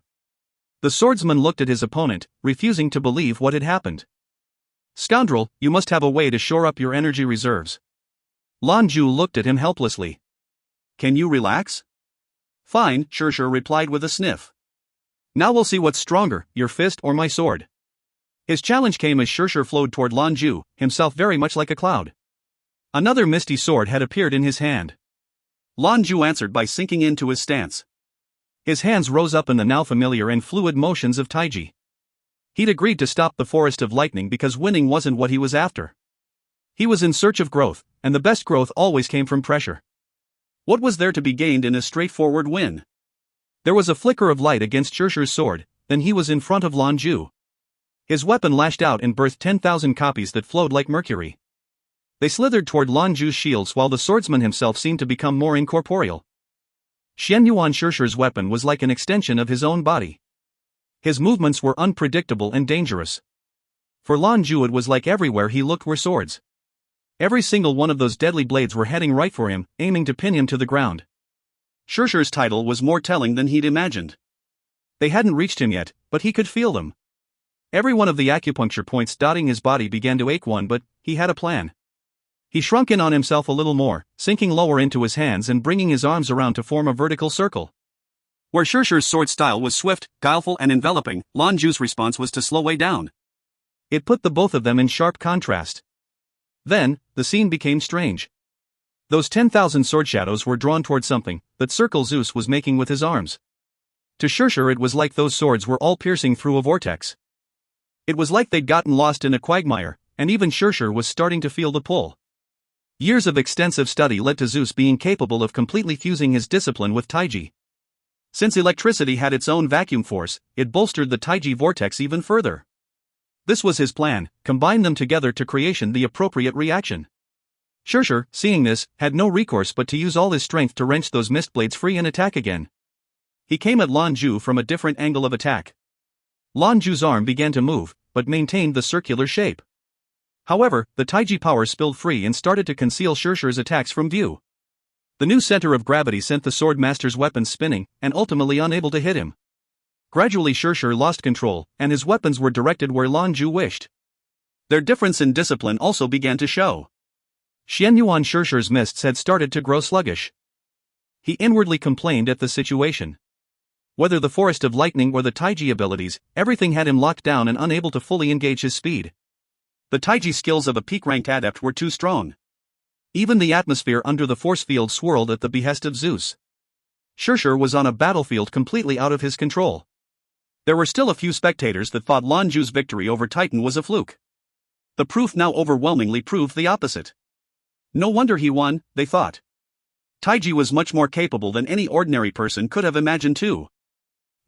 The swordsman looked at his opponent, refusing to believe what had happened. Scoundrel, you must have a way to shore up your energy reserves. Lan Jue looked at him helplessly. Can you relax? Fine, Shishir replied with a sniff. Now we'll see what's stronger, your fist or my sword. His challenge came as Shirshir flowed toward Lan Jue, himself very much like a cloud. Another misty sword had appeared in his hand. Lan Jue answered by sinking into his stance. His hands rose up in the now familiar and fluid motions of Taiji. He'd agreed to stop the Forest of Lightning because winning wasn't what he was after. He was in search of growth, and the best growth always came from pressure. What was there to be gained in a straightforward win? There was a flicker of light against Shirshir's sword, then he was in front of Lan Jue. His weapon lashed out and birthed 10,000 copies that flowed like mercury. They slithered toward Lan Jue's shields while the swordsman himself seemed to become more incorporeal. Xianyuan Shirshir's weapon was like an extension of his own body. His movements were unpredictable and dangerous. For Lan Jue it was like everywhere he looked were swords. Every single one of those deadly blades were heading right for him, aiming to pin him to the ground. Shirshir's title was more telling than he'd imagined. They hadn't reached him yet, but he could feel them. Every one of the acupuncture points dotting his body began to ache but he had a plan. He shrunk in on himself a little more, sinking lower into his hands and bringing his arms around to form a vertical circle. Where Shirshir's sword style was swift, guileful and enveloping, Lan Jue's response was to slow way down. It put the both of them in sharp contrast. Then, the scene became strange. Those 10,000 sword shadows were drawn toward something, that circle Zeus was making with his arms. To Shirshir it was like those swords were all piercing through a vortex. It was like they'd gotten lost in a quagmire, and even Shirshir was starting to feel the pull. Years of extensive study led to Zeus being capable of completely fusing his discipline with Taiji. Since electricity had its own vacuum force, it bolstered the Taiji vortex even further. This was his plan, combine them together to creation the appropriate reaction. Shirshir, seeing this, had no recourse but to use all his strength to wrench those mist blades free and attack again. He came at Lan Jue from a different angle of attack. Lan Jue's arm began to move, but maintained the circular shape. However, the Taiji power spilled free and started to conceal Shirshir's attacks from view. The new center of gravity sent the sword master's weapons spinning, and ultimately unable to hit him. Gradually Shirshir lost control, and his weapons were directed where Lan Jue wished. Their difference in discipline also began to show. Xianyuan Shirshir's mists had started to grow sluggish. He inwardly complained at the situation. Whether the Forest of Lightning or the Taiji abilities, everything had him locked down and unable to fully engage his speed. The Taiji skills of a peak-ranked adept were too strong. Even the atmosphere under the force field swirled at the behest of Zeus. Shirshir was on a battlefield completely out of his control. There were still a few spectators that thought Lan Jue's victory over Titan was a fluke. The proof now overwhelmingly proved the opposite. No wonder he won, they thought. Taiji was much more capable than any ordinary person could have imagined too.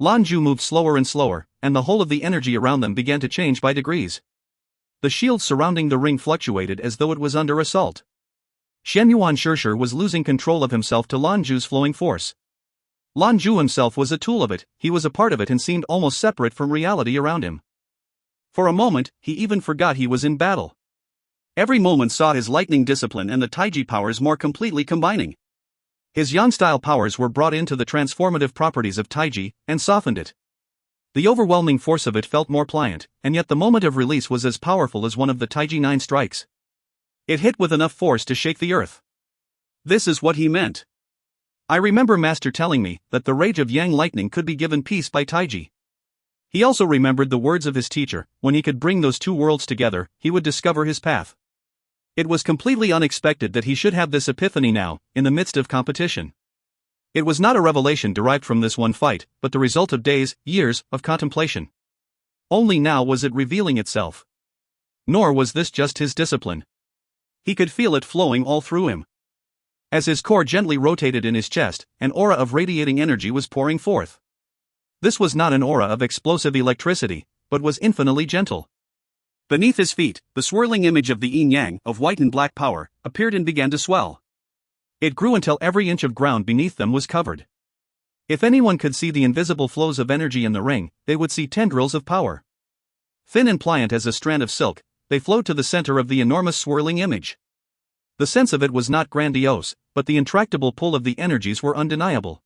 Lan Jue moved slower and slower, and the whole of the energy around them began to change by degrees. The shield surrounding the ring fluctuated as though it was under assault. Xianyuan Shirshir was losing control of himself to Lan Jue's flowing force. Lan Jue himself was a tool of it, he was a part of it and seemed almost separate from reality around him. For a moment, he even forgot he was in battle. Every moment saw his lightning discipline and the Taiji powers more completely combining. His Yan-style powers were brought into the transformative properties of Taiji, and softened it. The overwhelming force of it felt more pliant, and yet the moment of release was as powerful as one of the Taiji 9 strikes. It hit with enough force to shake the earth. This is what he meant. I remember Master telling me that the rage of Yang lightning could be given peace by Taiji. He also remembered the words of his teacher, when he could bring those two worlds together, he would discover his path. It was completely unexpected that he should have this epiphany now, in the midst of competition. It was not a revelation derived from this one fight, but the result of days, years, of contemplation. Only now was it revealing itself. Nor was this just his discipline. He could feel it flowing all through him. As his core gently rotated in his chest, an aura of radiating energy was pouring forth. This was not an aura of explosive electricity, but was infinitely gentle. Beneath his feet, the swirling image of the yin-yang, of white and black power, appeared and began to swell. It grew until every inch of ground beneath them was covered. If anyone could see the invisible flows of energy in the ring, they would see tendrils of power. Thin and pliant as a strand of silk, they flowed to the center of the enormous swirling image. The sense of it was not grandiose, but the intractable pull of the energies were undeniable.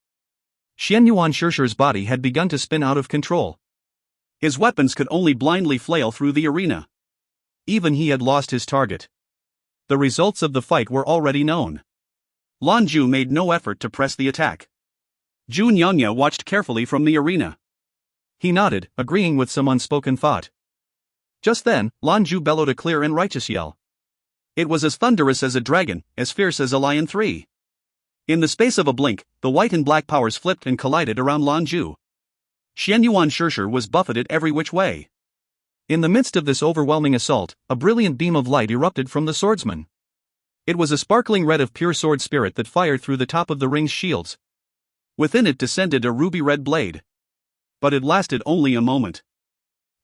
Xianyuan Shirshir's body had begun to spin out of control. His weapons could only blindly flail through the arena. Even he had lost his target. The results of the fight were already known. Lan Jue made no effort to press the attack. Zhou Qianlin watched carefully from the arena. He nodded, agreeing with some unspoken thought. Just then, Lan Jue bellowed a clear and righteous yell. It was as thunderous as a dragon, as fierce as a lion. 3. In the space of a blink, the white and black powers flipped and collided around Lan Jue. Xianyuan Shishir was buffeted every which way. In the midst of this overwhelming assault, a brilliant beam of light erupted from the swordsman. It was a sparkling red of pure sword spirit that fired through the top of the ring's shields. Within it descended a ruby-red blade. But it lasted only a moment.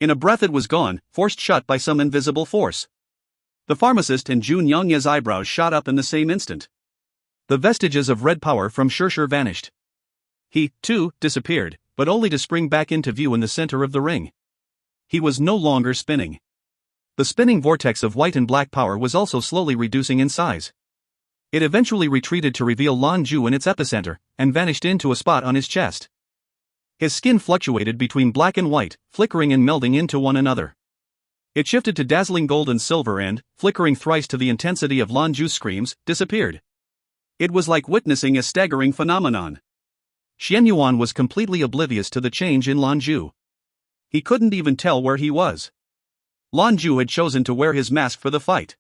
In a breath it was gone, forced shut by some invisible force. The pharmacist and Jun Yongye's eyebrows shot up in the same instant. The vestiges of red power from Shishir vanished. He, too, disappeared, but only to spring back into view in the center of the ring. He was no longer spinning. The spinning vortex of white and black power was also slowly reducing in size. It eventually retreated to reveal Lan Jue in its epicenter, and vanished into a spot on his chest. His skin fluctuated between black and white, flickering and melding into one another. It shifted to dazzling gold and silver and, flickering thrice to the intensity of Lan Jue's screams, disappeared. It was like witnessing a staggering phenomenon. Xianyuan was completely oblivious to the change in Lan Jue. He couldn't even tell where he was. Lan Jue had chosen to wear his mask for the fight.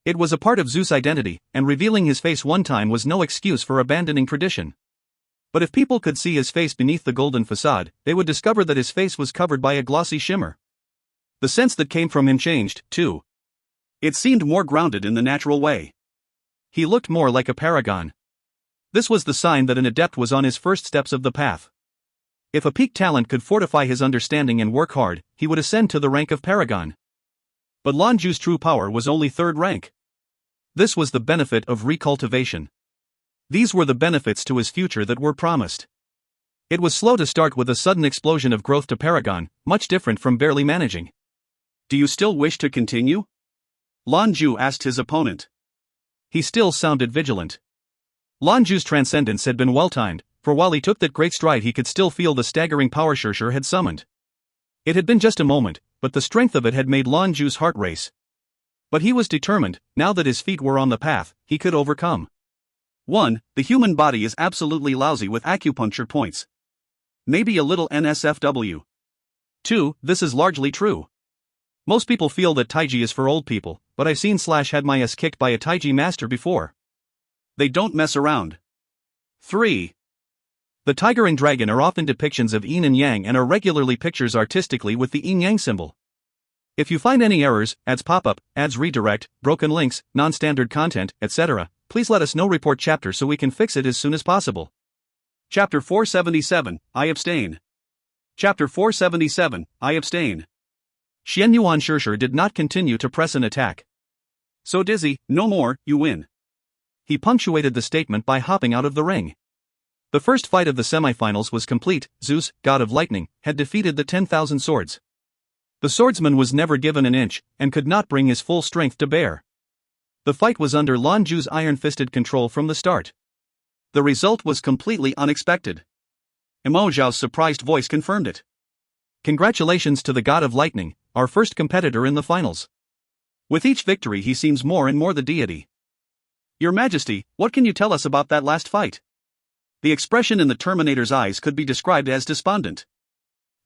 It was a part of Zhou's identity, and revealing his face one time was no excuse for abandoning tradition. But if people could see his face beneath the golden facade, they would discover that his face was covered by a glossy shimmer. The sense that came from him changed, too. It seemed more grounded in the natural way. He looked more like a paragon. This was the sign that an adept was on his first steps of the path. If a peak talent could fortify his understanding and work hard, he would ascend to the rank of paragon. But Lan Jue's true power was only third rank. This was the benefit of recultivation. These were the benefits to his future that were promised. It was slow to start with a sudden explosion of growth to paragon, much different from barely managing. Do you still wish to continue? Lan Jue asked his opponent. He still sounded vigilant. Lan Jue's transcendence had been well-timed, for while he took that great stride he could still feel the staggering power Shishir had summoned. It had been just a moment, but the strength of it had made Lan Jue's heart race. But he was determined, now that his feet were on the path, he could overcome. 1. The human body is absolutely lousy with acupuncture points. Maybe a little NSFW. 2. This is largely true. Most people feel that Taiji is for old people, but I've seen had my ass kicked by a Taiji master before. They don't mess around. 3. The tiger and dragon are often depictions of yin and yang and are regularly pictures artistically with the yin-yang symbol. If you find any errors, ads pop up, ads redirect, broken links, non-standard content, etc., please let us know. Report chapter so we can fix it as soon as possible. Chapter 477, I abstain. Chapter 477, I abstain. Xianyuan Shishir did not continue to press an attack. So dizzy, no more, you win. He punctuated the statement by hopping out of the ring. The first fight of the semifinals was complete. Zeus, god of lightning, had defeated the 10,000 swords. The swordsman was never given an inch, and could not bring his full strength to bear. The fight was under Lan Jue's iron-fisted control from the start. The result was completely unexpected. Emo Zhao's surprised voice confirmed it. Congratulations to the god of lightning, our first competitor in the finals. With each victory he seems more and more the deity. Your Majesty, what can you tell us about that last fight? The expression in the Terminator's eyes could be described as despondent.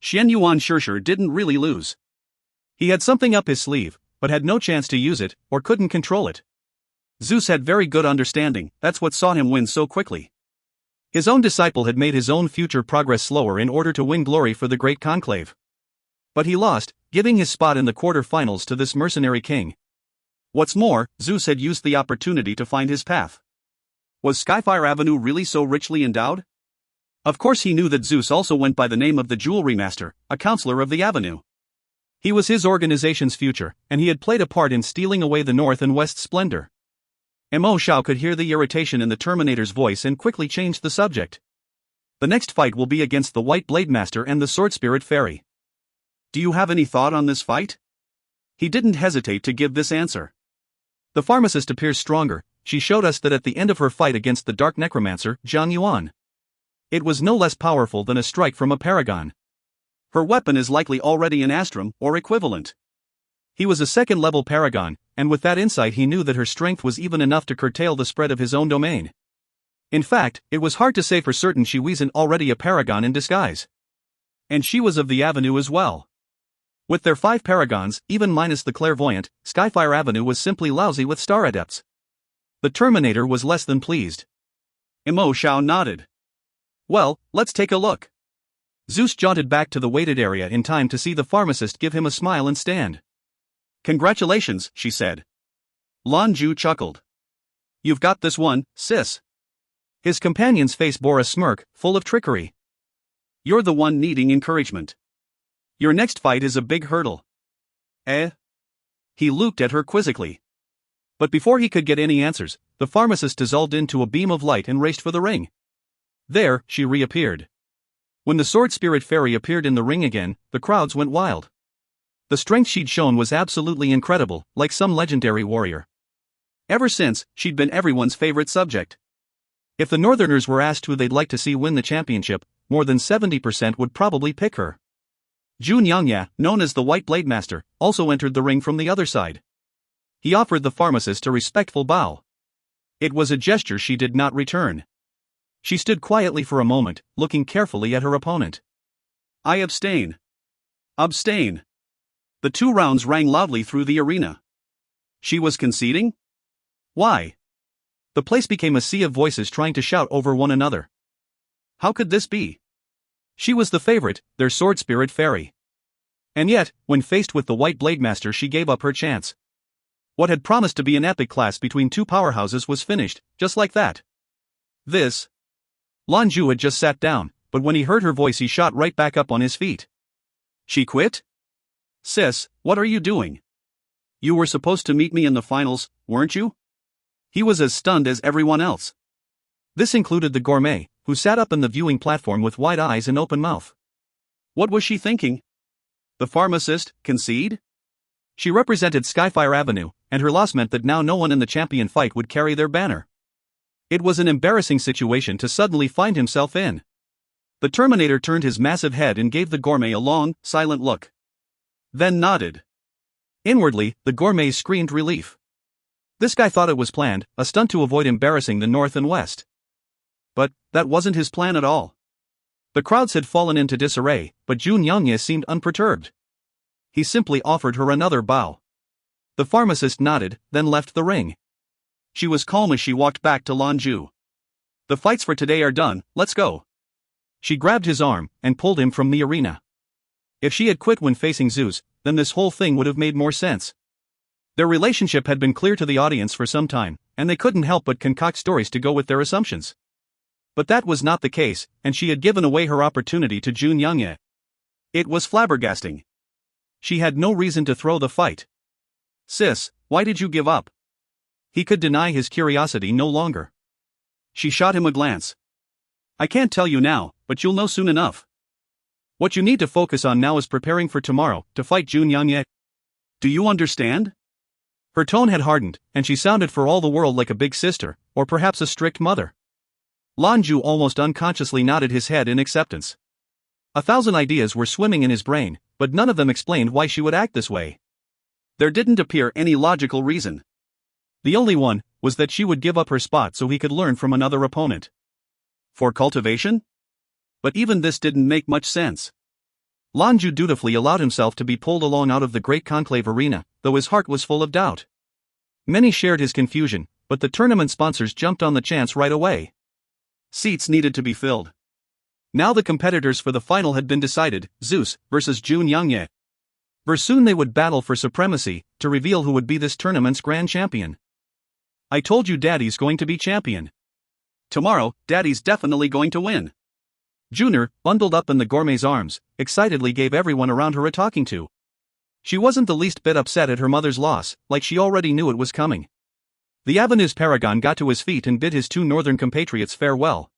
Xianyuan Shishir didn't really lose. He had something up his sleeve, but had no chance to use it, or couldn't control it. Zeus had very good understanding, that's what saw him win so quickly. His own disciple had made his own future progress slower in order to win glory for the great conclave. But he lost, giving his spot in the quarter-finals to this mercenary king. What's more, Zeus had used the opportunity to find his path. Was Skyfire Avenue really so richly endowed? Of course he knew that Zeus also went by the name of the Jewelry Master, a counselor of the Avenue. He was his organization's future, and he had played a part in stealing away the North and West splendor. Mo Xiao could hear the irritation in the Terminator's voice and quickly changed the subject. The next fight will be against the White Blade Master and the Sword Spirit Fairy. Do you have any thought on this fight? He didn't hesitate to give this answer. The pharmacist appears stronger. She showed us that at the end of her fight against the Dark Necromancer, Zhang Yuan. It was no less powerful than a strike from a paragon. Her weapon is likely already an astrum, or equivalent. He was a second-level paragon, and with that insight he knew that her strength was even enough to curtail the spread of his own domain. In fact, it was hard to say for certain she wasn't already a paragon in disguise. And she was of the Avenue as well. With their 5 paragons, even minus the clairvoyant, Skyfire Avenue was simply lousy with star adepts. The Terminator was less than pleased. Imo Shao nodded. Well, let's take a look. Zeus jaunted back to the waited area in time to see the pharmacist give him a smile and stand. Congratulations, she said. Lan Jue chuckled. You've got this one, sis. His companion's face bore a smirk, full of trickery. You're the one needing encouragement. Your next fight is a big hurdle. Eh? He looked at her quizzically. But before he could get any answers, the pharmacist dissolved into a beam of light and raced for the ring. There, she reappeared. When the sword spirit fairy appeared in the ring again, the crowds went wild. The strength she'd shown was absolutely incredible, like some legendary warrior. Ever since, she'd been everyone's favorite subject. If the Northerners were asked who they'd like to see win the championship, more than 70% would probably pick her. Zhou Qianlin, known as the White Blade Master, also entered the ring from the other side. He offered the pharmacist a respectful bow. It was a gesture she did not return. She stood quietly for a moment, looking carefully at her opponent. I abstain. Abstain. The 2 rounds rang loudly through the arena. She was conceding? Why? The place became a sea of voices trying to shout over one another. How could this be? She was the favorite, their sword spirit fairy. And yet, when faced with the White Blade Master, she gave up her chance. What had promised to be an epic clash between 2 powerhouses was finished, just like that. This. Lan Jue had just sat down, but when he heard her voice he shot right back up on his feet. She quit? Sis, what are you doing? You were supposed to meet me in the finals, weren't you? He was as stunned as everyone else. This included the gourmet, who sat up in the viewing platform with wide eyes and open mouth. What was she thinking? The pharmacist, concede? She represented Skyfire Avenue, and her loss meant that now no one in the champion fight would carry their banner. It was an embarrassing situation to suddenly find himself in. The Terminator turned his massive head and gave the gourmet a long, silent look. Then nodded. Inwardly, the gourmet screamed relief. This guy thought it was planned, a stunt to avoid embarrassing the North and West. But that wasn't his plan at all. The crowds had fallen into disarray, but Zhou Qianlin seemed unperturbed. He simply offered her another bow. The pharmacist nodded, then left the ring. She was calm as she walked back to Lan Jue. The fights for today are done, let's go. She grabbed his arm and pulled him from the arena. If she had quit when facing Zeus, then this whole thing would have made more sense. Their relationship had been clear to the audience for some time, and they couldn't help but concoct stories to go with their assumptions. But that was not the case, and she had given away her opportunity to Zhou Qianlin. It was flabbergasting. She had no reason to throw the fight. Sis, why did you give up? He could deny his curiosity no longer. She shot him a glance. I can't tell you now, but you'll know soon enough. What you need to focus on now is preparing for tomorrow, to fight Zhou Qianlin. Do you understand? Her tone had hardened, and she sounded for all the world like a big sister, or perhaps a strict mother. Lan Jue almost unconsciously nodded his head in acceptance. 1,000 ideas were swimming in his brain, but none of them explained why she would act this way. There didn't appear any logical reason. The only one was that she would give up her spot so he could learn from another opponent. For cultivation? But even this didn't make much sense. Lan Jue dutifully allowed himself to be pulled along out of the great conclave arena, though his heart was full of doubt. Many shared his confusion, but the tournament sponsors jumped on the chance right away. Seats needed to be filled. Now the competitors for the final had been decided, Zeus versus Zhou Qianlin. Very soon they would battle for supremacy, to reveal who would be this tournament's grand champion. I told you Daddy's going to be champion. Tomorrow, Daddy's definitely going to win. Junior, bundled up in the gourmet's arms, excitedly gave everyone around her a talking to. She wasn't the least bit upset at her mother's loss, like she already knew it was coming. The Avenue's paragon got to his feet and bid his 2 northern compatriots farewell.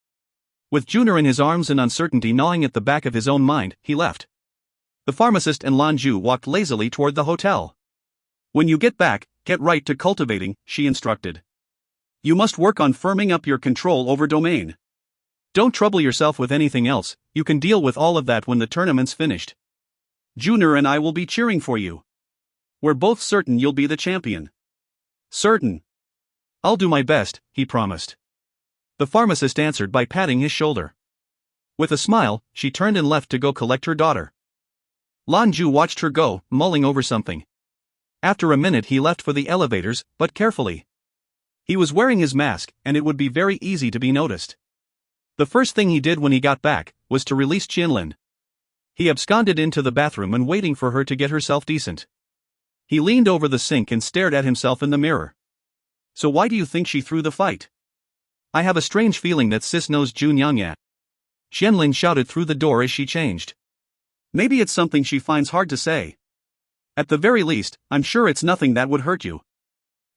With Junior in his arms and uncertainty gnawing at the back of his own mind, he left. The pharmacist and Lan Jue walked lazily toward the hotel. When you get back, get right to cultivating, she instructed. You must work on firming up your control over domain. Don't trouble yourself with anything else, you can deal with all of that when the tournament's finished. Junior and I will be cheering for you. We're both certain you'll be the champion. Certain. I'll do my best, he promised. The pharmacist answered by patting his shoulder. With a smile, she turned and left to go collect her daughter. Lan Jue watched her go, mulling over something. After a minute he left for the elevators, but carefully. He was wearing his mask, and it would be very easy to be noticed. The first thing he did when he got back was to release Qianlin. He absconded into the bathroom and waiting for her to get herself decent. He leaned over the sink and stared at himself in the mirror. So why do you think she threw the fight? I have a strange feeling that sis knows Zhou Qianlin. Qianlin shouted through the door as she changed. Maybe it's something she finds hard to say. At the very least, I'm sure it's nothing that would hurt you.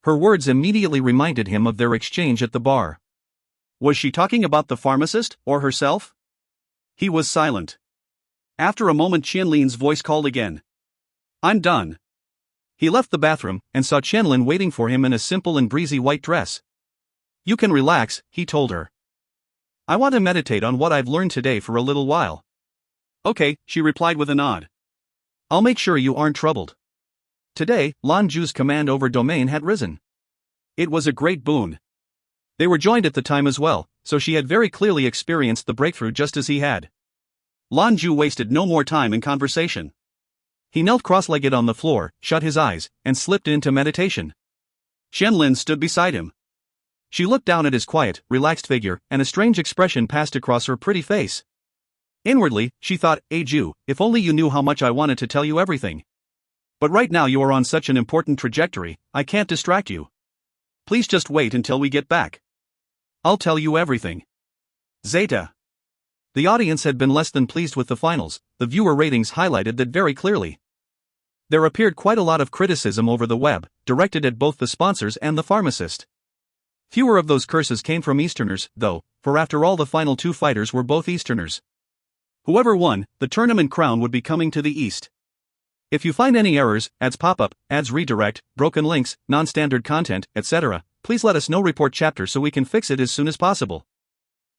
Her words immediately reminded him of their exchange at the bar. Was she talking about the pharmacist, or herself? He was silent. After a moment Qianlin's voice called again. I'm done. He left the bathroom, and saw Qianlin waiting for him in a simple and breezy white dress. You can relax, he told her. I want to meditate on what I've learned today for a little while. Okay, she replied with a nod. I'll make sure you aren't troubled. Today, Lan Jue's command over domain had risen. It was a great boon. They were joined at the time as well, so she had very clearly experienced the breakthrough just as he had. Lan Jue wasted no more time in conversation. He knelt cross-legged on the floor, shut his eyes, and slipped into meditation. Qianlin stood beside him. She looked down at his quiet, relaxed figure, and a strange expression passed across her pretty face. Inwardly, she thought, Jue, if only you knew how much I wanted to tell you everything. But right now you are on such an important trajectory, I can't distract you. Please just wait until we get back. I'll tell you everything. Zeta. The audience had been less than pleased with the finals, the viewer ratings highlighted that very clearly. There appeared quite a lot of criticism over the web, directed at both the sponsors and the pharmacist. Fewer of those curses came from Easterners, though, for after all the final two fighters were both Easterners. Whoever won, the tournament crown would be coming to the East. If you find any errors, ads pop up, ads redirect, broken links, non-standard content, etc., please let us know. Report chapter so we can fix it as soon as possible.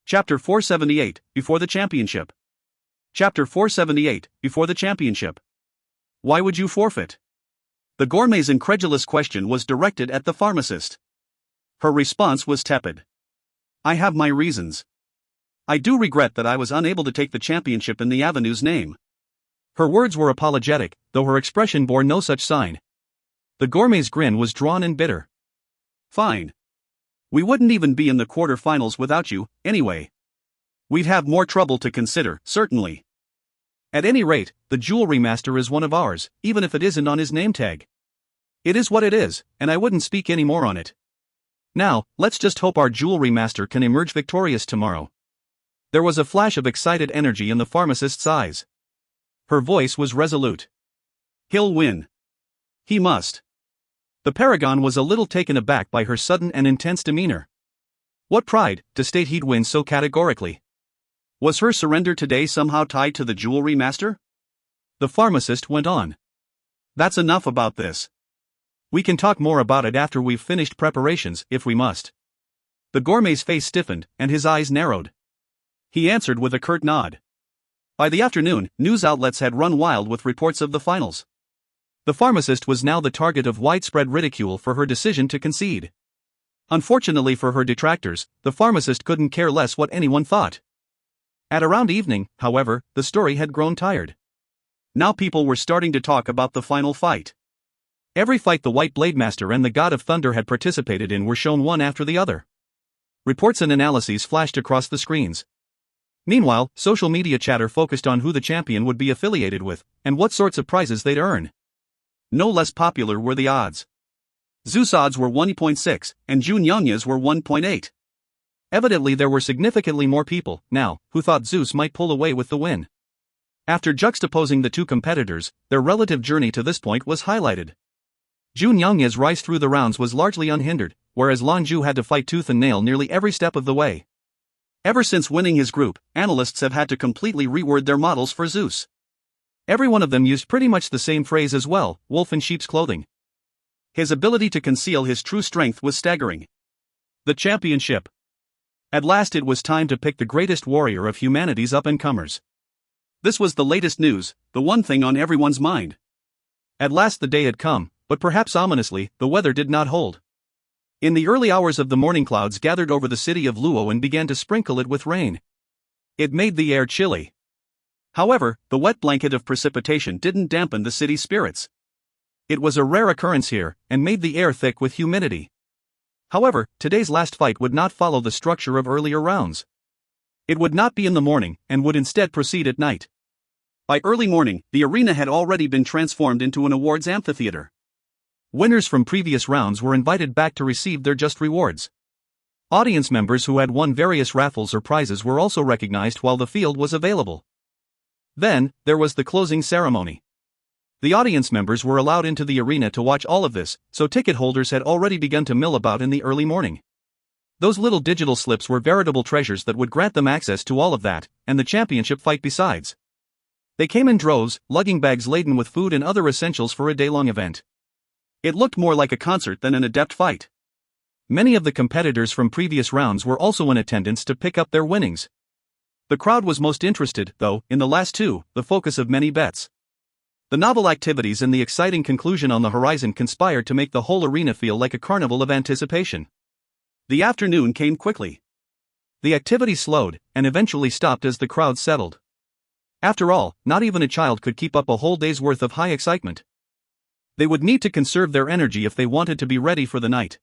Chapter 478, Before the Championship. Chapter 478, Before the Championship. Why would you forfeit? The gourmet's incredulous question was directed at the pharmacist. Her response was tepid. I have my reasons. I do regret that I was unable to take the championship in the Avenue's name. Her words were apologetic, though her expression bore no such sign. The gourmet's grin was drawn and bitter. Fine. We wouldn't even be in the quarter-finals without you, anyway. We'd have more trouble to consider, certainly. At any rate, the jewelry master is one of ours, even if it isn't on his name tag. It is what it is, and I wouldn't speak any more on it. Now, let's just hope our jewelry master can emerge victorious tomorrow. There was a flash of excited energy in the pharmacist's eyes. Her voice was resolute. He'll win. He must. The paragon was a little taken aback by her sudden and intense demeanor. What pride, to state he'd win so categorically. Was her surrender today somehow tied to the jewelry master? The pharmacist went on. That's enough about this. We can talk more about it after we've finished preparations, if we must. The gourmet's face stiffened, and his eyes narrowed. He answered with a curt nod. By the afternoon, news outlets had run wild with reports of the finals. The pharmacist was now the target of widespread ridicule for her decision to concede. Unfortunately for her detractors, the pharmacist couldn't care less what anyone thought. At around evening, however, the story had grown tired. Now people were starting to talk about the final fight. Every fight the White Blade Master and the God of Thunder had participated in were shown one after the other. Reports and analyses flashed across the screens. Meanwhile, social media chatter focused on who the champion would be affiliated with, and what sorts of prizes they'd earn. No less popular were the odds. Zhou's odds were 1.6, and Zhou Qianlin's were 1.8. Evidently there were significantly more people, now, who thought Zeus might pull away with the win. After juxtaposing the two competitors, their relative journey to this point was highlighted. Zhou Qianlin's rise through the rounds was largely unhindered, whereas Lan Jue had to fight tooth and nail nearly every step of the way. Ever since winning his group, analysts have had to completely reword their models for Zeus. Every one of them used pretty much the same phrase as well, wolf in sheep's clothing. His ability to conceal his true strength was staggering. The championship. At last it was time to pick the greatest warrior of humanity's up-and-comers. This was the latest news, the one thing on everyone's mind. At last the day had come, but perhaps ominously, the weather did not hold. In the early hours of the morning, clouds gathered over the city of Luo and began to sprinkle it with rain. It made the air chilly. However, the wet blanket of precipitation didn't dampen the city's spirits. It was a rare occurrence here, and made the air thick with humidity. However, today's last fight would not follow the structure of earlier rounds. It would not be in the morning, and would instead proceed at night. By early morning, the arena had already been transformed into an awards amphitheater. Winners from previous rounds were invited back to receive their just rewards. Audience members who had won various raffles or prizes were also recognized while the field was available. Then, there was the closing ceremony. The audience members were allowed into the arena to watch all of this, so ticket holders had already begun to mill about in the early morning. Those little digital slips were veritable treasures that would grant them access to all of that, and the championship fight besides. They came in droves, lugging bags laden with food and other essentials for a day-long event. It looked more like a concert than an adept fight. Many of the competitors from previous rounds were also in attendance to pick up their winnings. The crowd was most interested, though, in the last two, the focus of many bets. The novel activities and the exciting conclusion on the horizon conspired to make the whole arena feel like a carnival of anticipation. The afternoon came quickly. The activity slowed, and eventually stopped as the crowd settled. After all, not even a child could keep up a whole day's worth of high excitement. They would need to conserve their energy if they wanted to be ready for the night.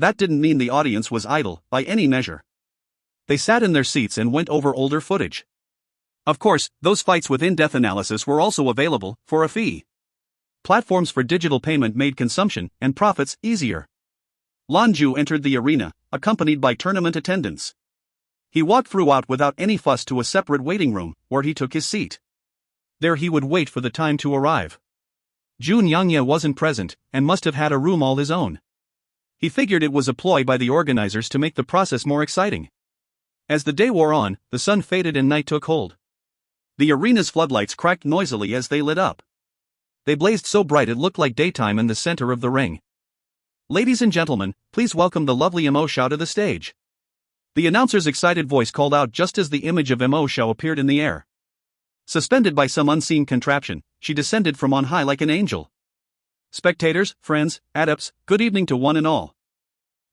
That didn't mean the audience was idle, by any measure. They sat in their seats and went over older footage. Of course, those fights with in-depth analysis were also available, for a fee. Platforms for digital payment made consumption and profits easier. Lan Jue entered the arena, accompanied by tournament attendants. He walked throughout without any fuss to a separate waiting room, where he took his seat. There he would wait for the time to arrive. Zhou Qianlin wasn't present, and must have had a room all his own. He figured it was a ploy by the organizers to make the process more exciting. As the day wore on, the sun faded and night took hold. The arena's floodlights cracked noisily as they lit up. They blazed so bright it looked like daytime in the center of the ring. "Ladies and gentlemen, please welcome the lovely Mo Xiao to the stage." The announcer's excited voice called out just as the image of Mo Xiao appeared in the air. Suspended by some unseen contraption, she descended from on high like an angel. Spectators, friends, adepts, good evening to one and all.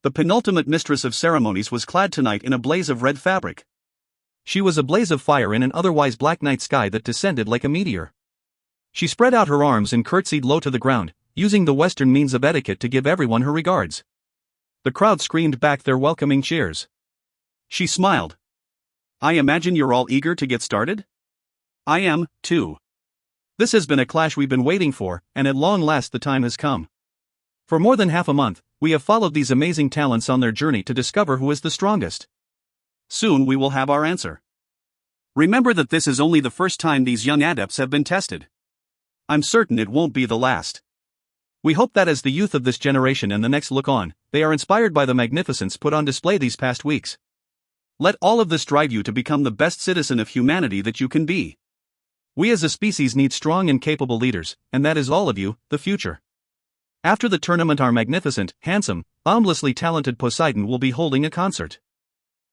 The penultimate mistress of ceremonies was clad tonight in a blaze of red fabric. She was a blaze of fire in an otherwise black night sky that descended like a meteor. She spread out her arms and curtsied low to the ground, using the Western means of etiquette to give everyone her regards. The crowd screamed back their welcoming cheers. She smiled. "I imagine you're all eager to get started?" "I am, too. This has been a clash we've been waiting for, and at long last the time has come. For more than half a month, we have followed these amazing talents on their journey to discover who is the strongest. Soon we will have our answer. Remember that this is only the first time these young adepts have been tested. I'm certain it won't be the last. We hope that as the youth of this generation and the next look on, they are inspired by the magnificence put on display these past weeks. Let all of this drive you to become the best citizen of humanity that you can be. We as a species need strong and capable leaders, and that is all of you, the future." After the tournament, our magnificent, handsome, boundlessly talented Poseidon will be holding a concert.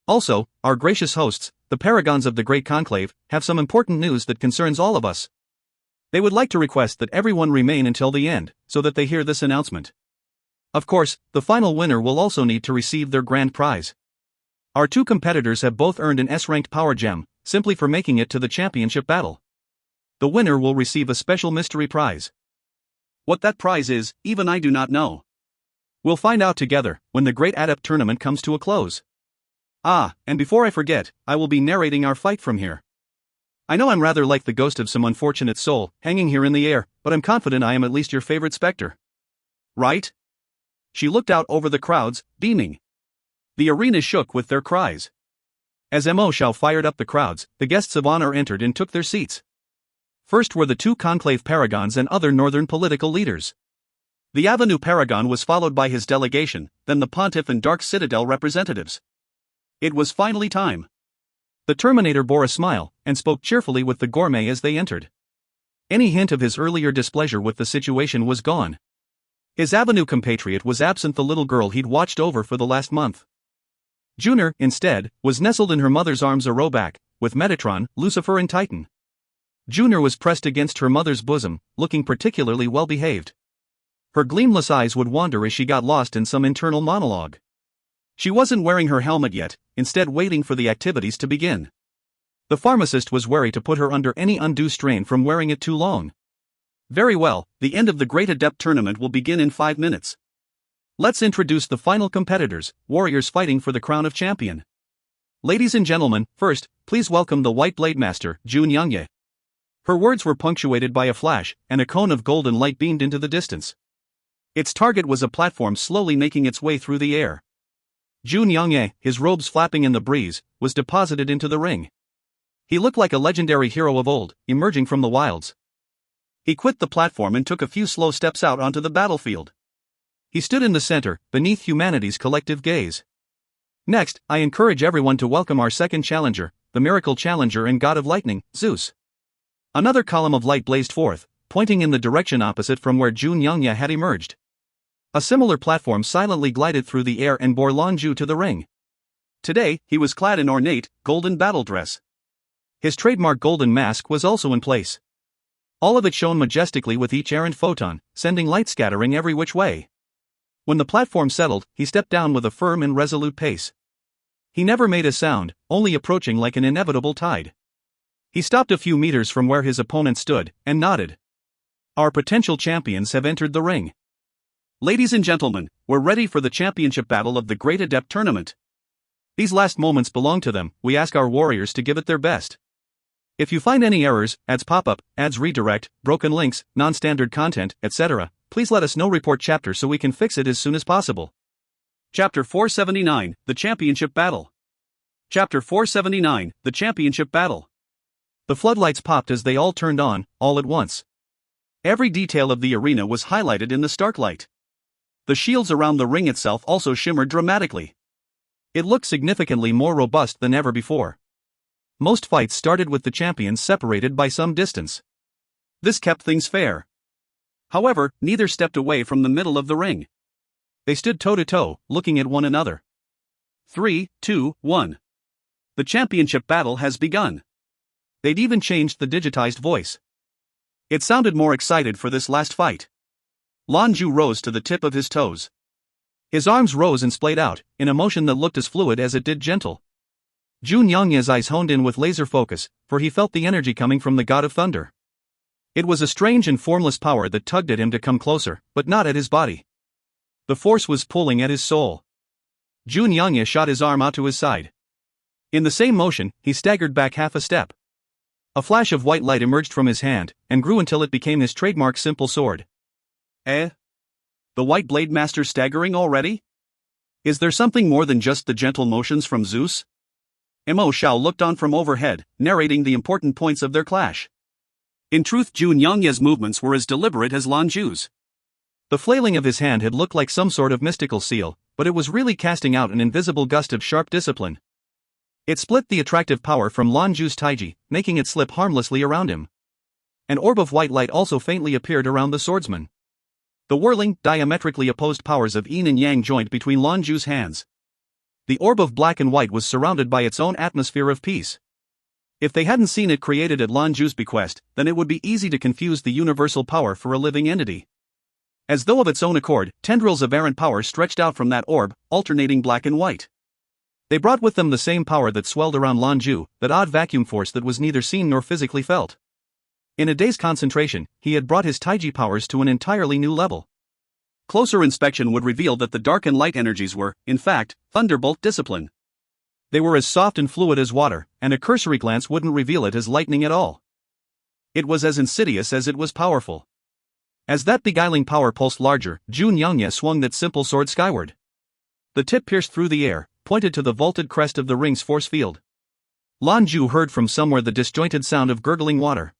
Also, our gracious hosts, the paragons of the Great Conclave, have some important news that concerns all of us. They would like to request that everyone remain until the end, so that they hear this announcement. Of course, the final winner will also need to receive their grand prize. Our two competitors have both earned an S-ranked power gem, simply for making it to the championship battle. The winner will receive a special mystery prize. What that prize is, even I do not know. We'll find out together, when the Great Adept Tournament comes to a close. And before I forget, I will be narrating our fight from here. I know I'm rather like the ghost of some unfortunate soul, hanging here in the air, but I'm confident I am at least your favorite specter. Right? She looked out over the crowds, beaming. The arena shook with their cries. As Mo Xiao fired up the crowds, the guests of honor entered and took their seats. First were the two conclave paragons and other northern political leaders. The Avenue Paragon was followed by his delegation, then the Pontiff and Dark Citadel representatives. It was finally time. The Terminator bore a smile, and spoke cheerfully with the gourmet as they entered. Any hint of his earlier displeasure with the situation was gone. His Avenue compatriot was absent, the little girl he'd watched over for the last month. Junior, instead, was nestled in her mother's arms, a rowback, with Metatron, Lucifer and Titan. Junior was pressed against her mother's bosom, looking particularly well behaved. Her gleamless eyes would wander as she got lost in some internal monologue. She wasn't wearing her helmet yet, instead waiting for the activities to begin. The pharmacist was wary to put her under any undue strain from wearing it too long. Very well, the end of the Great Adept tournament will begin in 5 minutes. Let's introduce the final competitors, warriors fighting for the crown of champion. Ladies and gentlemen, first, please welcome the White Blade Master, Zhou Qianlin. Her words were punctuated by a flash, and a cone of golden light beamed into the distance. Its target was a platform slowly making its way through the air. Zhou Qianlin, his robes flapping in the breeze, was deposited into the ring. He looked like a legendary hero of old, emerging from the wilds. He quit the platform and took a few slow steps out onto the battlefield. He stood in the center, beneath humanity's collective gaze. Next, I encourage everyone to welcome our second challenger, the miracle challenger and god of lightning, Zeus. Another column of light blazed forth, pointing in the direction opposite from where Zhou Qianlin had emerged. A similar platform silently glided through the air and bore Lan Jue to the ring. Today, he was clad in ornate, golden battle dress. His trademark golden mask was also in place. All of it shone majestically with each errant photon, sending light scattering every which way. When the platform settled, he stepped down with a firm and resolute pace. He never made a sound, only approaching like an inevitable tide. He stopped a few meters from where his opponent stood, and nodded. Our potential champions have entered the ring. Ladies and gentlemen, we're ready for the championship battle of the Great Adept tournament. These last moments belong to them, we ask our warriors to give it their best. If you find any errors, ads pop up, ads redirect, broken links, non-standard content, etc., please let us know. Report chapter so we can fix it as soon as possible. Chapter 479, The Championship Battle. Chapter 479, The Championship Battle. The floodlights popped as they all turned on, all at once. Every detail of the arena was highlighted in the stark light. The shields around the ring itself also shimmered dramatically. It looked significantly more robust than ever before. Most fights started with the champions separated by some distance. This kept things fair. However, neither stepped away from the middle of the ring. They stood toe-to-toe, looking at one another. 3, 2, 1. The championship battle has begun. They'd even changed the digitized voice. It sounded more excited for this last fight. Lan Jue rose to the tip of his toes. His arms rose and splayed out, in a motion that looked as fluid as it did gentle. Zhou Qianlin's eyes honed in with laser focus, for he felt the energy coming from the god of thunder. It was a strange and formless power that tugged at him to come closer, but not at his body. The force was pulling at his soul. Zhou Qianlin shot his arm out to his side. In the same motion, he staggered back half a step. A flash of white light emerged from his hand, and grew until it became his trademark simple sword. The White Blade Master staggering already? Is there something more than just the gentle motions from Zeus? Mo Shao looked on from overhead, narrating the important points of their clash. In truth, Zhou Qianlin's movements were as deliberate as Lan Jue's. The flailing of his hand had looked like some sort of mystical seal, but it was really casting out an invisible gust of sharp discipline. It split the attractive power from Lan Jue's taiji, making it slip harmlessly around him. An orb of white light also faintly appeared around the swordsman. The whirling, diametrically opposed powers of yin and yang joined between Lan Jue's hands. The orb of black and white was surrounded by its own atmosphere of peace. If they hadn't seen it created at Lan Jue's bequest, then it would be easy to confuse the universal power for a living entity. As though of its own accord, tendrils of errant power stretched out from that orb, alternating black and white. They brought with them the same power that swelled around Lan Jue, that odd vacuum force that was neither seen nor physically felt. In a day's concentration, he had brought his taiji powers to an entirely new level. Closer inspection would reveal that the dark and light energies were, in fact, thunderbolt discipline. They were as soft and fluid as water, and a cursory glance wouldn't reveal it as lightning at all. It was as insidious as it was powerful. As that beguiling power pulsed larger, Zhou Qianlin swung that simple sword skyward. The tip pierced through the air, pointed to the vaulted crest of the ring's force field. Lan Jue heard from somewhere the disjointed sound of gurgling water.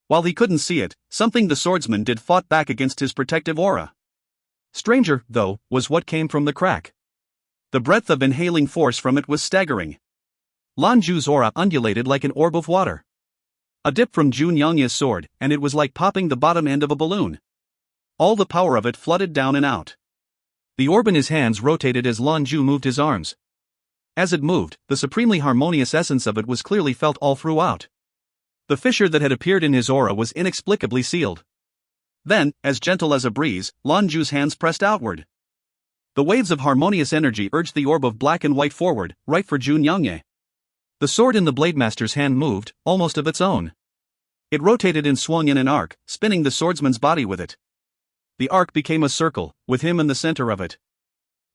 While he couldn't see it, something the swordsman did fought back against his protective aura. Stranger, though, was what came from the crack. The breadth of inhaling force from it was staggering. Lan Jue's aura undulated like an orb of water. A dip from Zhou Qianlin's sword, and it was like popping the bottom end of a balloon. All the power of it flooded down and out. The orb in his hands rotated as Lan Jue moved his arms. As it moved, the supremely harmonious essence of it was clearly felt all throughout. The fissure that had appeared in his aura was inexplicably sealed. Then, as gentle as a breeze, Lan Jue's hands pressed outward. The waves of harmonious energy urged the orb of black and white forward, right for Zhou Qianlin. The sword in the Blademaster's hand moved, almost of its own. It rotated and swung in an arc, spinning the swordsman's body with it. The arc became a circle, with him in the center of it.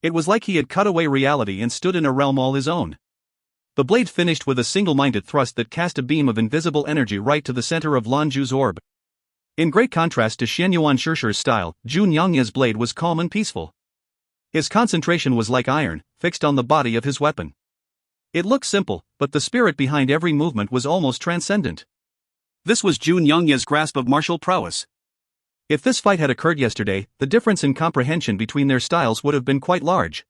It was like he had cut away reality and stood in a realm all his own. The blade finished with a single-minded thrust that cast a beam of invisible energy right to the center of Lan Jue's orb. In great contrast to Xianyuan Shishir's style, Zhou Qianlin's blade was calm and peaceful. His concentration was like iron, fixed on the body of his weapon. It looked simple, but the spirit behind every movement was almost transcendent. This was Zhou Qianlin's grasp of martial prowess. If this fight had occurred yesterday, the difference in comprehension between their styles would have been quite large.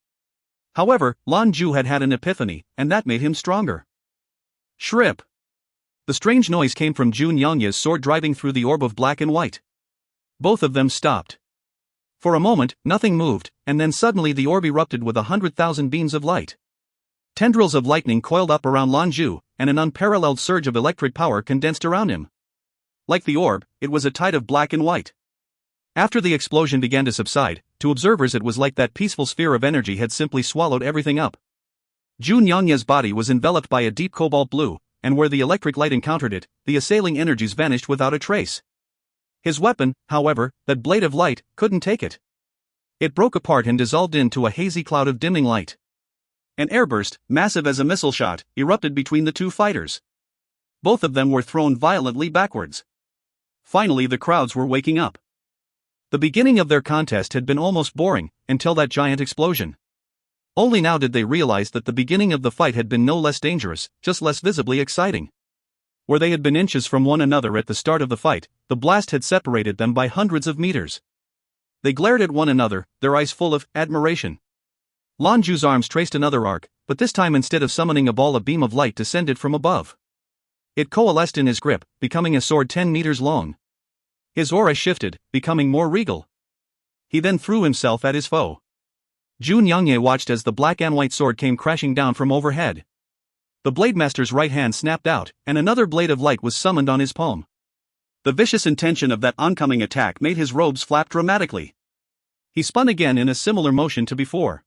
However, Lan Jue had had an epiphany, and that made him stronger. Shrip! The strange noise came from Zhou Qianlin's sword driving through the orb of black and white. Both of them stopped. For a moment, nothing moved, and then suddenly the orb erupted with 100,000 beams of light. Tendrils of lightning coiled up around Lan Jue, and an unparalleled surge of electric power condensed around him. Like the orb, it was a tide of black and white. After the explosion began to subside, to observers it was like that peaceful sphere of energy had simply swallowed everything up. Zhou Qianlin's body was enveloped by a deep cobalt blue, and where the electric light encountered it, the assailing energies vanished without a trace. His weapon, however, that blade of light, couldn't take it. It broke apart and dissolved into a hazy cloud of dimming light. An airburst, massive as a missile shot, erupted between the two fighters. Both of them were thrown violently backwards. Finally the crowds were waking up. The beginning of their contest had been almost boring, until that giant explosion. Only now did they realize that the beginning of the fight had been no less dangerous, just less visibly exciting. Where they had been inches from one another at the start of the fight, the blast had separated them by hundreds of meters. They glared at one another, their eyes full of admiration. Lan Jue's arms traced another arc, but this time instead of summoning a ball, a beam of light descended from above. It coalesced in his grip, becoming a sword 10 meters long. His aura shifted, becoming more regal. He then threw himself at his foe. Zhou Qianlin watched as the black and white sword came crashing down from overhead. The Blademaster's right hand snapped out, and another blade of light was summoned on his palm. The vicious intention of that oncoming attack made his robes flap dramatically. He spun again in a similar motion to before.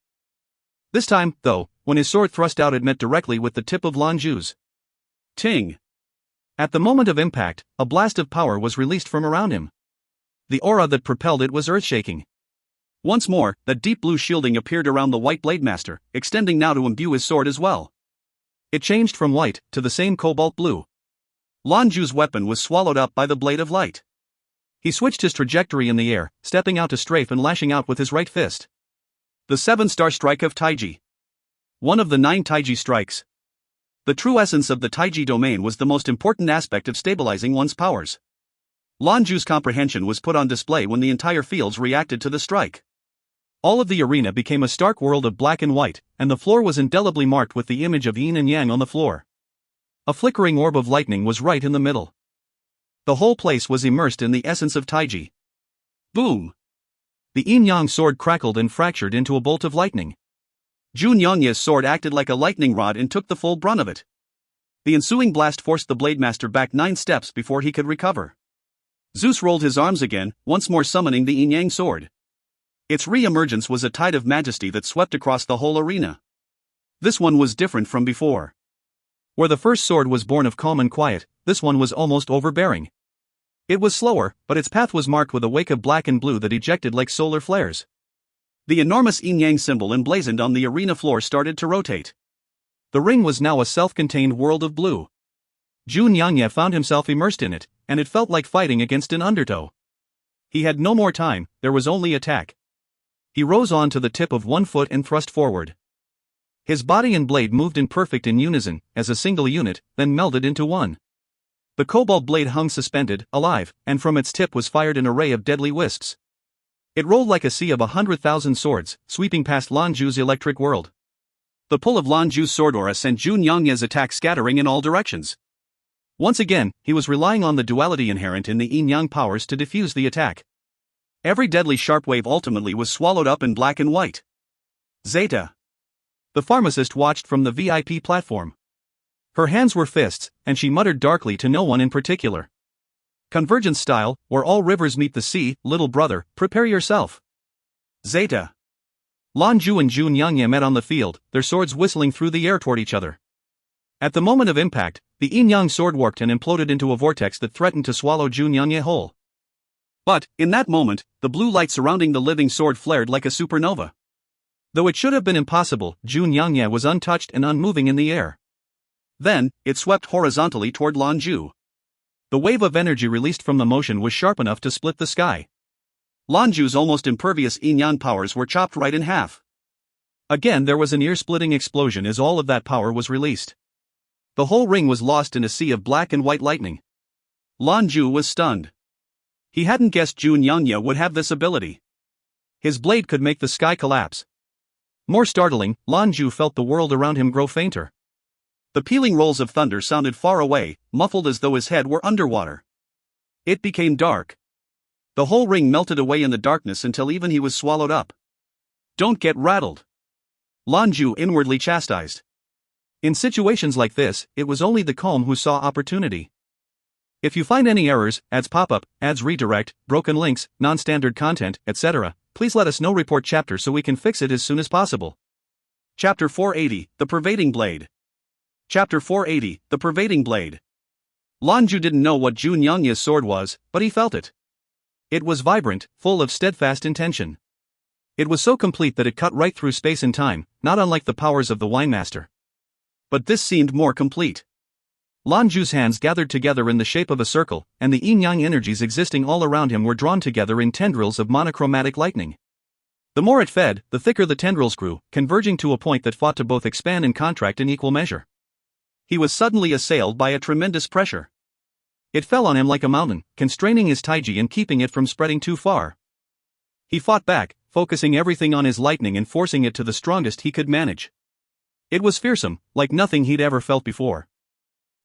This time, though, when his sword thrust out, it met directly with the tip of Lan Jue's. Ting! At the moment of impact, a blast of power was released from around him. The aura that propelled it was earth-shaking. Once more, that deep blue shielding appeared around the white Blademaster, extending now to imbue his sword as well. It changed from white to the same cobalt blue. Lan Jue's weapon was swallowed up by the blade of light. He switched his trajectory in the air, stepping out to strafe and lashing out with his right fist. The 7-star strike of Taiji. One of the 9 Taiji strikes. The true essence of the Taiji domain was the most important aspect of stabilizing one's powers. Lan Jue's comprehension was put on display when the entire fields reacted to the strike. All of the arena became a stark world of black and white, and the floor was indelibly marked with the image of yin and yang on the floor. A flickering orb of lightning was right in the middle. The whole place was immersed in the essence of Taiji. Boom! The yin-yang sword crackled and fractured into a bolt of lightning. Zhou Qianlin's sword acted like a lightning rod and took the full brunt of it. The ensuing blast forced the Blademaster back 9 steps before he could recover. Zeus rolled his arms again, once more summoning the yin-yang sword. Its re-emergence was a tide of majesty that swept across the whole arena. This one was different from before. Where the first sword was born of calm and quiet, this one was almost overbearing. It was slower, but its path was marked with a wake of black and blue that ejected like solar flares. The enormous yin-yang symbol emblazoned on the arena floor started to rotate. The ring was now a self-contained world of blue. Zhou Qianlin found himself immersed in it, and it felt like fighting against an undertow. He had no more time, there was only attack. He rose on to the tip of one foot and thrust forward. His body and blade moved in perfect unison, as a single unit, then melded into one. The cobalt blade hung suspended, alive, and from its tip was fired an array of deadly wisps. It rolled like a sea of 100,000 swords, sweeping past Lan Jue's electric world. The pull of Lan Jue's sword aura sent Zhou Qianlin's attack scattering in all directions. Once again, he was relying on the duality inherent in the yin-yang powers to diffuse the attack. Every deadly sharp wave ultimately was swallowed up in black and white. Zeta. The pharmacist watched from the VIP platform. Her hands were fists, and she muttered darkly to no one in particular. Convergence style, where all rivers meet the sea, little brother, prepare yourself. Zeta. Lan Jue and Zhou Qianlin met on the field, their swords whistling through the air toward each other. At the moment of impact, the yin-yang sword warped and imploded into a vortex that threatened to swallow Zhou Qianlin whole. But, in that moment, the blue light surrounding the living sword flared like a supernova. Though it should have been impossible, Zhou Qianlin was untouched and unmoving in the air. Then, it swept horizontally toward Lan Jue. The wave of energy released from the motion was sharp enough to split the sky. Lan Jue's almost impervious yin-yang powers were chopped right in half. Again there was an ear-splitting explosion as all of that power was released. The whole ring was lost in a sea of black and white lightning. Lan Jue was stunned. He hadn't guessed Zhou Qianlin would have this ability. His blade could make the sky collapse. More startling, Lan Jue felt the world around him grow fainter. The pealing rolls of thunder sounded far away, muffled as though his head were underwater. It became dark. The whole ring melted away in the darkness until even he was swallowed up. "Don't get rattled," Lan Jue inwardly chastised. In situations like this, it was only the calm who saw opportunity. If you find any errors, ads pop up, ads redirect, broken links, non-standard content, etc., please let us know. Report chapter so we can fix it as soon as possible. Chapter 480, The Pervading Blade. Chapter 480, The Pervading Blade. Lan Jue didn't know what Zhou Qianlin's sword was, but he felt it. It was vibrant, full of steadfast intention. It was so complete that it cut right through space and time, not unlike the powers of the Winemaster. But this seemed more complete. Lan Jue's hands gathered together in the shape of a circle, and the yin-yang energies existing all around him were drawn together in tendrils of monochromatic lightning. The more it fed, the thicker the tendrils grew, converging to a point that fought to both expand and contract in equal measure. He was suddenly assailed by a tremendous pressure. It fell on him like a mountain, constraining his taiji and keeping it from spreading too far. He fought back, focusing everything on his lightning and forcing it to the strongest he could manage. It was fearsome, like nothing he'd ever felt before.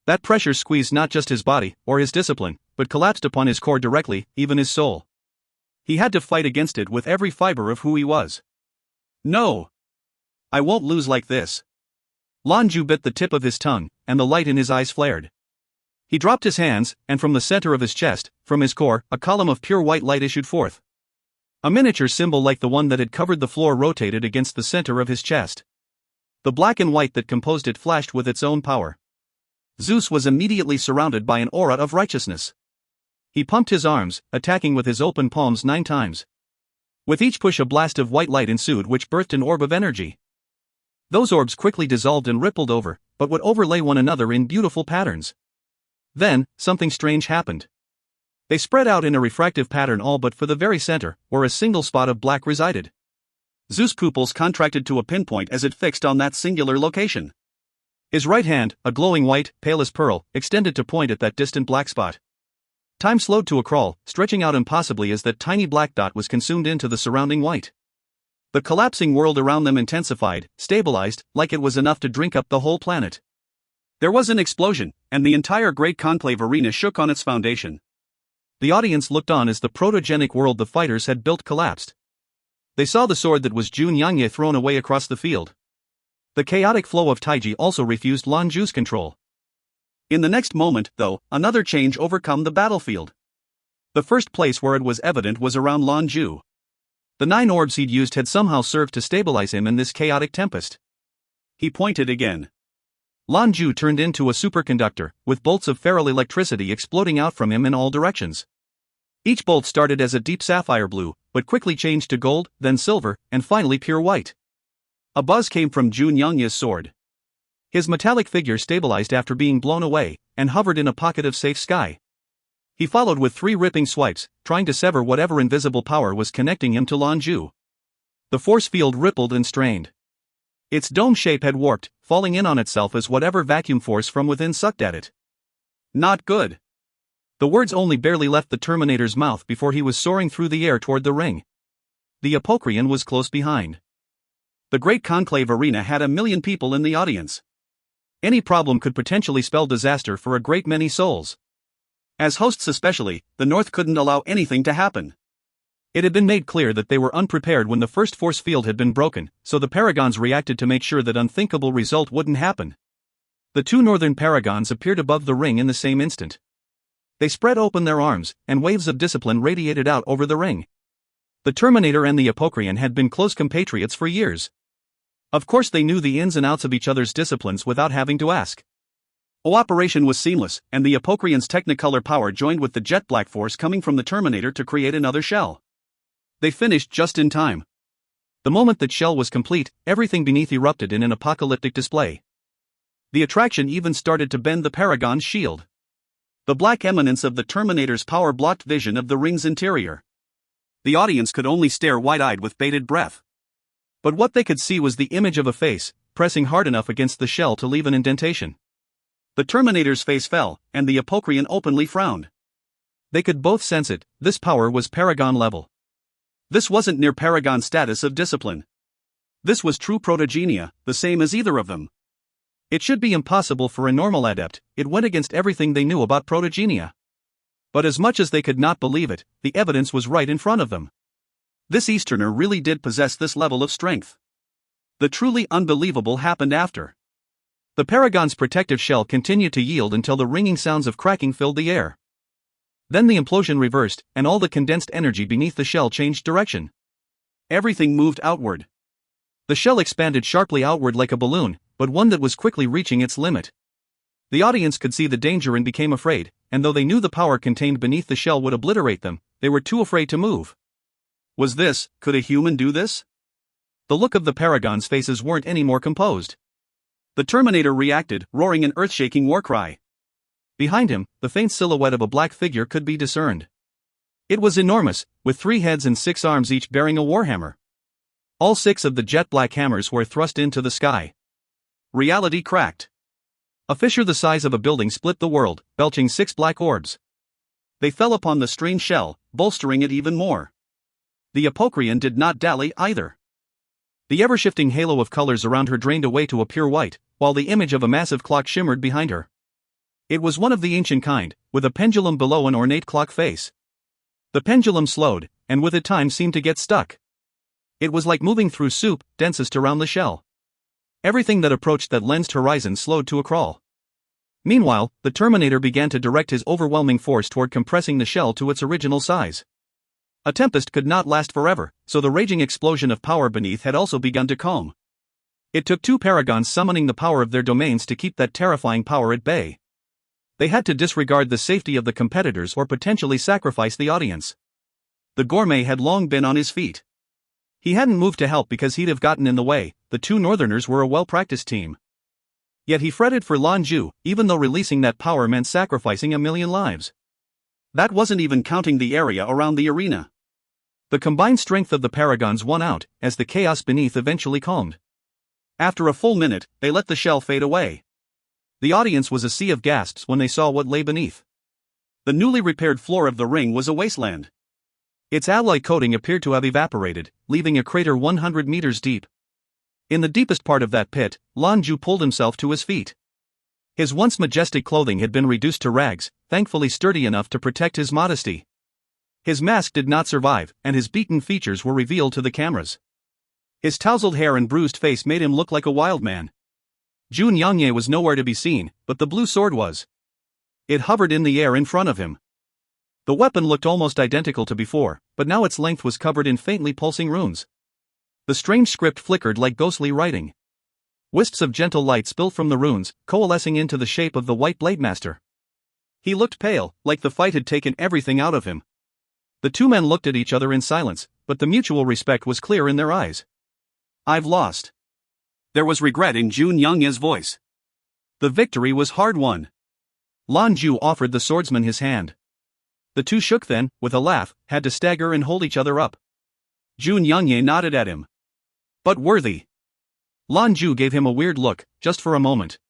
That pressure squeezed not just his body, or his discipline, but collapsed upon his core directly, even his soul. He had to fight against it with every fiber of who he was. "No! I won't lose like this." Lan Jue bit the tip of his tongue, and the light in his eyes flared. He dropped his hands, and from the center of his chest, from his core, a column of pure white light issued forth. A miniature symbol like the one that had covered the floor rotated against the center of his chest. The black and white that composed it flashed with its own power. Zeus was immediately surrounded by an aura of righteousness. He pumped his arms, attacking with his open palms 9 times. With each push a blast of white light ensued which birthed an orb of energy. Those orbs quickly dissolved and rippled over, but would overlay one another in beautiful patterns. Then, something strange happened. They spread out in a refractive pattern all but for the very center, where a single spot of black resided. Zeus' pupils contracted to a pinpoint as it fixed on that singular location. His right hand, a glowing white, pale as pearl, extended to point at that distant black spot. Time slowed to a crawl, stretching out impossibly as that tiny black dot was consumed into the surrounding white. The collapsing world around them intensified, stabilized, like it was enough to drink up the whole planet. There was an explosion, and the entire great conclave arena shook on its foundation. The audience looked on as the protogenic world the fighters had built collapsed. They saw the sword that was Zhou Qianlin thrown away across the field. The chaotic flow of taiji also refused Lan Jue's control. In the next moment, though, another change overcome the battlefield. The first place where it was evident was around Lan Jue. The 9 orbs he'd used had somehow served to stabilize him in this chaotic tempest. He pointed again. Lan Jue turned into a superconductor, with bolts of feral electricity exploding out from him in all directions. Each bolt started as a deep sapphire blue, but quickly changed to gold, then silver, and finally pure white. A buzz came from Zhou Qianlin's sword. His metallic figure stabilized after being blown away, and hovered in a pocket of safe sky. He followed with 3 ripping swipes, trying to sever whatever invisible power was connecting him to Lan Jue. The force field rippled and strained. Its dome shape had warped, falling in on itself as whatever vacuum force from within sucked at it. Not good. The words only barely left the Terminator's mouth before he was soaring through the air toward the ring. The Apocryphon was close behind. The great conclave arena had 1,000,000 people in the audience. Any problem could potentially spell disaster for a great many souls. As hosts especially, the North couldn't allow anything to happen. It had been made clear that they were unprepared when the first force field had been broken, so the Paragons reacted to make sure that unthinkable result wouldn't happen. The 2 northern Paragons appeared above the ring in the same instant. They spread open their arms, and waves of discipline radiated out over the ring. The Terminator and the Apocryphon had been close compatriots for years. Of course they knew the ins and outs of each other's disciplines without having to ask. Operation was seamless, and the Apocrian's Technicolor power joined with the jet black force coming from the Terminator to create another shell. They finished just in time. The moment that shell was complete, everything beneath erupted in an apocalyptic display. The attraction even started to bend the Paragon's shield. The black eminence of the Terminator's power blocked vision of the ring's interior. The audience could only stare wide-eyed with bated breath. But what they could see was the image of a face, pressing hard enough against the shell to leave an indentation. The Terminator's face fell, and the Apocrian openly frowned. They could both sense it, this power was Paragon level. This wasn't near Paragon status of discipline. This was true protogenia, the same as either of them. It should be impossible for a normal adept, it went against everything they knew about protogenia. But as much as they could not believe it, the evidence was right in front of them. This Easterner really did possess this level of strength. The truly unbelievable happened after. The Paragon's protective shell continued to yield until the ringing sounds of cracking filled the air. Then the implosion reversed, and all the condensed energy beneath the shell changed direction. Everything moved outward. The shell expanded sharply outward like a balloon, but one that was quickly reaching its limit. The audience could see the danger and became afraid, and though they knew the power contained beneath the shell would obliterate them, they were too afraid to move. Could a human do this? The look of the Paragon's faces weren't any more composed. The Terminator reacted, roaring an earth-shaking war cry. Behind him, the faint silhouette of a black figure could be discerned. It was enormous, with 3 heads and 6 arms each bearing a warhammer. All 6 of the jet-black hammers were thrust into the sky. Reality cracked. A fissure the size of a building split the world, belching 6 black orbs. They fell upon the strange shell, bolstering it even more. The Apocrian did not dally either. The ever-shifting halo of colors around her drained away to a pure white, while the image of a massive clock shimmered behind her. It was one of the ancient kind, with a pendulum below an ornate clock face. The pendulum slowed, and with it time seemed to get stuck. It was like moving through soup, densest around the shell. Everything that approached that lensed horizon slowed to a crawl. Meanwhile, the Terminator began to direct his overwhelming force toward compressing the shell to its original size. A tempest could not last forever, so the raging explosion of power beneath had also begun to calm. It took 2 Paragons summoning the power of their domains to keep that terrifying power at bay. They had to disregard the safety of the competitors or potentially sacrifice the audience. The gourmet had long been on his feet. He hadn't moved to help because he'd have gotten in the way, the 2 northerners were a well-practiced team. Yet he fretted for Lan Jue, even though releasing that power meant sacrificing 1,000,000 lives. That wasn't even counting the area around the arena. The combined strength of the Paragons won out, as the chaos beneath eventually calmed. After a full minute, they let the shell fade away. The audience was a sea of gasps when they saw what lay beneath. The newly repaired floor of the ring was a wasteland. Its alloy coating appeared to have evaporated, leaving a crater 100 meters deep. In the deepest part of that pit, Lan Jue pulled himself to his feet. His once majestic clothing had been reduced to rags, thankfully sturdy enough to protect his modesty. His mask did not survive, and his beaten features were revealed to the cameras. His tousled hair and bruised face made him look like a wild man. Zhou Qianlin was nowhere to be seen, but the blue sword was. It hovered in the air in front of him. The weapon looked almost identical to before, but now its length was covered in faintly pulsing runes. The strange script flickered like ghostly writing. Wisps of gentle light spilled from the runes, coalescing into the shape of the White Blade Master. He looked pale, like the fight had taken everything out of him. The 2 men looked at each other in silence, but the mutual respect was clear in their eyes. "I've lost." There was regret in Zhou Qianlin's voice. The victory was hard-won. Lan Jue offered the swordsman his hand. The 2 shook then, with a laugh, had to stagger and hold each other up. Zhou Qianlin nodded at him. "But worthy." Lan Jue gave him a weird look, just for a moment.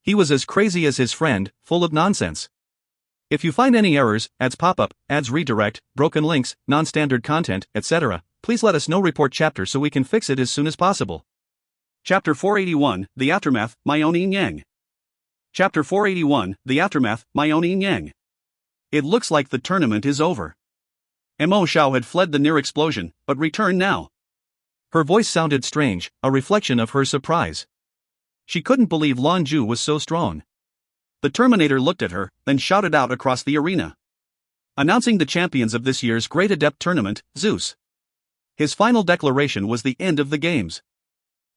He was as crazy as his friend, full of nonsense. If you find any errors, ads pop up, ads redirect, broken links, non-standard content, etc., please let us know. Report chapter so we can fix it as soon as possible. Chapter 481, The Aftermath, Miao Yang. Chapter 481, The Aftermath, Miao Yang. It looks like the tournament is over. Mo Xiao had fled the near explosion, but returned now. Her voice sounded strange, a reflection of her surprise. She couldn't believe Lan Jue was so strong. The Terminator looked at her, then shouted out across the arena. Announcing the champions of this year's Great Adept Tournament, Zeus. His final declaration was the end of the games.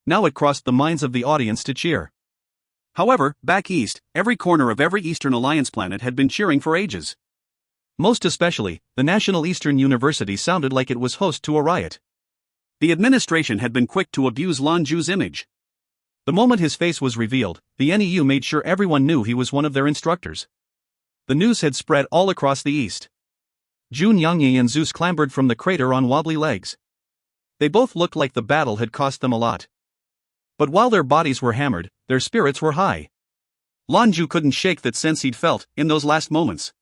Now it crossed the minds of the audience to cheer. However, back east, every corner of every Eastern Alliance planet had been cheering for ages. Most especially, the National Eastern University sounded like it was host to a riot. The administration had been quick to abuse Lan Jue's image. The moment his face was revealed, the NEU made sure everyone knew he was one of their instructors. The news had spread all across the east. Zhou Qianlin and Zeus clambered from the crater on wobbly legs. They both looked like the battle had cost them a lot. But while their bodies were hammered, their spirits were high. Lan Jue couldn't shake that sense he'd felt in those last moments.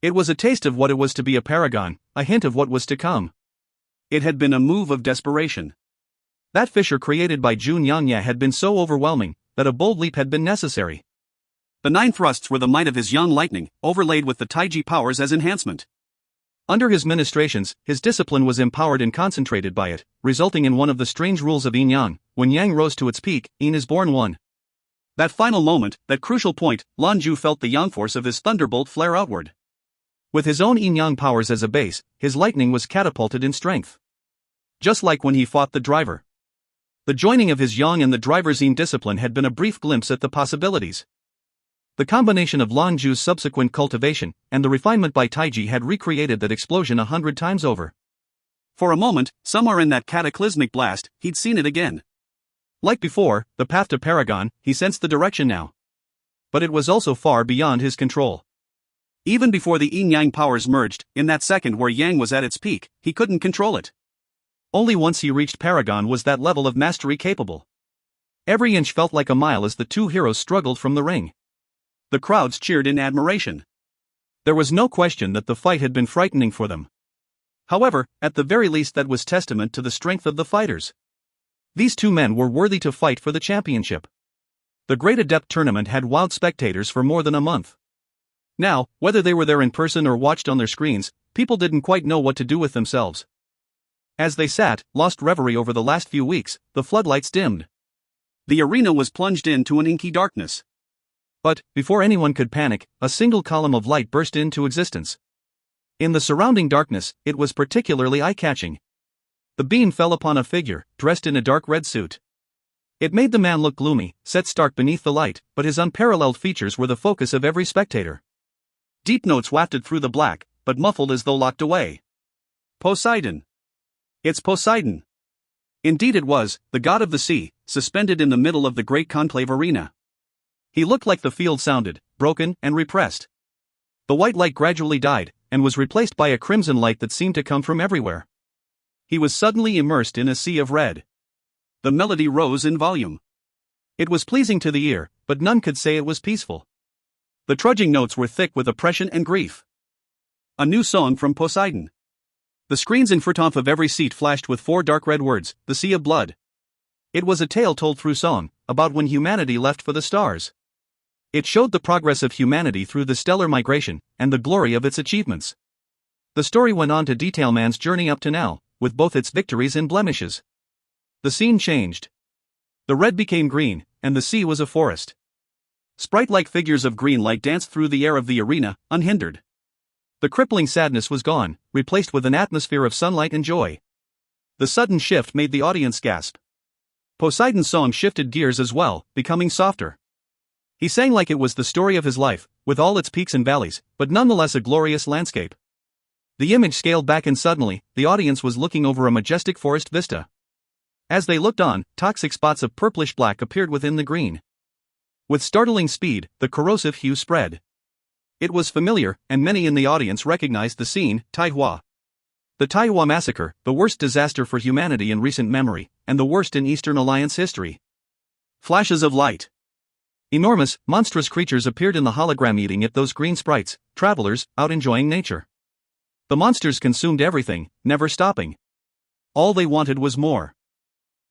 It was a taste of what it was to be a paragon, a hint of what was to come. It had been a move of desperation. That fissure created by Zhou Qianlin had been so overwhelming that a bold leap had been necessary. The 9 thrusts were the might of his yang lightning, overlaid with the Taiji powers as enhancement. Under his ministrations, his discipline was empowered and concentrated by it, resulting in one of the strange rules of yin-yang: when yang rose to its peak, yin is born one. That final moment, that crucial point, Lan Jue felt the yang force of his thunderbolt flare outward. With his own yin-yang powers as a base, his lightning was catapulted in strength. Just like when he fought the driver. The joining of his yang and the driver's yin discipline had been a brief glimpse at the possibilities. The combination of Lan Jue's subsequent cultivation and the refinement by Taiji had recreated that explosion 100 times over. For a moment, somewhere in that cataclysmic blast, he'd seen it again. Like before, the path to Paragon, he sensed the direction now. But it was also far beyond his control. Even before the yin-yang powers merged, in that second where yang was at its peak, he couldn't control it. Only once he reached Paragon was that level of mastery capable. Every inch felt like a mile as the two heroes struggled from the ring. The crowds cheered in admiration. There was no question that the fight had been frightening for them. However, at the very least that was testament to the strength of the fighters. These two men were worthy to fight for the championship. The Great Adept tournament had wowed spectators for more than a month. Now, whether they were there in person or watched on their screens, people didn't quite know what to do with themselves. As they sat, lost reverie over the last few weeks, the floodlights dimmed. The arena was plunged into an inky darkness. But, before anyone could panic, a single column of light burst into existence. In the surrounding darkness, it was particularly eye-catching. The beam fell upon a figure, dressed in a dark red suit. It made the man look gloomy, set stark beneath the light, but his unparalleled features were the focus of every spectator. Deep notes wafted through the black, but muffled as though locked away. Poseidon. It's Poseidon. Indeed it was, the god of the sea, suspended in the middle of the great conclave arena. He looked like the field sounded, broken and repressed. The white light gradually died, and was replaced by a crimson light that seemed to come from everywhere. He was suddenly immersed in a sea of red. The melody rose in volume. It was pleasing to the ear, but none could say it was peaceful. The trudging notes were thick with oppression and grief. A new song from Poseidon. The screens in front of every seat flashed with 4 dark red words: the Sea of Blood. It was a tale told through song, about when humanity left for the stars. It showed the progress of humanity through the stellar migration, and the glory of its achievements. The story went on to detail man's journey up to now, with both its victories and blemishes. The scene changed. The red became green, and the sea was a forest. Sprite-like figures of green light danced through the air of the arena, unhindered. The crippling sadness was gone, replaced with an atmosphere of sunlight and joy. The sudden shift made the audience gasp. Poseidon's song shifted gears as well, becoming softer. He sang like it was the story of his life, with all its peaks and valleys, but nonetheless a glorious landscape. The image scaled back and suddenly, the audience was looking over a majestic forest vista. As they looked on, toxic spots of purplish black appeared within the green. With startling speed, the corrosive hue spread. It was familiar, and many in the audience recognized the scene: Taihua. The Taihua massacre, the worst disaster for humanity in recent memory, and the worst in Eastern Alliance history. Flashes of light. Enormous, monstrous creatures appeared in the hologram eating at those green sprites, travelers, out enjoying nature. The monsters consumed everything, never stopping. All they wanted was more.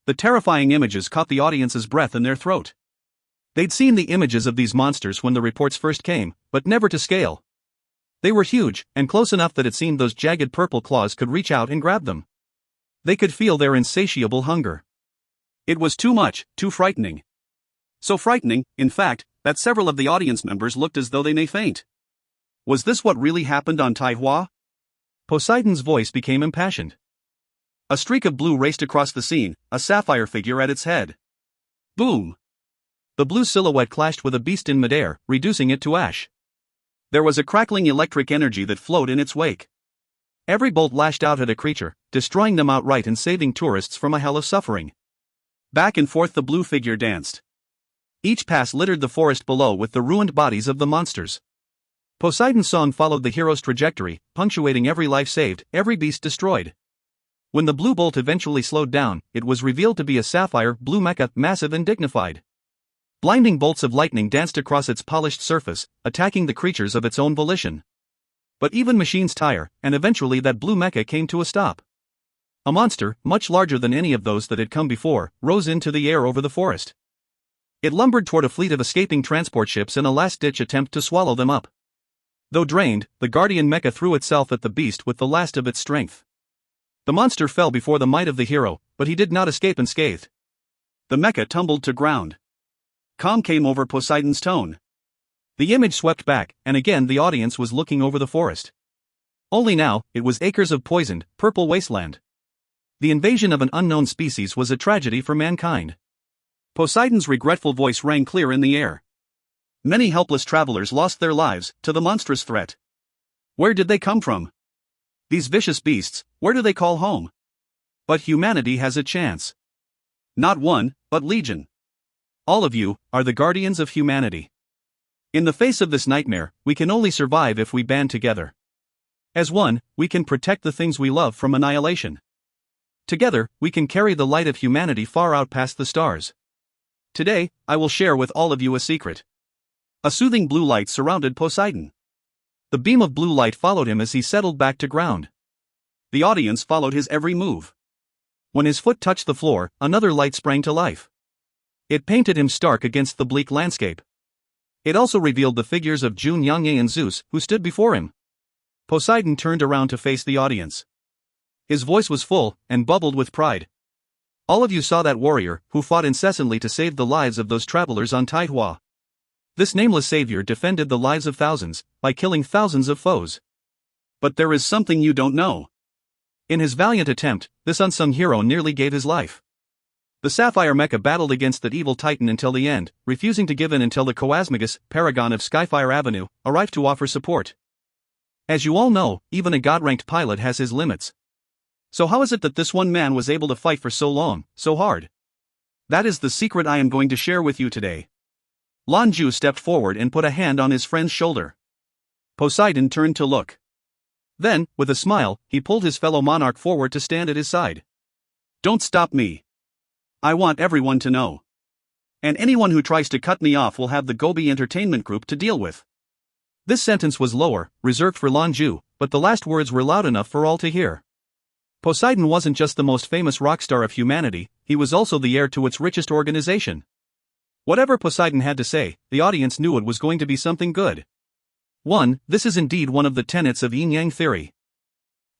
The terrifying images caught the audience's breath in their throat. They'd seen the images of these monsters when the reports first came, but never to scale. They were huge, and close enough that it seemed those jagged purple claws could reach out and grab them. They could feel their insatiable hunger. It was too much, too frightening. So frightening, in fact, that several of the audience members looked as though they may faint. Was this what really happened on Taihua? Poseidon's voice became impassioned. A streak of blue raced across the scene, a sapphire figure at its head. Boom! The blue silhouette clashed with a beast in midair, reducing it to ash. There was a crackling electric energy that flowed in its wake. Every bolt lashed out at a creature, destroying them outright and saving tourists from a hell of suffering. Back and forth the blue figure danced. Each pass littered the forest below with the ruined bodies of the monsters. Poseidon's song followed the hero's trajectory, punctuating every life saved, every beast destroyed. When the blue bolt eventually slowed down, it was revealed to be a sapphire blue mecha, massive and dignified. Blinding bolts of lightning danced across its polished surface, attacking the creatures of its own volition. But even machines tire, and eventually that blue mecha came to a stop. A monster, much larger than any of those that had come before, rose into the air over the forest. It lumbered toward a fleet of escaping transport ships in a last-ditch attempt to swallow them up. Though drained, the guardian mecha threw itself at the beast with the last of its strength. The monster fell before the might of the hero, but he did not escape unscathed. The mecha tumbled to ground. Calm came over Poseidon's tone. The image swept back, and again the audience was looking over the forest. Only now, it was acres of poisoned, purple wasteland. The invasion of an unknown species was a tragedy for mankind. Poseidon's regretful voice rang clear in the air. Many helpless travelers lost their lives to the monstrous threat. Where did they come from? These vicious beasts, where do they call home? But humanity has a chance. Not one, but legion. All of you are the guardians of humanity. In the face of this nightmare, we can only survive if we band together. As one, we can protect the things we love from annihilation. Together, we can carry the light of humanity far out past the stars. Today, I will share with all of you a secret. A soothing blue light surrounded Poseidon. The beam of blue light followed him as he settled back to ground. The audience followed his every move. When his foot touched the floor, another light sprang to life. It painted him stark against the bleak landscape. It also revealed the figures of Zhou Qianlin and Zeus, who stood before him. Poseidon turned around to face the audience. His voice was full, and bubbled with pride. All of you saw that warrior, who fought incessantly to save the lives of those travelers on Taihua. This nameless savior defended the lives of thousands, by killing thousands of foes. But there is something you don't know. In his valiant attempt, this unsung hero nearly gave his life. The Sapphire Mecha battled against that evil titan until the end, refusing to give in until the Coasmagus, paragon of Skyfire Avenue, arrived to offer support. As you all know, even a god-ranked pilot has his limits. So how is it that this one man was able to fight for so long, so hard? That is the secret I am going to share with you today. Lan Jue stepped forward and put a hand on his friend's shoulder. Poseidon turned to look. Then, with a smile, he pulled his fellow monarch forward to stand at his side. Don't stop me. I want everyone to know. And anyone who tries to cut me off will have the Gobi Entertainment Group to deal with. This sentence was lower, reserved for Lan Jue, but the last words were loud enough for all to hear. Poseidon wasn't just the most famous rock star of humanity, he was also the heir to its richest organization. Whatever Poseidon had to say, the audience knew it was going to be something good. 1. This is indeed one of the tenets of yin-yang theory.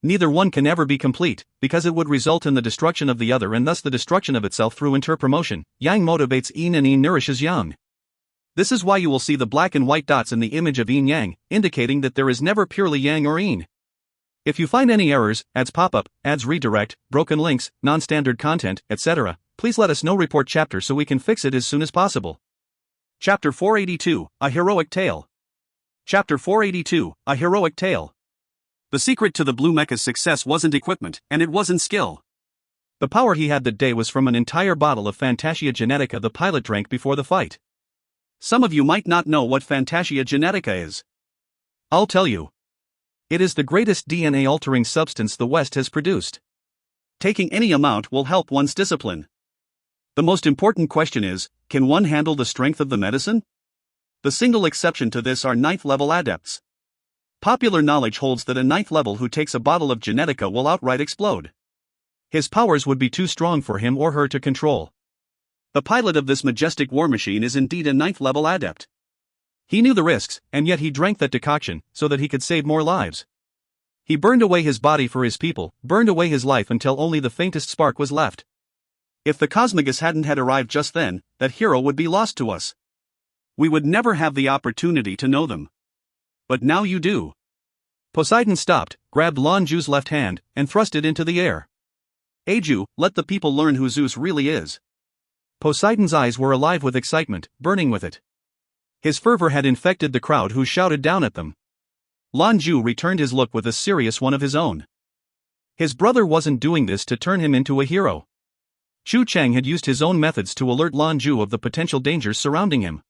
Neither one can ever be complete, because it would result in the destruction of the other and thus the destruction of itself through interpromotion. Yang motivates yin and yin nourishes yang. This is why you will see the black and white dots in the image of yin-yang, indicating that there is never purely yang or yin. If you find any errors, ads pop up, ads redirect, broken links, non-standard content, etc., please let us know. Report chapter so we can fix it as soon as possible. Chapter 482, A Heroic Tale. Chapter 482, A Heroic Tale. The secret to the Blue Mecha's success wasn't equipment, and it wasn't skill. The power he had that day was from an entire bottle of Fantasia Genetica the pilot drank before the fight. Some of you might not know what Fantasia Genetica is. I'll tell you. It is the greatest DNA-altering substance the West has produced. Taking any amount will help one's discipline. The most important question is, can one handle the strength of the medicine? The single exception to this are 9th level adepts. Popular knowledge holds that a 9th level who takes a bottle of Genetica will outright explode. His powers would be too strong for him or her to control. The pilot of this majestic war machine is indeed a 9th level adept. He knew the risks, and yet he drank that decoction, so that he could save more lives. He burned away his body for his people, burned away his life until only the faintest spark was left. If the Cosmagus hadn't had arrived just then, that hero would be lost to us. We would never have the opportunity to know them. But now you do. Poseidon stopped, grabbed Lan Jue's left hand, and thrust it into the air. Jue, let the people learn who Zeus really is. Poseidon's eyes were alive with excitement, burning with it. His fervor had infected the crowd who shouted down at them. Lan Jue returned his look with a serious one of his own. His brother wasn't doing this to turn him into a hero. Chu Chang had used his own methods to alert Lan Jue of the potential dangers surrounding him.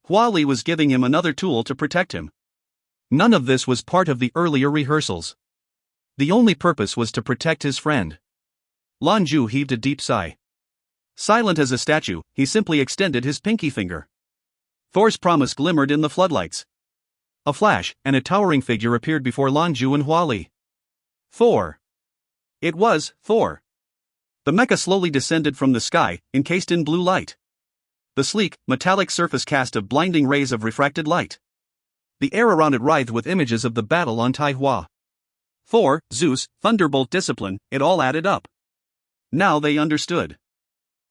Hua Li was giving him another tool to protect him. None of this was part of the earlier rehearsals. The only purpose was to protect his friend. Lan Jue heaved a deep sigh. Silent as a statue, he simply extended his pinky finger. Thor's promise glimmered in the floodlights. A flash, and a towering figure appeared before Lan Jue and Hua Li. Thor. It was Thor. The mecha slowly descended from the sky, encased in blue light. The sleek, metallic surface cast of blinding rays of refracted light. The air around it writhed with images of the battle on Taihua. Thor, Zeus, Thunderbolt discipline, it all added up. Now they understood.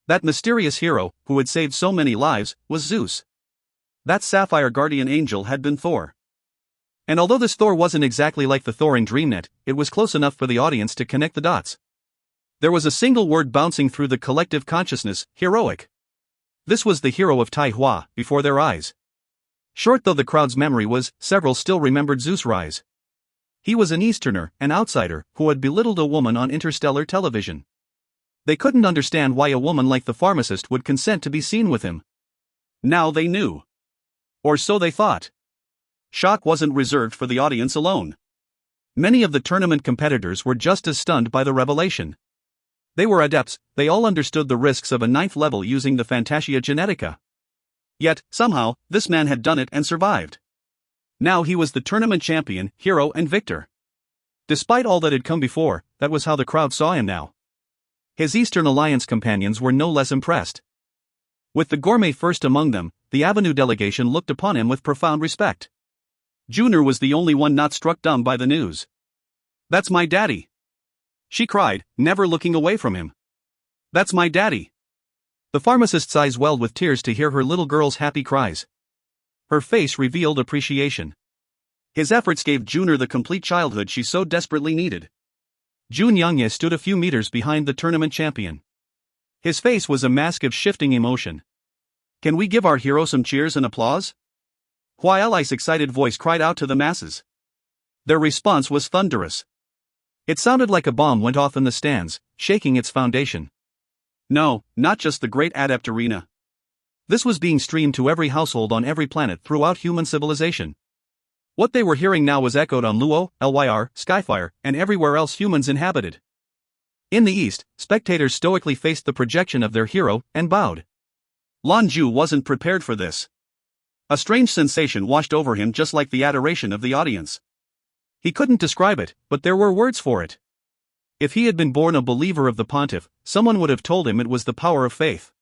That mysterious hero, who had saved so many lives, was Zeus. That sapphire guardian angel had been Thor. And although this Thor wasn't exactly like the Thor in DreamNet, it was close enough for the audience to connect the dots. There was a single word bouncing through the collective consciousness: heroic. This was the hero of Taihua, before their eyes. Short though the crowd's memory was, several still remembered Zeus' rise. He was an Easterner, an outsider, who had belittled a woman on interstellar television. They couldn't understand why a woman like the pharmacist would consent to be seen with him. Now they knew. Or so they thought. Shock wasn't reserved for the audience alone. Many of the tournament competitors were just as stunned by the revelation. They were adepts, they all understood the risks of a 9th level using the Fantasia Genetica. Yet, somehow, this man had done it and survived. Now he was the tournament champion, hero and victor. Despite all that had come before, that was how the crowd saw him now. His Eastern Alliance companions were no less impressed. With the gourmet first among them, the Avenue delegation looked upon him with profound respect. Junior was the only one not struck dumb by the news. "That's my daddy!" she cried, never looking away from him. "That's my daddy!" The pharmacist's eyes welled with tears to hear her little girl's happy cries. Her face revealed appreciation. His efforts gave Junior the complete childhood she so desperately needed. Jun Youngye stood a few meters behind the tournament champion. His face was a mask of shifting emotion. "Can we give our hero some cheers and applause?" Hua Li's excited voice cried out to the masses. Their response was thunderous. It sounded like a bomb went off in the stands, shaking its foundation. No, not just the great Adept arena. This was being streamed to every household on every planet throughout human civilization. What they were hearing now was echoed on Luo, Lyr, Skyfire, and everywhere else humans inhabited. In the east, spectators stoically faced the projection of their hero and bowed. Lan Jue wasn't prepared for this. A strange sensation washed over him, just like the adoration of the audience. He couldn't describe it, but there were words for it. If he had been born a believer of the pontiff, someone would have told him it was the power of faith.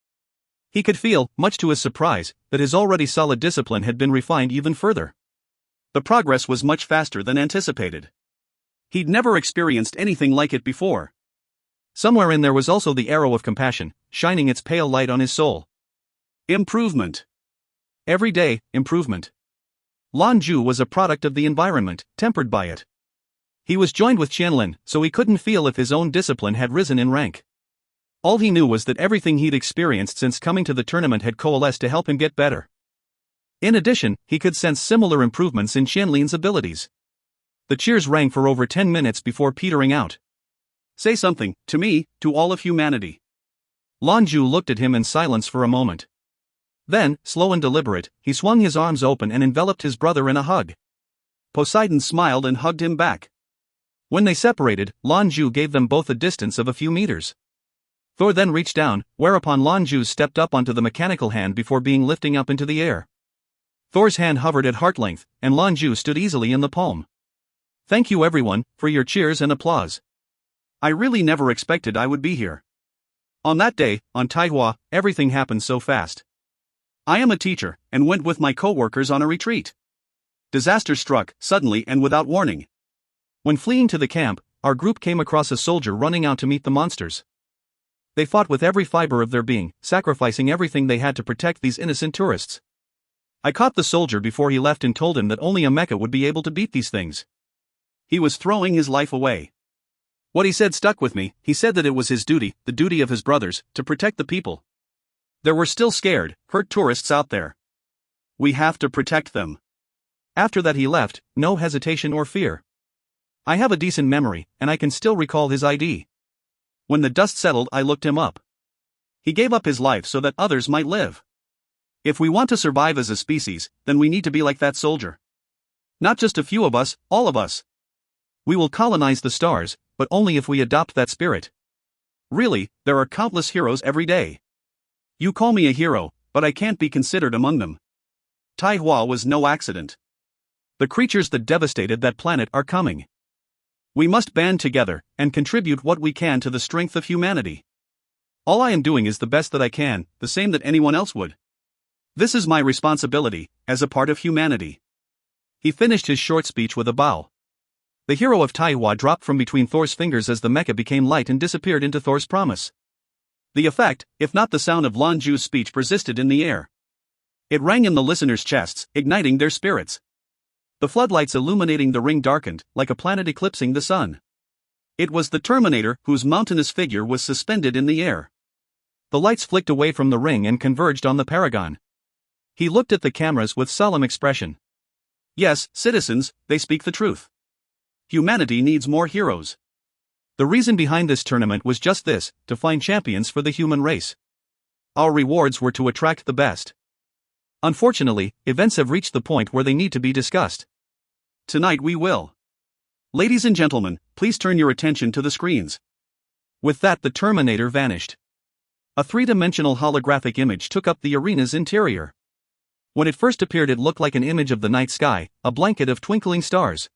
He could feel, much to his surprise, that his already solid discipline had been refined even further. The progress was much faster than anticipated. He'd never experienced anything like it before. Somewhere in there was also the arrow of compassion, shining its pale light on his soul. Improvement. Every day, improvement. Lan Jue was a product of the environment, tempered by it. He was joined with Qianlin, so he couldn't feel if his own discipline had risen in rank. All he knew was that everything he'd experienced since coming to the tournament had coalesced to help him get better. In addition, he could sense similar improvements in Qianlin's abilities. The cheers rang for over 10 minutes before petering out. "Say something, to me, to all of humanity." Lan Jue looked at him in silence for a moment. Then, slow and deliberate, he swung his arms open and enveloped his brother in a hug. Poseidon smiled and hugged him back. When they separated, Lan Jue gave them both a distance of a few meters. Thor then reached down, whereupon Lan Jue stepped up onto the mechanical hand before being lifted up into the air. Thor's hand hovered at heart length, and Lan Jue stood easily in the palm. "Thank you everyone, for your cheers and applause. I really never expected I would be here. On that day, on Taihua, everything happened so fast. I am a teacher, and went with my co-workers on a retreat. Disaster struck, suddenly and without warning. When fleeing to the camp, our group came across a soldier running out to meet the monsters. They fought with every fiber of their being, sacrificing everything they had to protect these innocent tourists. I caught the soldier before he left and told him that only a mecha would be able to beat these things. He was throwing his life away. What he said stuck with me. He said that it was his duty, the duty of his brothers, to protect the people. There were still scared, hurt tourists out there. We have to protect them. After that he left, no hesitation or fear. I have a decent memory, and I can still recall his ID. When the dust settled, I looked him up. He gave up his life so that others might live. If we want to survive as a species, then we need to be like that soldier. Not just a few of us, all of us. We will colonize the stars, but only if we adopt that spirit. Really, there are countless heroes every day. You call me a hero, but I can't be considered among them. Tai Hua was no accident. The creatures that devastated that planet are coming. We must band together and contribute what we can to the strength of humanity. All I am doing is the best that I can, the same that anyone else would. This is my responsibility, as a part of humanity. He finished his short speech with a bow. The hero of Tai Hua dropped from between Thor's fingers as the mecha became light and disappeared into Thor's promise. The effect, if not the sound of Lan Jue's speech, persisted in the air. It rang in the listeners' chests, igniting their spirits. The floodlights illuminating the ring darkened, like a planet eclipsing the sun. It was the Terminator, whose mountainous figure was suspended in the air. The lights flicked away from the ring and converged on the Paragon. He looked at the cameras with solemn expression. Yes, citizens, they speak the truth. Humanity needs more heroes. The reason behind this tournament was just this, to find champions for the human race. Our rewards were to attract the best. Unfortunately, events have reached the point where they need to be discussed. Tonight we will. Ladies and gentlemen, please turn your attention to the screens. With that, the Terminator vanished. A three-dimensional holographic image took up the arena's interior. When it first appeared, it looked like an image of the night sky, a blanket of twinkling stars.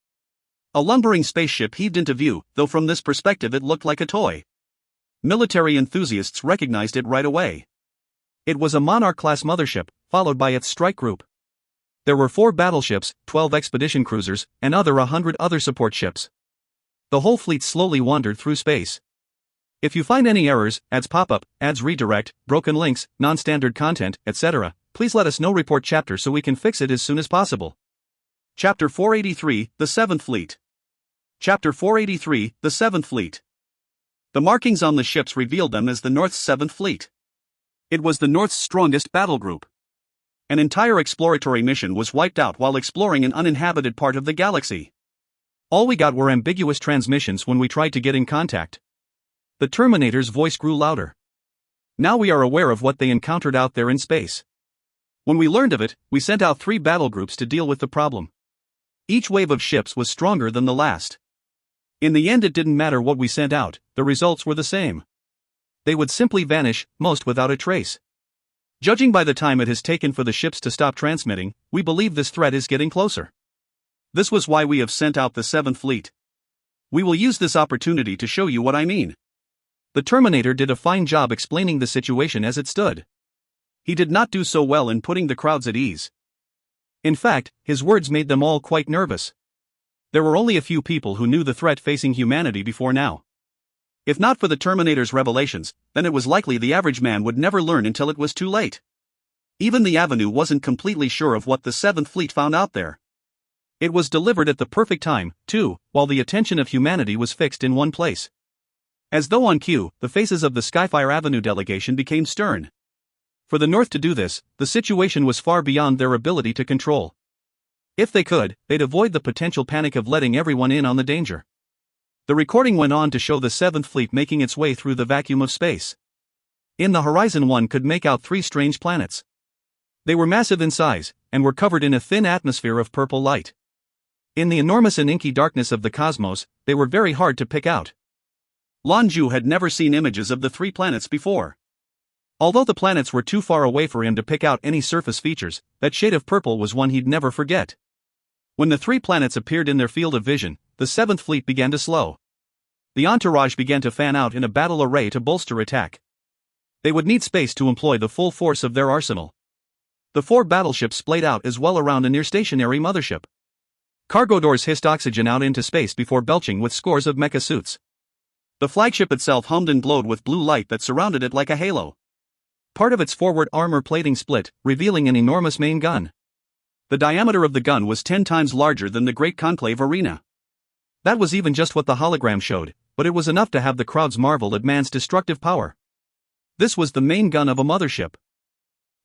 A lumbering spaceship heaved into view, though from this perspective it looked like a toy. Military enthusiasts recognized it right away. It was a Monarch-class mothership, followed by its strike group. There were 4 battleships, 12 expedition cruisers, and 100 other support ships. The whole fleet slowly wandered through space. If you find any errors, ads pop up, ads redirect, broken links, non-standard content, etc., please let us know. Report chapter so we can fix it as soon as possible. Chapter 483, The 7th Fleet. Chapter 483, The 7th Fleet. The markings on the ships revealed them as the North's 7th Fleet. It was the North's strongest battle group. An entire exploratory mission was wiped out while exploring an uninhabited part of the galaxy. All we got were ambiguous transmissions when we tried to get in contact. The Terminator's voice grew louder. Now we are aware of what they encountered out there in space. When we learned of it, we sent out 3 battle groups to deal with the problem. Each wave of ships was stronger than the last. In the end, it didn't matter what we sent out, the results were the same. They would simply vanish, most without a trace. Judging by the time it has taken for the ships to stop transmitting, we believe this threat is getting closer. This was why we have sent out the 7th Fleet. We will use this opportunity to show you what I mean. The Terminator did a fine job explaining the situation as it stood. He did not do so well in putting the crowds at ease. In fact, his words made them all quite nervous. There were only a few people who knew the threat facing humanity before now. If not for the Terminator's revelations, then it was likely the average man would never learn until it was too late. Even the Avenue wasn't completely sure of what the 7th Fleet found out there. It was delivered at the perfect time, too, while the attention of humanity was fixed in one place. As though on cue, the faces of the Skyfire Avenue delegation became stern. For the North to do this, the situation was far beyond their ability to control. If they could, they'd avoid the potential panic of letting everyone in on the danger. The recording went on to show the 7th Fleet making its way through the vacuum of space. In the horizon, one could make out 3 strange planets. They were massive in size, and were covered in a thin atmosphere of purple light. In the enormous and inky darkness of the cosmos, they were very hard to pick out. Lan Jue had never seen images of the 3 planets before. Although the planets were too far away for him to pick out any surface features, that shade of purple was one he'd never forget. When the 3 planets appeared in their field of vision, the 7th Fleet began to slow. The entourage began to fan out in a battle array to bolster attack. They would need space to employ the full force of their arsenal. The 4 battleships splayed out as well around a near-stationary mothership. Cargo doors hissed oxygen out into space before belching with scores of mecha suits. The flagship itself hummed and glowed with blue light that surrounded it like a halo. Part of its forward armor plating split, revealing an enormous main gun. The diameter of the gun was 10 times larger than the Great Conclave Arena. That was even just what the hologram showed, but it was enough to have the crowds marvel at man's destructive power. This was the main gun of a mothership.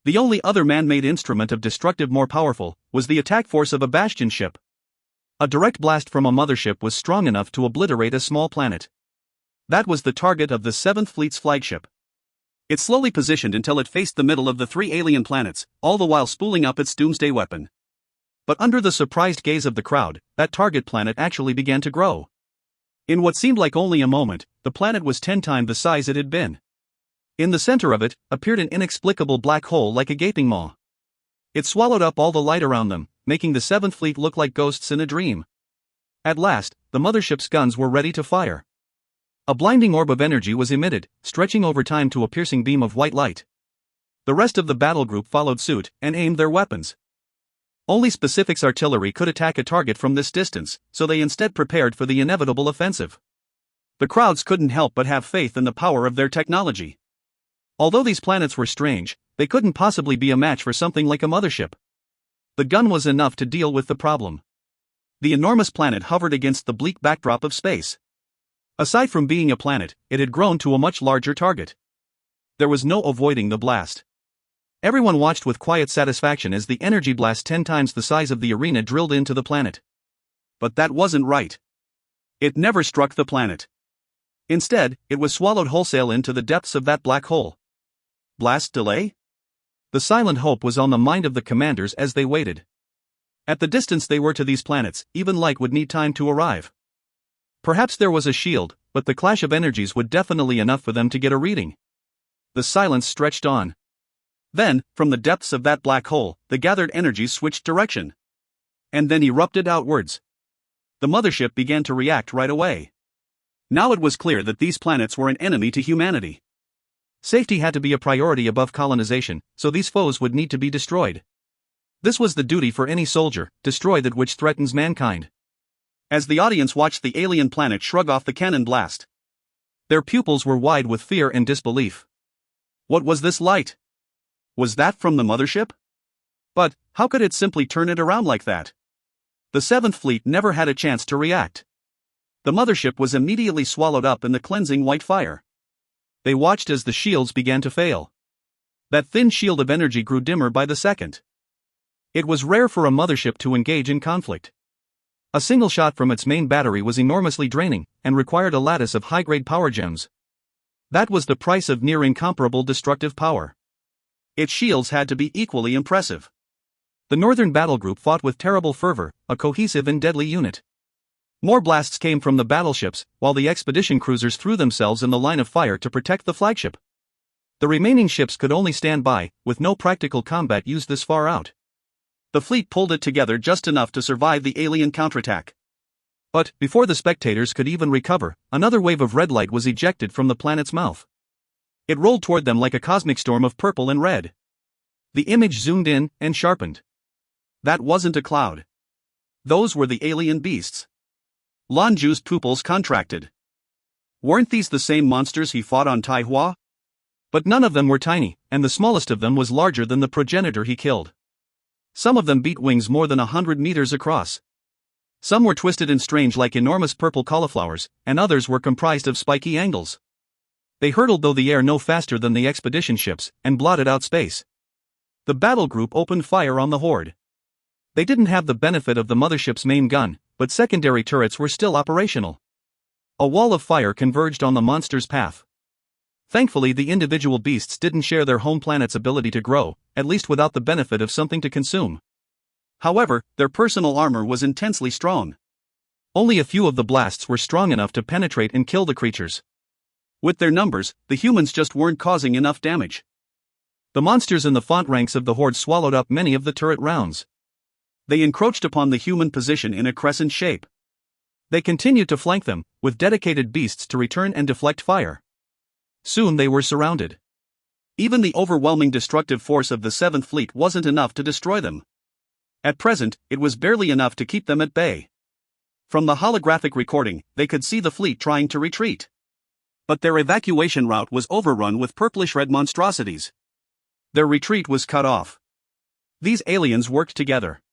The only other man-made instrument of destructive more powerful was the attack force of a bastion ship. A direct blast from a mothership was strong enough to obliterate a small planet. That was the target of the 7th Fleet's flagship. It slowly positioned until it faced the middle of the 3 alien planets, all the while spooling up its doomsday weapon. But under the surprised gaze of the crowd, that target planet actually began to grow. In what seemed like only a moment, the planet was 10 times the size it had been. In the center of it appeared an inexplicable black hole like a gaping maw. It swallowed up all the light around them, making the 7th Fleet look like ghosts in a dream. At last, the mothership's guns were ready to fire. A blinding orb of energy was emitted, stretching over time to a piercing beam of white light. The rest of the battle group followed suit and aimed their weapons. Only Specifics artillery could attack a target from this distance, so they instead prepared for the inevitable offensive. The crowds couldn't help but have faith in the power of their technology. Although these planets were strange, they couldn't possibly be a match for something like a mothership. The gun was enough to deal with the problem. The enormous planet hovered against the bleak backdrop of space. Aside from being a planet, it had grown to a much larger target. There was no avoiding the blast. Everyone watched with quiet satisfaction as the energy blast 10 times the size of the arena drilled into the planet. But that wasn't right. It never struck the planet. Instead, it was swallowed wholesale into the depths of that black hole. Blast delay? The silent hope was on the mind of the commanders as they waited. At the distance they were to these planets, even light would need time to arrive. Perhaps there was a shield, but the clash of energies would definitely enough for them to get a reading. The silence stretched on. Then, from the depths of that black hole, the gathered energies switched direction. And then erupted outwards. The mothership began to react right away. Now it was clear that these planets were an enemy to humanity. Safety had to be a priority above colonization, so these foes would need to be destroyed. This was the duty for any soldier: destroy that which threatens mankind. As the audience watched the alien planet shrug off the cannon blast, their pupils were wide with fear and disbelief. What was this light? Was that from the mothership? But how could it simply turn it around like that? The 7th Fleet never had a chance to react. The mothership was immediately swallowed up in the cleansing white fire. They watched as the shields began to fail. That thin shield of energy grew dimmer by the second. It was rare for a mothership to engage in conflict. A single shot from its main battery was enormously draining, and required a lattice of high-grade power gems. That was the price of near incomparable destructive power. Its shields had to be equally impressive. The Northern Battle Group fought with terrible fervor, a cohesive and deadly unit. More blasts came from the battleships, while the expedition cruisers threw themselves in the line of fire to protect the flagship. The remaining ships could only stand by, with no practical combat used this far out. The fleet pulled it together just enough to survive the alien counterattack. But, before the spectators could even recover, another wave of red light was ejected from the planet's mouth. It rolled toward them like a cosmic storm of purple and red. The image zoomed in and sharpened. That wasn't a cloud. Those were the alien beasts. Lan Jue's pupils contracted. Weren't these the same monsters he fought on Taihua? But none of them were tiny, and the smallest of them was larger than the progenitor he killed. Some of them beat wings more than 100 meters across. Some were twisted and strange like enormous purple cauliflowers, and others were comprised of spiky angles. They hurtled through the air no faster than the expedition ships, and blotted out space. The battle group opened fire on the horde. They didn't have the benefit of the mothership's main gun, but secondary turrets were still operational. A wall of fire converged on the monster's path. Thankfully, the individual beasts didn't share their home planet's ability to grow, at least without the benefit of something to consume. However, their personal armor was intensely strong. Only a few of the blasts were strong enough to penetrate and kill the creatures. With their numbers, the humans just weren't causing enough damage. The monsters in the front ranks of the horde swallowed up many of the turret rounds. They encroached upon the human position in a crescent shape. They continued to flank them, with dedicated beasts to return and deflect fire. Soon they were surrounded. Even the overwhelming destructive force of the 7th Fleet wasn't enough to destroy them. At present, it was barely enough to keep them at bay. From the holographic recording, they could see the fleet trying to retreat. But their evacuation route was overrun with purplish-red monstrosities. Their retreat was cut off. These aliens worked together.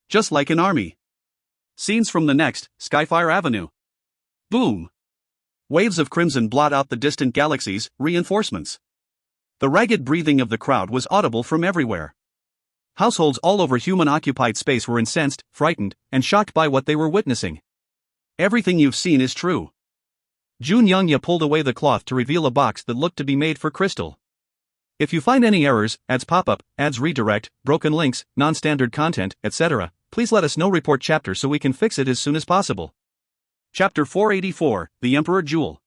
Just like an army. Scenes from the next, Skyfire Avenue. Boom! Waves of crimson blot out the distant galaxies, reinforcements. The ragged breathing of the crowd was audible from everywhere. Households all over human-occupied space were incensed, frightened, and shocked by what they were witnessing. Everything you've seen is true. Jun Youngya pulled away the cloth to reveal a box that looked to be made for crystal. If you find any errors, ads pop-up, ads redirect, broken links, non-standard content, etc., please let us know. Report chapter so we can fix it as soon as possible. Chapter 484, The Emperor Jewel.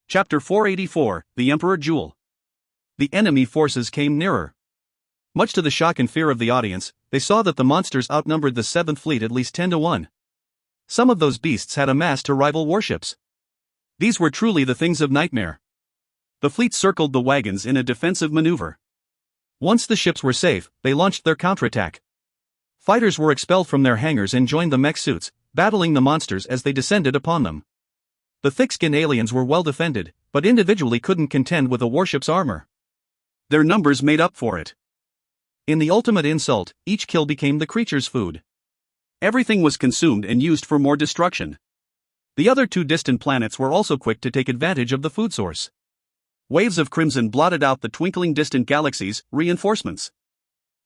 Chapter 484, The Emperor Jewel. The enemy forces came nearer. Much to the shock and fear of the audience, they saw that the monsters outnumbered the 7th Fleet at least 10-1. Some of those beasts had amassed to rival warships. These were truly the things of nightmare. The fleet circled the wagons in a defensive maneuver. Once the ships were safe, they launched their counterattack. Fighters were expelled from their hangars and joined the mech suits, battling the monsters as they descended upon them. The thick-skinned aliens were well defended, but individually couldn't contend with a warship's armor. Their numbers made up for it. In the ultimate insult, each kill became the creature's food. Everything was consumed and used for more destruction. The other 2 distant planets were also quick to take advantage of the food source. Waves of crimson blotted out the twinkling distant galaxies, reinforcements.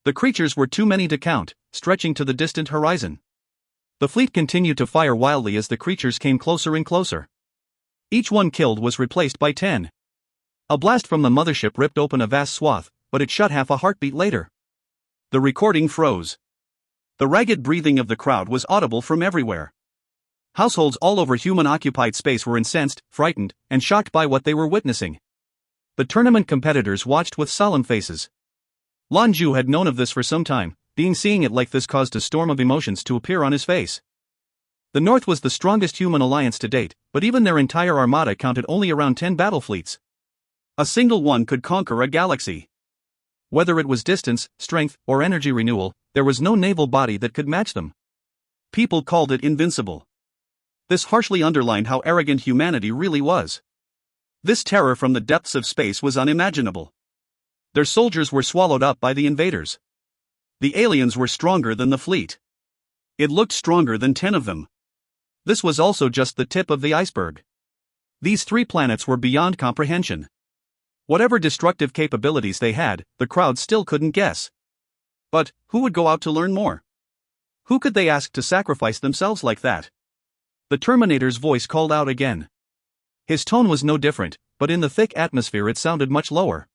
The creatures were too many to count, stretching to the distant horizon. The fleet continued to fire wildly as the creatures came closer and closer. Each one killed was replaced by 10. A blast from the mothership ripped open a vast swath, but it shut half a heartbeat later. The recording froze. The ragged breathing of the crowd was audible from everywhere. Households all over human-occupied space were incensed, frightened, and shocked by what they were witnessing. The tournament competitors watched with solemn faces. Lan Jue had known of this for some time, seeing it like this caused a storm of emotions to appear on his face. The North was the strongest human alliance to date, but even their entire armada counted only around 10 battle fleets. A single one could conquer a galaxy. Whether it was distance, strength, or energy renewal, there was no naval body that could match them. People called it invincible. This harshly underlined how arrogant humanity really was. This terror from the depths of space was unimaginable. Their soldiers were swallowed up by the invaders. The aliens were stronger than the fleet. It looked stronger than 10 of them. This was also just the tip of the iceberg. These 3 planets were beyond comprehension. Whatever destructive capabilities they had, the crowd still couldn't guess. But, who would go out to learn more? Who could they ask to sacrifice themselves like that? The Terminator's voice called out again. His tone was no different, but in the thick atmosphere it sounded much lower.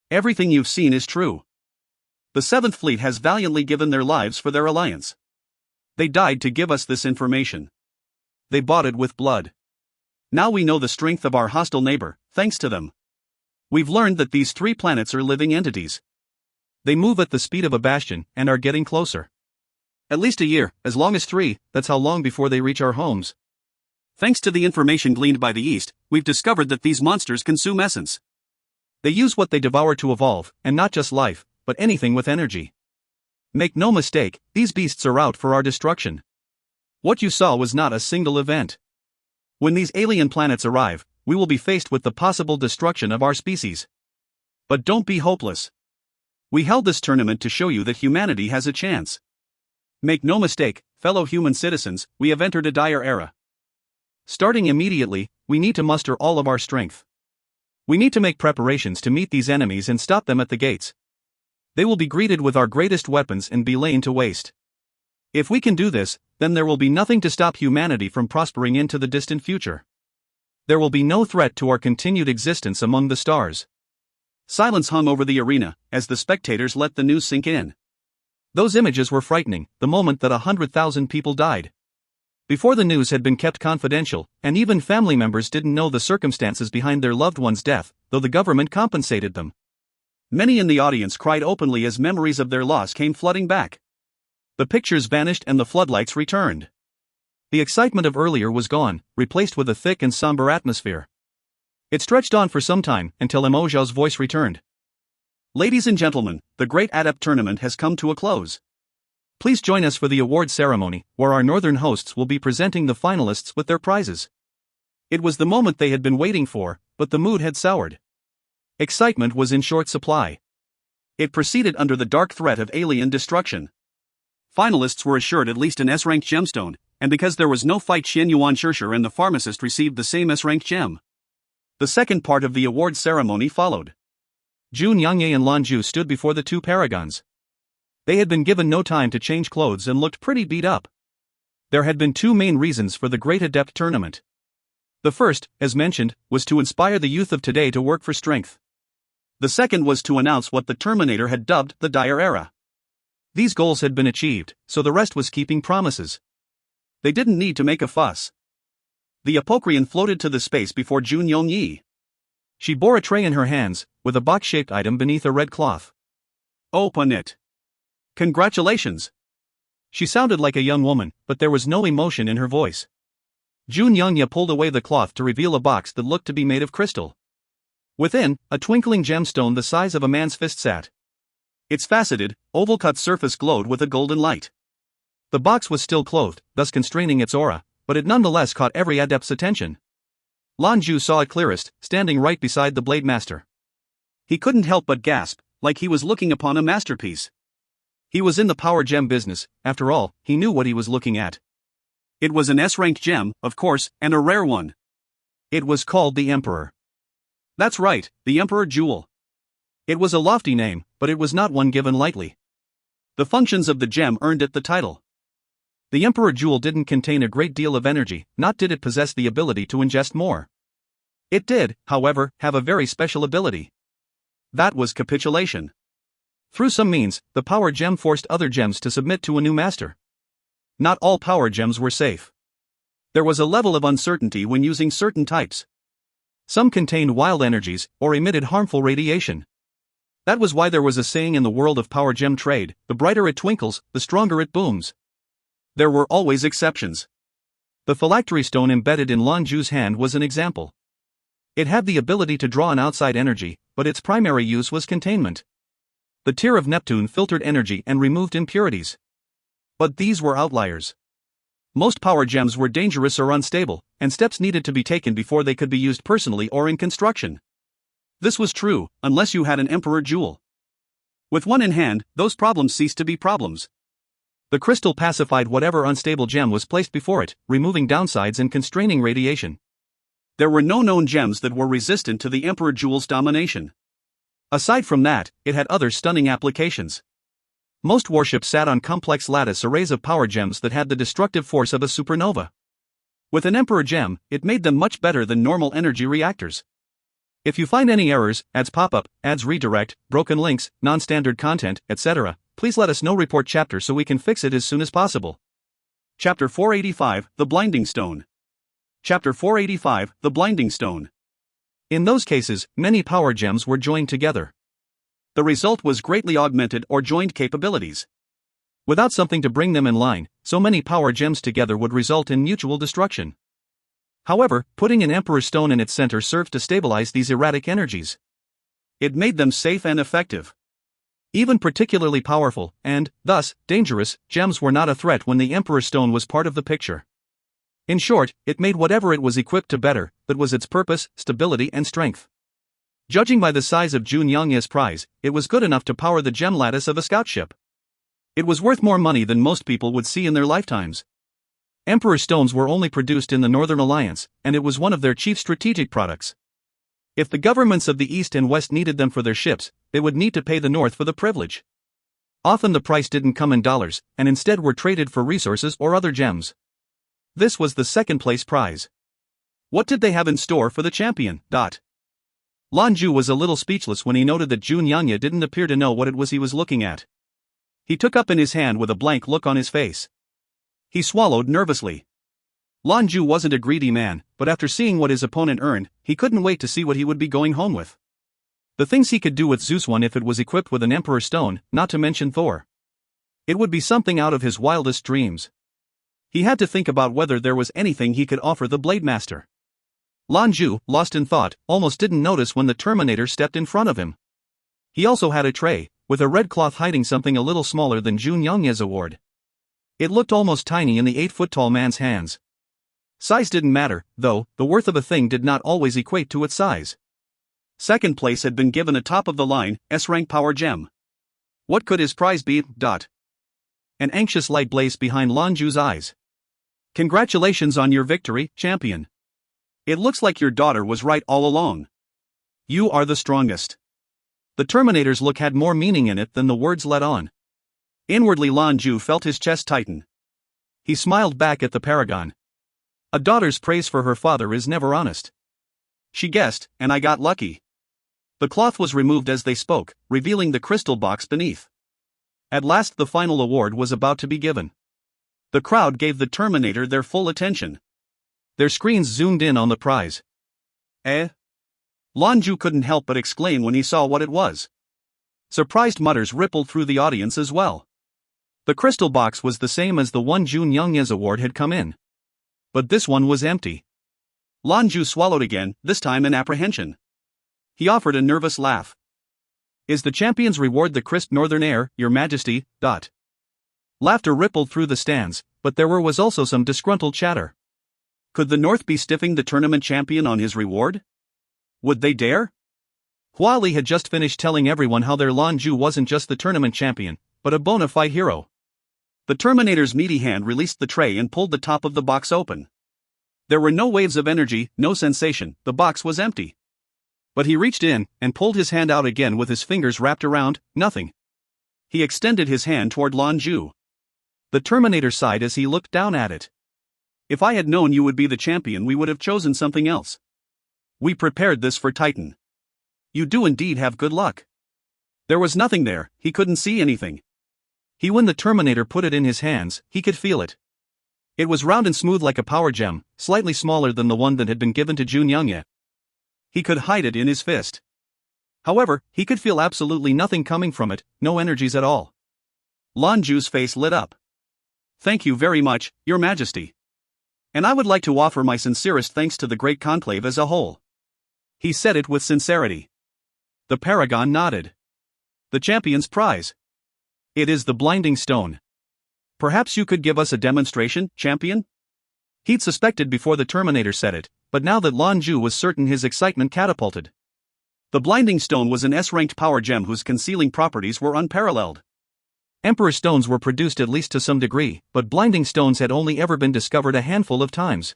Everything you've seen is true. The 7th Fleet has valiantly given their lives for their alliance. They died to give us this information. They bought it with blood. Now we know the strength of our hostile neighbor, thanks to them. We've learned that these 3 planets are living entities. They move at the speed of a bastion and are getting closer. At least a year, as long as 3, that's how long before they reach our homes. Thanks to the information gleaned by the East, we've discovered that these monsters consume essence. They use what they devour to evolve, and not just life, but anything with energy. Make no mistake, these beasts are out for our destruction. What you saw was not a single event. When these alien planets arrive, we will be faced with the possible destruction of our species. But don't be hopeless. We held this tournament to show you that humanity has a chance. Make no mistake, fellow human citizens, we have entered a dire era. Starting immediately, we need to muster all of our strength. We need to make preparations to meet these enemies and stop them at the gates. They will be greeted with our greatest weapons and be laid to waste. If we can do this, then there will be nothing to stop humanity from prospering into the distant future. There will be no threat to our continued existence among the stars. Silence hung over the arena, as the spectators let the news sink in. Those images were frightening, the moment that 100,000 people died. Before the news had been kept confidential, and even family members didn't know the circumstances behind their loved one's death, though the government compensated them. Many in the audience cried openly as memories of their loss came flooding back. The pictures vanished and the floodlights returned. The excitement of earlier was gone, replaced with a thick and somber atmosphere. It stretched on for some time, until Mo Zhao's voice returned. Ladies and gentlemen, the Great Adept Tournament has come to a close. Please join us for the award ceremony, where our northern hosts will be presenting the finalists with their prizes. It was the moment they had been waiting for, but the mood had soured. Excitement was in short supply. It proceeded under the dark threat of alien destruction. Finalists were assured at least an S-ranked gemstone, and because there was no fight, Xian Yuan Shershur and the pharmacist received the same S-ranked gem. The second part of the award ceremony followed. Zhou Qianlin and Lan Jue stood before the two paragons. They had been given no time to change clothes and looked pretty beat up. There had been two main reasons for the Great Adept Tournament. The first, as mentioned, was to inspire the youth of today to work for strength. The second was to announce what the Terminator had dubbed the Dire Era. These goals had been achieved, so the rest was keeping promises. They didn't need to make a fuss. The Apocryphon floated to the space before Zhou Qianlin. She bore a tray in her hands, with a box-shaped item beneath a red cloth. Open it. Congratulations. She sounded like a young woman, but there was no emotion in her voice. Zhou Qianlin pulled away the cloth to reveal a box that looked to be made of crystal. Within, a twinkling gemstone the size of a man's fist sat. Its faceted, oval-cut surface glowed with a golden light. The box was still clothed, thus constraining its aura, but it nonetheless caught every adept's attention. Lan Jue saw it clearest, standing right beside the Blade Master. He couldn't help but gasp, like he was looking upon a masterpiece. He was in the power gem business, after all, he knew what he was looking at. It was an S-rank gem, of course, and a rare one. It was called the Emperor. That's right, the Emperor Jewel. It was a lofty name, but it was not one given lightly. The functions of the gem earned it the title. The Emperor Jewel didn't contain a great deal of energy, nor did it possess the ability to ingest more. It did, however, have a very special ability. That was capitulation. Through some means, the power gem forced other gems to submit to a new master. Not all power gems were safe. There was a level of uncertainty when using certain types. Some contained wild energies, or emitted harmful radiation. That was why there was a saying in the world of power gem trade: the brighter it twinkles, the stronger it booms. There were always exceptions. The phylactery stone embedded in Lan Jue's hand was an example. It had the ability to draw an outside energy, but its primary use was containment. The tear of Neptune filtered energy and removed impurities. But these were outliers. Most power gems were dangerous or unstable, and steps needed to be taken before they could be used personally or in construction. This was true, unless you had an Emperor Jewel. With one in hand, those problems ceased to be problems. The crystal pacified whatever unstable gem was placed before it, removing downsides and constraining radiation. There were no known gems that were resistant to the Emperor Jewel's domination. Aside from that, it had other stunning applications. Most warships sat on complex lattice arrays of power gems that had the destructive force of a supernova. With an Emperor gem, it made them much better than normal energy reactors. If you find any errors, ads pop up, ads redirect, broken links, non-standard content, etc., please let us know. Report chapter so we can fix it as soon as possible. Chapter 485, The Blinding Stone. Chapter 485, The Blinding Stone. In those cases, many power gems were joined together. The result was greatly augmented or joined capabilities. Without something to bring them in line, so many power gems together would result in mutual destruction. However, putting an Emperor Stone in its center served to stabilize these erratic energies. It made them safe and effective. Even particularly powerful, and, thus, dangerous, gems were not a threat when the Emperor Stone was part of the picture. In short, it made whatever it was equipped to better, that was its purpose, stability and strength. Judging by the size of Zhou Qianlin's prize, it was good enough to power the gem lattice of a scout ship. It was worth more money than most people would see in their lifetimes. Emperor Stones were only produced in the Northern Alliance, and it was one of their chief strategic products. If the governments of the East and West needed them for their ships, they would need to pay the North for the privilege. Often the price didn't come in dollars, and instead were traded for resources or other gems. This was the second-place prize. What did they have in store for the champion? Lan Jue was a little speechless when he noted that Zhou Qianlin didn't appear to know what it was he was looking at. He took up in his hand with a blank look on his face. He swallowed nervously. Lan Jue wasn't a greedy man, but after seeing what his opponent earned, he couldn't wait to see what he would be going home with. The things he could do with Zeus one if it was equipped with an Emperor Stone, not to mention Thor. It would be something out of his wildest dreams. He had to think about whether there was anything he could offer the Blade Master. Lan Jue, lost in thought, almost didn't notice when the Terminator stepped in front of him. He also had a tray, with a red cloth hiding something a little smaller than Zhou Qianlin's award. It looked almost tiny in the 8-foot-tall man's hands. Size didn't matter, though, the worth of a thing did not always equate to its size. Second place had been given a top-of-the-line, S-rank power gem. What could his prize be? An anxious light blazed behind Lan Jue's eyes. Congratulations on your victory, champion. It looks like your daughter was right all along. You are the strongest. The Terminator's look had more meaning in it than the words let on. Inwardly, Lan Jue felt his chest tighten. He smiled back at the paragon. A daughter's praise for her father is never honest. She guessed, and I got lucky. The cloth was removed as they spoke, revealing the crystal box beneath. At last the final award was about to be given. The crowd gave the Terminator their full attention. Their screens zoomed in on the prize. Lan Jue couldn't help but exclaim when he saw what it was. Surprised mutters rippled through the audience as well. The crystal box was the same as the one Zhou Qianlin's award had come in. But this one was empty. Lan Jue swallowed again, this time in apprehension. He offered a nervous laugh. Is the champion's reward the crisp northern air, your majesty? Laughter rippled through the stands, but there was also some disgruntled chatter. Could the North be stiffing the tournament champion on his reward? Would they dare? Hua Li had just finished telling everyone how their Lan Jue wasn't just the tournament champion, but a bona fide hero. The Terminator's meaty hand released the tray and pulled the top of the box open. There were no waves of energy, no sensation, the box was empty. But he reached in and pulled his hand out again with his fingers wrapped around, nothing. He extended his hand toward Lan Jue. The Terminator sighed as he looked down at it. If I had known you would be the champion, we would have chosen something else. We prepared this for Titan. You do indeed have good luck. There was nothing there, he couldn't see anything. When the Terminator put it in his hands, he could feel it. It was round and smooth like a power gem, slightly smaller than the one that had been given to Zhou Qianlin. He could hide it in his fist. However, he could feel absolutely nothing coming from it, no energies at all. Lan Jue's face lit up. Thank you very much, Your Majesty. And I would like to offer my sincerest thanks to the Great Conclave as a whole. He said it with sincerity. The Paragon nodded. The champion's prize. It is the blinding stone. Perhaps you could give us a demonstration, champion? He'd suspected before the Terminator said it, but now that Lan Jue was certain, his excitement catapulted. The blinding stone was an S-ranked power gem whose concealing properties were unparalleled. Emperor stones were produced at least to some degree, but blinding stones had only ever been discovered a handful of times.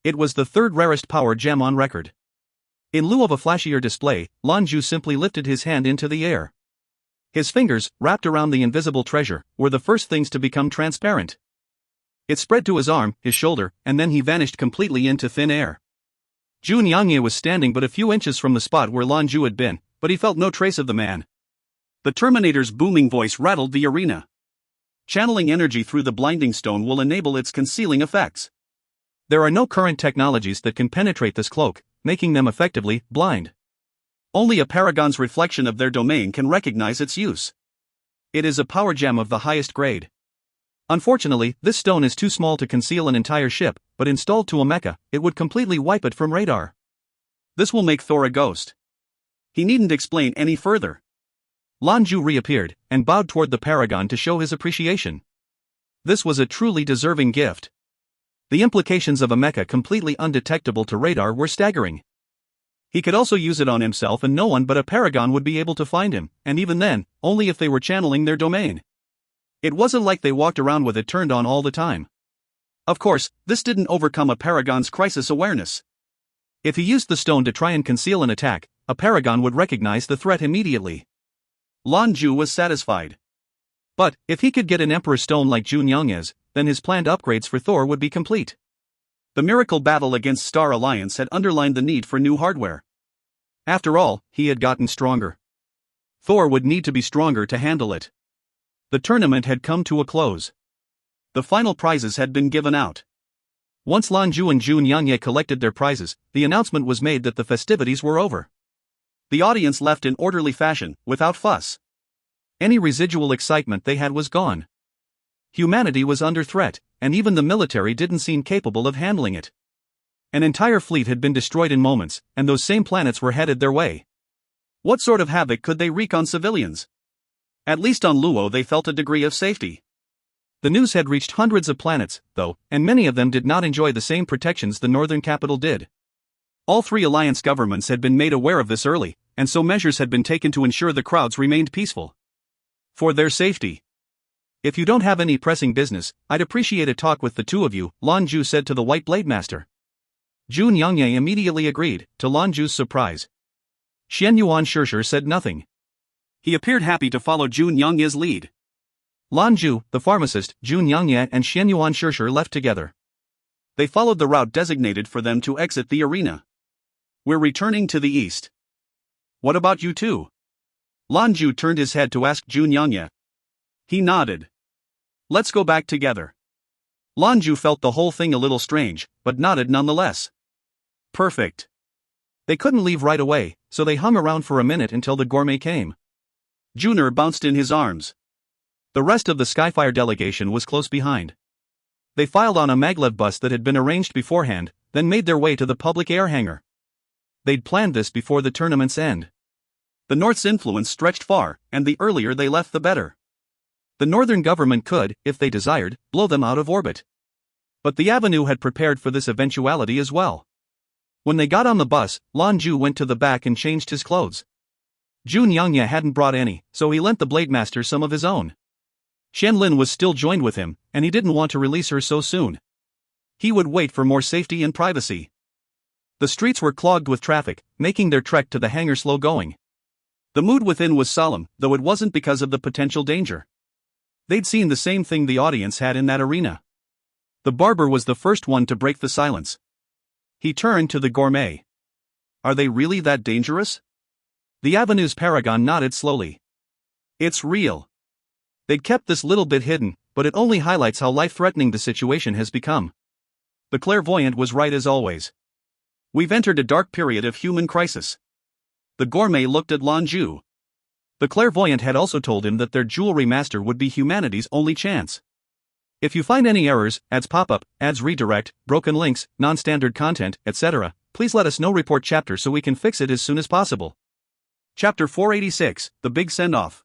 It was the third rarest power gem on record. In lieu of a flashier display, Lan Jue simply lifted his hand into the air. His fingers, wrapped around the invisible treasure, were the first things to become transparent. It spread to his arm, his shoulder, and then he vanished completely into thin air. Zhou Qianlin was standing but a few inches from the spot where Lan Jue had been, but he felt no trace of the man. The Terminator's booming voice rattled the arena. Channeling energy through the blinding stone will enable its concealing effects. There are no current technologies that can penetrate this cloak, making them effectively blind. Only a paragon's reflection of their domain can recognize its use. It is a power gem of the highest grade. Unfortunately, this stone is too small to conceal an entire ship, but installed to a mecha, it would completely wipe it from radar. This will make Thor a ghost. He needn't explain any further. Lan Jue reappeared, and bowed toward the paragon to show his appreciation. This was a truly deserving gift. The implications of a mecha completely undetectable to radar were staggering. He could also use it on himself and no one but a paragon would be able to find him, and even then, only if they were channeling their domain. It wasn't like they walked around with it turned on all the time. Of course, this didn't overcome a paragon's crisis awareness. If he used the stone to try and conceal an attack, a paragon would recognize the threat immediately. Lan Jue was satisfied. But, if he could get an Emperor stone like Zhou Qianlin's, then his planned upgrades for Thor would be complete. The miracle battle against Star Alliance had underlined the need for new hardware. After all, he had gotten stronger. Thor would need to be stronger to handle it. The tournament had come to a close. The final prizes had been given out. Once Lan Jue and Zhou Qianlin collected their prizes, the announcement was made that the festivities were over. The audience left in orderly fashion, without fuss. Any residual excitement they had was gone. Humanity was under threat, and even the military didn't seem capable of handling it. An entire fleet had been destroyed in moments, and those same planets were headed their way. What sort of havoc could they wreak on civilians? At least on Luo they felt a degree of safety. The news had reached hundreds of planets, though, and many of them did not enjoy the same protections the northern capital did. All three alliance governments had been made aware of this early, and so measures had been taken to ensure the crowds remained peaceful. For their safety. If you don't have any pressing business, I'd appreciate a talk with the two of you, Lan Jue said to the White Blade Master. Zhou Qianlin immediately agreed, to Lan Jue's surprise. Xianyuan Shishir said nothing. He appeared happy to follow Jun Yangye's lead. Lan Jue, the pharmacist, Jun Yangye and Xianyuan Shishir left together. They followed the route designated for them to exit the arena. We're returning to the east. What about you two? Lan Jue turned his head to ask Jun Yangye. He nodded. Let's go back together. Lan Jue felt the whole thing a little strange, but nodded nonetheless. Perfect. They couldn't leave right away, so they hung around for a minute until the gourmet came. Jun'er bounced in his arms. The rest of the Skyfire delegation was close behind. They filed on a maglev bus that had been arranged beforehand, then made their way to the public air hangar. They'd planned this before the tournament's end. The North's influence stretched far, and the earlier they left the better. The Northern government could, if they desired, blow them out of orbit. But the Avenue had prepared for this eventuality as well. When they got on the bus, Lan Jue went to the back and changed his clothes. Jun Yangye hadn't brought any, so he lent the Blade Master some of his own. Qianlin was still joined with him, and he didn't want to release her so soon. He would wait for more safety and privacy. The streets were clogged with traffic, making their trek to the hangar slow going. The mood within was solemn, though it wasn't because of the potential danger. They'd seen the same thing the audience had in that arena. The barber was the first one to break the silence. He turned to the gourmet. Are they really that dangerous? The Avenue's paragon nodded slowly. It's real. They'd kept this little bit hidden, but it only highlights how life-threatening the situation has become. The clairvoyant was right as always. We've entered a dark period of human crisis. The gourmet looked at Lan Jue. The clairvoyant had also told him that their jewelry master would be humanity's only chance. If you find any errors, ads pop-up, ads redirect, broken links, non-standard content, etc., please let us know. Report chapter so we can fix it as soon as possible. Chapter 486, The Big Send-Off.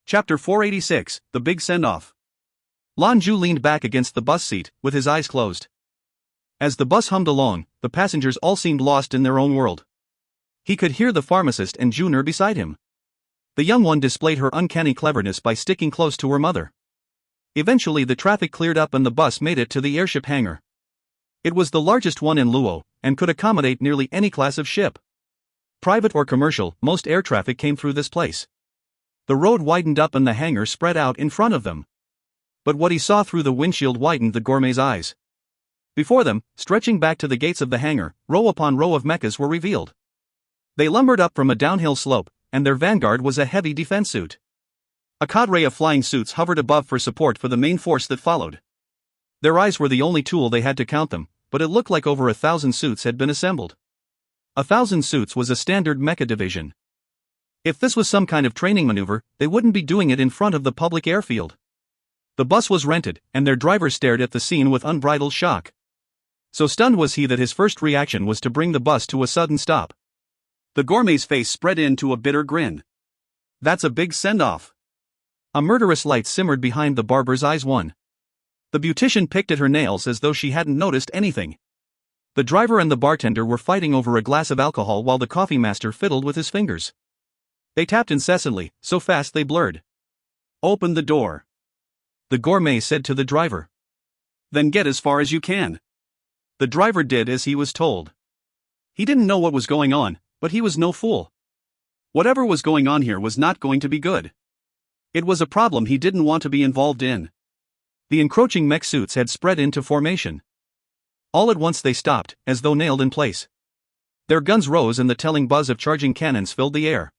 Chapter 486, The Big Send-Off. Lan Jue leaned back against the bus seat, with his eyes closed. As the bus hummed along, the passengers all seemed lost in their own world. He could hear the pharmacist and Jun'er beside him. The young one displayed her uncanny cleverness by sticking close to her mother. Eventually the traffic cleared up and the bus made it to the airship hangar. It was the largest one in Luo, and could accommodate nearly any class of ship. Private or commercial, most air traffic came through this place. The road widened up and the hangar spread out in front of them. But what he saw through the windshield widened the gourmet's eyes. Before them, stretching back to the gates of the hangar, row upon row of mechas were revealed. They lumbered up from a downhill slope, and their vanguard was a heavy defense suit. A cadre of flying suits hovered above for support for the main force that followed. Their eyes were the only tool they had to count them, but it looked like over 1,000 suits had been assembled. 1,000 suits was a standard mecha division. If this was some kind of training maneuver, they wouldn't be doing it in front of the public airfield. The bus was rented, and their driver stared at the scene with unbridled shock. So stunned was he that his first reaction was to bring the bus to a sudden stop. The gourmet's face spread into a bitter grin. That's a big send-off. A murderous light simmered behind the barber's eyes. The beautician picked at her nails as though she hadn't noticed anything. The driver and the bartender were fighting over a glass of alcohol while the coffee master fiddled with his fingers. They tapped incessantly, so fast they blurred. Open the door, the gourmet said to the driver. Then get as far as you can. The driver did as he was told. He didn't know what was going on, but he was no fool. Whatever was going on here was not going to be good. It was a problem he didn't want to be involved in. The encroaching mech suits had spread into formation. All at once they stopped, as though nailed in place. Their guns rose and the telling buzz of charging cannons filled the air.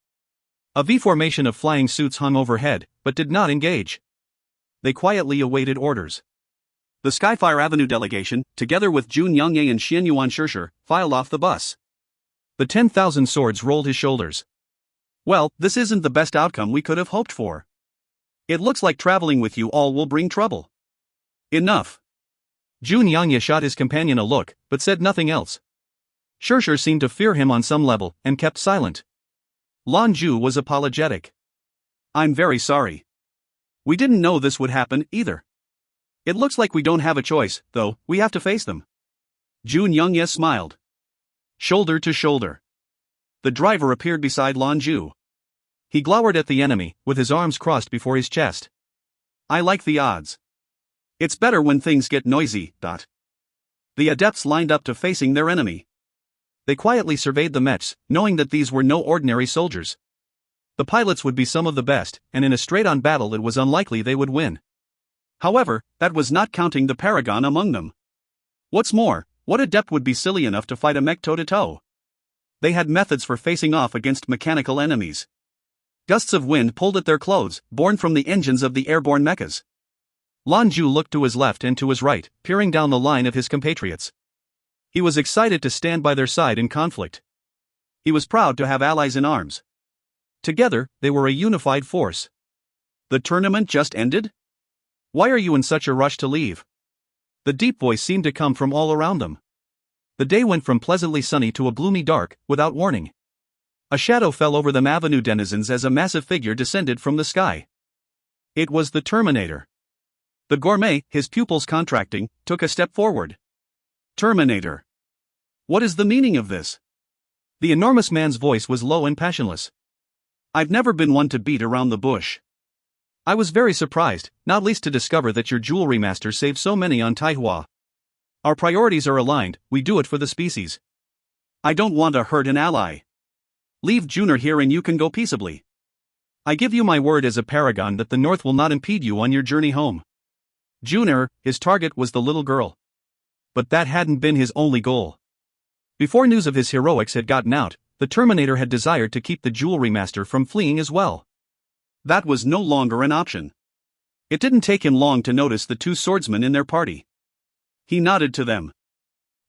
A V formation of flying suits hung overhead, but did not engage. They quietly awaited orders. The Skyfire Avenue delegation, together with Jun Yangye and Xianyuan Shishir, filed off the bus. The 10,000 swords rolled his shoulders. Well, this isn't the best outcome we could have hoped for. It looks like traveling with you all will bring trouble. Enough. Jun Yangye shot his companion a look, but said nothing else. Shishir seemed to fear him on some level, and kept silent. Lan Jue was apologetic. I'm very sorry. We didn't know this would happen, either. It looks like we don't have a choice, though, we have to face them. Jun Yangye smiled. Shoulder to shoulder. The driver appeared beside Lan Jue. He glowered at the enemy, with his arms crossed before his chest. I like the odds. It's better when things get noisy. The Adepts lined up to facing their enemy. They quietly surveyed the mechs, knowing that these were no ordinary soldiers. The pilots would be some of the best, and in a straight-on battle it was unlikely they would win. However, that was not counting the paragon among them. What's more, what adept would be silly enough to fight a mech toe-to-toe? They had methods for facing off against mechanical enemies. Gusts of wind pulled at their clothes, born from the engines of the airborne mechas. Lan Jue looked to his left and to his right, peering down the line of his compatriots. He was excited to stand by their side in conflict. He was proud to have allies in arms. Together, they were a unified force. The tournament just ended? Why are you in such a rush to leave? The deep voice seemed to come from all around them. The day went from pleasantly sunny to a gloomy dark, without warning. A shadow fell over them avenue denizens as a massive figure descended from the sky. It was the Terminator. The gourmet, his pupils contracting, took a step forward. Terminator. What is the meaning of this? The enormous man's voice was low and passionless. I've never been one to beat around the bush. I was very surprised, not least to discover that your jewelry master saved so many on Taihua. Our priorities are aligned, we do it for the species. I don't want to hurt an ally. Leave Junior here and you can go peaceably. I give you my word as a paragon that the North will not impede you on your journey home. Junior, his target was the little girl. But that hadn't been his only goal. Before news of his heroics had gotten out, the Terminator had desired to keep the jewelry master from fleeing as well. That was no longer an option. It didn't take him long to notice the two swordsmen in their party. He nodded to them.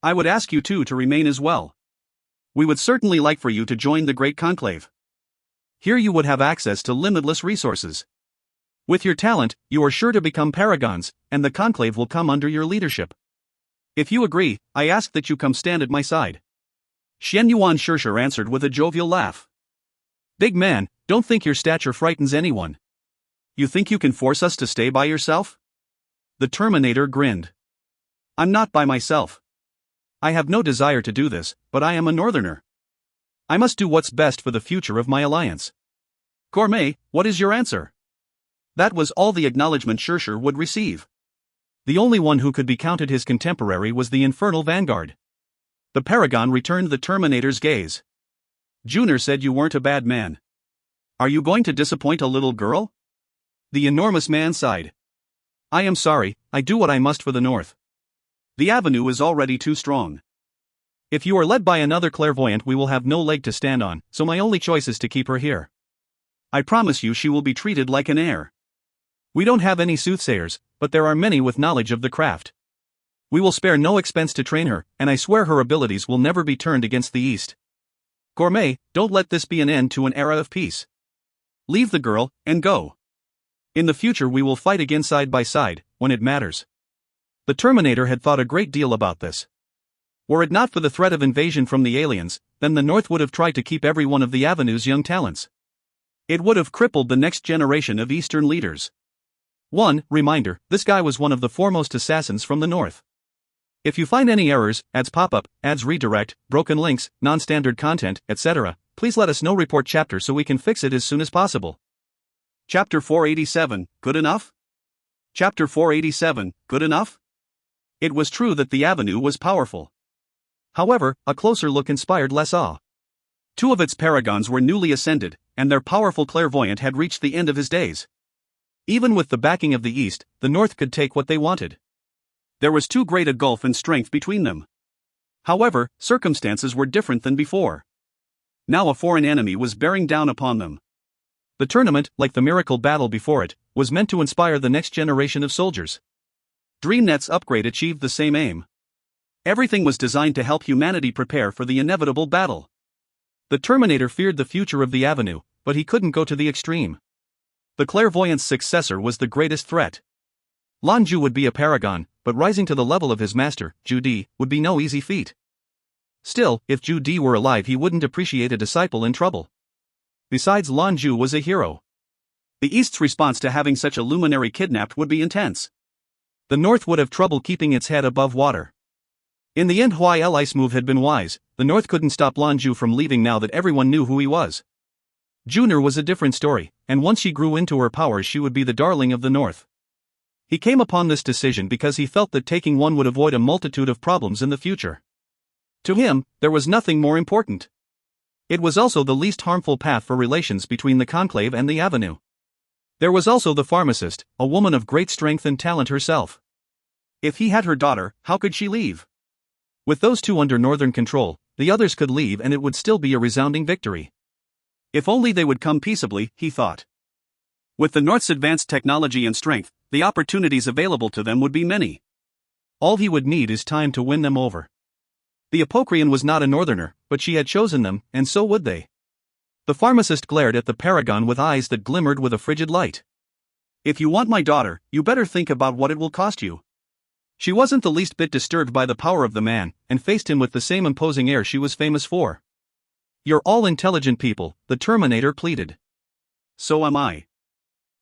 I would ask you two to remain as well. We would certainly like for you to join the Great Conclave. Here you would have access to limitless resources. With your talent, you are sure to become paragons, and the Conclave will come under your leadership. If you agree, I ask that you come stand at my side. Xian Yuan Shirsher answered with a jovial laugh. Big man, don't think your stature frightens anyone. You think you can force us to stay by yourself? The Terminator grinned. I'm not by myself. I have no desire to do this, but I am a northerner. I must do what's best for the future of my alliance. Gourmet, what is your answer? That was all the acknowledgement Shirsher would receive. The only one who could be counted his contemporary was the infernal vanguard. The paragon returned the Terminator's gaze. Junior said you weren't a bad man. Are you going to disappoint a little girl? The enormous man sighed. I am sorry, I do what I must for the North. The avenue is already too strong. If you are led by another clairvoyant we will have no leg to stand on, so my only choice is to keep her here. I promise you she will be treated like an heir. We don't have any soothsayers, but there are many with knowledge of the craft. We will spare no expense to train her, and I swear her abilities will never be turned against the East. Gourmet, don't let this be an end to an era of peace. Leave the girl, and go. In the future we will fight again side by side, when it matters. The Terminator had thought a great deal about this. Were it not for the threat of invasion from the aliens, then the North would have tried to keep every one of the Avenue's young talents. It would have crippled the next generation of Eastern leaders. Reminder, this guy was one of the foremost assassins from the North. If you find any errors, ads pop-up, ads redirect, broken links, non-standard content, etc., please let us know. Report chapter so we can fix it as soon as possible. Chapter 487, good enough? Chapter 487, good enough? It was true that the Avenue was powerful. However, a closer look inspired less awe. Two of its paragons were newly ascended, and their powerful clairvoyant had reached the end of his days. Even with the backing of the East, the North could take what they wanted. There was too great a gulf in strength between them. However, circumstances were different than before. Now a foreign enemy was bearing down upon them. The tournament, like the miracle battle before it, was meant to inspire the next generation of soldiers. DreamNet's upgrade achieved the same aim. Everything was designed to help humanity prepare for the inevitable battle. The Terminator feared the future of the Avenue, but he couldn't go to the extreme. The clairvoyant's successor was the greatest threat. Lan Jue would be a paragon, but rising to the level of his master, Zhou would be no easy feat. Still, if Zhou were alive he wouldn't appreciate a disciple in trouble. Besides, Lan Jue was a hero. The East's response to having such a luminary kidnapped would be intense. The North would have trouble keeping its head above water. In the end, Huai's move had been wise. The North couldn't stop Lan Jue from leaving now that everyone knew who he was. Junior was a different story, and once she grew into her powers she would be the darling of the North. He came upon this decision because he felt that taking one would avoid a multitude of problems in the future. To him, there was nothing more important. It was also the least harmful path for relations between the conclave and the Avenue. There was also the pharmacist, a woman of great strength and talent herself. If he had her daughter, how could she leave? With those two under northern control, the others could leave and it would still be a resounding victory. If only they would come peaceably, he thought. With the North's advanced technology and strength, the opportunities available to them would be many. All he would need is time to win them over. The Apocrian was not a northerner, but she had chosen them, and so would they. The pharmacist glared at the paragon with eyes that glimmered with a frigid light. If you want my daughter, you better think about what it will cost you. She wasn't the least bit disturbed by the power of the man, and faced him with the same imposing air she was famous for. You're all intelligent people, the Terminator pleaded. So am I.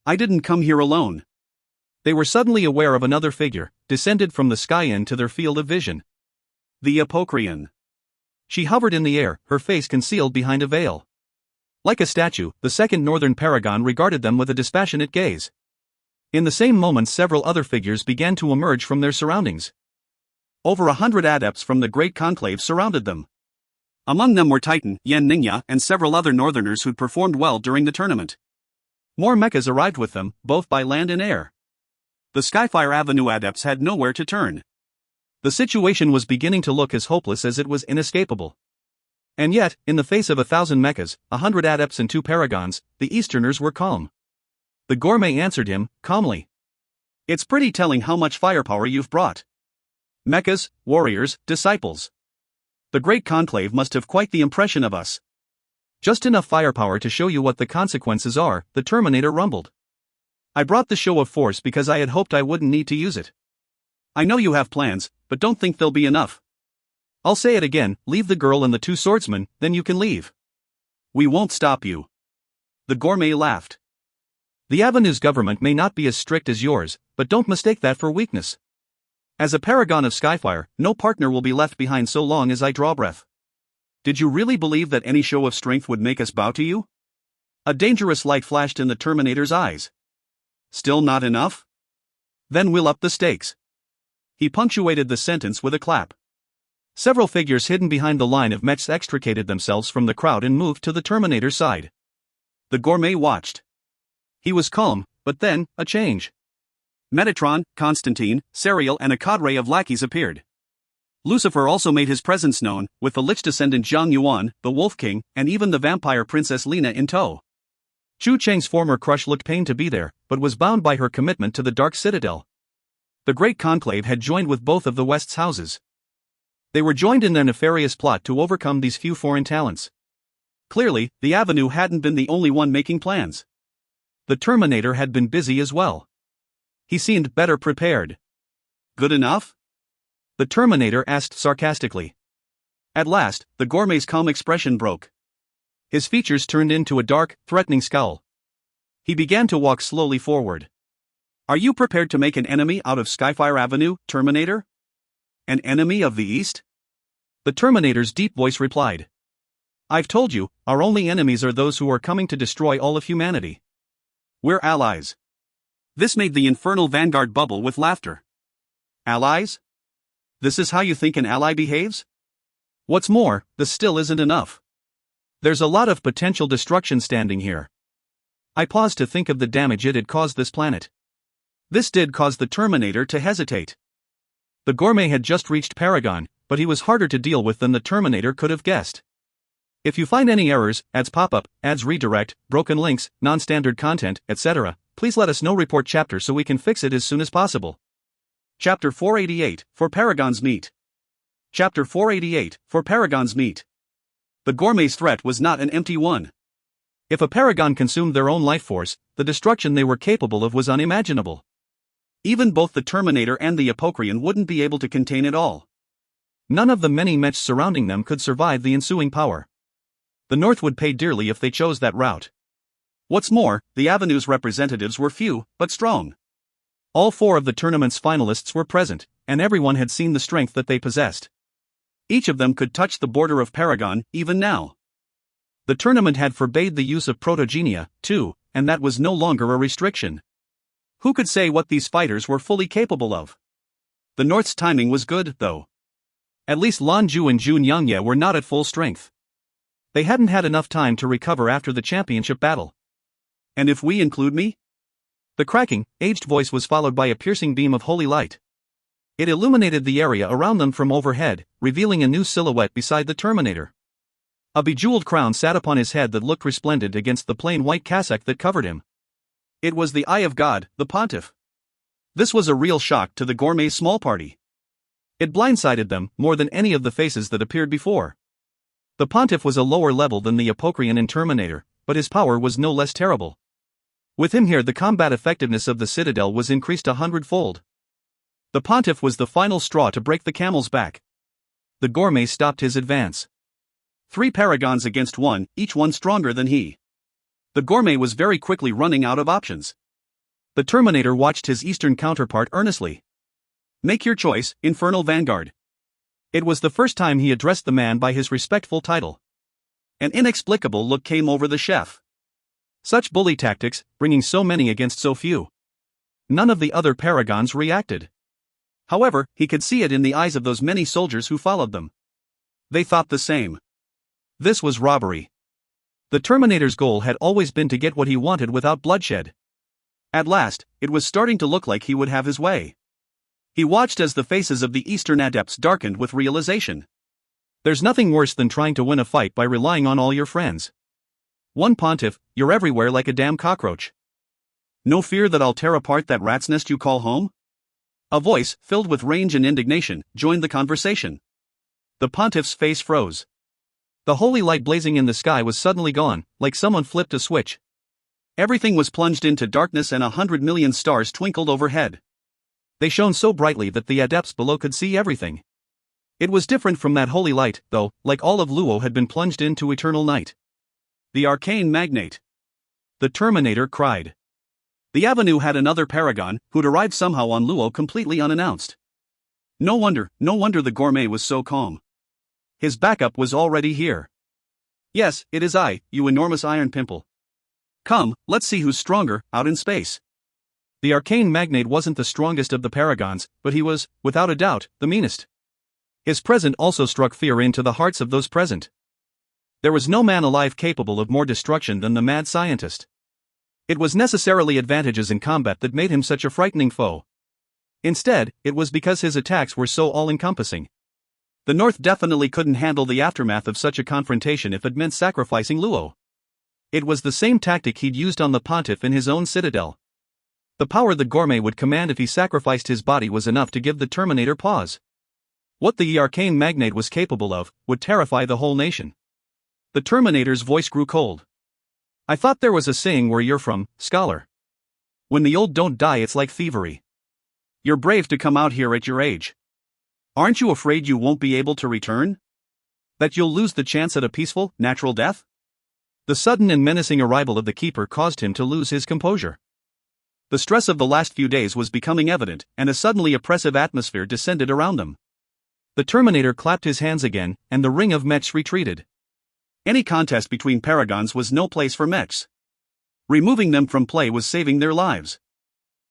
I didn't come here alone. They were suddenly aware of another figure, descended from the sky into their field of vision. The Apocrian. She hovered in the air, her face concealed behind a veil. Like a statue, the second northern paragon regarded them with a dispassionate gaze. In the same moment several other figures began to emerge from their surroundings. Over 100 adepts from the Great Conclave surrounded them. Among them were Titan, Yan Ningya, and several other northerners who'd performed well during the tournament. More mechas arrived with them, both by land and air. The Skyfire Avenue Adepts had nowhere to turn. The situation was beginning to look as hopeless as it was inescapable. And yet, in the face of 1,000 mechas, 100 adepts and 2 paragons, the Easterners were calm. The gourmet answered him, calmly. It's pretty telling how much firepower you've brought. Mechas, warriors, disciples. The Great Conclave must have quite the impression of us. Just enough firepower to show you what the consequences are, the Terminator rumbled. I brought the show of force because I had hoped I wouldn't need to use it. I know you have plans, but don't think they'll be enough. I'll say it again, leave the girl and the 2 swordsmen, then you can leave. We won't stop you. The gourmet laughed. The Avenue's government may not be as strict as yours, but don't mistake that for weakness. As a paragon of Skyfire, no partner will be left behind so long as I draw breath. Did you really believe that any show of strength would make us bow to you? A dangerous light flashed in the Terminator's eyes. Still not enough? Then we'll up the stakes. He punctuated the sentence with a clap. Several figures hidden behind the line of mechs extricated themselves from the crowd and moved to the Terminator's side. The gourmet watched. He was calm, but then, a change. Metatron, Constantine, Serial and a cadre of lackeys appeared. Lucifer also made his presence known, with the Lich descendant Zhang Yuan, the Wolf King, and even the vampire princess Lina in tow. Zhu Cheng's former crush looked pained to be there, but was bound by her commitment to the Dark Citadel. The Great Conclave had joined with both of the West's houses. They were joined in their nefarious plot to overcome these few foreign talents. Clearly, the Avenue hadn't been the only one making plans. The Terminator had been busy as well. He seemed better prepared. Good enough? The Terminator asked sarcastically. At last, the gourmet's calm expression broke. His features turned into a dark, threatening scowl. He began to walk slowly forward. Are you prepared to make an enemy out of Skyfire Avenue, Terminator? An enemy of the East? The Terminator's deep voice replied. I've told you, our only enemies are those who are coming to destroy all of humanity. We're allies. This made the infernal vanguard bubble with laughter. Allies? This is how you think an ally behaves? What's more, this still isn't enough. There's a lot of potential destruction standing here. I paused to think of the damage it had caused this planet. This did cause the Terminator to hesitate. The gourmet had just reached Paragon, but he was harder to deal with than the Terminator could have guessed. If you find any errors, ads pop up, ads redirect, broken links, non-standard content, etc., please let us know. Report chapter so we can fix it as soon as possible. Chapter 488, For Paragons Meet. Chapter 488, For Paragons Meet. The gourmet's threat was not an empty one. If a paragon consumed their own life force, the destruction they were capable of was unimaginable. Even both the Terminator and the Apocrian wouldn't be able to contain it all. None of the many mechs surrounding them could survive the ensuing power. The North would pay dearly if they chose that route. What's more, the Avenue's representatives were few, but strong. All 4 of the tournament's finalists were present, and everyone had seen the strength that they possessed. Each of them could touch the border of Paragon, even now. The tournament had forbade the use of protogenia, too, and that was no longer a restriction. Who could say what these fighters were fully capable of? The North's timing was good, though. At least Lan Jue and Zhou Qianlin were not at full strength. They hadn't had enough time to recover after the championship battle. And if we include me? The cracking, aged voice was followed by a piercing beam of holy light. It illuminated the area around them from overhead, revealing a new silhouette beside the Terminator. A bejeweled crown sat upon his head that looked resplendent against the plain white cassock that covered him. It was the Eye of God, the Pontiff. This was a real shock to the gourmet's small party. It blindsided them more than any of the faces that appeared before. The Pontiff was a lower level than the Apocrian and Terminator, but his power was no less terrible. With him here, the combat effectiveness of the Citadel was increased 100-fold. The Pontiff was the final straw to break the camel's back. The gourmet stopped his advance. 3 paragons against 1, each one stronger than he. The gourmet was very quickly running out of options. The Terminator watched his eastern counterpart earnestly. Make your choice, Infernal Vanguard. It was the first time he addressed the man by his respectful title. An inexplicable look came over the chef. Such bully tactics, bringing so many against so few. None of the other paragons reacted. However, he could see it in the eyes of those many soldiers who followed them. They thought the same. This was robbery. The Terminator's goal had always been to get what he wanted without bloodshed. At last, it was starting to look like he would have his way. He watched as the faces of the Eastern Adepts darkened with realization. There's nothing worse than trying to win a fight by relying on all your friends. One Pontiff, you're everywhere like a damn cockroach. No fear that I'll tear apart that rat's nest you call home? A voice, filled with rage and indignation, joined the conversation. The Pontiff's face froze. The holy light blazing in the sky was suddenly gone, like someone flipped a switch. Everything was plunged into darkness and 100 million stars twinkled overhead. They shone so brightly that the Adepts below could see everything. It was different from that holy light, though, like all of Luo had been plunged into eternal night. The arcane magnate. The Terminator cried. The Avenue had another paragon, who'd arrived somehow on Luo completely unannounced. No wonder the gourmet was so calm. His backup was already here. Yes, it is I, you enormous iron pimple. Come, let's see who's stronger, out in space. The arcane magnate wasn't the strongest of the paragons, but he was, without a doubt, the meanest. His presence also struck fear into the hearts of those present. There was no man alive capable of more destruction than the mad scientist. It was necessarily advantages in combat that made him such a frightening foe. Instead, it was because his attacks were so all-encompassing. The North definitely couldn't handle the aftermath of such a confrontation if it meant sacrificing Luo. It was the same tactic he'd used on the Pontiff in his own citadel. The power the gourmet would command if he sacrificed his body was enough to give the Terminator pause. What the arcane magnate was capable of would terrify the whole nation. The Terminator's voice grew cold. I thought there was a saying where you're from, scholar. When the old don't die, it's like thievery. You're brave to come out here at your age. Aren't you afraid you won't be able to return? That you'll lose the chance at a peaceful, natural death? The sudden and menacing arrival of the Keeper caused him to lose his composure. The stress of the last few days was becoming evident, and a suddenly oppressive atmosphere descended around them. The Terminator clapped his hands again, and the ring of mechs retreated. Any contest between paragons was no place for mechs. Removing them from play was saving their lives.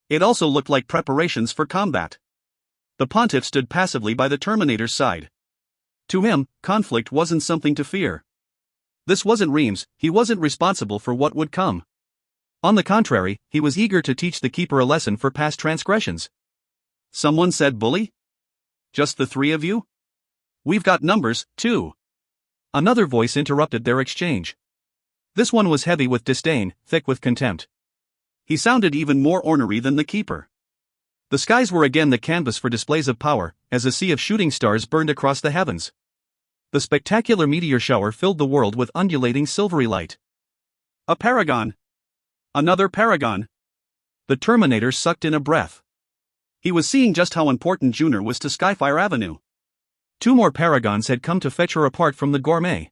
It also looked like preparations for combat. The Pontiff stood passively by the Terminator's side. To him, conflict wasn't something to fear. This wasn't Reims, he wasn't responsible for what would come. On the contrary, he was eager to teach the Keeper a lesson for past transgressions. Someone said bully? Just the 3 of you? We've got numbers, too. Another voice interrupted their exchange. This one was heavy with disdain, thick with contempt. He sounded even more ornery than the Keeper. The skies were again the canvas for displays of power, as a sea of shooting stars burned across the heavens. The spectacular meteor shower filled the world with undulating silvery light. A paragon. Another paragon. The Terminator sucked in a breath. He was seeing just how important Junior was to Skyfire Avenue. 2 more paragons had come to fetch her apart from the gourmet.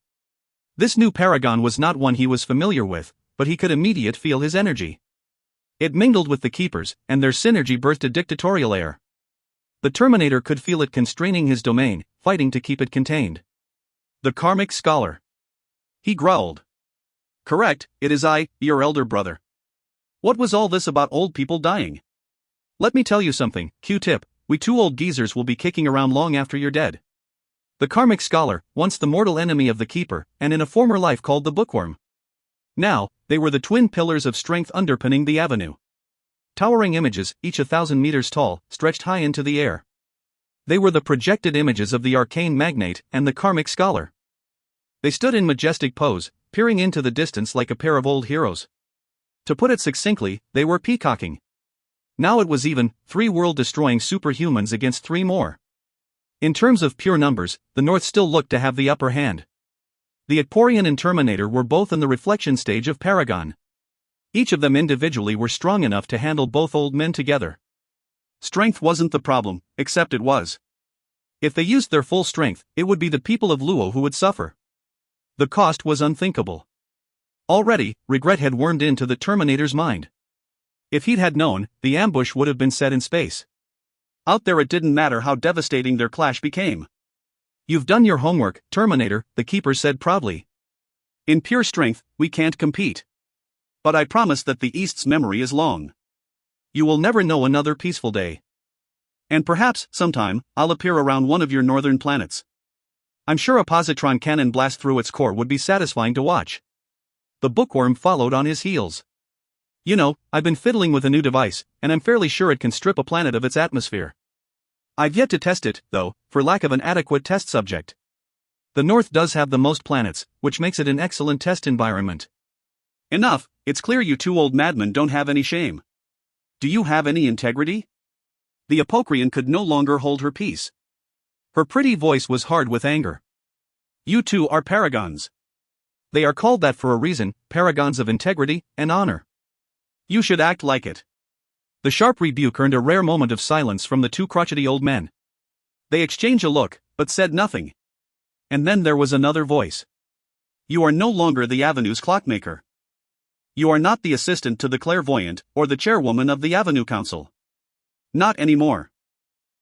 This new paragon was not one he was familiar with, but he could immediately feel his energy. It mingled with the Keeper's, and their synergy birthed a dictatorial air. The Terminator could feel it constraining his domain, fighting to keep it contained. The karmic scholar. He growled. Correct, it is I, your elder brother. What was all this about old people dying? Let me tell you something, Q-tip, we 2 old geezers will be kicking around long after you're dead. The karmic scholar, once the mortal enemy of the keeper, and in a former life called the bookworm. Now, they were the twin pillars of strength underpinning the avenue. Towering images, each 1,000 meters tall, stretched high into the air. They were the projected images of the arcane magnate and the karmic scholar. They stood in majestic pose, peering into the distance like a pair of old heroes. To put it succinctly, they were peacocking. Now it was even, 3 world-destroying superhumans against 3 more. In terms of pure numbers, the North still looked to have the upper hand. The Eporian and Terminator were both in the reflection stage of Paragon. Each of them individually were strong enough to handle both old men together. Strength wasn't the problem, except it was. If they used their full strength, it would be the people of Luo who would suffer. The cost was unthinkable. Already, regret had wormed into the Terminator's mind. If he'd had known, the ambush would have been set in space. Out there it didn't matter how devastating their clash became. You've done your homework, Terminator, the Keeper said proudly. In pure strength, we can't compete. But I promise that the East's memory is long. You will never know another peaceful day. And perhaps, sometime, I'll appear around one of your northern planets. I'm sure a positron cannon blast through its core would be satisfying to watch. The bookworm followed on his heels. You know, I've been fiddling with a new device, and I'm fairly sure it can strip a planet of its atmosphere. I've yet to test it, though, for lack of an adequate test subject. The North does have the most planets, which makes it an excellent test environment. Enough, it's clear you 2 old madmen don't have any shame. Do you have any integrity? The Apocrian could no longer hold her peace. Her pretty voice was hard with anger. You 2 are paragons. They are called that for a reason, paragons of integrity and honor. You should act like it. The sharp rebuke earned a rare moment of silence from the 2 crotchety old men. They exchanged a look, but said nothing. And then there was another voice. You are no longer the Avenue's clockmaker. You are not the assistant to the clairvoyant, or the chairwoman of the Avenue Council. Not anymore.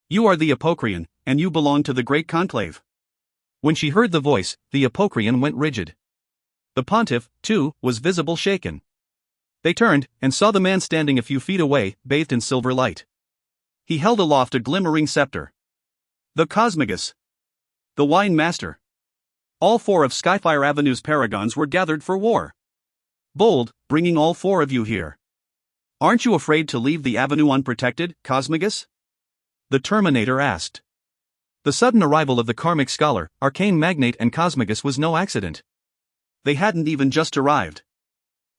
You are the Apocrian, and you belong to the Great Conclave. When she heard the voice, the Apocrian went rigid. The pontiff, too, was visibly shaken. They turned, and saw the man standing a few feet away, bathed in silver light. He held aloft a glimmering scepter. The Cosmagus. The Wine Master. All 4 of Skyfire Avenue's paragons were gathered for war. Bold, bringing all 4 of you here. Aren't you afraid to leave the Avenue unprotected, Cosmagus? The Terminator asked. The sudden arrival of the karmic scholar, arcane magnate and Cosmagus was no accident. They hadn't even just arrived.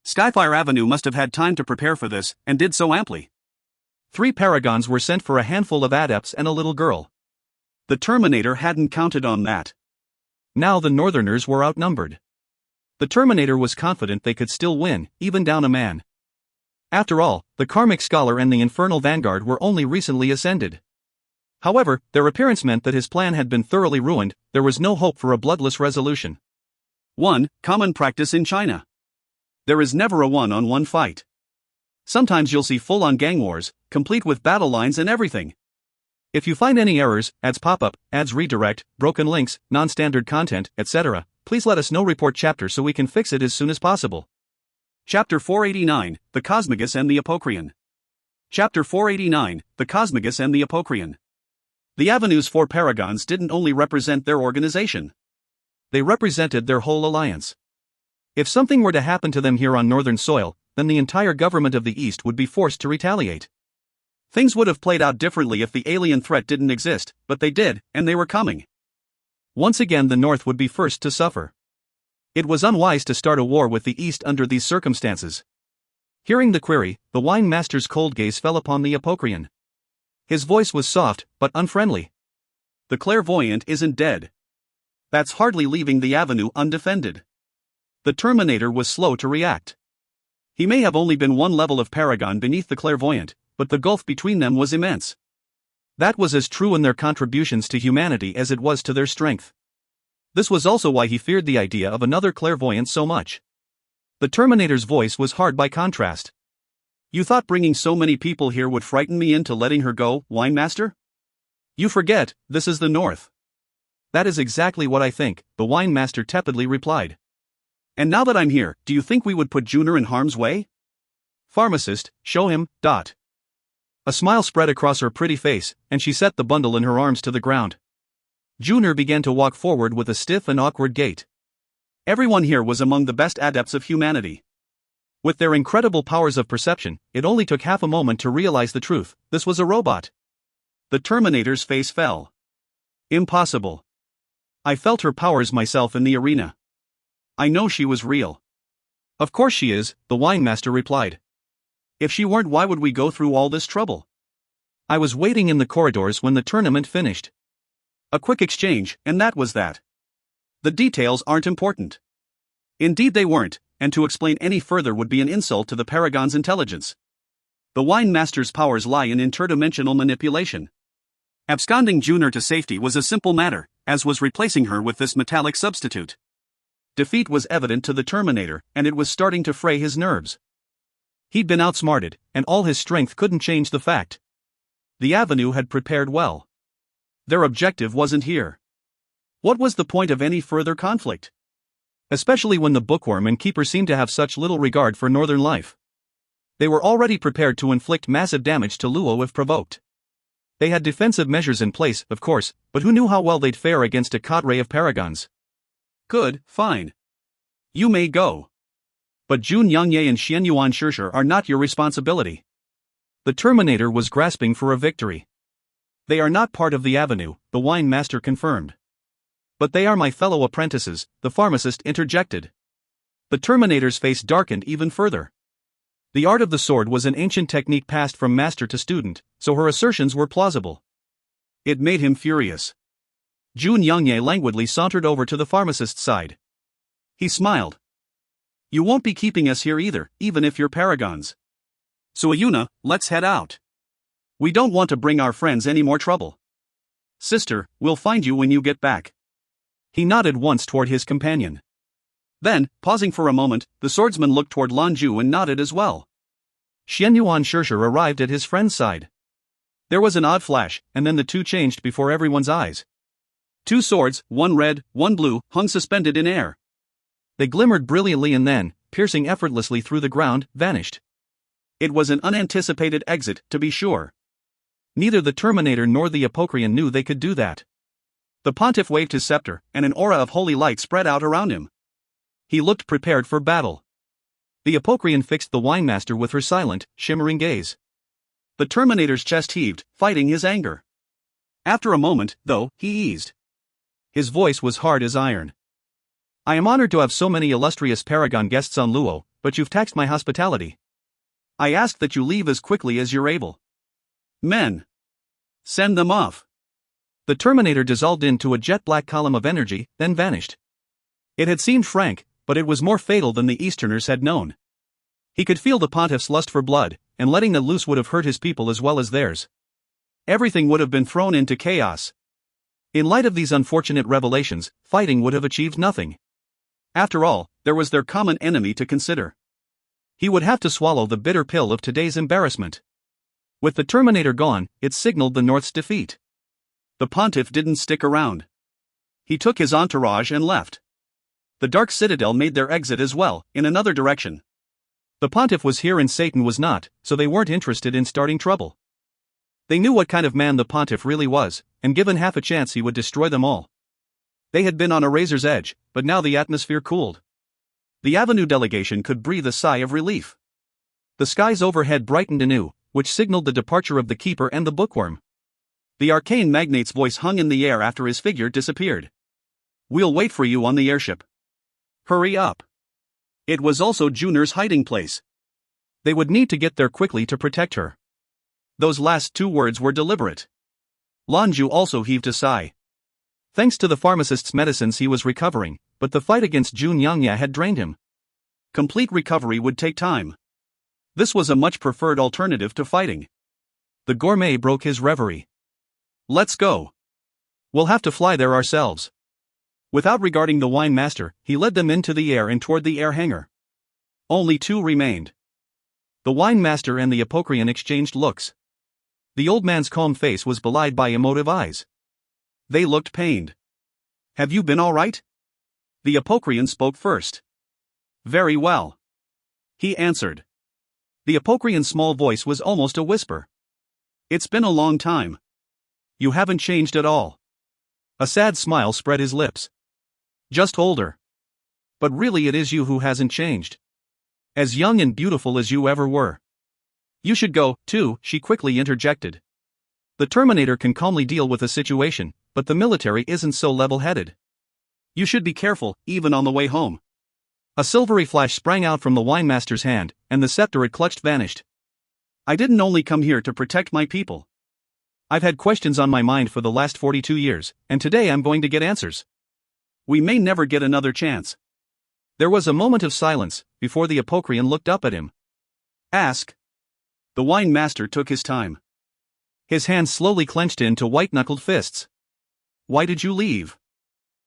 Skyfire Avenue must have had time to prepare for this, and did so amply. 3 paragons were sent for a handful of adepts and a little girl. The Terminator hadn't counted on that. Now the Northerners were outnumbered. The Terminator was confident they could still win, even down a man. After all, the karmic scholar and the infernal vanguard were only recently ascended. However, their appearance meant that his plan had been thoroughly ruined. There was no hope for a bloodless resolution. 1. Common practice in China. There is never a one-on-one fight. Sometimes you'll see full-on gang wars, complete with battle lines and everything. If you find any errors, ads pop up, ads redirect, broken links, non-standard content, etc., please let us know. Report chapter so we can fix it as soon as possible. Chapter 489, The Cosmagus and the Apocrian. Chapter 489, The Cosmagus and the Apocrian. The Avenue's 4 paragons didn't only represent their organization. They represented their whole alliance. If something were to happen to them here on northern soil, then the entire government of the East would be forced to retaliate. Things would have played out differently if the alien threat didn't exist, but they did, and they were coming. Once again the North would be first to suffer. It was unwise to start a war with the East under these circumstances. Hearing the query, the wine master's cold gaze fell upon the Apocrian. His voice was soft, but unfriendly. The clairvoyant isn't dead. That's hardly leaving the Avenue undefended. The Terminator was slow to react. He may have only been 1 level of paragon beneath the clairvoyant, but the gulf between them was immense. That was as true in their contributions to humanity as it was to their strength. This was also why he feared the idea of another clairvoyant so much. The Terminator's voice was hard by contrast. You thought bringing so many people here would frighten me into letting her go, Wine Master? You forget, this is the North. That is exactly what I think, the Wine Master tepidly replied. And now that I'm here, do you think we would put Junior in harm's way? Pharmacist, show him. A smile spread across her pretty face, and she set the bundle in her arms to the ground. Junior began to walk forward with a stiff and awkward gait. Everyone here was among the best adepts of humanity. With their incredible powers of perception, it only took half a moment to realize the truth: this was a robot. The Terminator's face fell. Impossible. I felt her powers myself in the arena. I know she was real. Of course she is, the wine master replied. If she weren't, why would we go through all this trouble? I was waiting in the corridors when the tournament finished. A quick exchange, and that was that. The details aren't important. Indeed they weren't, and to explain any further would be an insult to the Paragon's intelligence. The wine master's powers lie in interdimensional manipulation. Absconding Junior to safety was a simple matter, as was replacing her with this metallic substitute. Defeat was evident to the Terminator, and it was starting to fray his nerves. He'd been outsmarted, and all his strength couldn't change the fact. The Avenue had prepared well. Their objective wasn't here. What was the point of any further conflict? Especially when the bookworm and keeper seemed to have such little regard for northern life. They were already prepared to inflict massive damage to Luo if provoked. They had defensive measures in place, of course, but who knew how well they'd fare against a cadre of paragons? Good, fine. You may go. But Jun Yangye and Xianyuan Shishir are not your responsibility. The Terminator was grasping for a victory. They are not part of the Avenue, the wine master confirmed. But they are my fellow apprentices, the pharmacist interjected. The Terminator's face darkened even further. The art of the sword was an ancient technique passed from master to student, so her assertions were plausible. It made him furious. Jun Yangye languidly sauntered over to the pharmacist's side. He smiled. You won't be keeping us here either, even if you're paragons. So Ayuna, let's head out. We don't want to bring our friends any more trouble. Sister, we'll find you when you get back. He nodded once toward his companion. Then, pausing for a moment, the swordsman looked toward Lan Jue and nodded as well. Xianyuan Shishir arrived at his friend's side. There was an odd flash, and then the two changed before everyone's eyes. Two swords, one red, one blue, hung suspended in air. They glimmered brilliantly and then, piercing effortlessly through the ground, vanished. It was an unanticipated exit, to be sure. Neither the Terminator nor the Apocrian knew they could do that. The pontiff waved his scepter, and an aura of holy light spread out around him. He looked prepared for battle. The Apocrian fixed the wine master with her silent, shimmering gaze. The Terminator's chest heaved, fighting his anger. After a moment, though, he eased. His voice was hard as iron. I am honored to have so many illustrious Paragon guests on Luo, but you've taxed my hospitality. I ask that you leave as quickly as you're able. Men. Send them off. The Terminator dissolved into a jet-black column of energy, then vanished. It had seemed frank, but it was more fatal than the Easterners had known. He could feel the pontiff's lust for blood, and letting that loose would have hurt his people as well as theirs. Everything would have been thrown into chaos. In light of these unfortunate revelations, fighting would have achieved nothing. After all, there was their common enemy to consider. He would have to swallow the bitter pill of today's embarrassment. With the Terminator gone, it signaled the North's defeat. The pontiff didn't stick around. He took his entourage and left. The Dark Citadel made their exit as well, in another direction. The pontiff was here and Satan was not, so they weren't interested in starting trouble. They knew what kind of man the pontiff really was, and given half a chance he would destroy them all. They had been on a razor's edge, but now the atmosphere cooled. The Avenue delegation could breathe a sigh of relief. The skies overhead brightened anew, which signaled the departure of the keeper and the bookworm. The arcane magnate's voice hung in the air after his figure disappeared. We'll wait for you on the airship. Hurry up. It was also Junior's hiding place. They would need to get there quickly to protect her. Those last two words were deliberate. Lan Jue also heaved a sigh. Thanks to the pharmacist's medicines he was recovering, but the fight against Jun Yangye had drained him. Complete recovery would take time. This was a much preferred alternative to fighting. The gourmet broke his reverie. Let's go. We'll have to fly there ourselves. Without regarding the wine master, he led them into the air and toward the air hangar. Only two remained. The wine master and the Apocrian exchanged looks. The old man's calm face was belied by emotive eyes. They looked pained. Have you been all right? The Apocrian spoke first. Very well. He answered. The Apocrian's small voice was almost a whisper. It's been a long time. You haven't changed at all. A sad smile spread his lips. Just older. But really it is you who hasn't changed. As young and beautiful as you ever were. You should go, too, she quickly interjected. The Terminator can calmly deal with a situation, but the military isn't so level-headed. You should be careful, even on the way home. A silvery flash sprang out from the winemaster's hand, and the scepter it clutched vanished. I didn't only come here to protect my people. I've had questions on my mind for the last 42 years, and today I'm going to get answers. We may never get another chance. There was a moment of silence, before the Apocrian looked up at him. Ask. The winemaster took his time. His hands slowly clenched into white-knuckled fists. Why did you leave?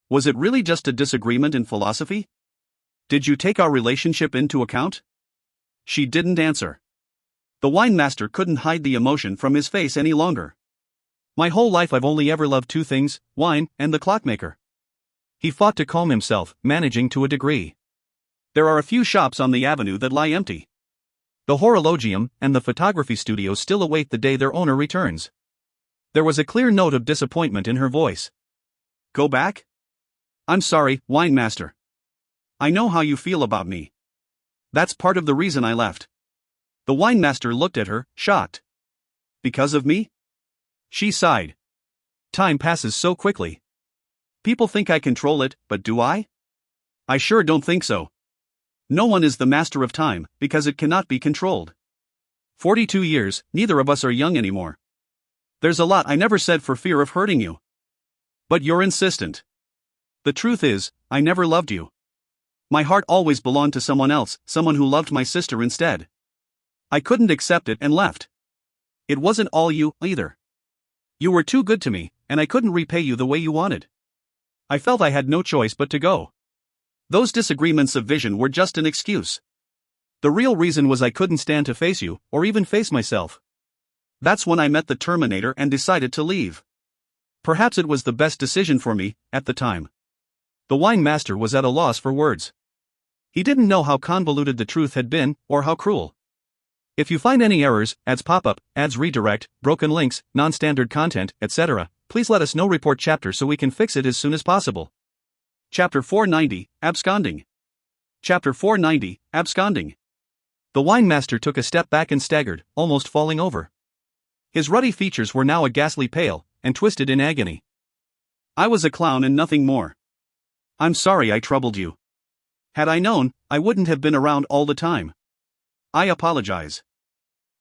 Was it really just a disagreement in philosophy? Did you take our relationship into account? She didn't answer. The winemaster couldn't hide the emotion from his face any longer. My whole life I've only ever loved two things, wine and the clockmaker. He fought to calm himself, managing to a degree. There are a few shops on the avenue that lie empty. The horologium and the photography studio still await the day their owner returns. There was a clear note of disappointment in her voice. Go back? I'm sorry, winemaster. I know how you feel about me. That's part of the reason I left. The winemaster looked at her, shocked. Because of me? She sighed. Time passes so quickly. People think I control it, but do I? I sure don't think so. No one is the master of time, because it cannot be controlled. 42 years, neither of us are young anymore. There's a lot I never said for fear of hurting you. But you're insistent. The truth is, I never loved you. My heart always belonged to someone else, someone who loved my sister instead. I couldn't accept it and left. It wasn't all you, either. You were too good to me, and I couldn't repay you the way you wanted. I felt I had no choice but to go. Those disagreements of vision were just an excuse. The real reason was I couldn't stand to face you, or even face myself. That's when I met the Terminator and decided to leave. Perhaps it was the best decision for me, at the time. The winemaster was at a loss for words. He didn't know how convoluted the truth had been, or how cruel. If you find any errors, ads pop up, ads redirect, broken links, non-standard content, etc., please let us know. Report chapter so we can fix it as soon as possible. Chapter 490, Absconding. Chapter 490, Absconding. The winemaster took a step back and staggered, almost falling over. His ruddy features were now a ghastly pale, and twisted in agony. I was a clown and nothing more. I'm sorry I troubled you. Had I known, I wouldn't have been around all the time. I apologize.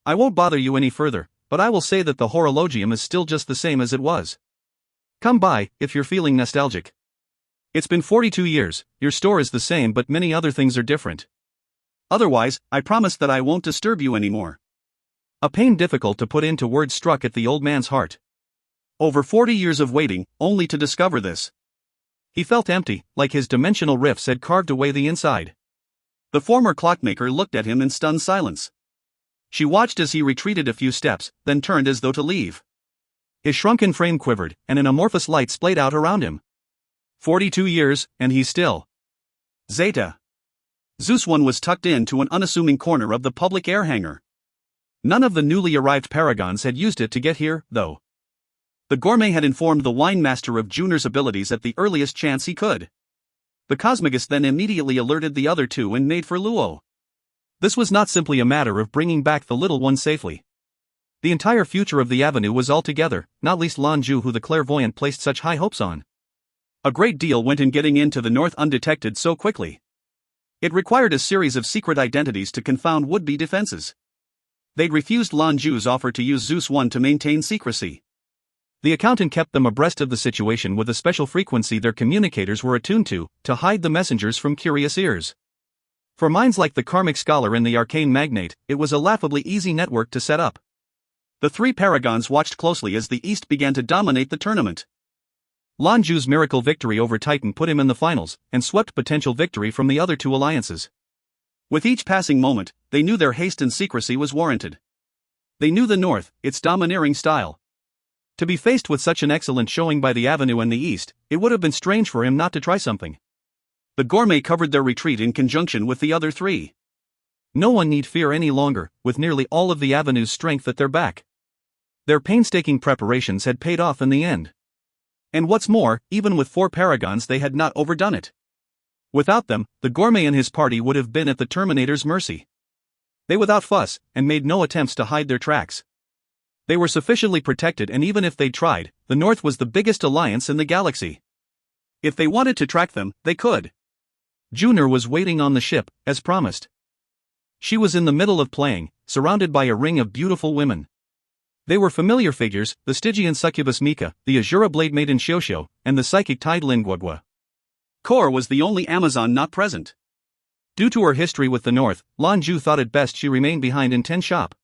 I won't bother you any further, but I will say that the horologium is still just the same as it was. Come by, if you're feeling nostalgic. It's been 42 years, your store is the same but many other things are different. Otherwise, I promise that I won't disturb you anymore. A pain difficult to put into words struck at the old man's heart. Over 40 years of waiting, only to discover this. He felt empty, like his dimensional rifts had carved away the inside. The former clockmaker looked at him in stunned silence. She watched as he retreated a few steps, then turned as though to leave. His shrunken frame quivered, and an amorphous light splayed out around him. 42 years, and he's still. Zeta. Zeus 1 was tucked into an unassuming corner of the public air hangar. None of the newly arrived paragons had used it to get here, though. The gourmet had informed the winemaster of Junior's abilities at the earliest chance he could. The cosmogus then immediately alerted the other two and made for Luo. This was not simply a matter of bringing back the little one safely. The entire future of the avenue was altogether, not least Lan Jue who the clairvoyant placed such high hopes on. A great deal went in getting into the north undetected so quickly. It required a series of secret identities to confound would-be defenses. They'd refused Lan Jue's offer to use Zeus 1 to maintain secrecy. The accountant kept them abreast of the situation with a special frequency their communicators were attuned to hide the messengers from curious ears. For minds like the karmic scholar and the arcane magnate, it was a laughably easy network to set up. The three paragons watched closely as the East began to dominate the tournament. Lan Jue's miracle victory over Titan put him in the finals, and swept potential victory from the other two alliances. With each passing moment, they knew their haste and secrecy was warranted. They knew the North, its domineering style. To be faced with such an excellent showing by the Avenue and the East, it would have been strange for him not to try something. The gourmet covered their retreat in conjunction with the other three. No one need fear any longer, with nearly all of the Avenue's strength at their back. Their painstaking preparations had paid off in the end. And what's more, even with 4 paragons they had not overdone it. Without them, the gourmet and his party would have been at the Terminator's mercy. They without fuss, and made no attempts to hide their tracks. They were sufficiently protected, and even if they tried, the North was the biggest alliance in the galaxy. If they wanted to track them, they could. Junior was waiting on the ship, as promised. She was in the middle of playing, surrounded by a ring of beautiful women. They were familiar figures, the Stygian succubus Mika, the Azura blade maiden Xiuxiu, and the psychic tide Lan Jue. Kor was the only Amazon not present. Due to her history with the North, Lan Jue thought it best she remain behind in Ten Shop.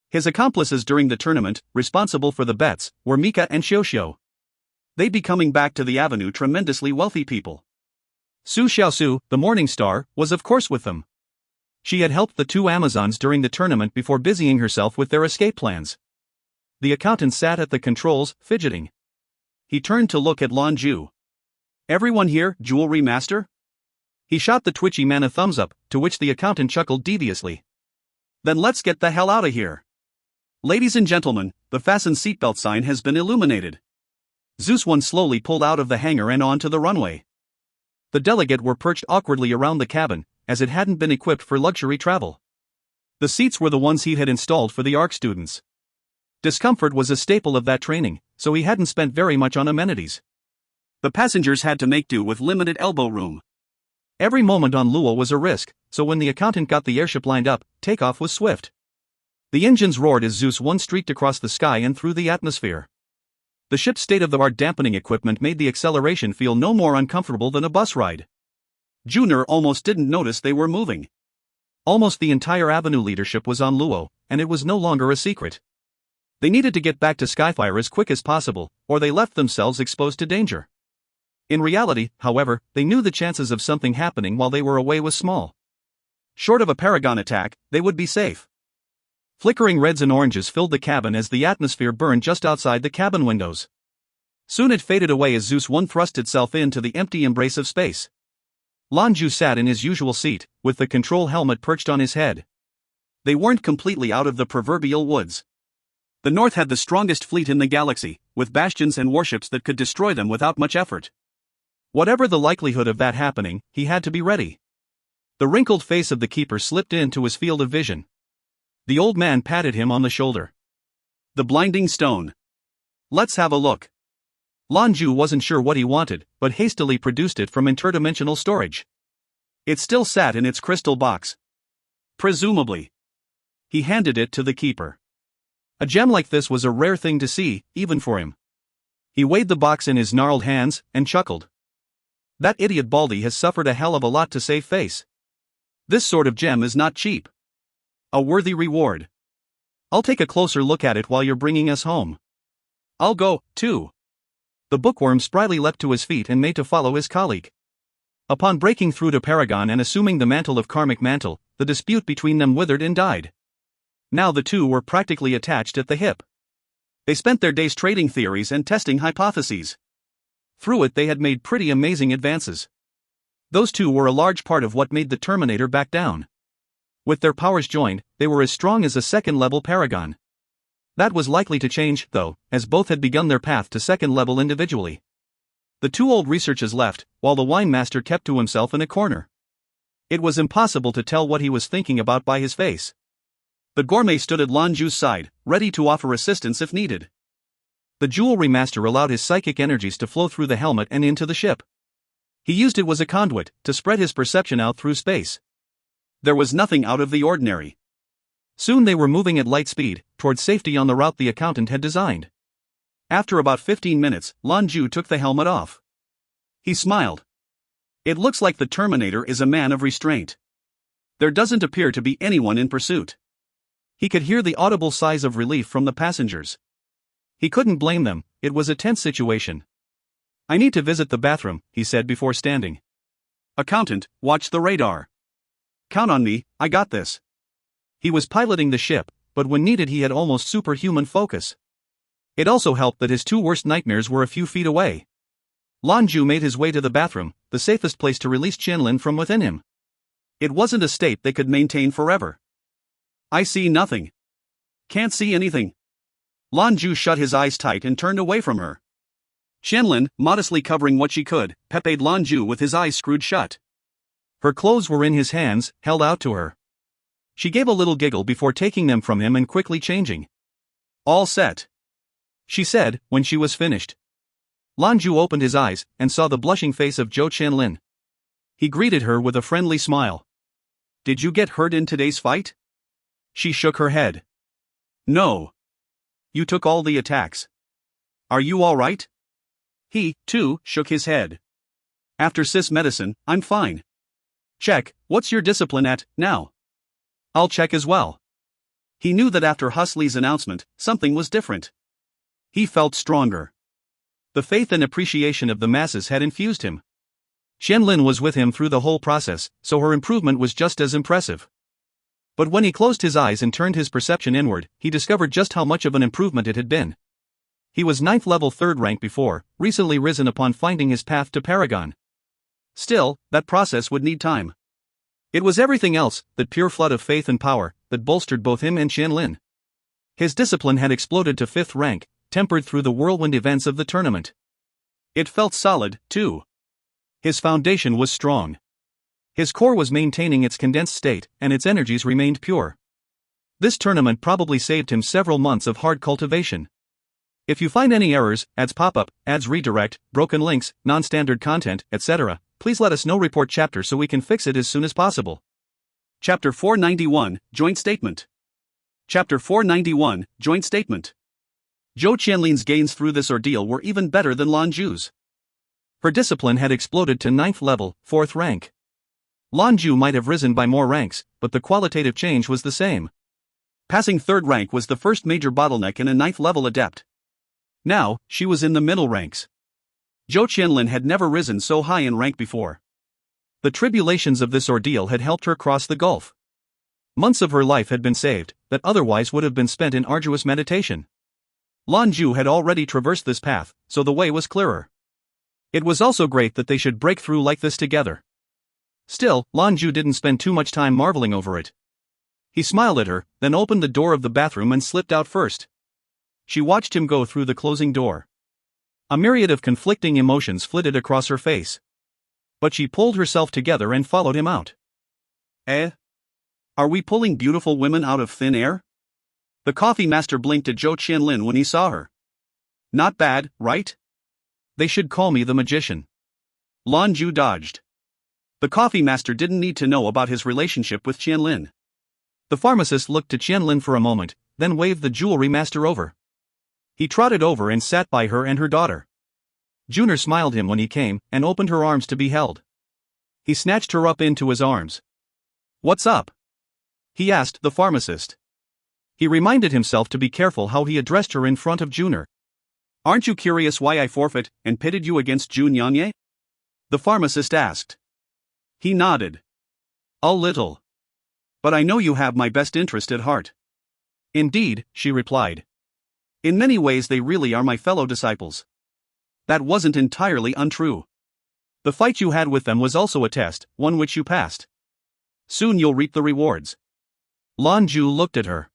His accomplices during the tournament, responsible for the bets, were Mika and Xiuxiu. They'd be coming back to the Avenue tremendously wealthy people. Su Xiaosu, the Morning Star, was of course with them. She had helped the 2 Amazons during the tournament before busying herself with their escape plans. The accountant sat at the controls, fidgeting. He turned to look at Lan Jue. "Everyone here, Jewelry Master?" He shot the twitchy man a thumbs up, to which the accountant chuckled deviously. "Then let's get the hell out of here. Ladies and gentlemen, the fasten seatbelt sign has been illuminated." Zeus 1 slowly pulled out of the hangar and onto the runway. The delegate were perched awkwardly around the cabin, as it hadn't been equipped for luxury travel. The seats were the ones he had installed for the ARC students. Discomfort was a staple of that training, so he hadn't spent very much on amenities. The passengers had to make do with limited elbow room. Every moment on Luo was a risk, so when the accountant got the airship lined up, takeoff was swift. The engines roared as Zeus 1 streaked across the sky and through the atmosphere. The ship's state-of-the-art dampening equipment made the acceleration feel no more uncomfortable than a bus ride. Junior almost didn't notice they were moving. Almost the entire Avenue leadership was on Luo, and it was no longer a secret. They needed to get back to Skyfire as quick as possible, or they left themselves exposed to danger. In reality, however, they knew the chances of something happening while they were away was small. Short of a Paragon attack, they would be safe. Flickering reds and oranges filled the cabin as the atmosphere burned just outside the cabin windows. Soon it faded away as Zeus 1 thrust itself into the empty embrace of space. Lan Jue sat in his usual seat, with the control helmet perched on his head. They weren't completely out of the proverbial woods. The North had the strongest fleet in the galaxy, with bastions and warships that could destroy them without much effort. Whatever the likelihood of that happening, he had to be ready. The wrinkled face of the keeper slipped into his field of vision. The old man patted him on the shoulder. "The blinding stone. Let's have a look." Lan Jue wasn't sure what he wanted, but hastily produced it from interdimensional storage. It still sat in its crystal box. Presumably. He handed it to the keeper. A gem like this was a rare thing to see, even for him. He weighed the box in his gnarled hands, and chuckled. That idiot Baldy has suffered a hell of a lot to save face. This sort of gem is not cheap. A worthy reward. I'll take a closer look at it while you're bringing us home. I'll go, too. The bookworm spryly leapt to his feet and made to follow his colleague. Upon breaking through to Paragon and assuming the mantle of Karmic Mantle, the dispute between them withered and died. Now the two were practically attached at the hip. They spent their days trading theories and testing hypotheses. Through it they had made pretty amazing advances. Those two were a large part of what made the Terminator back down. With their powers joined, they were as strong as a second-level Paragon. That was likely to change, though, as both had begun their path to second level individually. The two old researchers left, while the wine master kept to himself in a corner. It was impossible to tell what he was thinking about by his face. The gourmet stood at Lan Jue's side, ready to offer assistance if needed. The jewelry master allowed his psychic energies to flow through the helmet and into the ship. He used it as a conduit, to spread his perception out through space. There was nothing out of the ordinary. Soon they were moving at light speed, towards safety on the route the accountant had designed. After about 15 minutes, Lan Jue took the helmet off. He smiled. It looks like the Terminator is a man of restraint. There doesn't appear to be anyone in pursuit. He could hear the audible sighs of relief from the passengers. He couldn't blame them, it was a tense situation. I need to visit the bathroom, he said before standing. Accountant, watch the radar. Count on me, I got this. He was piloting the ship, but when needed he had almost superhuman focus. It also helped that his two worst nightmares were a few feet away. Lan Jue made his way to the bathroom, the safest place to release Qianlin from within him. It wasn't a state they could maintain forever. I see nothing. Can't see anything. Lan Jue shut his eyes tight and turned away from her. Qianlin, modestly covering what she could, peppered Lan Jue with his eyes screwed shut. Her clothes were in his hands, held out to her. She gave a little giggle before taking them from him and quickly changing. "All set," she said, when she was finished. Lan Jue opened his eyes and saw the blushing face of Zhou Qianlin. He greeted her with a friendly smile. "Did you get hurt in today's fight?" She shook her head. "No. You took all the attacks. Are you all right?" He, too, shook his head. "After cis medicine, I'm fine." "Check, what's your discipline at, now?" "I'll check as well." He knew that after Husley's announcement, something was different. He felt stronger. The faith and appreciation of the masses had infused him. Qianlin was with him through the whole process, so her improvement was just as impressive. But when he closed his eyes and turned his perception inward, he discovered just how much of an improvement it had been. He was 9th level 3rd rank before, recently risen upon finding his path to Paragon. Still, that process would need time. It was everything else, that pure flood of faith and power, that bolstered both him and Qianlin. His discipline had exploded to 5th rank, tempered through the whirlwind events of the tournament. It felt solid, too. His foundation was strong. His core was maintaining its condensed state, and its energies remained pure. This tournament probably saved him several months of hard cultivation. If you find any errors, ads pop up, ads redirect, broken links, non-standard content, etc., please let us know. Report chapter so we can fix it as soon as possible. Chapter 491, Joint Statement. Chapter 491, Joint Statement. Zhou Qianlin's gains through this ordeal were even better than Lan Jue's. Her discipline had exploded to 9th level, 4th rank. Lan Jue might have risen by more ranks, but the qualitative change was the same. Passing 3rd rank was the first major bottleneck in a 9th level adept. Now, she was in the middle ranks. Zhou Qianlin had never risen so high in rank before. The tribulations of this ordeal had helped her cross the gulf. Months of her life had been saved, that otherwise would have been spent in arduous meditation. Lan Jue had already traversed this path, so the way was clearer. It was also great that they should break through like this together. Still, Lan Jue didn't spend too much time marveling over it. He smiled at her, then opened the door of the bathroom and slipped out first. She watched him go through the closing door. A myriad of conflicting emotions flitted across her face. But she pulled herself together and followed him out. Are we pulling beautiful women out of thin air? The coffee master blinked at Zhou Qianlin when he saw her. Not bad, right? They should call me the magician. Lan Jue dodged. The coffee master didn't need to know about his relationship with Qianlin. The pharmacist looked to Qianlin for a moment, then waved the jewelry master over. He trotted over and sat by her and her daughter. Juner smiled him when he came and opened her arms to be held. He snatched her up into his arms. "What's up?" he asked the pharmacist. He reminded himself to be careful how he addressed her in front of Juner. "Aren't you curious why I forfeit and pitted you against Zhou Qianlin?" the pharmacist asked. He nodded. "A little. But I know you have my best interest at heart." "Indeed," she replied. "In many ways they really are my fellow disciples." That wasn't entirely untrue. The fight you had with them was also a test, one which you passed. Soon you'll reap the rewards. Lan Jue looked at her.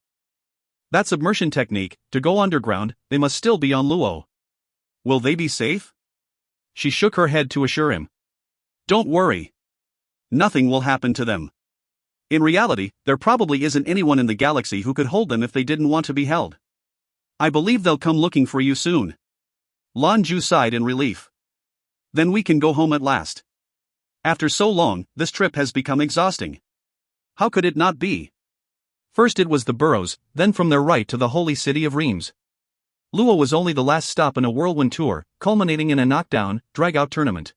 That submersion technique, to go underground, they must still be on Luo. Will they be safe? She shook her head to assure him. Don't worry. Nothing will happen to them. In reality, there probably isn't anyone in the galaxy who could hold them if they didn't want to be held. I believe they'll come looking for you soon. Lan Jue sighed in relief. Then we can go home at last. After so long, this trip has become exhausting. How could it not be? First it was the burrows, then from their right to the holy city of Reims. Luo was only the last stop in a whirlwind tour, culminating in a knockdown, drag-out tournament.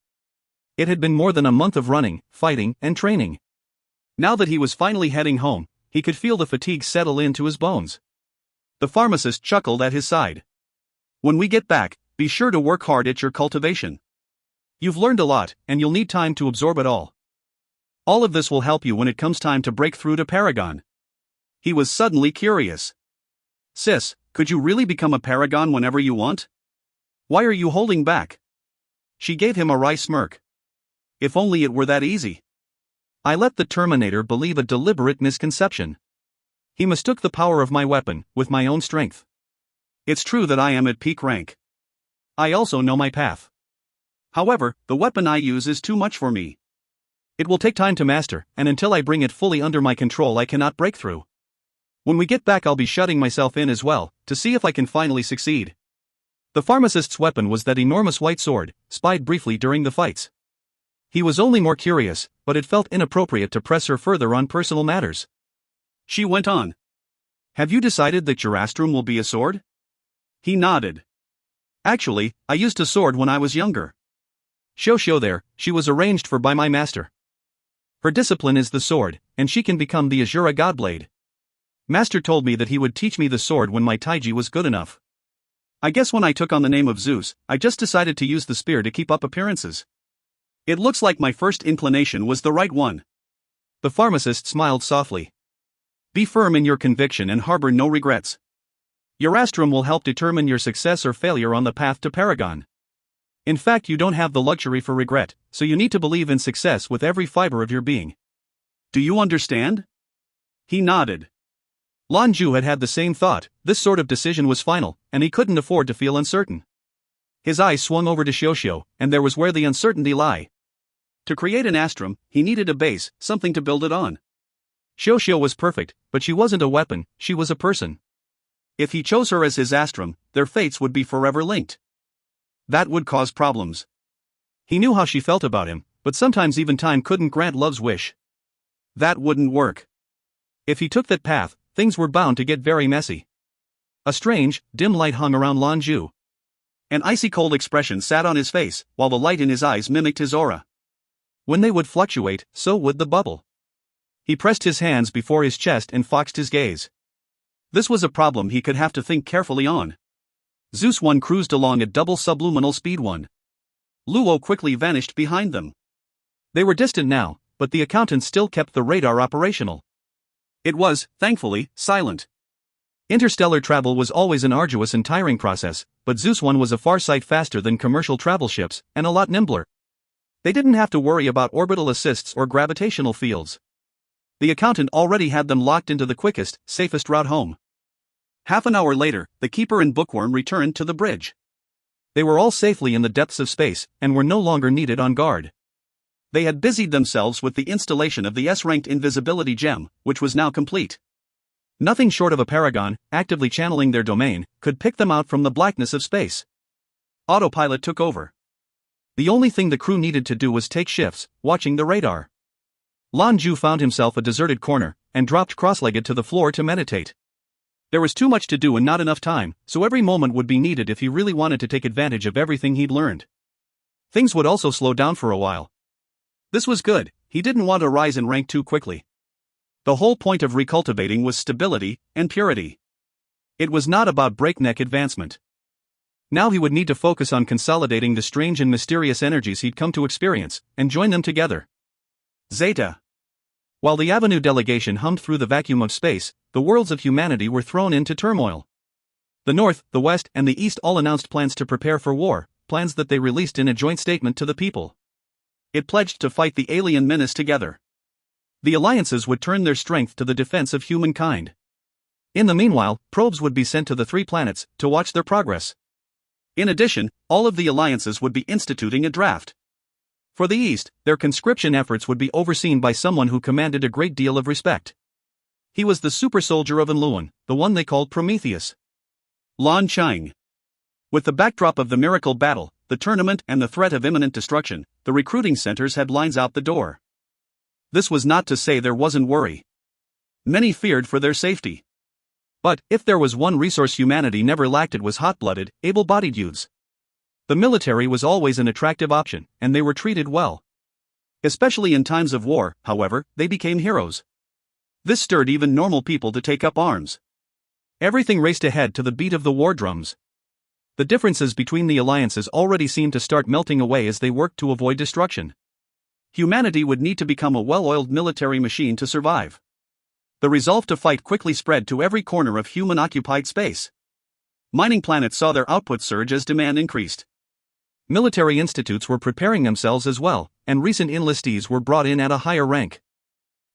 It had been more than a month of running, fighting, and training. Now that he was finally heading home, he could feel the fatigue settle into his bones. The pharmacist chuckled at his side. When we get back, be sure to work hard at your cultivation. You've learned a lot, and you'll need time to absorb it all. All of this will help you when it comes time to break through to Paragon. He was suddenly curious. Sis, could you really become a Paragon whenever you want? Why are you holding back? She gave him a wry smirk. If only it were that easy. I let the Terminator believe a deliberate misconception. He mistook the power of my weapon with my own strength. It's true that I am at peak rank. I also know my path. However, the weapon I use is too much for me. It will take time to master, and until I bring it fully under my control I cannot break through. When we get back I'll be shutting myself in as well, to see if I can finally succeed. The pharmacist's weapon was that enormous white sword, spied briefly during the fights. He was only more curious, but it felt inappropriate to press her further on personal matters. She went on. Have you decided that your astrum will be a sword? He nodded. Actually, I used a sword when I was younger. Xiao there, she was arranged for by my master. Her discipline is the sword, and she can become the Azura Godblade. Master told me that he would teach me the sword when my taiji was good enough. I guess when I took on the name of Zeus, I just decided to use the spear to keep up appearances. It looks like my first inclination was the right one. The pharmacist smiled softly. Be firm in your conviction and harbor no regrets. Your astrum will help determine your success or failure on the path to Paragon. In fact, you don't have the luxury for regret, so you need to believe in success with every fiber of your being. Do you understand? He nodded. Lan Jue had the same thought. This sort of decision was final, and he couldn't afford to feel uncertain. His eyes swung over to Xiao, and there was where the uncertainty lay. To create an astrum, he needed a base, something to build it on. Xiao was perfect, but she wasn't a weapon, she was a person. If he chose her as his astrum, their fates would be forever linked. That would cause problems. He knew how she felt about him, but sometimes even time couldn't grant love's wish. That wouldn't work. If he took that path, things were bound to get very messy. A strange, dim light hung around Lan Jue. An icy cold expression sat on his face, while the light in his eyes mimicked his aura. When they would fluctuate, so would the bubble. He pressed his hands before his chest and foxed his gaze. This was a problem he could have to think carefully on. Zeus 1 cruised along at double subluminal speed 1. Luo quickly vanished behind them. They were distant now, but the accountant still kept the radar operational. It was, thankfully, silent. Interstellar travel was always an arduous and tiring process, but Zeus 1 was a far sight faster than commercial travel ships, and a lot nimbler. They didn't have to worry about orbital assists or gravitational fields. The accountant already had them locked into the quickest, safest route home. Half an hour later, the keeper and Bookworm returned to the bridge. They were all safely in the depths of space, and were no longer needed on guard. They had busied themselves with the installation of the S-ranked invisibility gem, which was now complete. Nothing short of a paragon, actively channeling their domain, could pick them out from the blackness of space. Autopilot took over. The only thing the crew needed to do was take shifts, watching the radar. Lan Jue found himself a deserted corner, and dropped cross-legged to the floor to meditate. There was too much to do and not enough time, so every moment would be needed if he really wanted to take advantage of everything he'd learned. Things would also slow down for a while. This was good, he didn't want to rise in rank too quickly. The whole point of recultivating was stability and purity. It was not about breakneck advancement. Now he would need to focus on consolidating the strange and mysterious energies he'd come to experience, and join them together. Zeta. While the Avenue delegation hummed through the vacuum of space, the worlds of humanity were thrown into turmoil. The North, the West, and the East all announced plans to prepare for war, plans that they released in a joint statement to the people. It pledged to fight the alien menace together. The alliances would turn their strength to the defense of humankind. In the meanwhile, probes would be sent to the 3 planets to watch their progress. In addition, all of the alliances would be instituting a draft. For the East, their conscription efforts would be overseen by someone who commanded a great deal of respect. He was the super soldier of Enluan, the one they called Prometheus. Lan Chang. With the backdrop of the miracle battle, the tournament and the threat of imminent destruction, the recruiting centers had lines out the door. This was not to say there wasn't worry. Many feared for their safety. But, if there was one resource humanity never lacked, it was hot-blooded, able-bodied youths. The military was always an attractive option, and they were treated well. Especially in times of war, however, they became heroes. This stirred even normal people to take up arms. Everything raced ahead to the beat of the war drums. The differences between the alliances already seemed to start melting away as they worked to avoid destruction. Humanity would need to become a well-oiled military machine to survive. The resolve to fight quickly spread to every corner of human-occupied space. Mining planets saw their output surge as demand increased. Military institutes were preparing themselves as well, and recent enlistees were brought in at a higher rank.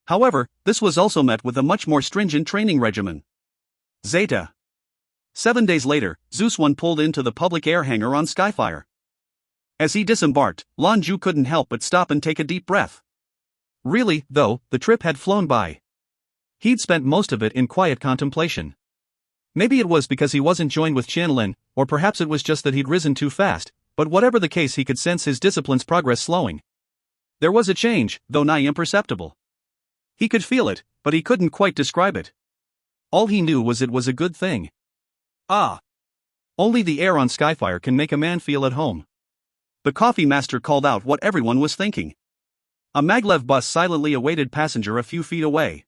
However, this was also met with a much more stringent training regimen. Zeta. 7 days later, Zeus 1 pulled into the public air hangar on Skyfire. As he disembarked, Lan Jue couldn't help but stop and take a deep breath. Really, though, the trip had flown by. He'd spent most of it in quiet contemplation. Maybe it was because he wasn't joined with Qianlin, or perhaps it was just that he'd risen too fast, but whatever the case, he could sense his discipline's progress slowing. There was a change, though nigh imperceptible. He could feel it, but he couldn't quite describe it. All he knew was it was a good thing. Ah! Only the air on Skyfire can make a man feel at home. The coffee master called out what everyone was thinking. A maglev bus silently awaited passenger a few feet away.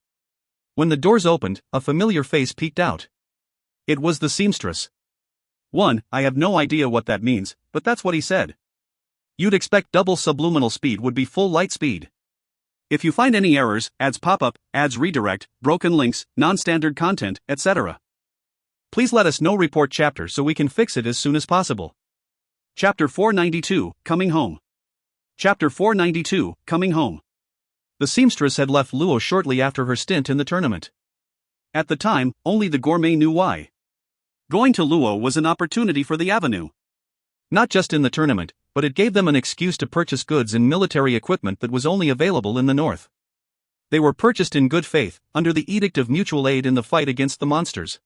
When the doors opened, a familiar face peeked out. It was the seamstress. I have no idea what that means, but that's what he said. You'd expect double subliminal speed would be full light speed. If you find any errors, ads pop up, ads redirect, broken links, non-standard content, etc. Please let us know. Report chapter so we can fix it as soon as possible. Chapter 492, Coming Home. Chapter 492, Coming Home. The seamstress had left Luo shortly after her stint in the tournament. At the time, only the gourmet knew why. Going to Luo was an opportunity for the Avenue. Not just in the tournament, but it gave them an excuse to purchase goods and military equipment that was only available in the north. They were purchased in good faith, under the Edict of Mutual Aid in the fight against the monsters.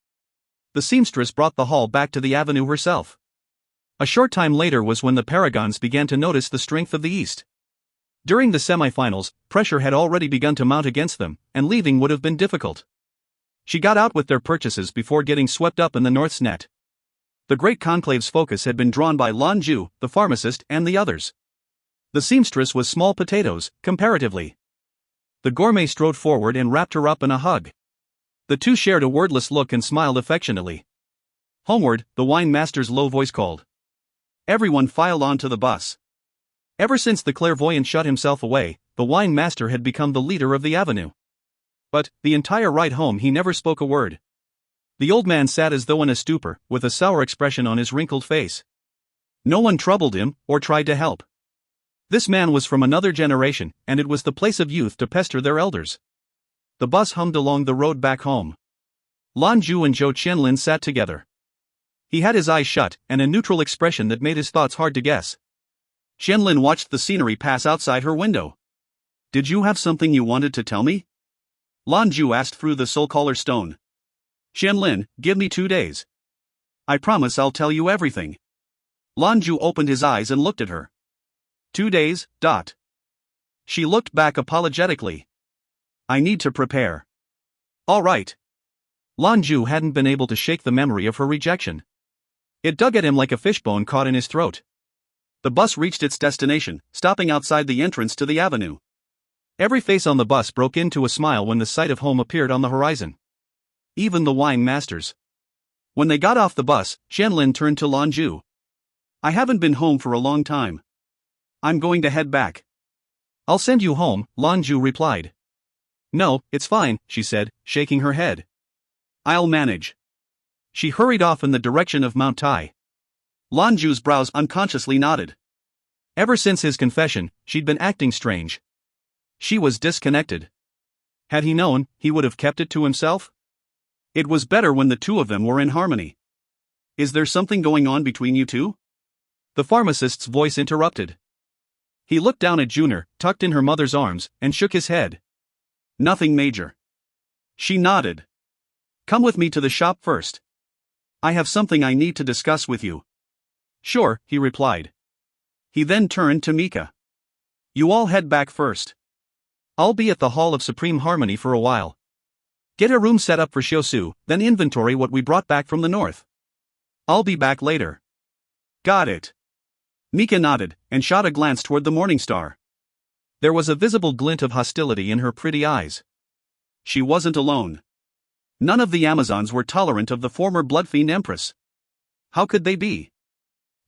The seamstress brought the haul back to the Avenue herself. A short time later was when the Paragons began to notice the strength of the East. During the semifinals, pressure had already begun to mount against them, and leaving would have been difficult. She got out with their purchases before getting swept up in the North's net. The Great Conclave's focus had been drawn by Lan Jue, the pharmacist, and the others. The seamstress was small potatoes, comparatively. The gourmet strode forward and wrapped her up in a hug. The two shared a wordless look and smiled affectionately. Homeward, the wine master's low voice called. Everyone filed onto the bus. Ever since the clairvoyant shut himself away, the wine master had become the leader of the Avenue. But, the entire ride home he never spoke a word. The old man sat as though in a stupor, with a sour expression on his wrinkled face. No one troubled him, or tried to help. This man was from another generation, and it was the place of youth to pester their elders. The bus hummed along the road back home. Lan Jue and Zhou Qianlin sat together. He had his eyes shut, and a neutral expression that made his thoughts hard to guess. Qianlin watched the scenery pass outside her window. Did you have something you wanted to tell me? Lan Jue asked through the soul-collar stone. Qianlin, give me 2 days. I promise I'll tell you everything. Lan Jue opened his eyes and looked at her. 2 days. She looked back apologetically. I need to prepare. All right. Lan Jue hadn't been able to shake the memory of her rejection. It dug at him like a fishbone caught in his throat. The bus reached its destination, stopping outside the entrance to the Avenue. Every face on the bus broke into a smile when the sight of home appeared on the horizon. Even the wine masters. When they got off the bus, Qianlin turned to Lan Jue. I haven't been home for a long time. I'm going to head back. I'll send you home, Lan Jue replied. No, it's fine, she said, shaking her head. I'll manage. She hurried off in the direction of Mount Tai. Lan Jue's brows unconsciously nodded. Ever since his confession, she'd been acting strange. She was disconnected. Had he known, he would have kept it to himself? It was better when the two of them were in harmony. Is there something going on between you two? The pharmacist's voice interrupted. He looked down at Junior, tucked in her mother's arms, and shook his head. Nothing major. She nodded. Come with me to the shop first. I have something I need to discuss with you. Sure, he replied. He then turned to Mika. You all head back first. I'll be at the Hall of Supreme Harmony for a while. Get a room set up for Xiaosu, then inventory what we brought back from the north. I'll be back later. Got it. Mika nodded, and shot a glance toward the Morning Star. There was a visible glint of hostility in her pretty eyes. She wasn't alone. None of the Amazons were tolerant of the former blood-fiend Empress. How could they be?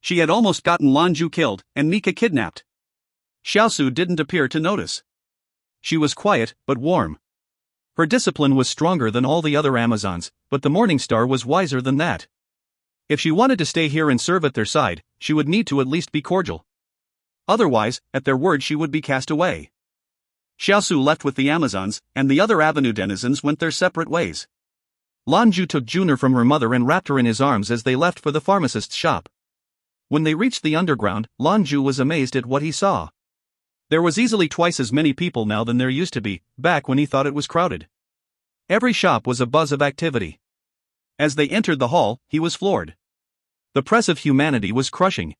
She had almost gotten Lan Jue killed, and Mika kidnapped. Xiaosu didn't appear to notice. She was quiet, but warm. Her discipline was stronger than all the other Amazons, but the Morning Star was wiser than that. If she wanted to stay here and serve at their side, she would need to at least be cordial. Otherwise, at their word she would be cast away. Xiaosu left with the Amazons, and the other Avenue denizens went their separate ways. Lan Jue took Junior from her mother and wrapped her in his arms as they left for the pharmacist's shop. When they reached the underground, Lan Jue was amazed at what he saw. There was easily twice as many people now than there used to be, back when he thought it was crowded. Every shop was a buzz of activity. As they entered the hall, he was floored. The press of humanity was crushing.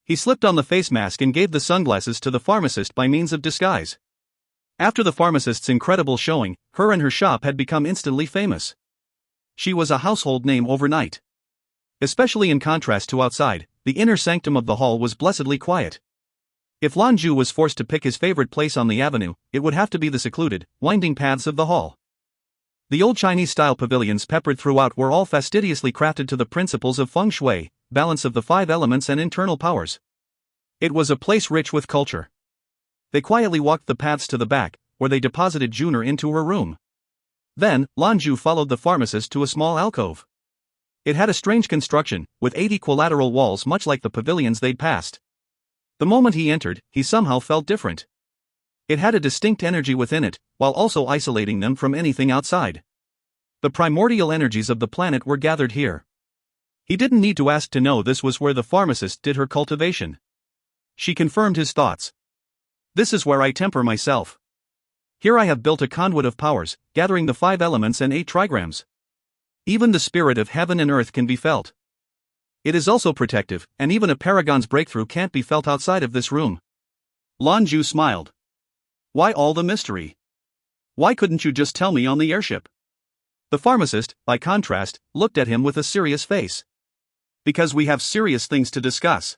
He slipped on the face mask and gave the sunglasses to the pharmacist by means of disguise. After the pharmacist's incredible showing, her and her shop had become instantly famous. She was a household name overnight. Especially in contrast to outside, the inner sanctum of the hall was blessedly quiet. If Lan Jue was forced to pick his favorite place on the avenue, it would have to be the secluded, winding paths of the hall. The old Chinese-style pavilions peppered throughout were all fastidiously crafted to the principles of feng shui, balance of the five elements and internal powers. It was a place rich with culture. They quietly walked the paths to the back, where they deposited Junior into her room. Then, Lan Jue followed the pharmacist to a small alcove. It had a strange construction, with 8 equilateral walls much like the pavilions they'd passed. The moment he entered, he somehow felt different. It had a distinct energy within it, while also isolating them from anything outside. The primordial energies of the planet were gathered here. He didn't need to ask to know this was where the pharmacist did her cultivation. She confirmed his thoughts. This is where I temper myself. Here I have built a conduit of powers, gathering the 5 elements and 8 trigrams. Even the spirit of heaven and earth can be felt. It is also protective, and even a paragon's breakthrough can't be felt outside of this room. Lan Jue smiled. Why all the mystery? Why couldn't you just tell me on the airship? The pharmacist, by contrast, looked at him with a serious face. Because we have serious things to discuss.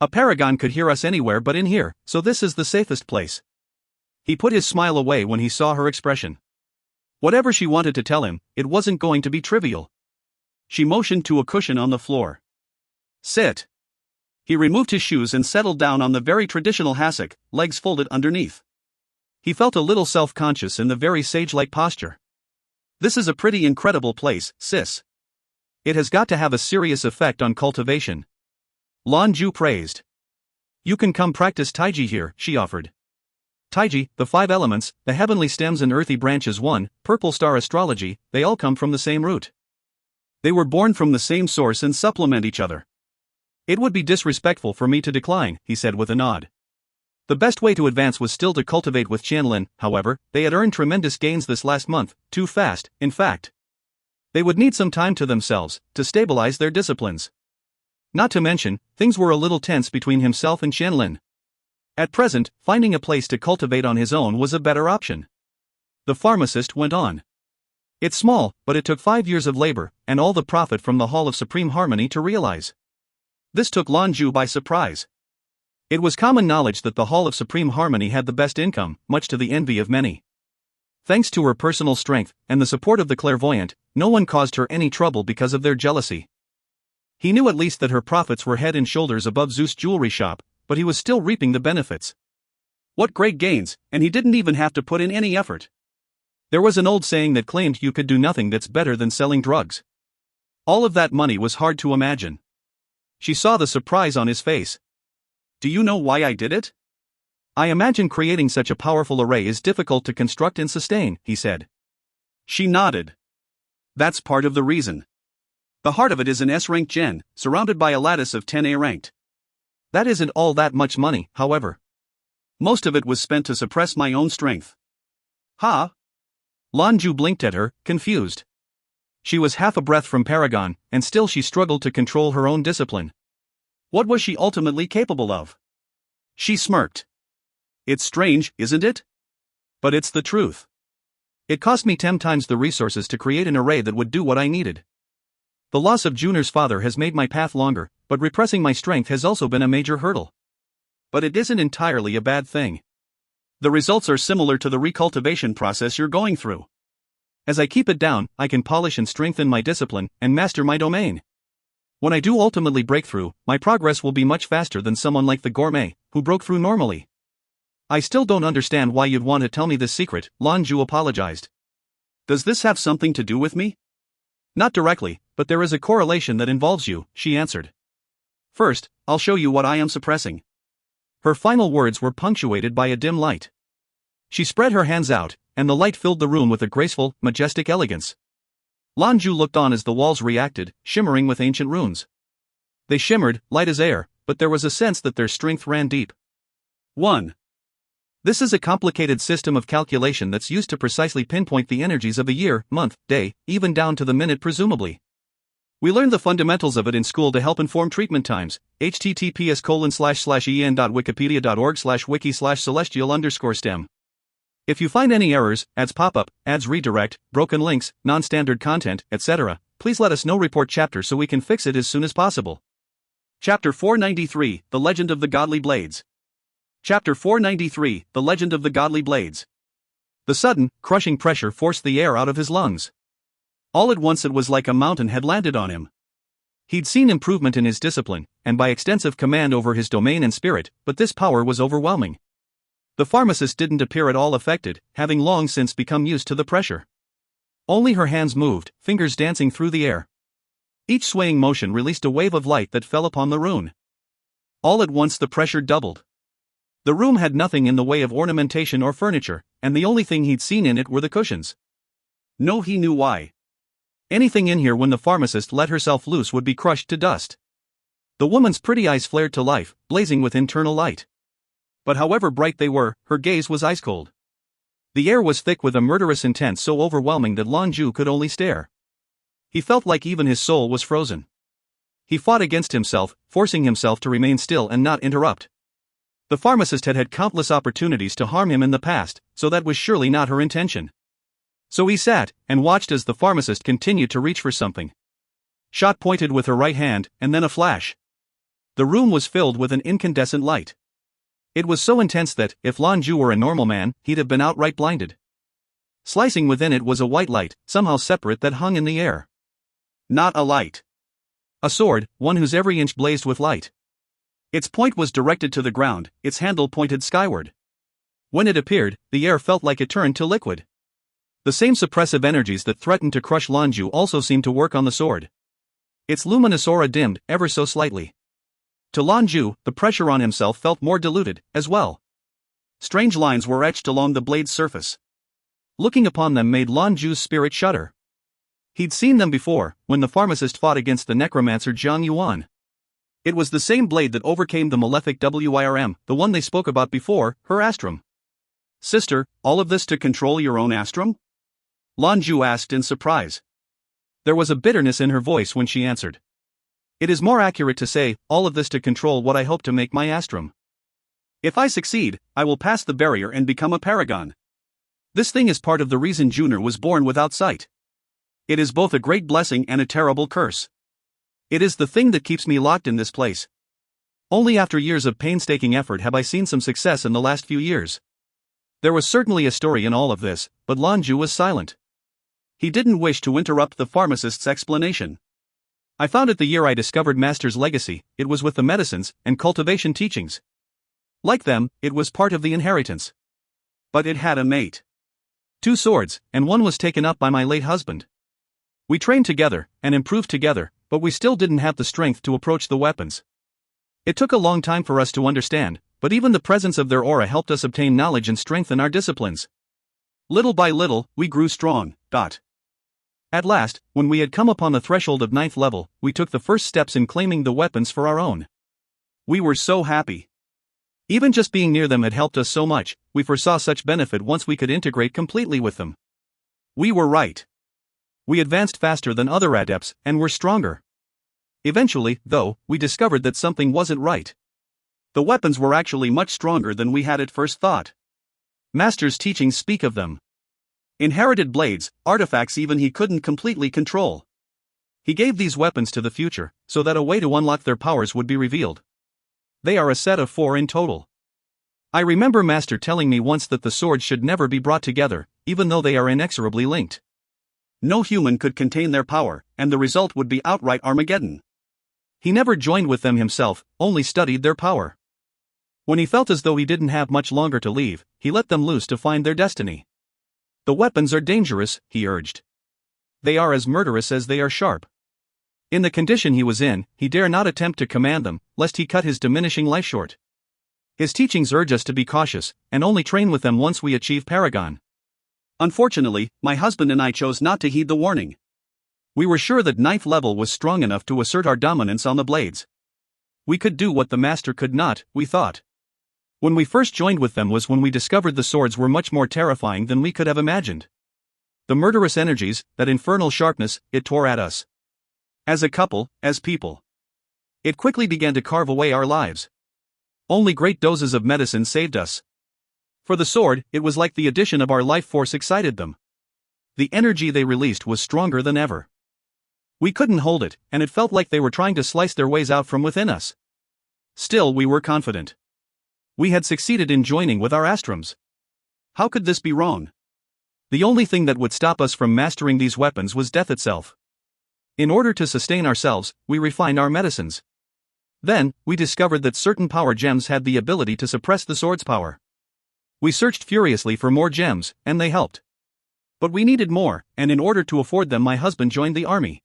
A paragon could hear us anywhere but in here, so this is the safest place. He put his smile away when he saw her expression. Whatever she wanted to tell him, it wasn't going to be trivial. She motioned to a cushion on the floor. Sit. He removed his shoes and settled down on the very traditional hassock, legs folded underneath. He felt a little self-conscious in the very sage-like posture. This is a pretty incredible place, sis. It has got to have a serious effect on cultivation. Lan Jue praised. You can come practice Taiji here, she offered. Taiji, the 5 elements, the heavenly stems and earthy branches 1, purple star astrology, they all come from the same root. They were born from the same source and supplement each other. It would be disrespectful for me to decline, he said with a nod. The best way to advance was still to cultivate with Qianlin, however, they had earned tremendous gains this last month, too fast, in fact. They would need some time to themselves, to stabilize their disciplines. Not to mention, things were a little tense between himself and Qianlin. At present, finding a place to cultivate on his own was a better option. The pharmacist went on. It's small, but it took 5 years of labor, and all the profit from the Hall of Supreme Harmony to realize. This took Lan Jue by surprise. It was common knowledge that the Hall of Supreme Harmony had the best income, much to the envy of many. Thanks to her personal strength, and the support of the clairvoyant, no one caused her any trouble because of their jealousy. He knew at least that her profits were head and shoulders above Zeus' jewelry shop, but he was still reaping the benefits. What great gains, and he didn't even have to put in any effort. There was an old saying that claimed you could do nothing that's better than selling drugs. All of that money was hard to imagine. She saw the surprise on his face. Do you know why I did it? I imagine creating such a powerful array is difficult to construct and sustain, he said. She nodded. That's part of the reason. The heart of it is an S-ranked gen, surrounded by a lattice of 10 A-ranked. That isn't all that much money, however. Most of it was spent to suppress my own strength. Huh? Lan Jue blinked at her, confused. She was half a breath from Paragon, and still she struggled to control her own discipline. What was she ultimately capable of? She smirked. It's strange, isn't it? But it's the truth. It cost me 10 times the resources to create an array that would do what I needed. The loss of Junior's father has made my path longer, but repressing my strength has also been a major hurdle. But it isn't entirely a bad thing. The results are similar to the recultivation process you're going through. As I keep it down, I can polish and strengthen my discipline, and master my domain. When I do ultimately break through, my progress will be much faster than someone like the gourmet, who broke through normally. I still don't understand why you'd want to tell me this secret, Lan Jue apologized. Does this have something to do with me? Not directly, but there is a correlation that involves you, she answered. First, I'll show you what I am suppressing. Her final words were punctuated by a dim light. She spread her hands out, and the light filled the room with a graceful, majestic elegance. Lan Jue looked on as the walls reacted, shimmering with ancient runes. They shimmered, light as air, but there was a sense that their strength ran deep. 1. This is a complicated system of calculation that's used to precisely pinpoint the energies of a year, month, day, even down to the minute presumably. We learned the fundamentals of it in school to help inform treatment times. https://en.wikipedia.org/wiki/celestial_stem. If you find any errors, ads pop up, ads redirect, broken links, non-standard content, etc., please let us know. Report chapter so we can fix it as soon as possible. Chapter 493, The Legend of the Godly Blades. Chapter 493, The Legend of the Godly Blades. The sudden, crushing pressure forced the air out of his lungs. All at once it was like a mountain had landed on him. He'd seen improvement in his discipline, and by extensive command over his domain and spirit, but this power was overwhelming. The pharmacist didn't appear at all affected, having long since become used to the pressure. Only her hands moved, fingers dancing through the air. Each swaying motion released a wave of light that fell upon the rune. All at once the pressure doubled. The room had nothing in the way of ornamentation or furniture, and the only thing he'd seen in it were the cushions. No, he knew why. Anything in here when the pharmacist let herself loose would be crushed to dust. The woman's pretty eyes flared to life, blazing with internal light. But however bright they were, her gaze was ice cold. The air was thick with a murderous intent so overwhelming that Lan Jue could only stare. He felt like even his soul was frozen. He fought against himself, forcing himself to remain still and not interrupt. The pharmacist had had countless opportunities to harm him in the past, so that was surely not her intention. So he sat and watched as the pharmacist continued to reach for something. Shot pointed with her right hand, and then a flash. The room was filled with an incandescent light. It was so intense that, if Lan Jue were a normal man, he'd have been outright blinded. Slicing within it was a white light, somehow separate, that hung in the air. Not a light. A sword, one whose every inch blazed with light. Its point was directed to the ground, its handle pointed skyward. When it appeared, the air felt like it turned to liquid. The same suppressive energies that threatened to crush Lan Jue also seemed to work on the sword. Its luminous aura dimmed, ever so slightly. To Lan Jue, the pressure on himself felt more diluted, as well. Strange lines were etched along the blade's surface. Looking upon them made Lan Jue's spirit shudder. He'd seen them before, when the pharmacist fought against the necromancer Zhang Yuan. It was the same blade that overcame the malefic Wirm, the one they spoke about before, her astrum. Sister, all of this to control your own astrum? Lan Jue asked in surprise. There was a bitterness in her voice when she answered. It is more accurate to say, all of this to control what I hope to make my astrum. If I succeed, I will pass the barrier and become a paragon. This thing is part of the reason Junior was born without sight. It is both a great blessing and a terrible curse. It is the thing that keeps me locked in this place. Only after years of painstaking effort have I seen some success in the last few years. There was certainly a story in all of this, but Lan Jue was silent. He didn't wish to interrupt the pharmacist's explanation. I found it the year I discovered Master's legacy. It was with the medicines and cultivation teachings. Like them, it was part of the inheritance. But it had a mate. 2 swords, and one was taken up by my late husband. We trained together, and improved together, but we still didn't have the strength to approach the weapons. It took a long time for us to understand, but even the presence of their aura helped us obtain knowledge and strengthen our disciplines. Little by little, we grew strong. At last, when we had come upon the threshold of 9th level, we took the first steps in claiming the weapons for our own. We were so happy. Even just being near them had helped us so much, we foresaw such benefit once we could integrate completely with them. We were right. We advanced faster than other adepts, and were stronger. Eventually, though, we discovered that something wasn't right. The weapons were actually much stronger than we had at first thought. Master's teachings speak of them. Inherited blades, artifacts even he couldn't completely control. He gave these weapons to the future, so that a way to unlock their powers would be revealed. They are a set of 4 in total. I remember Master telling me once that the swords should never be brought together, even though they are inexorably linked. No human could contain their power, and the result would be outright Armageddon. He never joined with them himself, only studied their power. When he felt as though he didn't have much longer to leave, he let them loose to find their destiny. The weapons are dangerous, he urged. They are as murderous as they are sharp. In the condition he was in, he dare not attempt to command them, lest he cut his diminishing life short. His teachings urge us to be cautious, and only train with them once we achieve Paragon. Unfortunately, my husband and I chose not to heed the warning. We were sure that 9th level was strong enough to assert our dominance on the blades. We could do what the master could not, we thought. When we first joined with them was when we discovered the swords were much more terrifying than we could have imagined. The murderous energies, that infernal sharpness, it tore at us. As a couple, as people. It quickly began to carve away our lives. Only great doses of medicine saved us. For the sword, it was like the addition of our life force excited them. The energy they released was stronger than ever. We couldn't hold it, and it felt like they were trying to slice their ways out from within us. Still, we were confident. We had succeeded in joining with our astrums. How could this be wrong? The only thing that would stop us from mastering these weapons was death itself. In order to sustain ourselves, we refined our medicines. Then, we discovered that certain power gems had the ability to suppress the sword's power. We searched furiously for more gems, and they helped. But we needed more, and in order to afford them, my husband joined the army.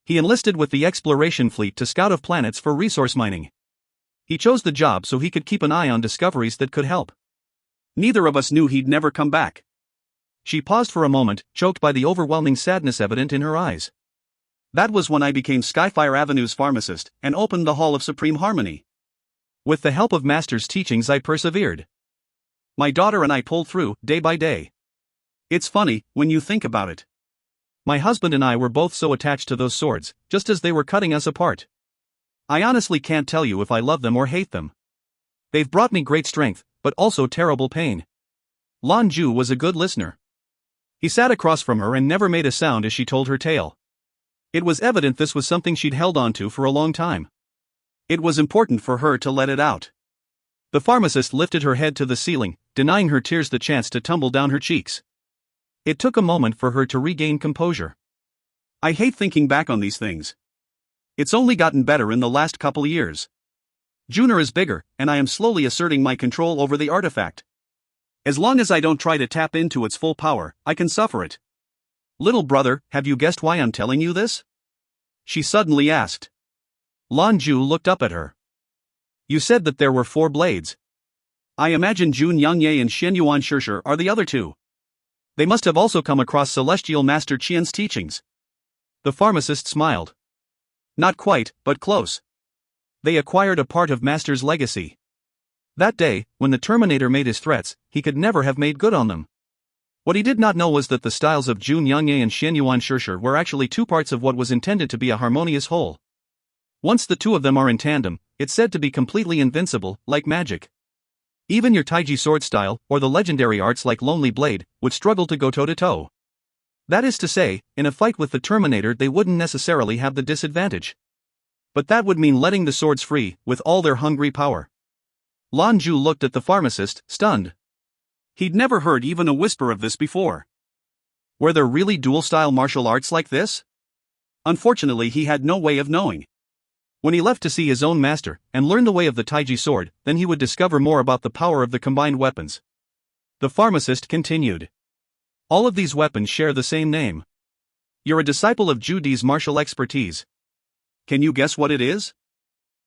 He enlisted with the exploration fleet to scout of planets for resource mining. He chose the job so he could keep an eye on discoveries that could help. Neither of us knew he'd never come back. She paused for a moment, choked by the overwhelming sadness evident in her eyes. That was when I became Skyfire Avenue's pharmacist and opened the Hall of Supreme Harmony. With the help of Master's teachings, I persevered. My daughter and I pulled through, day by day. It's funny, when you think about it. My husband and I were both so attached to those swords, just as they were cutting us apart. I honestly can't tell you if I love them or hate them. They've brought me great strength, but also terrible pain. Lan Jue was a good listener. He sat across from her and never made a sound as she told her tale. It was evident this was something she'd held on to for a long time. It was important for her to let it out. The pharmacist lifted her head to the ceiling, denying her tears the chance to tumble down her cheeks. It took a moment for her to regain composure. I hate thinking back on these things. It's only gotten better in the last couple years. Junior is bigger, and I am slowly asserting my control over the artifact. As long as I don't try to tap into its full power, I can suffer it. Little brother, have you guessed why I'm telling you this? She suddenly asked. Lan Jue looked up at her. You said that there were 4 blades. I imagine Zhou Qianlin and Shenyuan Shishir are the other 2. They must have also come across Celestial Master Qian's teachings. The pharmacist smiled. Not quite, but close. They acquired a part of Master's legacy. That day, when the Terminator made his threats, he could never have made good on them. What he did not know was that the styles of Zhou Qianlin and Shenyuan Shishir were actually 2 parts of what was intended to be a harmonious whole. Once the 2 of them are in tandem, it's said to be completely invincible, like magic. Even your Taiji sword style, or the legendary arts like Lonely Blade, would struggle to go toe-to-toe. That is to say, in a fight with the Terminator they wouldn't necessarily have the disadvantage. But that would mean letting the swords free, with all their hungry power. Lan Jue looked at the pharmacist, stunned. He'd never heard even a whisper of this before. Were there really dual-style martial arts like this? Unfortunately, he had no way of knowing. When he left to see his own master, and learn the way of the Taiji sword, then he would discover more about the power of the combined weapons. The pharmacist continued. All of these weapons share the same name. You're a disciple of Zhou Di's martial expertise. Can you guess what it is?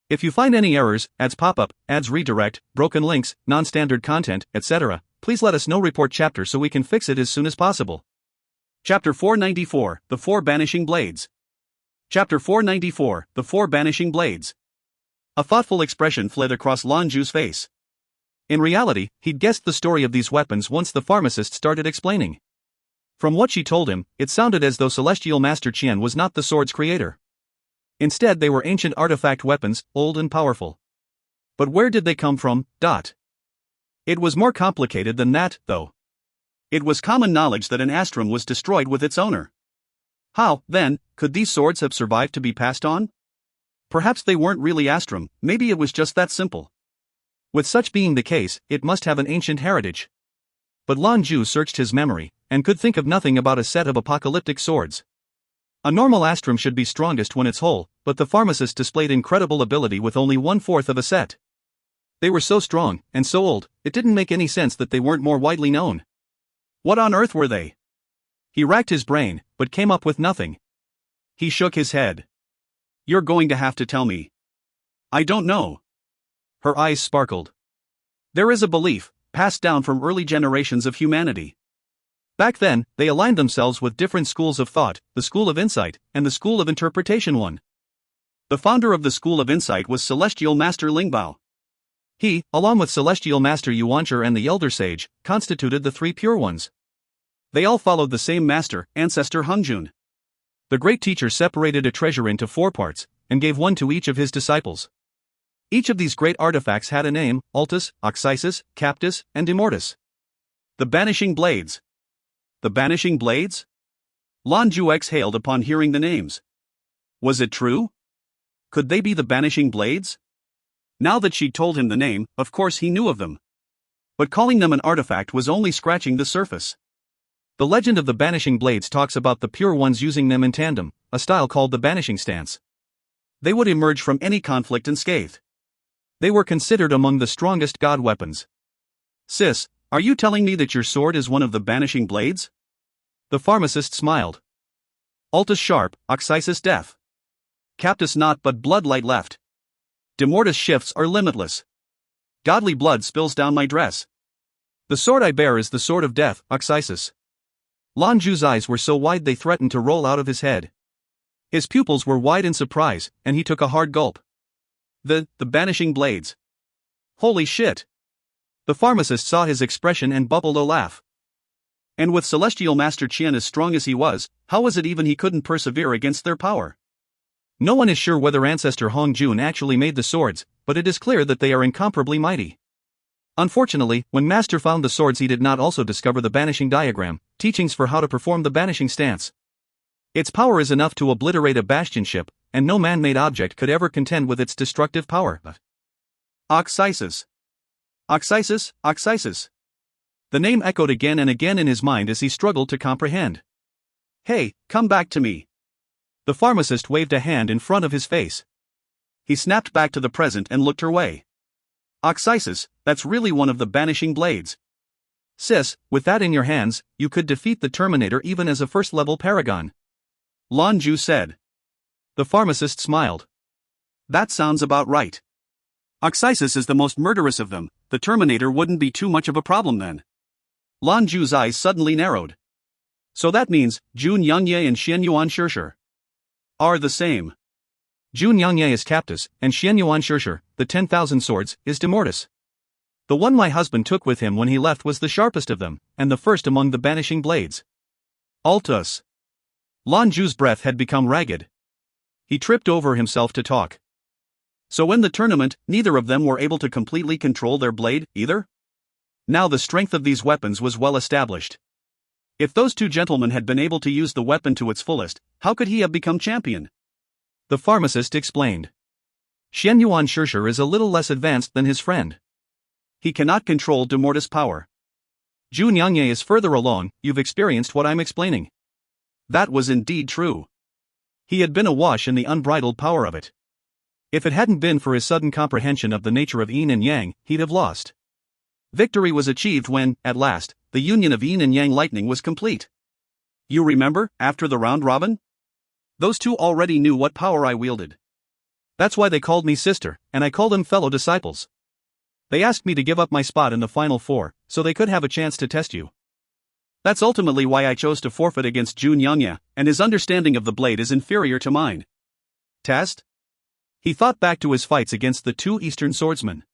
If you find any errors, ads pop up, ads redirect, broken links, non-standard content, etc., please let us know. Report chapter so we can fix it as soon as possible. Chapter 494, The 4 Banishing Blades. Chapter 494, The 4 Banishing Blades. A thoughtful expression fled across Lan Jue's face. In reality, he'd guessed the story of these weapons once the pharmacist started explaining. From what she told him, it sounded as though Celestial Master Qian was not the sword's creator. Instead, they were ancient artifact weapons, old and powerful. But where did they come from? It was more complicated than that, though. It was common knowledge that an astrum was destroyed with its owner. How, then, could these swords have survived to be passed on? Perhaps they weren't really astrum, maybe it was just that simple. With such being the case, it must have an ancient heritage. But Lan Jue searched his memory, and could think of nothing about a set of apocalyptic swords. A normal astrum should be strongest when it's whole, but the pharmacist displayed incredible ability with only 1/4 of a set. They were so strong, and so old, it didn't make any sense that they weren't more widely known. What on earth were they? He racked his brain, but came up with nothing. He shook his head. You're going to have to tell me. I don't know. Her eyes sparkled. There is a belief, passed down from early generations of humanity. Back then, they aligned themselves with different schools of thought, the School of Insight, and the School of Interpretation one. The founder of the School of Insight was Celestial Master Lingbao. He, along with Celestial Master Yuanzhi and the Elder Sage, constituted the three pure ones. They all followed the same master, Ancestor Hengjun. The great teacher separated a treasure into 4 parts, and gave one to each of his disciples. Each of these great artifacts had a name: Altus, Oxisis, Captus, and Immortus. The Banishing Blades. The Banishing Blades? Lan Jue exhaled upon hearing the names. Was it true? Could they be the Banishing Blades? Now that she'd told him the name, of course he knew of them. But calling them an artifact was only scratching the surface. The legend of the Banishing Blades talks about the pure ones using them in tandem, a style called the Banishing Stance. They would emerge from any conflict unscathed. They were considered among the strongest god weapons. Sis, are you telling me that your sword is one of the Banishing Blades? The pharmacist smiled. Altus sharp, Oxisis death. Captus not but bloodlight left. Demortus shifts are limitless. Godly blood spills down my dress. The sword I bear is the sword of death, Oxisis. Lan Jue's eyes were so wide they threatened to roll out of his head. His pupils were wide in surprise, and he took a hard gulp. The Banishing Blades. Holy shit! The pharmacist saw his expression and bubbled a laugh. And with Celestial Master Qian as strong as he was, how was it even he couldn't persevere against their power? No one is sure whether Ancestor Hengjun actually made the swords, but it is clear that they are incomparably mighty. Unfortunately, when Master found the swords he did not also discover the Banishing Diagram, teachings for how to perform the Banishing Stance. Its power is enough to obliterate a bastionship, and no man-made object could ever contend with its destructive power. Oxisis. Oxisis, Oxisis. The name echoed again and again in his mind as he struggled to comprehend. Hey, come back to me. The pharmacist waved a hand in front of his face. He snapped back to the present and looked her way. Oxisis, that's really one of the Banishing Blades. Sis, with that in your hands, you could defeat the Terminator even as a first-level paragon. Lan Jue said. The pharmacist smiled. That sounds about right. Oxisis is the most murderous of them, the Terminator wouldn't be too much of a problem then. Lan Jue's eyes suddenly narrowed. So that means, Zhou Qianlin and Xianyuan Shishir are the same. Zhou Qianlin is Captus, and Xianyuan Shishir, the 10,000 swords, is Demortus. The one my husband took with him when he left was the sharpest of them, and the first among the Banishing Blades. Altus. Lan Jue's breath had become ragged. He tripped over himself to talk. So in the tournament, neither of them were able to completely control their blade, either? Now the strength of these weapons was well established. If those two gentlemen had been able to use the weapon to its fullest, how could he have become champion? The pharmacist explained. Xianyuan Shishir is a little less advanced than his friend. He cannot control Demortus power. Zhou Qianlin is further along, you've experienced what I'm explaining. That was indeed true. He had been awash in the unbridled power of it. If it hadn't been for his sudden comprehension of the nature of yin and yang, he'd have lost. Victory was achieved when, at last, the union of yin and yang lightning was complete. You remember, after the round robin? Those two already knew what power I wielded. That's why they called me sister, and I called them fellow disciples. They asked me to give up my spot in the final 4, so they could have a chance to test you. That's ultimately why I chose to forfeit against Zhou Qianlin, and his understanding of the blade is inferior to mine. Test? He thought back to his fights against the 2 Eastern swordsmen.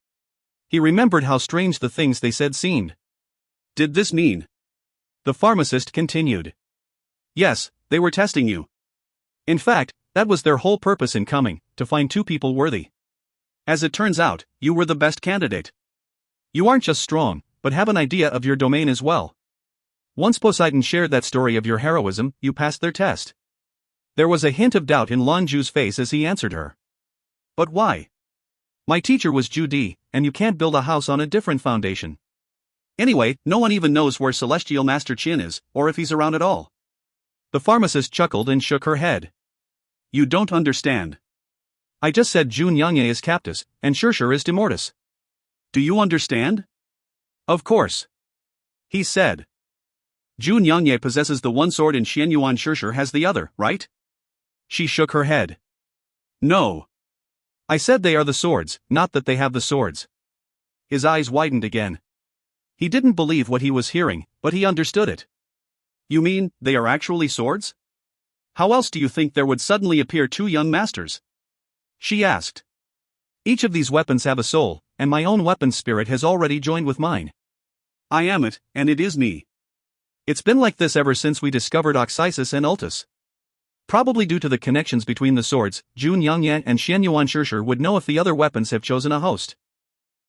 He remembered how strange the things they said seemed. Did this mean? The pharmacist continued. Yes, they were testing you. In fact, that was their whole purpose in coming, to find 2 people worthy. As it turns out, you were the best candidate. You aren't just strong, but have an idea of your domain as well. Once Poseidon shared that story of your heroism, you passed their test. There was a hint of doubt in Lan Jue's face as he answered her. But why? My teacher was Zhu Di, and you can't build a house on a different foundation. Anyway, no one even knows where Celestial Master Qian is, or if he's around at all. The pharmacist chuckled and shook her head. You don't understand. I just said Zhou Qianlin is Captus, and Shishir is Demortus. Do you understand? Of course. He said. Zhou Qianlin possesses the one sword and Xianyuan Shishir has the other, right? She shook her head. No. I said they are the swords, not that they have the swords. His eyes widened again. He didn't believe what he was hearing, but he understood it. You mean, they are actually swords? How else do you think there would suddenly appear two young masters? She asked. Each of these weapons have a soul, and my own weapon spirit has already joined with mine. I am it, and it is me. It's been like this ever since we discovered Oxysis and Ultis. Probably due to the connections between the swords, Jun Yangyan and Xianyuan Shishir would know if the other weapons have chosen a host.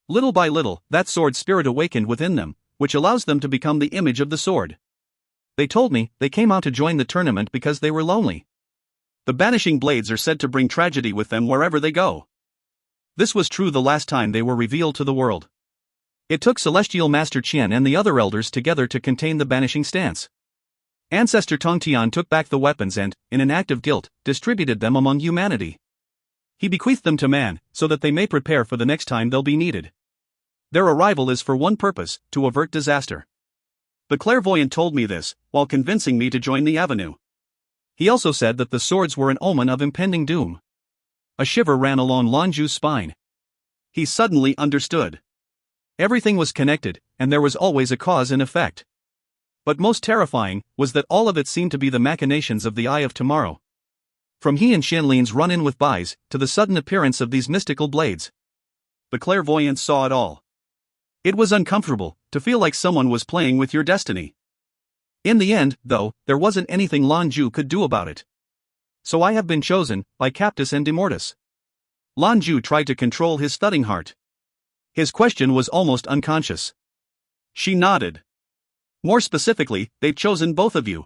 Little by little, that sword spirit awakened within them, which allows them to become the image of the sword. They told me they came out to join the tournament because they were lonely. The banishing blades are said to bring tragedy with them wherever they go. This was true the last time they were revealed to the world. It took Celestial Master Qian and the other elders together to contain the banishing stance. Ancestor Tongtian took back the weapons and, in an act of guilt, distributed them among humanity. He bequeathed them to man, so that they may prepare for the next time they'll be needed. Their arrival is for one purpose, to avert disaster. The clairvoyant told me this, while convincing me to join the avenue. He also said that the swords were an omen of impending doom. A shiver ran along Lan Jue's spine. He suddenly understood. Everything was connected, and there was always a cause and effect. But most terrifying was that all of it seemed to be the machinations of the Eye of Tomorrow. From he and Qianlin's run-in with Bai's, to the sudden appearance of these mystical blades. The clairvoyant saw it all. It was uncomfortable, to feel like someone was playing with your destiny. In the end, though, there wasn't anything Lan Jue could do about it. So I have been chosen, by Captus and Demortis. Lan Jue tried to control his thudding heart. His question was almost unconscious. She nodded. More specifically, they've chosen both of you.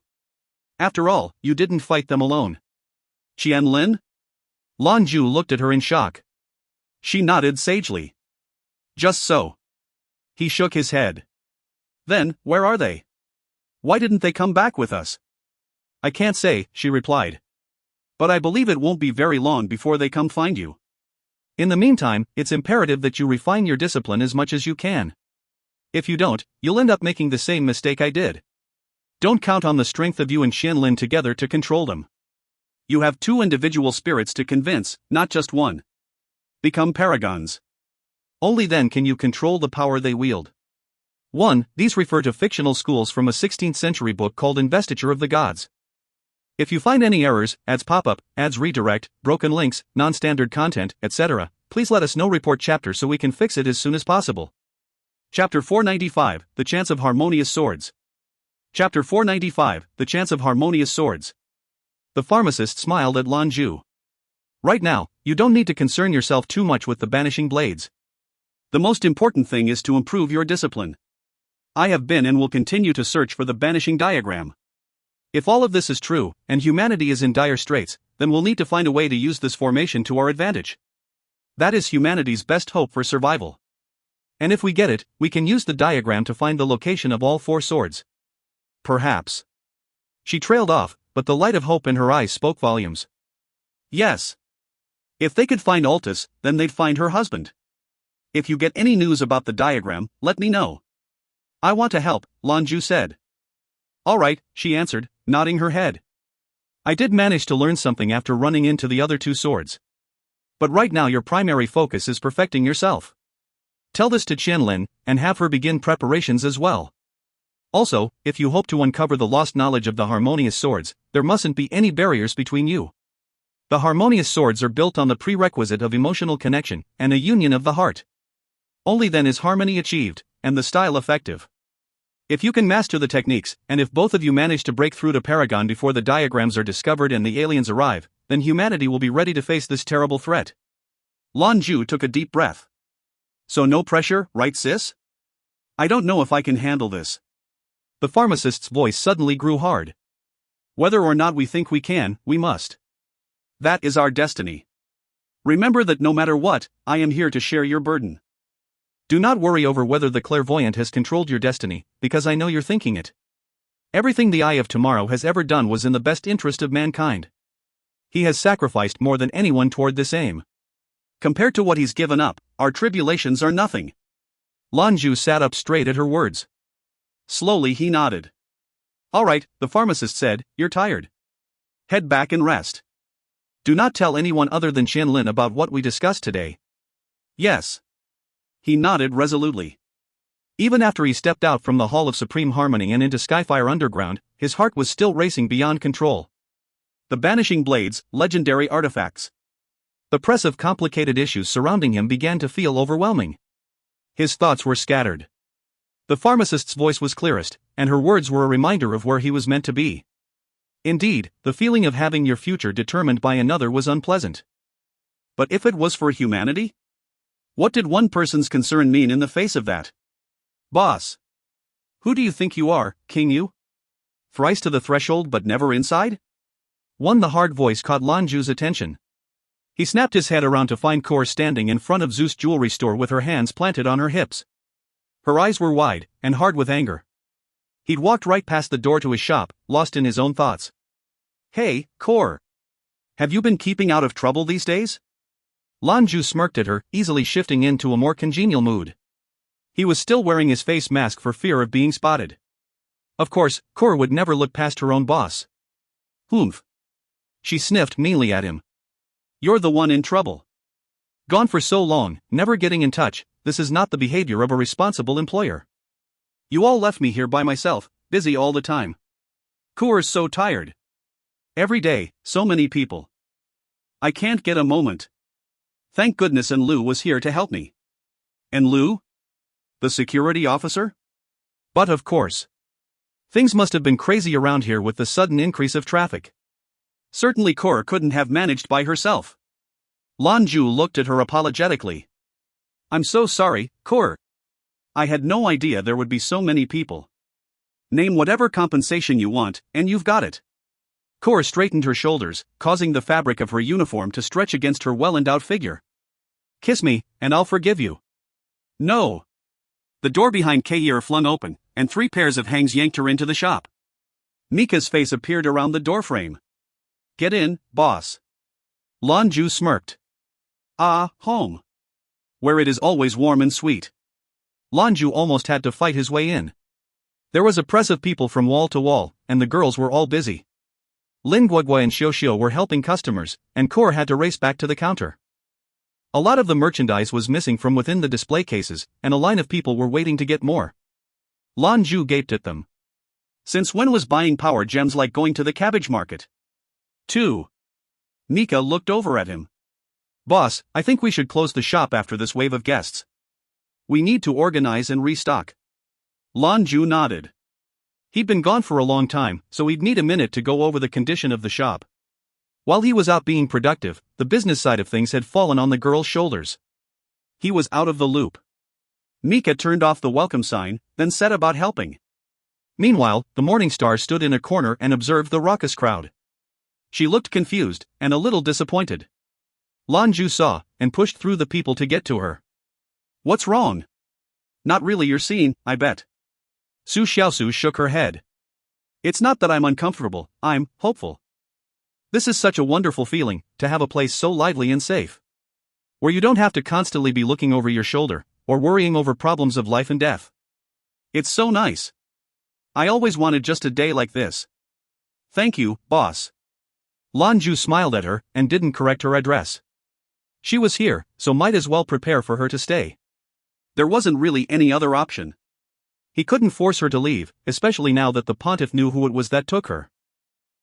After all, you didn't fight them alone. Qianlin? Lan Jue looked at her in shock. She nodded sagely. Just so. He shook his head. Then, where are they? Why didn't they come back with us? I can't say, she replied. But I believe it won't be very long before they come find you. In the meantime, it's imperative that you refine your discipline as much as you can. If you don't, you'll end up making the same mistake I did. Don't count on the strength of you and Qianlin together to control them. You have two individual spirits to convince, not just one. Become paragons. Only then can you control the power they wield. 1. These refer to fictional schools from a 16th century book called Investiture of the Gods. If you find any errors, ads pop-up, ads redirect, broken links, non-standard content, etc., please let us know. Report chapter so we can fix it as soon as possible. Chapter 495, The Chance of Harmonious Swords. Chapter 495, The Chance of Harmonious Swords. The pharmacist smiled at Lan Jue. Right now, you don't need to concern yourself too much with the banishing blades. The most important thing is to improve your discipline. I have been and will continue to search for the banishing diagram. If all of this is true, and humanity is in dire straits, then we'll need to find a way to use this formation to our advantage. That is humanity's best hope for survival. And if we get it, we can use the diagram to find the location of all four swords. Perhaps. She trailed off, but the light of hope in her eyes spoke volumes. Yes. If they could find Ultis, then they'd find her husband. If you get any news about the diagram, let me know. I want to help, Lan Jue said. All right, she answered, nodding her head. I did manage to learn something after running into the other two swords. But right now your primary focus is perfecting yourself. Tell this to Qianlin, and have her begin preparations as well. Also, if you hope to uncover the lost knowledge of the harmonious swords, there mustn't be any barriers between you. The harmonious swords are built on the prerequisite of emotional connection, and a union of the heart. Only then is harmony achieved, and the style effective. If you can master the techniques, and if both of you manage to break through to Paragon before the diagrams are discovered and the aliens arrive, then humanity will be ready to face this terrible threat. Lan Jue took a deep breath. So no pressure, right sis? I don't know if I can handle this. The pharmacist's voice suddenly grew hard. Whether or not we think we can, we must. That is our destiny. Remember that no matter what, I am here to share your burden. Do not worry over whether the clairvoyant has controlled your destiny, because I know you're thinking it. Everything the Eye of Tomorrow has ever done was in the best interest of mankind. He has sacrificed more than anyone toward this aim. Compared to what he's given up, our tribulations are nothing. Lan Jue sat up straight at her words. Slowly he nodded. All right, the pharmacist said, you're tired. Head back and rest. Do not tell anyone other than Qianlin about what we discussed today. Yes. He nodded resolutely. Even after he stepped out from the Hall of Supreme Harmony and into Skyfire Underground, his heart was still racing beyond control. The Banishing Blades, legendary artifacts. The press of complicated issues surrounding him began to feel overwhelming. His thoughts were scattered. The pharmacist's voice was clearest, and her words were a reminder of where he was meant to be. Indeed, the feeling of having your future determined by another was unpleasant. But if it was for humanity? What did one person's concern mean in the face of that? Boss. Who do you think you are, King Yu? Thrice to the threshold but never inside? The hard voice caught Lan Jue's attention. He snapped his head around to find Kor standing in front of Zhu's jewelry store with her hands planted on her hips. Her eyes were wide, and hard with anger. He'd walked right past the door to his shop, lost in his own thoughts. Hey, Kor. Have you been keeping out of trouble these days? Lan Jue smirked at her, easily shifting into a more congenial mood. He was still wearing his face mask for fear of being spotted. Of course, Kor would never look past her own boss. Humph. She sniffed meanly at him. You're the one in trouble. Gone for so long, never getting in touch, this is not the behavior of a responsible employer. You all left me here by myself, busy all the time. Kor's so tired. Every day, so many people. I can't get a moment. Thank goodness Lu was here to help me. And Lu? The security officer? But of course. Things must have been crazy around here with the sudden increase of traffic. Certainly Kor couldn't have managed by herself. Lan Jue looked at her apologetically. I'm so sorry, Kor. I had no idea there would be so many people. Name whatever compensation you want, and you've got it. Kor straightened her shoulders, causing the fabric of her uniform to stretch against her well-endowed figure. Kiss me, and I'll forgive you. No. The door behind Kair flung open, and 3 pairs of hands yanked her into the shop. Mika's face appeared around the doorframe. Get in, boss. Lan Jue smirked. Ah, home. Where it is always warm and sweet. Lan Jue almost had to fight his way in. There was a press of people from wall to wall, and the girls were all busy. Lin Guogui and Xiao were helping customers, and Kor had to race back to the counter. A lot of the merchandise was missing from within the display cases, and a line of people were waiting to get more. Lan Jue gaped at them. Since when was buying power gems like going to the cabbage market? 2. Mika looked over at him. Boss, I think we should close the shop after this wave of guests. We need to organize and restock. Lan Jue nodded. He'd been gone for a long time, so he'd need a minute to go over the condition of the shop. While he was out being productive, the business side of things had fallen on the girl's shoulders. He was out of the loop. Mika turned off the welcome sign, then set about helping. Meanwhile, the Morning Star stood in a corner and observed the raucous crowd. She looked confused, and a little disappointed. Lan Jue saw, and pushed through the people to get to her. What's wrong? Not really your scene, I bet. Su Xiaosu shook her head. It's not that I'm uncomfortable, I'm hopeful. This is such a wonderful feeling, to have a place so lively and safe. Where you don't have to constantly be looking over your shoulder, or worrying over problems of life and death. It's so nice. I always wanted just a day like this. Thank you, boss. Lan Jue smiled at her, and didn't correct her address. She was here, so might as well prepare for her to stay. There wasn't really any other option. He couldn't force her to leave, especially now that the pontiff knew who it was that took her.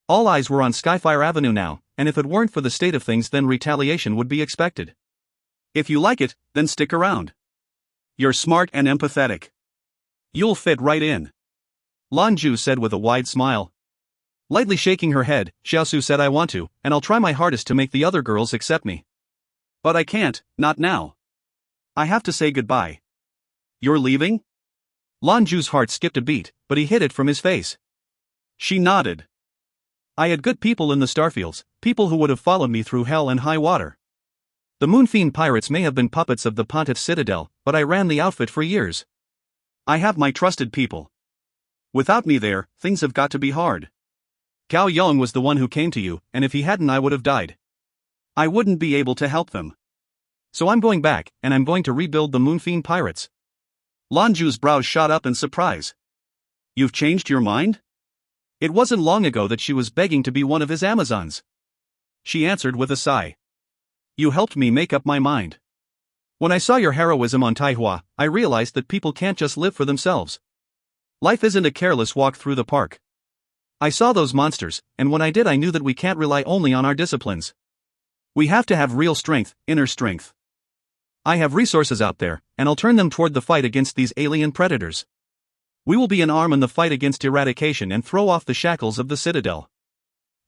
All eyes were on Skyfire Avenue now, and if it weren't for the state of things then retaliation would be expected. If you like it, then stick around. You're smart and empathetic. You'll fit right in. Lan Jue said with a wide smile. Lightly shaking her head, Xiaosu said I want to, and I'll try my hardest to make the other girls accept me. But I can't, not now. I have to say goodbye. You're leaving? Lan Jue's heart skipped a beat, but he hid it from his face. She nodded. I had good people in the Starfields, people who would have followed me through hell and high water. The Moonfiend pirates may have been puppets of the Pontiff's citadel, but I ran the outfit for years. I have my trusted people. Without me there, things have got to be hard. Gao Yong was the one who came to you, and if he hadn't I would have died. I wouldn't be able to help them. So I'm going back, and I'm going to rebuild the Moonfiend pirates. Lan Jue's brows shot up in surprise. You've changed your mind? It wasn't long ago that she was begging to be one of his Amazons. She answered with a sigh. You helped me make up my mind. When I saw your heroism on Taihua, I realized that people can't just live for themselves. Life isn't a careless walk through the park. I saw those monsters, and when I did I knew that we can't rely only on our disciplines. We have to have real strength, inner strength. I have resources out there, and I'll turn them toward the fight against these alien predators. We will be an arm in the fight against eradication and throw off the shackles of the Citadel.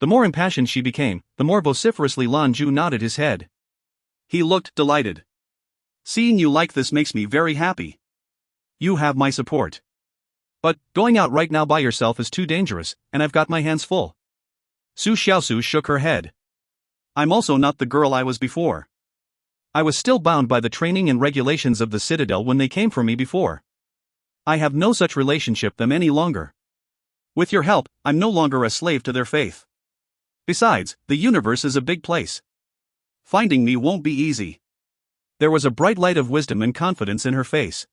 The more impassioned she became, the more vociferously Lan Jue nodded his head. He looked delighted. Seeing you like this makes me very happy. You have my support. But, going out right now by yourself is too dangerous, and I've got my hands full. Su Xiaosu shook her head. I'm also not the girl I was before. I was still bound by the training and regulations of the Citadel when they came for me before. I have no such relationship with them any longer. With your help, I'm no longer a slave to their faith. Besides, the universe is a big place. Finding me won't be easy. There was a bright light of wisdom and confidence in her face.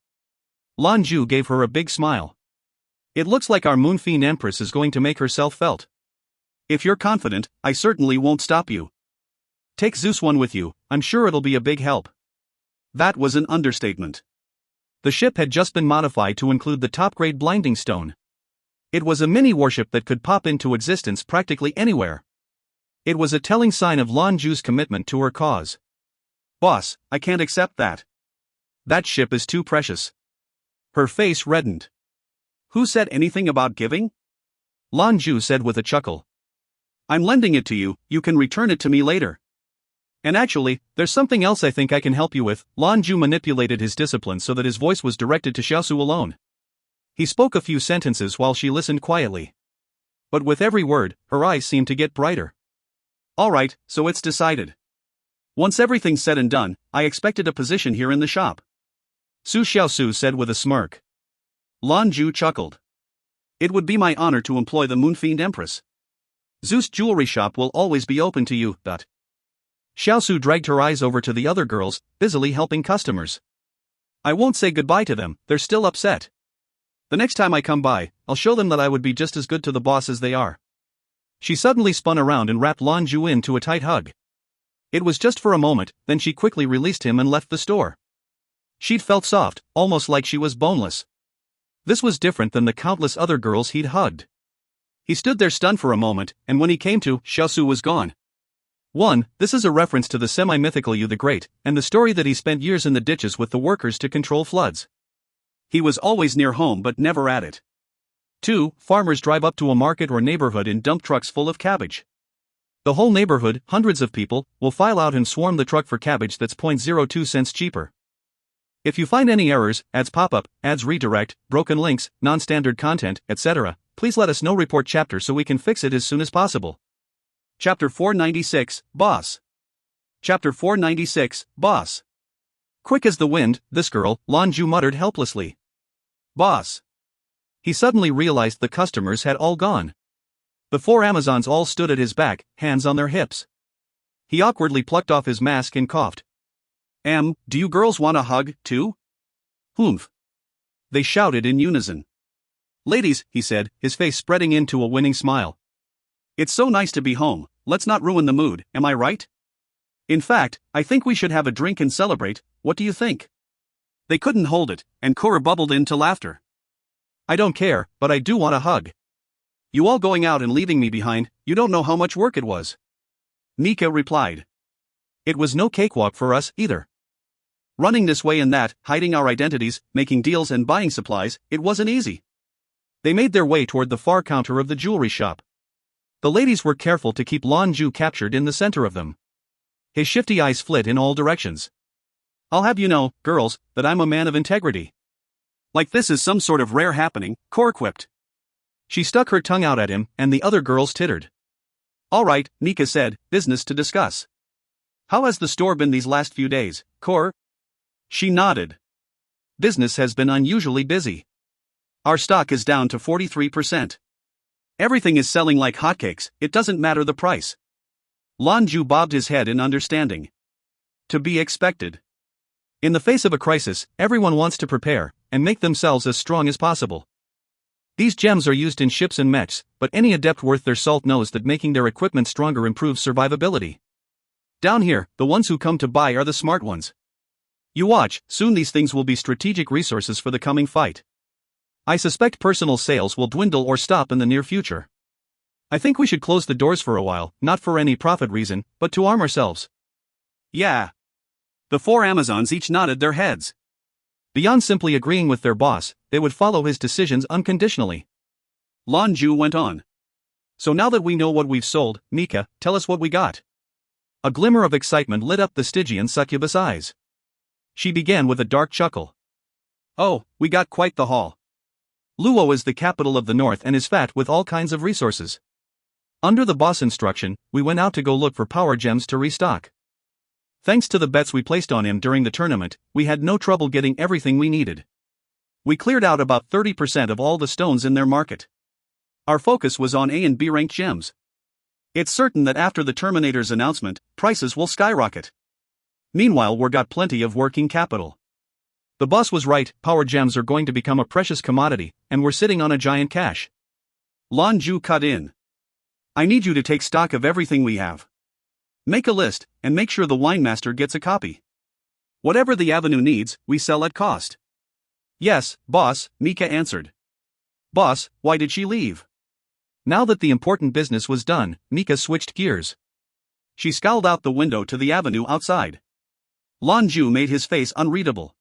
Lan Jue gave her a big smile. It looks like our Moon Fiend Empress is going to make herself felt. If you're confident, I certainly won't stop you. Take Zeus One with you, I'm sure it'll be a big help. That was an understatement. The ship had just been modified to include the top-grade blinding stone. It was a mini-warship that could pop into existence practically anywhere. It was a telling sign of Lan Jue's commitment to her cause. Boss, I can't accept that. That ship is too precious. Her face reddened. Who said anything about giving? Lan Jue said with a chuckle. I'm lending it to you, you can return it to me later. And actually, there's something else I think I can help you with. Lan Jue manipulated his discipline so that his voice was directed to Xiaosu alone. He spoke a few sentences while she listened quietly. But with every word, her eyes seemed to get brighter. Alright, so it's decided. Once everything's said and done, I expected a position here in the shop. Su Xiaosu said with a smirk. Lan Jue chuckled. It would be my honor to employ the Moon Fiend Empress. Zeus jewelry shop will always be open to you, but... Xiaosu dragged her eyes over to the other girls, busily helping customers. I won't say goodbye to them, they're still upset. The next time I come by, I'll show them that I would be just as good to the boss as they are. She suddenly spun around and wrapped Lan Jue into a tight hug. It was just for a moment, then she quickly released him and left the store. She'd felt soft, almost like she was boneless. This was different than the countless other girls he'd hugged. He stood there stunned for a moment, and when he came to, Xiaosu was gone. 1. This is a reference to the semi-mythical Yu the Great, and the story that he spent years in the ditches with the workers to control floods. He was always near home but never at it. 2. Farmers drive up to a market or neighborhood in dump trucks full of cabbage. The whole neighborhood, hundreds of people, will file out and swarm the truck for cabbage that's 0.02 cents cheaper. If you find any errors, ads pop up, ads redirect, broken links, non-standard content, etc., please let us know. Report chapter so we can fix it as soon as possible. Chapter 496, Boss. Chapter 496, Boss. Quick as the wind, this girl, Lan Jue muttered helplessly. Boss. He suddenly realized the customers had all gone. The 4 Amazons all stood at his back, hands on their hips. He awkwardly plucked off his mask and coughed. Do you girls want a hug, too? Humph. They shouted in unison. Ladies, he said, his face spreading into a winning smile. It's so nice to be home, let's not ruin the mood, am I right? In fact, I think we should have a drink and celebrate, what do you think? They couldn't hold it, and Cora bubbled into laughter. I don't care, but I do want a hug. You all going out and leaving me behind, you don't know how much work it was. Nika replied. It was no cakewalk for us, either. Running this way and that, hiding our identities, making deals and buying supplies, it wasn't easy. They made their way toward the far counter of the jewelry shop. The ladies were careful to keep Lan Jue captured in the center of them. His shifty eyes flit in all directions. I'll have you know, girls, that I'm a man of integrity. Like this is some sort of rare happening, Cora quipped. She stuck her tongue out at him, and the other girls tittered. All right, Nika said, business to discuss. How has the store been these last few days, Cora? She nodded. Business has been unusually busy. Our stock is down to 43%. Everything is selling like hotcakes, it doesn't matter the price. Lan Jue bobbed his head in understanding. To be expected. In the face of a crisis, everyone wants to prepare and make themselves as strong as possible. These gems are used in ships and mechs, but any adept worth their salt knows that making their equipment stronger improves survivability. Down here, the ones who come to buy are the smart ones. You watch, soon these things will be strategic resources for the coming fight. I suspect personal sales will dwindle or stop in the near future. I think we should close the doors for a while, not for any profit reason, but to arm ourselves. Yeah. The 4 Amazons each nodded their heads. Beyond simply agreeing with their boss, they would follow his decisions unconditionally. Lan Jue went on. So now that we know what we've sold, Mika, tell us what we got. A glimmer of excitement lit up the Stygian succubus eyes. She began with a dark chuckle. Oh, we got quite the haul. Luo is the capital of the north and is fat with all kinds of resources. Under the boss instruction, we went out to go look for power gems to restock. Thanks to the bets we placed on him during the tournament, we had no trouble getting everything we needed. We cleared out about 30% of all the stones in their market. Our focus was on A and B ranked gems. It's certain that after the Terminator's announcement, prices will skyrocket. Meanwhile, we've got plenty of working capital. The boss was right, power gems are going to become a precious commodity, and we're sitting on a giant cache. Lan Jue cut in. I need you to take stock of everything we have. Make a list, and make sure the winemaster gets a copy. Whatever the avenue needs, we sell at cost. Yes, boss, Mika answered. Boss, why did she leave? Now that the important business was done, Mika switched gears. She scowled out the window to the avenue outside. Lan Jue made his face unreadable.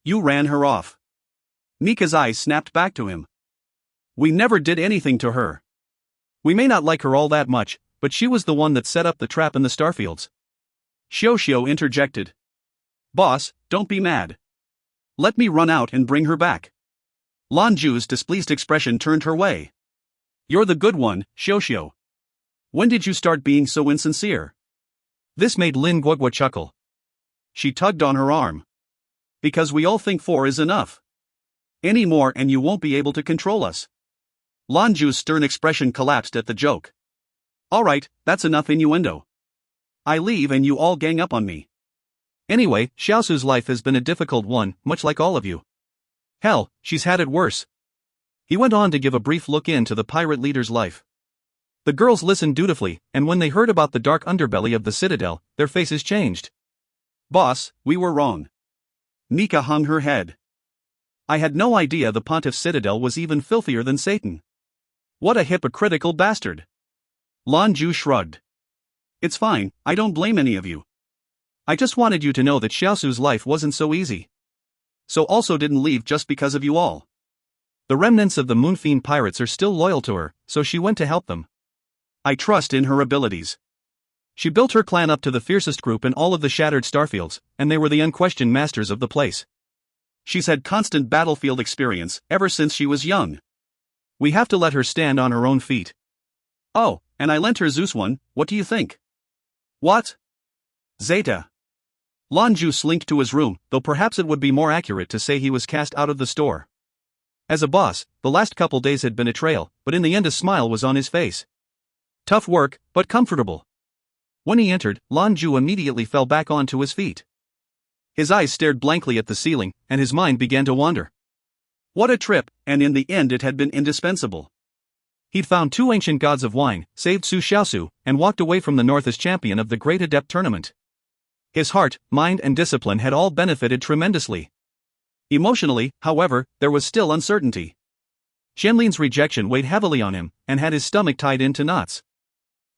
You ran her off. Mika's eyes snapped back to him. We never did anything to her. We may not like her all that much, but she was the one that set up the trap in the starfields. Xiao interjected. Boss, don't be mad. Let me run out and bring her back. Lan Jue's displeased expression turned her way. You're the good one, Xiao. When did you start being so insincere? This made Lin Guogua chuckle. She tugged on her arm. Because we all think 4 is enough. Any more and you won't be able to control us. Lan Jue's stern expression collapsed at the joke. Alright, that's enough innuendo. I leave and you all gang up on me. Anyway, Xiaosu's life has been a difficult one, much like all of you. Hell, she's had it worse. He went on to give a brief look into the pirate leader's life. The girls listened dutifully, and when they heard about the dark underbelly of the citadel, their faces changed. Boss, we were wrong. Mika hung her head. I had no idea the Pontiff's citadel was even filthier than Satan. What a hypocritical bastard. Lan Jue shrugged. It's fine, I don't blame any of you. I just wanted you to know that Xiaosu's life wasn't so easy. So also didn't leave just because of you all. The remnants of the Moonfiend pirates are still loyal to her, so she went to help them. I trust in her abilities. She built her clan up to the fiercest group in all of the Shattered Starfields, and they were the unquestioned masters of the place. She's had constant battlefield experience ever since she was young. We have to let her stand on her own feet. Oh, and I lent her Zeus one, what do you think? What? Zeta. Lan Jue slinked to his room, though perhaps it would be more accurate to say he was cast out of the store. As a boss, the last couple days had been a trail, but in the end a smile was on his face. Tough work, but comfortable. When he entered, Lan Jue immediately fell back onto his feet. His eyes stared blankly at the ceiling, and his mind began to wander. What a trip, and in the end it had been indispensable. He'd found 2 ancient gods of wine, saved Su Xiaosu, and walked away from the north as champion of the Great Adept tournament. His heart, mind and discipline had all benefited tremendously. Emotionally, however, there was still uncertainty. Qianlin's rejection weighed heavily on him, and had his stomach tied into knots.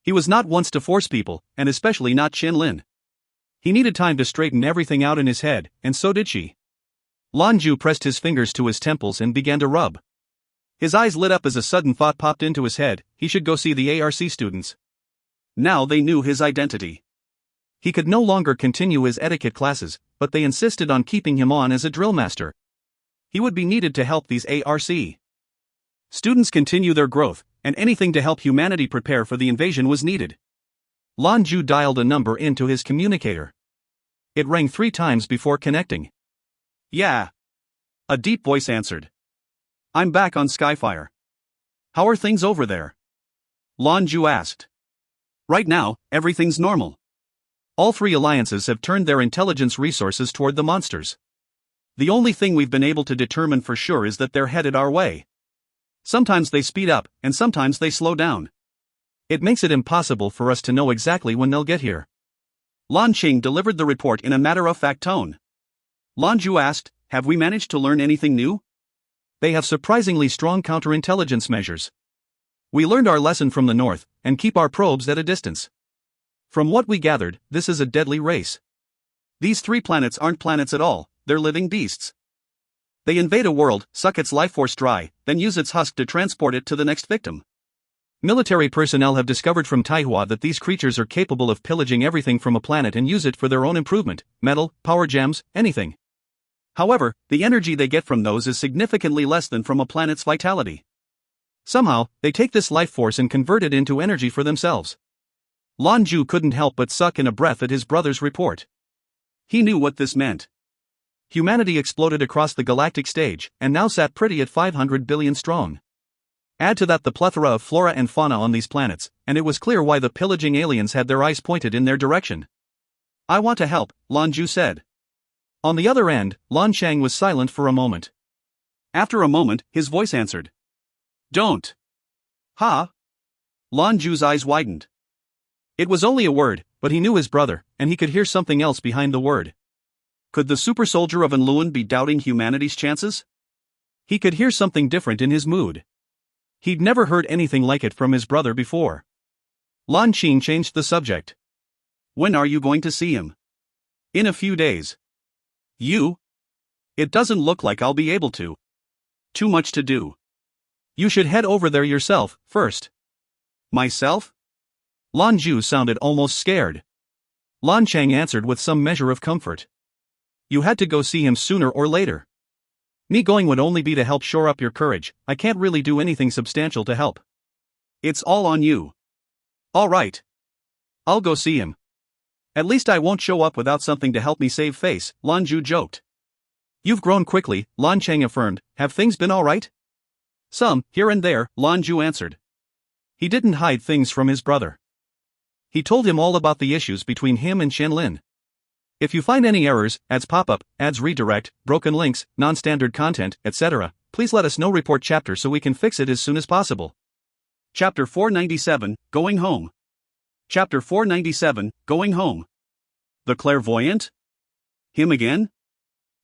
He was not once to force people, and especially not Qianlin. He needed time to straighten everything out in his head, and so did she. Lan Jue pressed his fingers to his temples and began to rub. His eyes lit up as a sudden thought popped into his head: he should go see the ARC students. Now they knew his identity. He could no longer continue his etiquette classes, but they insisted on keeping him on as a drill master. He would be needed to help these ARC students continue their growth, and anything to help humanity prepare for the invasion was needed. Lan Jue dialed a number into his communicator. It rang 3 times before connecting. Yeah. A deep voice answered. I'm back on Skyfire. How are things over there? Lan Jue asked. Right now, everything's normal. All 3 alliances have turned their intelligence resources toward the monsters. The only thing we've been able to determine for sure is that they're headed our way. Sometimes they speed up, and sometimes they slow down. It makes it impossible for us to know exactly when they'll get here. Lan Qing delivered the report in a matter-of-fact tone. Lan Jue asked, have we managed to learn anything new? They have surprisingly strong counterintelligence measures. We learned our lesson from the north, and keep our probes at a distance. From what we gathered, this is a deadly race. These 3 planets aren't planets at all, they're living beasts. They invade a world, suck its life force dry, then use its husk to transport it to the next victim. Military personnel have discovered from Taihua that these creatures are capable of pillaging everything from a planet and use it for their own improvement, metal, power gems, anything. However, the energy they get from those is significantly less than from a planet's vitality. Somehow, they take this life force and convert it into energy for themselves. Lan Jue couldn't help but suck in a breath at his brother's report. He knew what this meant. Humanity exploded across the galactic stage, and now sat pretty at 500 billion strong. Add to that the plethora of flora and fauna on these planets, and it was clear why the pillaging aliens had their eyes pointed in their direction. I want to help, Lan Jue said. On the other end, Lan Shang was silent for a moment. After a moment, his voice answered. Don't. Ha? Lan Jue's eyes widened. It was only a word, but he knew his brother, and he could hear something else behind the word. Could the super soldier of Enluan be doubting humanity's chances? He could hear something different in his mood. He'd never heard anything like it from his brother before. Lan Qing changed the subject. When are you going to see him? In a few days. You? It doesn't look like I'll be able to. Too much to do. You should head over there yourself, first. Myself? Lan Jue sounded almost scared. Lan Chang answered with some measure of comfort. You had to go see him sooner or later. Me going would only be to help shore up your courage. I can't really do anything substantial to help. It's all on you. All right. I'll go see him. At least I won't show up without something to help me save face, Lan Jue joked. You've grown quickly, Lan Chang affirmed. Have things been all right? Some, here and there, Lan Jue answered. He didn't hide things from his brother. He told him all about the issues between him and Qianlin. If you find any errors, ads pop up, ads redirect, broken links, non-standard content, etc., please let us know. Report chapter so we can fix it as soon as possible. Chapter 497, Going Home. Chapter 497, Going Home. The clairvoyant? Him again?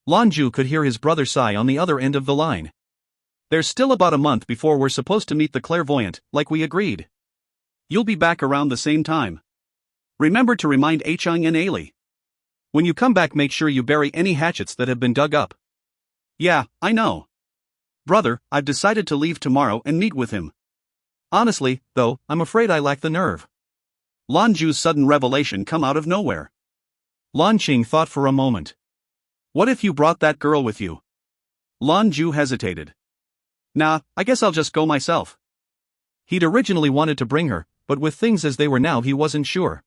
Lan Jue could hear his brother sigh on the other end of the line. There's still about a month before we're supposed to meet the clairvoyant, like we agreed. You'll be back around the same time. Remember to remind Acheng and Ailey. When you come back, make sure you bury any hatchets that have been dug up. Yeah, I know. Brother, I've decided to leave tomorrow and meet with him. Honestly, though, I'm afraid I lack the nerve. Lan Jue's sudden revelation come out of nowhere. Lan Qing thought for a moment. What if you brought that girl with you? Lan Jue hesitated. Nah, I guess I'll just go myself. He'd originally wanted to bring her, but with things as they were now he wasn't sure.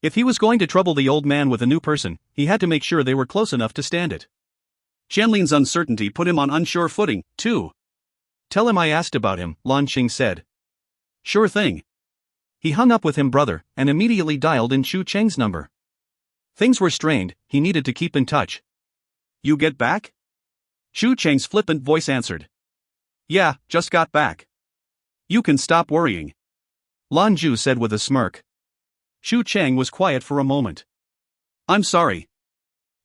If he was going to trouble the old man with a new person, he had to make sure they were close enough to stand it. Qianlin's uncertainty put him on unsure footing, too. Tell him I asked about him, Lan Qing said. Sure thing. He hung up with him, brother, and immediately dialed in Chu Cheng's number. Things were strained, he needed to keep in touch. You get back? Chu Cheng's flippant voice answered. Yeah, just got back. You can stop worrying. Lan Jue said with a smirk. Chu Cheng was quiet for a moment. I'm sorry.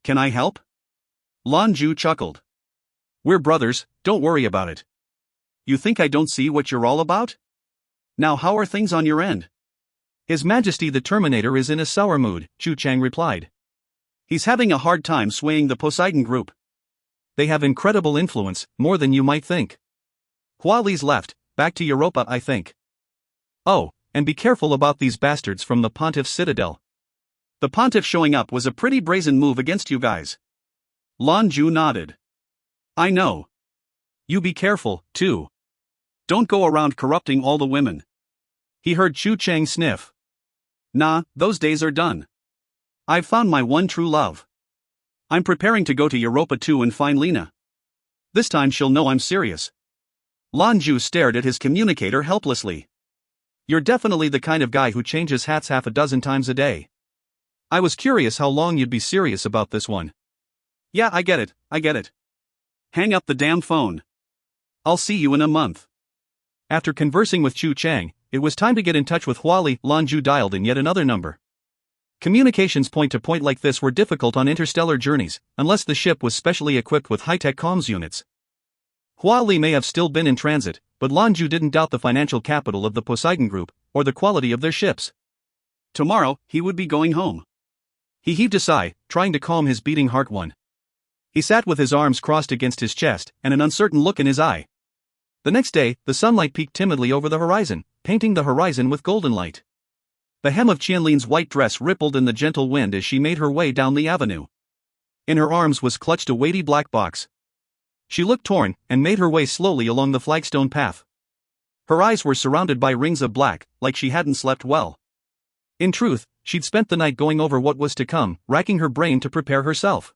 Can I help? Lan Jue chuckled. We're brothers, don't worry about it. You think I don't see what you're all about? Now how are things on your end? His Majesty the Terminator is in a sour mood, Chu Cheng replied. He's having a hard time swaying the Poseidon group. They have incredible influence, more than you might think. Huali's left, back to Europa I think. Oh, and be careful about these bastards from the Pontiff's Citadel. The Pontiff showing up was a pretty brazen move against you guys. Lan Jue nodded. I know. You be careful, too. Don't go around corrupting all the women. He heard Chu Cheng sniff. Nah, those days are done. I've found my one true love. I'm preparing to go to Europa too and find Lena. This time she'll know I'm serious. Lan Jue stared at his communicator helplessly. You're definitely the kind of guy who changes hats half a dozen times a day. I was curious how long you'd be serious about this one. Yeah, I get it. Hang up the damn phone. I'll see you in a month. After conversing with Chu Cheng, it was time to get in touch with Huali. Lan Jue dialed in yet another number. Communications point-to-point like this were difficult on interstellar journeys, unless the ship was specially equipped with high-tech comms units. Hua Li may have still been in transit, but Lan Jue didn't doubt the financial capital of the Poseidon Group, or the quality of their ships. Tomorrow, he would be going home. He heaved a sigh, trying to calm his beating heart. He sat with his arms crossed against his chest, and an uncertain look in his eye. The next day, the sunlight peeked timidly over the horizon, painting the horizon with golden light. The hem of Qianlin's white dress rippled in the gentle wind as she made her way down the avenue. In her arms was clutched a weighty black box. She looked torn, and made her way slowly along the flagstone path. Her eyes were surrounded by rings of black, like she hadn't slept well. In truth, she'd spent the night going over what was to come, racking her brain to prepare herself.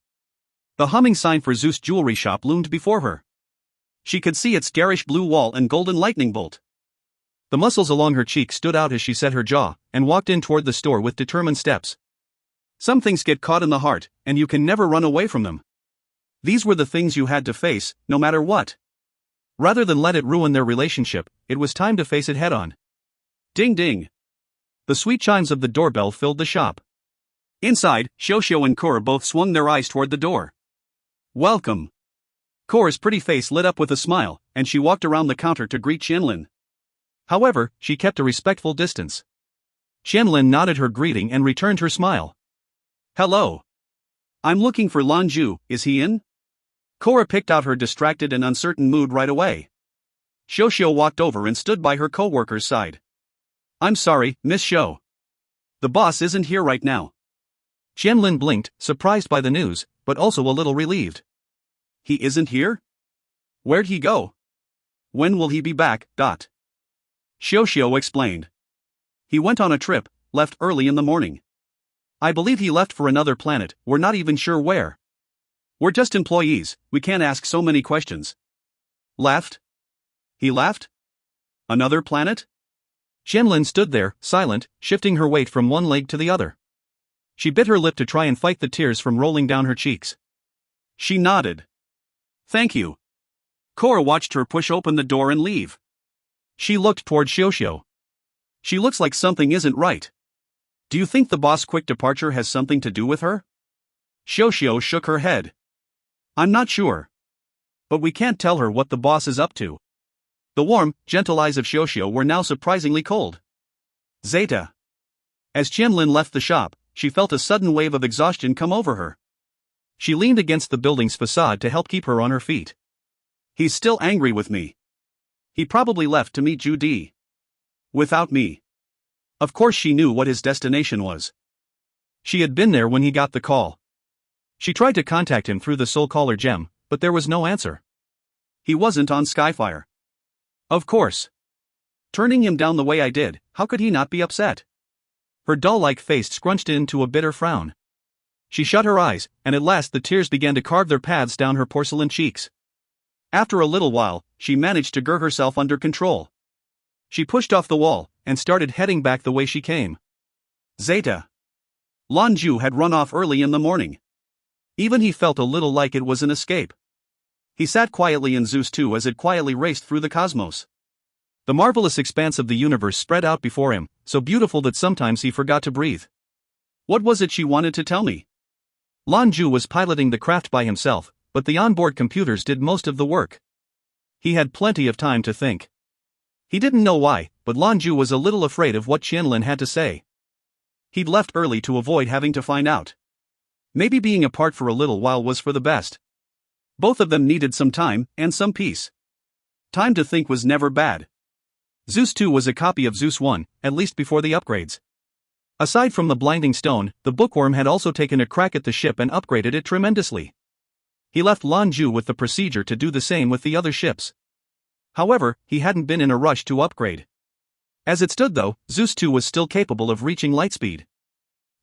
The humming sign for Zeus' jewelry shop loomed before her. She could see its garish blue wall and golden lightning bolt. The muscles along her cheek stood out as she set her jaw, and walked in toward the store with determined steps. Some things get caught in the heart, and you can never run away from them. These were the things you had to face, no matter what. Rather than let it ruin their relationship, it was time to face it head-on. Ding ding. The sweet chimes of the doorbell filled the shop. Inside, Xiao and Cora both swung their eyes toward the door. Welcome. Cora's pretty face lit up with a smile, and she walked around the counter to greet Qianlin. However, she kept a respectful distance. Qianlin nodded her greeting and returned her smile. Hello. I'm looking for Lan Jue, is he in? Cora picked out her distracted and uncertain mood right away. Xiao walked over and stood by her co-worker's side. I'm sorry, Miss Xiao. The boss isn't here right now. Qianlin blinked, surprised by the news, but also a little relieved. He isn't here? Where'd he go? When will he be back? Xiao explained. He went on a trip, left early in the morning. I believe he left for another planet, we're not even sure where. We're just employees, we can't ask so many questions. Left? He left? Another planet? Qianlin stood there, silent, shifting her weight from one leg to the other. She bit her lip to try and fight the tears from rolling down her cheeks. She nodded. Thank you. Cora watched her push open the door and leave. She looked toward Xiao. She looks like something isn't right. Do you think the boss' quick departure has something to do with her? Xiao shook her head. I'm not sure. But we can't tell her what the boss is up to. The warm, gentle eyes of Xiao were now surprisingly cold. Zeta. As Qianlin left the shop, she felt a sudden wave of exhaustion come over her. She leaned against the building's facade to help keep her on her feet. He's still angry with me. He probably left to meet Judy. Without me. Of course she knew what his destination was. She had been there when he got the call. She tried to contact him through the Soul Caller gem, but there was no answer. He wasn't on Skyfire. Of course. Turning him down the way I did, how could he not be upset? Her doll-like face scrunched into a bitter frown. She shut her eyes, and at last the tears began to carve their paths down her porcelain cheeks. After a little while, she managed to get herself under control. She pushed off the wall, and started heading back the way she came. Zeta. Lan Jue had run off early in the morning. Even he felt a little like it was an escape. He sat quietly in Zeus 2 as it quietly raced through the cosmos. The marvelous expanse of the universe spread out before him, so beautiful that sometimes he forgot to breathe. What was it she wanted to tell me? Lan Jue was piloting the craft by himself, but the onboard computers did most of the work. He had plenty of time to think. He didn't know why, but Lan Jue was a little afraid of what Qianlin had to say. He'd left early to avoid having to find out. Maybe being apart for a little while was for the best. Both of them needed some time, and some peace. Time to think was never bad. Zeus 2 was a copy of Zeus 1, at least before the upgrades. Aside from the blinding stone, the bookworm had also taken a crack at the ship and upgraded it tremendously. He left Lan Jue with the procedure to do the same with the other ships. However, he hadn't been in a rush to upgrade. As it stood though, Zeus 2 was still capable of reaching lightspeed.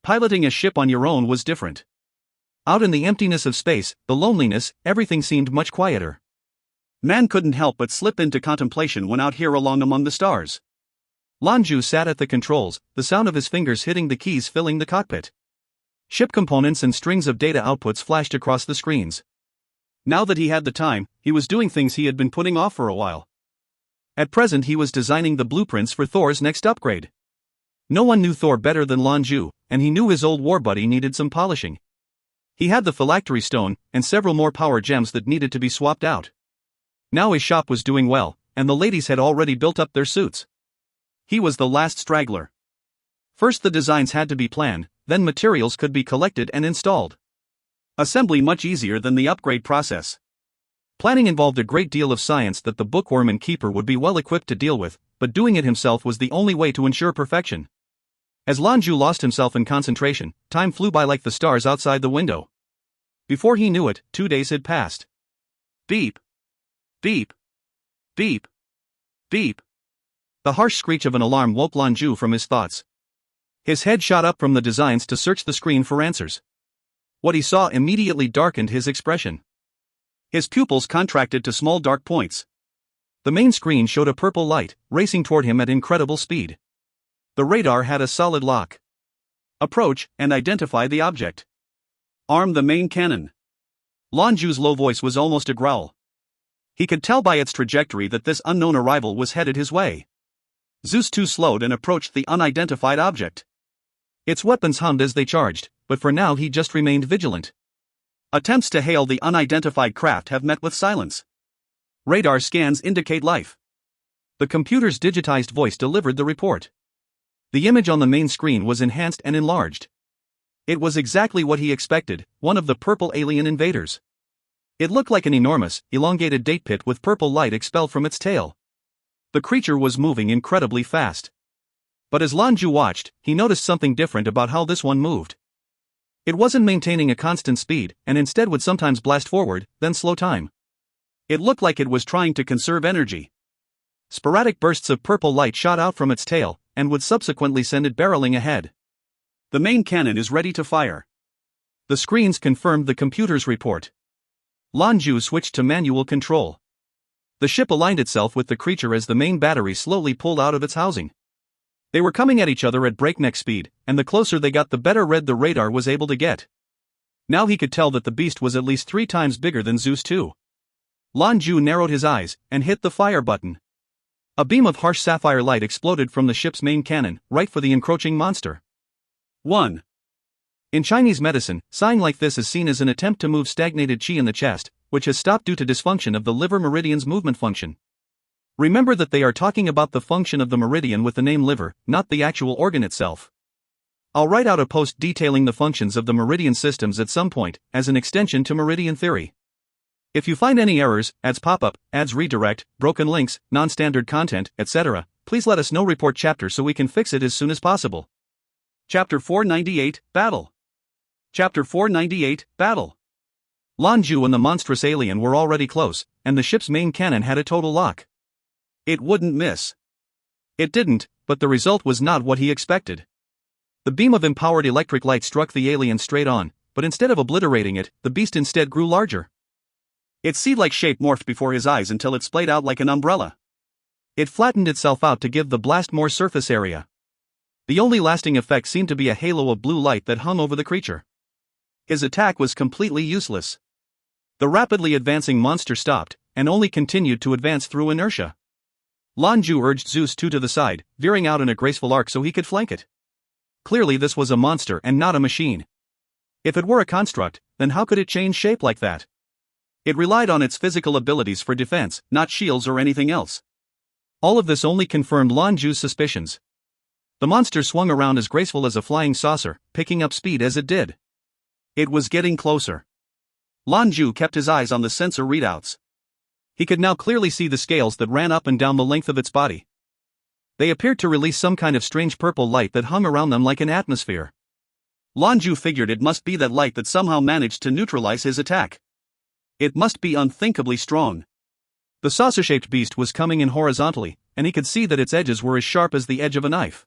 Piloting a ship on your own was different. Out in the emptiness of space, the loneliness, everything seemed much quieter. Man couldn't help but slip into contemplation when out here along among the stars. Lan Jue sat at the controls, the sound of his fingers hitting the keys filling the cockpit. Ship components and strings of data outputs flashed across the screens. Now that he had the time, he was doing things he had been putting off for a while. At present he was designing the blueprints for Thor's next upgrade. No one knew Thor better than Lan Jue, and he knew his old war buddy needed some polishing. He had the phylactery stone, and several more power gems that needed to be swapped out. Now his shop was doing well, and the ladies had already built up their suits. He was the last straggler. First the designs had to be planned, then materials could be collected and installed. Assembly much easier than the upgrade process. Planning involved a great deal of science that the bookworm and keeper would be well equipped to deal with, but doing it himself was the only way to ensure perfection. As Lan Jue lost himself in concentration, time flew by like the stars outside the window. Before he knew it, 2 days had passed. Beep. Beep. Beep. Beep. The harsh screech of an alarm woke Lan Jue from his thoughts. His head shot up from the designs to search the screen for answers. What he saw immediately darkened his expression. His pupils contracted to small dark points. The main screen showed a purple light, racing toward him at incredible speed. The radar had a solid lock. Approach, and identify the object. Arm the main cannon. Lan Jue's low voice was almost a growl. He could tell by its trajectory that this unknown arrival was headed his way. Zeus 2 slowed and approached the unidentified object. Its weapons hummed as they charged, but for now he just remained vigilant. Attempts to hail the unidentified craft have met with silence. Radar scans indicate life. The computer's digitized voice delivered the report. The image on the main screen was enhanced and enlarged. It was exactly what he expected, one of the purple alien invaders. It looked like an enormous, elongated date pit with purple light expelled from its tail. The creature was moving incredibly fast. But as Lan Jue watched, he noticed something different about how this one moved. It wasn't maintaining a constant speed, and instead would sometimes blast forward, then slow time. It looked like it was trying to conserve energy. Sporadic bursts of purple light shot out from its tail, and would subsequently send it barreling ahead. The main cannon is ready to fire. The screens confirmed the computer's report. Lan Jue switched to manual control. The ship aligned itself with the creature as the main battery slowly pulled out of its housing. They were coming at each other at breakneck speed, and the closer they got the better read the radar was able to get. Now he could tell that the beast was at least 3 times bigger than Zeus 2. Lan Jue narrowed his eyes, and hit the fire button. A beam of harsh sapphire light exploded from the ship's main cannon, right for the encroaching monster. 1. In Chinese medicine, sighing like this is seen as an attempt to move stagnated qi in the chest, which has stopped due to dysfunction of the liver meridian's movement function. Remember that they are talking about the function of the meridian with the name liver, not the actual organ itself. I'll write out a post detailing the functions of the meridian systems at some point, as an extension to meridian theory. If you find any errors, ads pop-up, ads redirect, broken links, non-standard content, etc., please let us know. Report chapter so we can fix it as soon as possible. Chapter 498, Battle. Chapter 498, Battle. Lan Jue and the monstrous alien were already close, and the ship's main cannon had a total lock. It wouldn't miss. It didn't, but the result was not what he expected. The beam of empowered electric light struck the alien straight on, but instead of obliterating it, the beast instead grew larger. Its seed-like shape morphed before his eyes until it splayed out like an umbrella. It flattened itself out to give the blast more surface area. The only lasting effect seemed to be a halo of blue light that hung over the creature. His attack was completely useless. The rapidly advancing monster stopped, and only continued to advance through inertia. Lan Jue urged Zeus 2 to the side, veering out in a graceful arc so he could flank it. Clearly this was a monster and not a machine. If it were a construct, then how could it change shape like that? It relied on its physical abilities for defense, not shields or anything else. All of this only confirmed Lan Jue's suspicions. The monster swung around as graceful as a flying saucer, picking up speed as it did. It was getting closer. Lan Jue kept his eyes on the sensor readouts. He could now clearly see the scales that ran up and down the length of its body. They appeared to release some kind of strange purple light that hung around them like an atmosphere. Lan Jue figured it must be that light that somehow managed to neutralize his attack. It must be unthinkably strong. The saucer-shaped beast was coming in horizontally, and he could see that its edges were as sharp as the edge of a knife.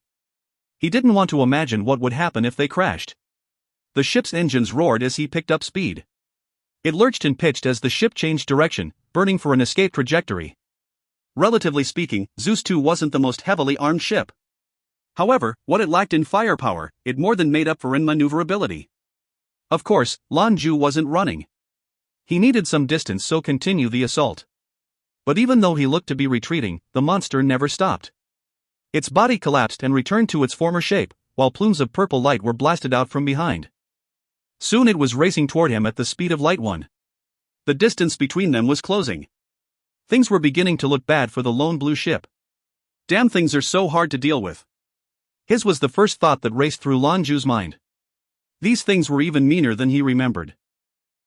He didn't want to imagine what would happen if they crashed. The ship's engines roared as he picked up speed. It lurched and pitched as the ship changed direction, burning for an escape trajectory. Relatively speaking, Zeus 2 wasn't the most heavily armed ship. However, what it lacked in firepower, it more than made up for in maneuverability. Of course, Lan Jue wasn't running. He needed some distance so continue the assault. But even though he looked to be retreating, the monster never stopped. Its body collapsed and returned to its former shape, while plumes of purple light were blasted out from behind. Soon it was racing toward him at the speed of light. The distance between them was closing. Things were beginning to look bad for the lone blue ship. Damn, things are so hard to deal with. His was the first thought that raced through Lan Jue's mind. These things were even meaner than he remembered.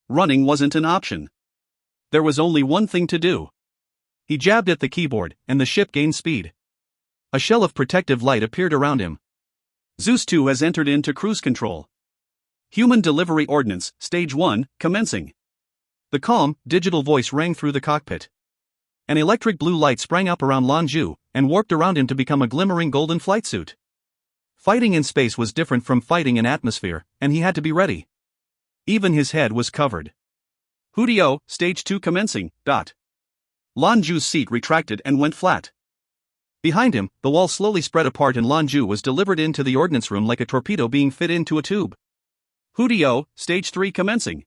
Running wasn't an option. There was only one thing to do. He jabbed at the keyboard, and the ship gained speed. A shell of protective light appeared around him. Zeus 2 has entered into cruise control. Human Delivery Ordnance, Stage 1, commencing. The calm, digital voice rang through the cockpit. An electric blue light sprang up around Lan Jue, and warped around him to become a glimmering golden flight suit. Fighting in space was different from fighting in atmosphere, and he had to be ready. Even his head was covered. Hudio, Stage 2 commencing, Lan Jue's seat retracted and went flat. Behind him, the wall slowly spread apart and Lan Jue was delivered into the ordnance room like a torpedo being fit into a tube. Hudio, Stage 3 commencing.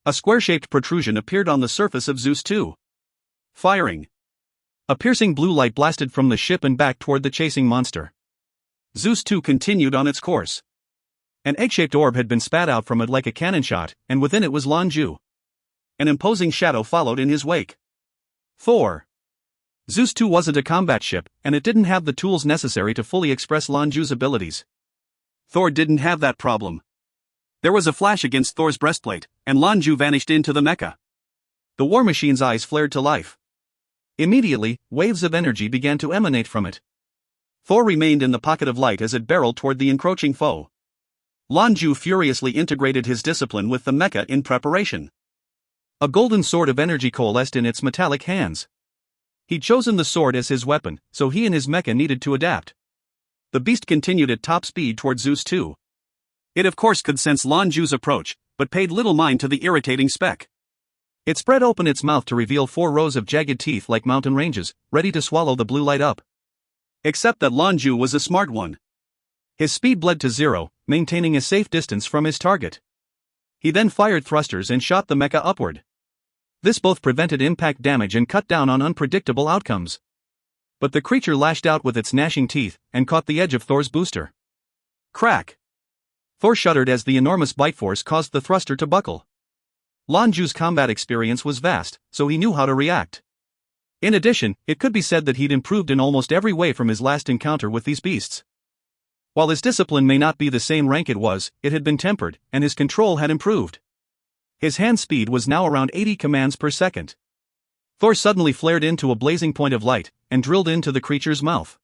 A square-shaped protrusion appeared on the surface of Zeus 2. Firing. A piercing blue light blasted from the ship and back toward the chasing monster. Zeus 2 continued on its course. An egg-shaped orb had been spat out from it like a cannon shot, and within it was Lan Jue. An imposing shadow followed in his wake. Thor. Zeus 2 wasn't a combat ship, and it didn't have the tools necessary to fully express Lan Jue's abilities. Thor didn't have that problem. There was a flash against Thor's breastplate, and Lan Jue vanished into the mecha. The war machine's eyes flared to life. Immediately, waves of energy began to emanate from it. Thor remained in the pocket of light as it barreled toward the encroaching foe. Lan Jue furiously integrated his discipline with the mecha in preparation. A golden sword of energy coalesced in its metallic hands. He'd chosen the sword as his weapon, so he and his mecha needed to adapt. The beast continued at top speed toward Zeus 2. It of course could sense Lan Jue's approach, but paid little mind to the irritating speck. It spread open its mouth to reveal 4 rows of jagged teeth like mountain ranges, ready to swallow the blue light up. Except that Lan Jue was a smart one. His speed bled to 0, maintaining a safe distance from his target. He then fired thrusters and shot the mecha upward. This both prevented impact damage and cut down on unpredictable outcomes. But the creature lashed out with its gnashing teeth, and caught the edge of Thor's booster. Crack! Thor shuddered as the enormous bite force caused the thruster to buckle. Lan Jue's combat experience was vast, so he knew how to react. In addition, it could be said that he'd improved in almost every way from his last encounter with these beasts. While his discipline may not be the same rank it had been tempered, and his control had improved. His hand speed was now around 80 commands per second. Thor suddenly flared into a blazing point of light, and drilled into the creature's mouth.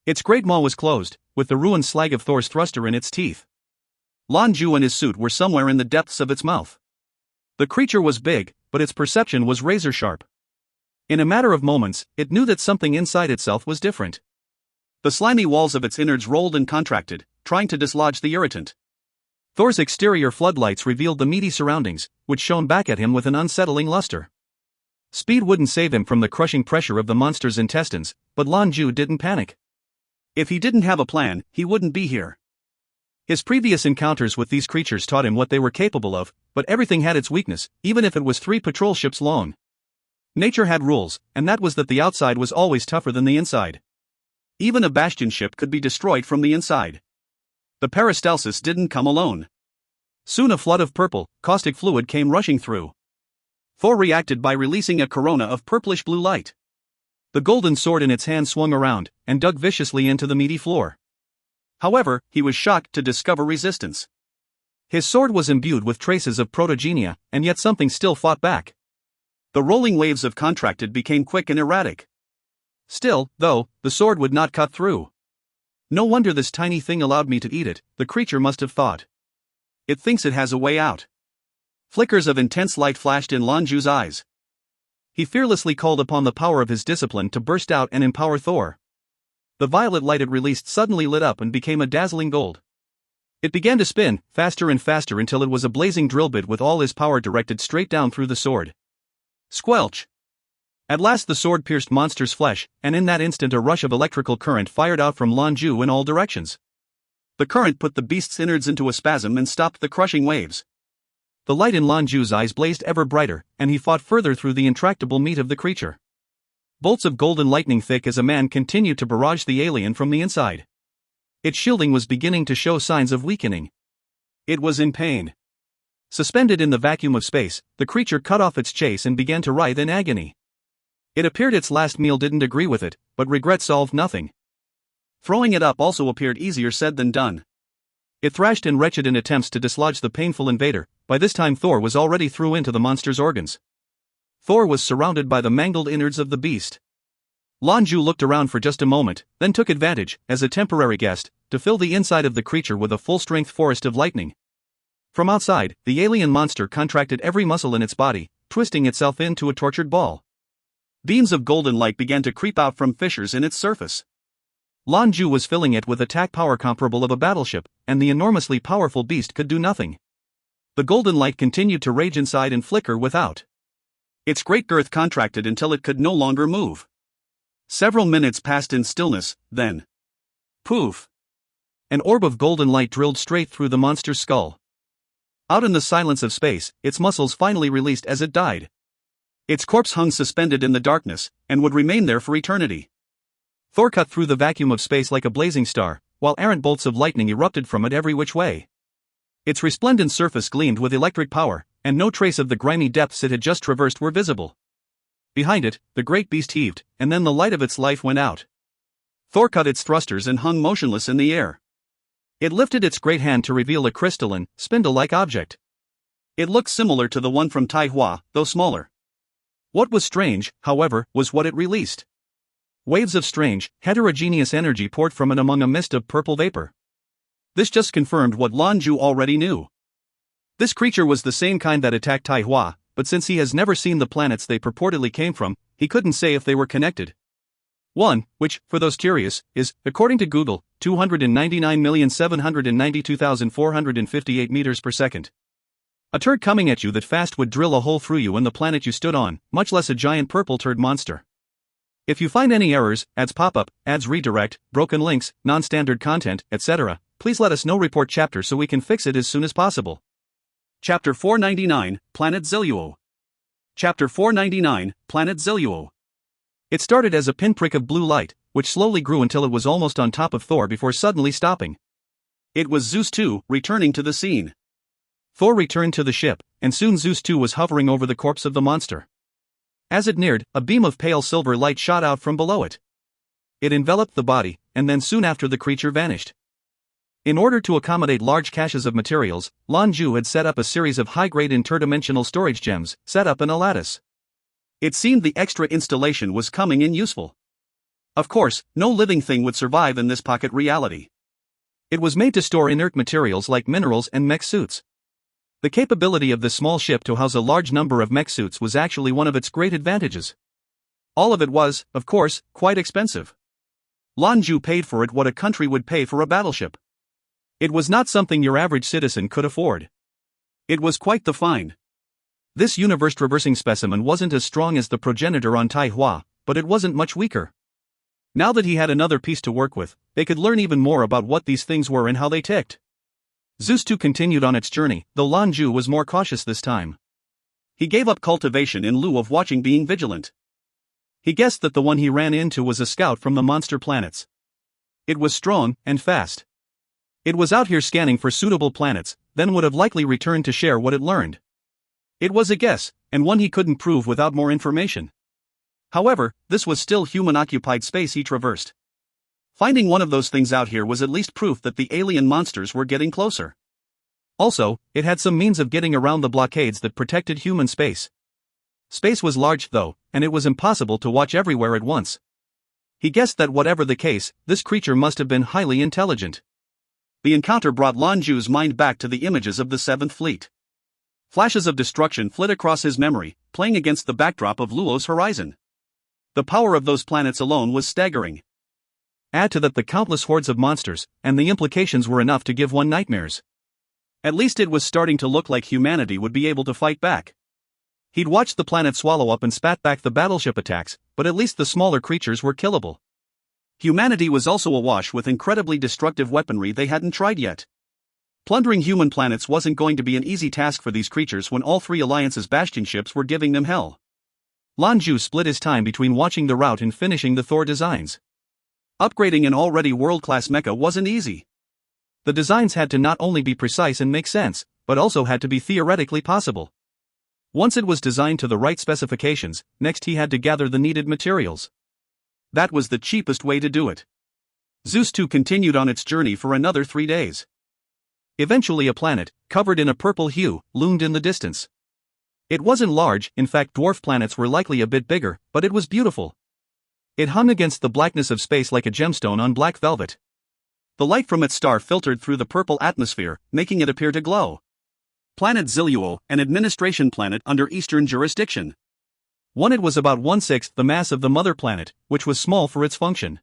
Its great maw was closed, with the ruined slag of Thor's thruster in its teeth. Lan Jue and his suit were somewhere in the depths of its mouth. The creature was big, but its perception was razor-sharp. In a matter of moments, it knew that something inside itself was different. The slimy walls of its innards rolled and contracted, trying to dislodge the irritant. Thor's exterior floodlights revealed the meaty surroundings, which shone back at him with an unsettling luster. Speed wouldn't save him from the crushing pressure of the monster's intestines, but Lan Jue didn't panic. If he didn't have a plan, he wouldn't be here. His previous encounters with these creatures taught him what they were capable of, but everything had its weakness, even if it was 3 patrol ships long. Nature had rules, and that was that the outside was always tougher than the inside. Even a bastion ship could be destroyed from the inside. The peristalsis didn't come alone. Soon a flood of purple, caustic fluid came rushing through. Thor reacted by releasing a corona of purplish blue light. The golden sword in its hand swung around, and dug viciously into the meaty floor. However, he was shocked to discover resistance. His sword was imbued with traces of protogenia, and yet something still fought back. The rolling waves of contracted became quick and erratic. Still, though, the sword would not cut through. No wonder this tiny thing allowed me to eat it, the creature must have thought. It thinks it has a way out. Flickers of intense light flashed in Lan Jue's eyes. He fearlessly called upon the power of his discipline to burst out and empower Thor. The violet light it released suddenly lit up and became a dazzling gold. It began to spin, faster and faster until it was a blazing drill bit with all his power directed straight down through the sword. Squelch! At last the sword pierced monster's flesh, and in that instant a rush of electrical current fired out from Lan Jue in all directions. The current put the beast's innards into a spasm and stopped the crushing waves. The light in Lan Jue's eyes blazed ever brighter, and he fought further through the intractable meat of the creature. Bolts of golden lightning thick as a man continued to barrage the alien from the inside. Its shielding was beginning to show signs of weakening. It was in pain. Suspended in the vacuum of space, the creature cut off its chase and began to writhe in agony. It appeared its last meal didn't agree with it, but regret solved nothing. Throwing it up also appeared easier said than done. It thrashed and retched in attempts to dislodge the painful invader. By this time Thor was already through into the monster's organs. Thor was surrounded by the mangled innards of the beast. Lan Jue looked around for just a moment, then took advantage, as a temporary guest, to fill the inside of the creature with a full-strength forest of lightning. From outside, the alien monster contracted every muscle in its body, twisting itself into a tortured ball. Beams of golden light began to creep out from fissures in its surface. Lan Jue was filling it with attack power comparable of a battleship, and the enormously powerful beast could do nothing. The golden light continued to rage inside and flicker without. Its great girth contracted until it could no longer move. Several minutes passed in stillness, then... poof! An orb of golden light drilled straight through the monster's skull. Out in the silence of space, its muscles finally released as it died. Its corpse hung suspended in the darkness, and would remain there for eternity. Thor cut through the vacuum of space like a blazing star, while errant bolts of lightning erupted from it every which way. Its resplendent surface gleamed with electric power, and no trace of the grimy depths it had just traversed were visible. Behind it, the great beast heaved, and then the light of its life went out. Thor cut its thrusters and hung motionless in the air. It lifted its great hand to reveal a crystalline, spindle-like object. It looked similar to the one from Tai Hua, though smaller. What was strange, however, was what it released. Waves of strange, heterogeneous energy poured from it among a mist of purple vapor. This just confirmed what Lan Jue already knew. This creature was the same kind that attacked Tai Hua, but since he has never seen the planets they purportedly came from, he couldn't say if they were connected. One, which, for those curious, is, according to Google, 299,792,458 meters per second. A turd coming at you that fast would drill a hole through you and the planet you stood on, much less a giant purple turd monster. If you find any errors, ads pop up, ads redirect, broken links, non-standard content, etc., please let us know. Report chapter so we can fix it as soon as possible. Chapter 499, Planet Zilluo. Chapter 499, Planet Zilluo. It started as a pinprick of blue light, which slowly grew until it was almost on top of Thor before suddenly stopping. It was Zeus 2, returning to the scene. Thor returned to the ship, and soon Zeus 2 was hovering over the corpse of the monster. As it neared, a beam of pale silver light shot out from below it. It enveloped the body, and then soon after the creature vanished. In order to accommodate large caches of materials, Lan Jue had set up a series of high-grade interdimensional storage gems, set up in a lattice. It seemed the extra installation was coming in useful. Of course, no living thing would survive in this pocket reality. It was made to store inert materials like minerals and mech suits. The capability of this small ship to house a large number of mech suits was actually one of its great advantages. All of it was, of course, quite expensive. Lan Jue paid for it what a country would pay for a battleship. It was not something your average citizen could afford. It was quite the find. This universe-traversing specimen wasn't as strong as the progenitor on Tai Hua, but it wasn't much weaker. Now that he had another piece to work with, they could learn even more about what these things were and how they ticked. Zeus 2 continued on its journey, though Lan Jue was more cautious this time. He gave up cultivation in lieu of watching, being vigilant. He guessed that the one he ran into was a scout from the monster planets. It was strong and fast. It was out here scanning for suitable planets, then would have likely returned to share what it learned. It was a guess, and one he couldn't prove without more information. However, this was still human-occupied space he traversed. Finding one of those things out here was at least proof that the alien monsters were getting closer. Also, it had some means of getting around the blockades that protected human space. Space was large though, and it was impossible to watch everywhere at once. He guessed that whatever the case, this creature must have been highly intelligent. The encounter brought Lan Jue's mind back to the images of the 7th Fleet. Flashes of destruction flit across his memory, playing against the backdrop of Luo's horizon. The power of those planets alone was staggering. Add to that the countless hordes of monsters, and the implications were enough to give one nightmares. At least it was starting to look like humanity would be able to fight back. He'd watched the planet swallow up and spat back the battleship attacks, but at least the smaller creatures were killable. Humanity was also awash with incredibly destructive weaponry they hadn't tried yet. Plundering human planets wasn't going to be an easy task for these creatures when all 3 Alliance's Bastion ships were giving them hell. Lan Jue split his time between watching the route and finishing the Thor designs. Upgrading an already world-class mecha wasn't easy. The designs had to not only be precise and make sense, but also had to be theoretically possible. Once it was designed to the right specifications, next he had to gather the needed materials. That was the cheapest way to do it. Zeus 2 continued on its journey for another 3 days. Eventually a planet, covered in a purple hue, loomed in the distance. It wasn't large, in fact dwarf planets were likely a bit bigger, but it was beautiful. It hung against the blackness of space like a gemstone on black velvet. The light from its star filtered through the purple atmosphere, making it appear to glow. Planet Zhou, an administration planet under Eastern jurisdiction. It was about 1/6 the mass of the mother planet, which was small for its function.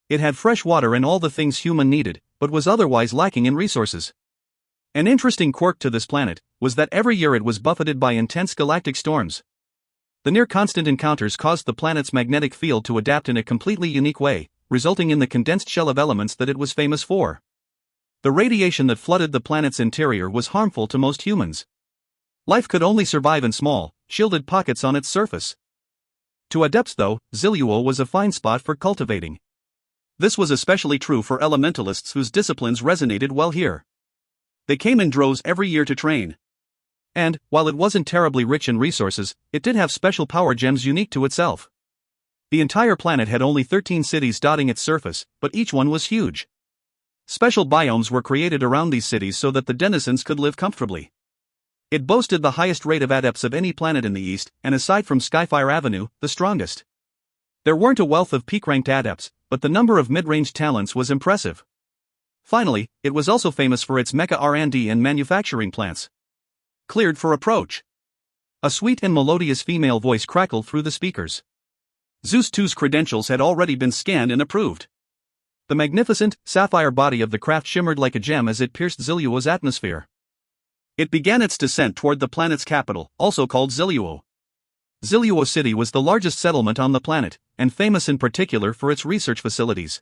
It had fresh water and all the things human needed, but was otherwise lacking in resources. An interesting quirk to this planet was that every year it was buffeted by intense galactic storms. The near-constant encounters caused the planet's magnetic field to adapt in a completely unique way, resulting in the condensed shell of elements that it was famous for. The radiation that flooded the planet's interior was harmful to most humans. Life could only survive in small, shielded pockets on its surface. To Adepts though, Zhou was a fine spot for cultivating. This was especially true for elementalists whose disciplines resonated well here. They came in droves every year to train. And, while it wasn't terribly rich in resources, it did have special power gems unique to itself. The entire planet had only 13 cities dotting its surface, but each one was huge. Special biomes were created around these cities so that the denizens could live comfortably. It boasted the highest rate of adepts of any planet in the East, and aside from Skyfire Avenue, the strongest. There weren't a wealth of peak-ranked adepts, but the number of mid-range talents was impressive. Finally, it was also famous for its mecha R&D and manufacturing plants. Cleared for approach. A sweet and melodious female voice crackled through the speakers. Zeus 2's credentials had already been scanned and approved. The magnificent, sapphire body of the craft shimmered like a gem as it pierced Zhou's atmosphere. It began its descent toward the planet's capital, also called Zhou. Zhou City was the largest settlement on the planet, and famous in particular for its research facilities.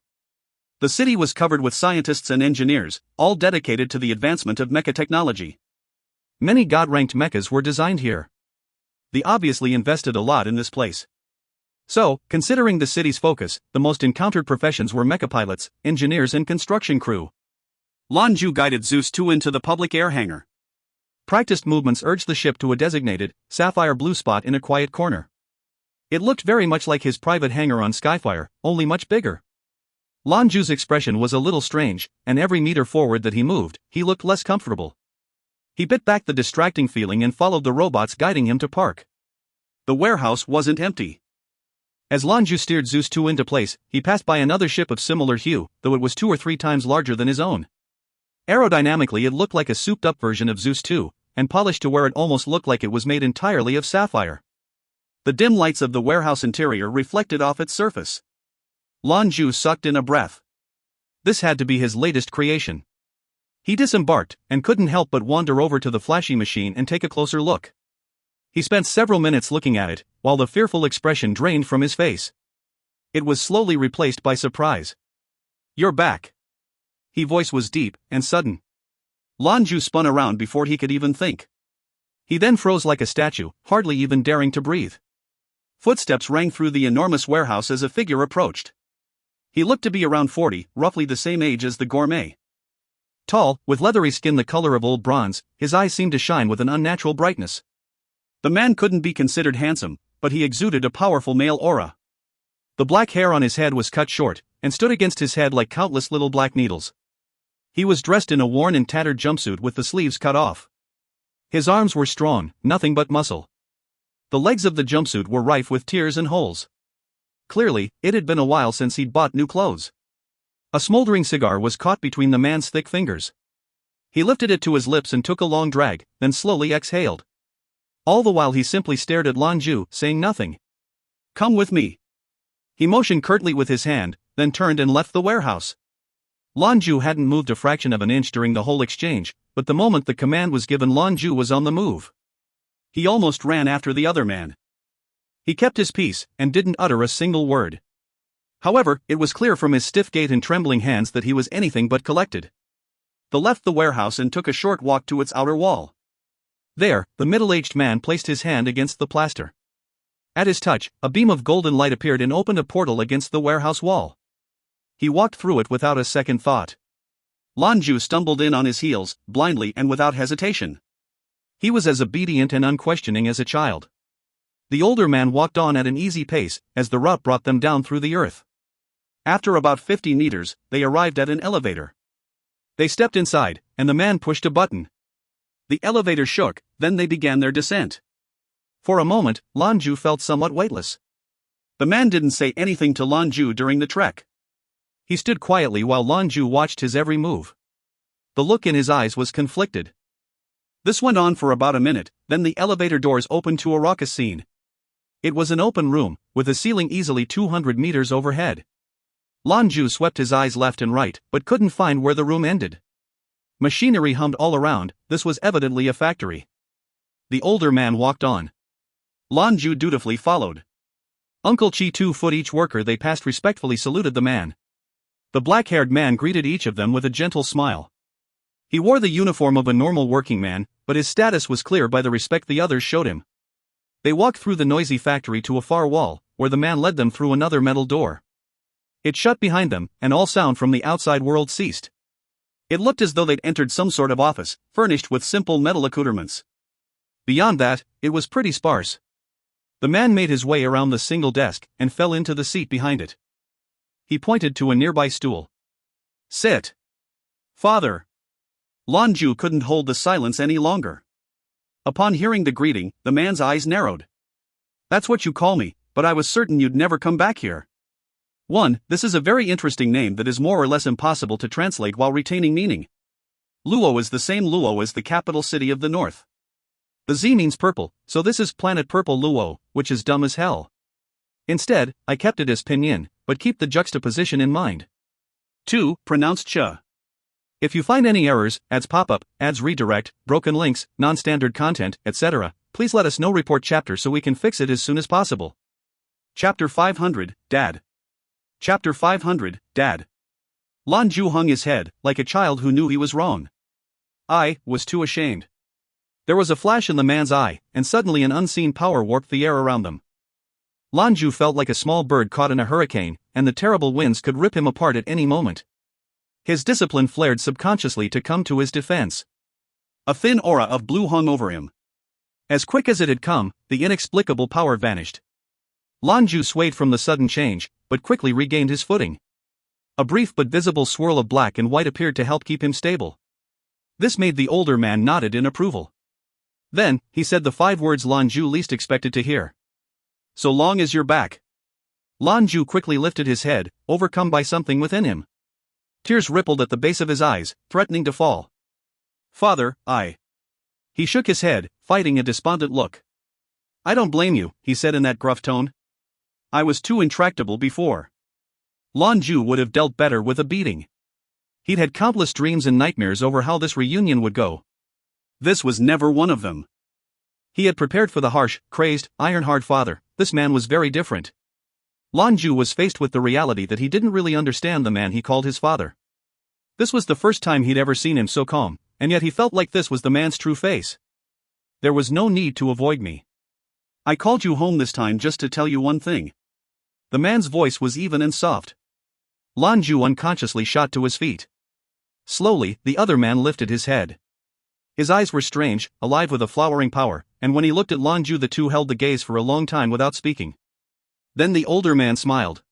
The city was covered with scientists and engineers, all dedicated to the advancement of mecha technology. Many god-ranked mechas were designed here. They obviously invested a lot in this place. So, considering the city's focus, the most encountered professions were mecha pilots, engineers and construction crew. Lan Jue guided Zeus 2 into the public air hangar. Practiced movements urged the ship to a designated, sapphire blue spot in a quiet corner. It looked very much like his private hangar on Skyfire, only much bigger. Lan Jue's expression was a little strange, and every meter forward that he moved, he looked less comfortable. He bit back the distracting feeling and followed the robots guiding him to park. The warehouse wasn't empty. As Lan Jue steered Zeus 2 into place, he passed by another ship of similar hue, though it was 2 or 3 times larger than his own. Aerodynamically it looked like a souped-up version of Zeus 2, and polished to where it almost looked like it was made entirely of sapphire. The dim lights of the warehouse interior reflected off its surface. Lan Jue sucked in a breath. This had to be his latest creation. He disembarked, and couldn't help but wander over to the flashy machine and take a closer look. He spent several minutes looking at it, while the fearful expression drained from his face. It was slowly replaced by surprise. "You're back." His voice was deep and sudden. Lan Jue spun around before he could even think. He then froze like a statue, hardly even daring to breathe. Footsteps rang through the enormous warehouse as a figure approached. He looked to be around 40, roughly the same age as the gourmet. Tall, with leathery skin the color of old bronze, his eyes seemed to shine with an unnatural brightness. The man couldn't be considered handsome, but he exuded a powerful male aura. The black hair on his head was cut short, and stood against his head like countless little black needles. He was dressed in a worn and tattered jumpsuit with the sleeves cut off. His arms were strong, nothing but muscle. The legs of the jumpsuit were rife with tears and holes. Clearly, it had been a while since he'd bought new clothes. A smoldering cigar was caught between the man's thick fingers. He lifted it to his lips and took a long drag, then slowly exhaled. All the while he simply stared at Lan Jue, saying nothing. "Come with me." He motioned curtly with his hand, then turned and left the warehouse. Lan Jue hadn't moved a fraction of an inch during the whole exchange, but the moment the command was given Lan Jue was on the move. He almost ran after the other man. He kept his peace, and didn't utter a single word. However, it was clear from his stiff gait and trembling hands that he was anything but collected. They left the warehouse and took a short walk to its outer wall. There, the middle-aged man placed his hand against the plaster. At his touch, a beam of golden light appeared and opened a portal against the warehouse wall. He walked through it without a second thought. Lan Jue stumbled in on his heels, blindly and without hesitation. He was as obedient and unquestioning as a child. The older man walked on at an easy pace, as the route brought them down through the earth. After about 50 meters, they arrived at an elevator. They stepped inside, and the man pushed a button. The elevator shook, then they began their descent. For a moment, Lan Jue felt somewhat weightless. The man didn't say anything to Lan Jue during the trek. He stood quietly while Lan Jue watched his every move. The look in his eyes was conflicted. This went on for about a minute, then the elevator doors opened to a raucous scene. It was an open room, with a ceiling easily 200 meters overhead. Lan Jue swept his eyes left and right, but couldn't find where the room ended. Machinery hummed all around. This was evidently a factory. The older man walked on. Lan Jue dutifully followed. Uncle Chi 2 foot each worker they passed respectfully saluted the man. The black-haired man greeted each of them with a gentle smile. He wore the uniform of a normal working man, but his status was clear by the respect the others showed him. They walked through the noisy factory to a far wall, where the man led them through another metal door. It shut behind them, and all sound from the outside world ceased. It looked as though they'd entered some sort of office, furnished with simple metal accoutrements. Beyond that, it was pretty sparse. The man made his way around the single desk, and fell into the seat behind it. He pointed to a nearby stool. "Sit." "Father." Lan Jue couldn't hold the silence any longer. Upon hearing the greeting, the man's eyes narrowed. "That's what you call me, but I was certain you'd never come back here." 1. This is a very interesting name that is more or less impossible to translate while retaining meaning. Luo is the same Luo as the capital city of the north. The Z means purple, so this is planet purple Luo, which is dumb as hell. Instead, I kept it as pinyin, but keep the juxtaposition in mind. 2. Pronounced ch. If you find any errors, ads pop-up, ads redirect, broken links, non-standard content, etc., please let us know. Report chapter so we can fix it as soon as possible. Chapter 500, Dad. Chapter 500, Dad. Lan Jue hung his head, like a child who knew he was wrong. I was too ashamed. There was a flash in the man's eye, and suddenly an unseen power warped the air around them. Lan Jue felt like a small bird caught in a hurricane, and the terrible winds could rip him apart at any moment. His discipline flared subconsciously to come to his defense. A thin aura of blue hung over him. As quick as it had come, the inexplicable power vanished. Lan Jue swayed from the sudden change, but quickly regained his footing. A brief but visible swirl of black and white appeared to help keep him stable. This made the older man nodded in approval. Then, he said the 5 words Lan Jue least expected to hear. "So long as you're back." Lan Jue quickly lifted his head, overcome by something within him. Tears rippled at the base of his eyes, threatening to fall. "Father, I..." He shook his head, fighting a despondent look. "I don't blame you," he said in that gruff tone. "I was too intractable before." Lan Jue would have dealt better with a beating. He'd had countless dreams and nightmares over how this reunion would go. This was never one of them. He had prepared for the harsh, crazed, iron-hard father. This man was very different. Lan Jue was faced with the reality that he didn't really understand the man he called his father. This was the first time he'd ever seen him so calm, and yet he felt like this was the man's true face. "There was no need to avoid me. I called you home this time just to tell you one thing." The man's voice was even and soft. Lan Jue unconsciously shot to his feet. Slowly, the other man lifted his head. His eyes were strange, alive with a flowering power, and when he looked at Lan Jue the two held the gaze for a long time without speaking. Then the older man smiled.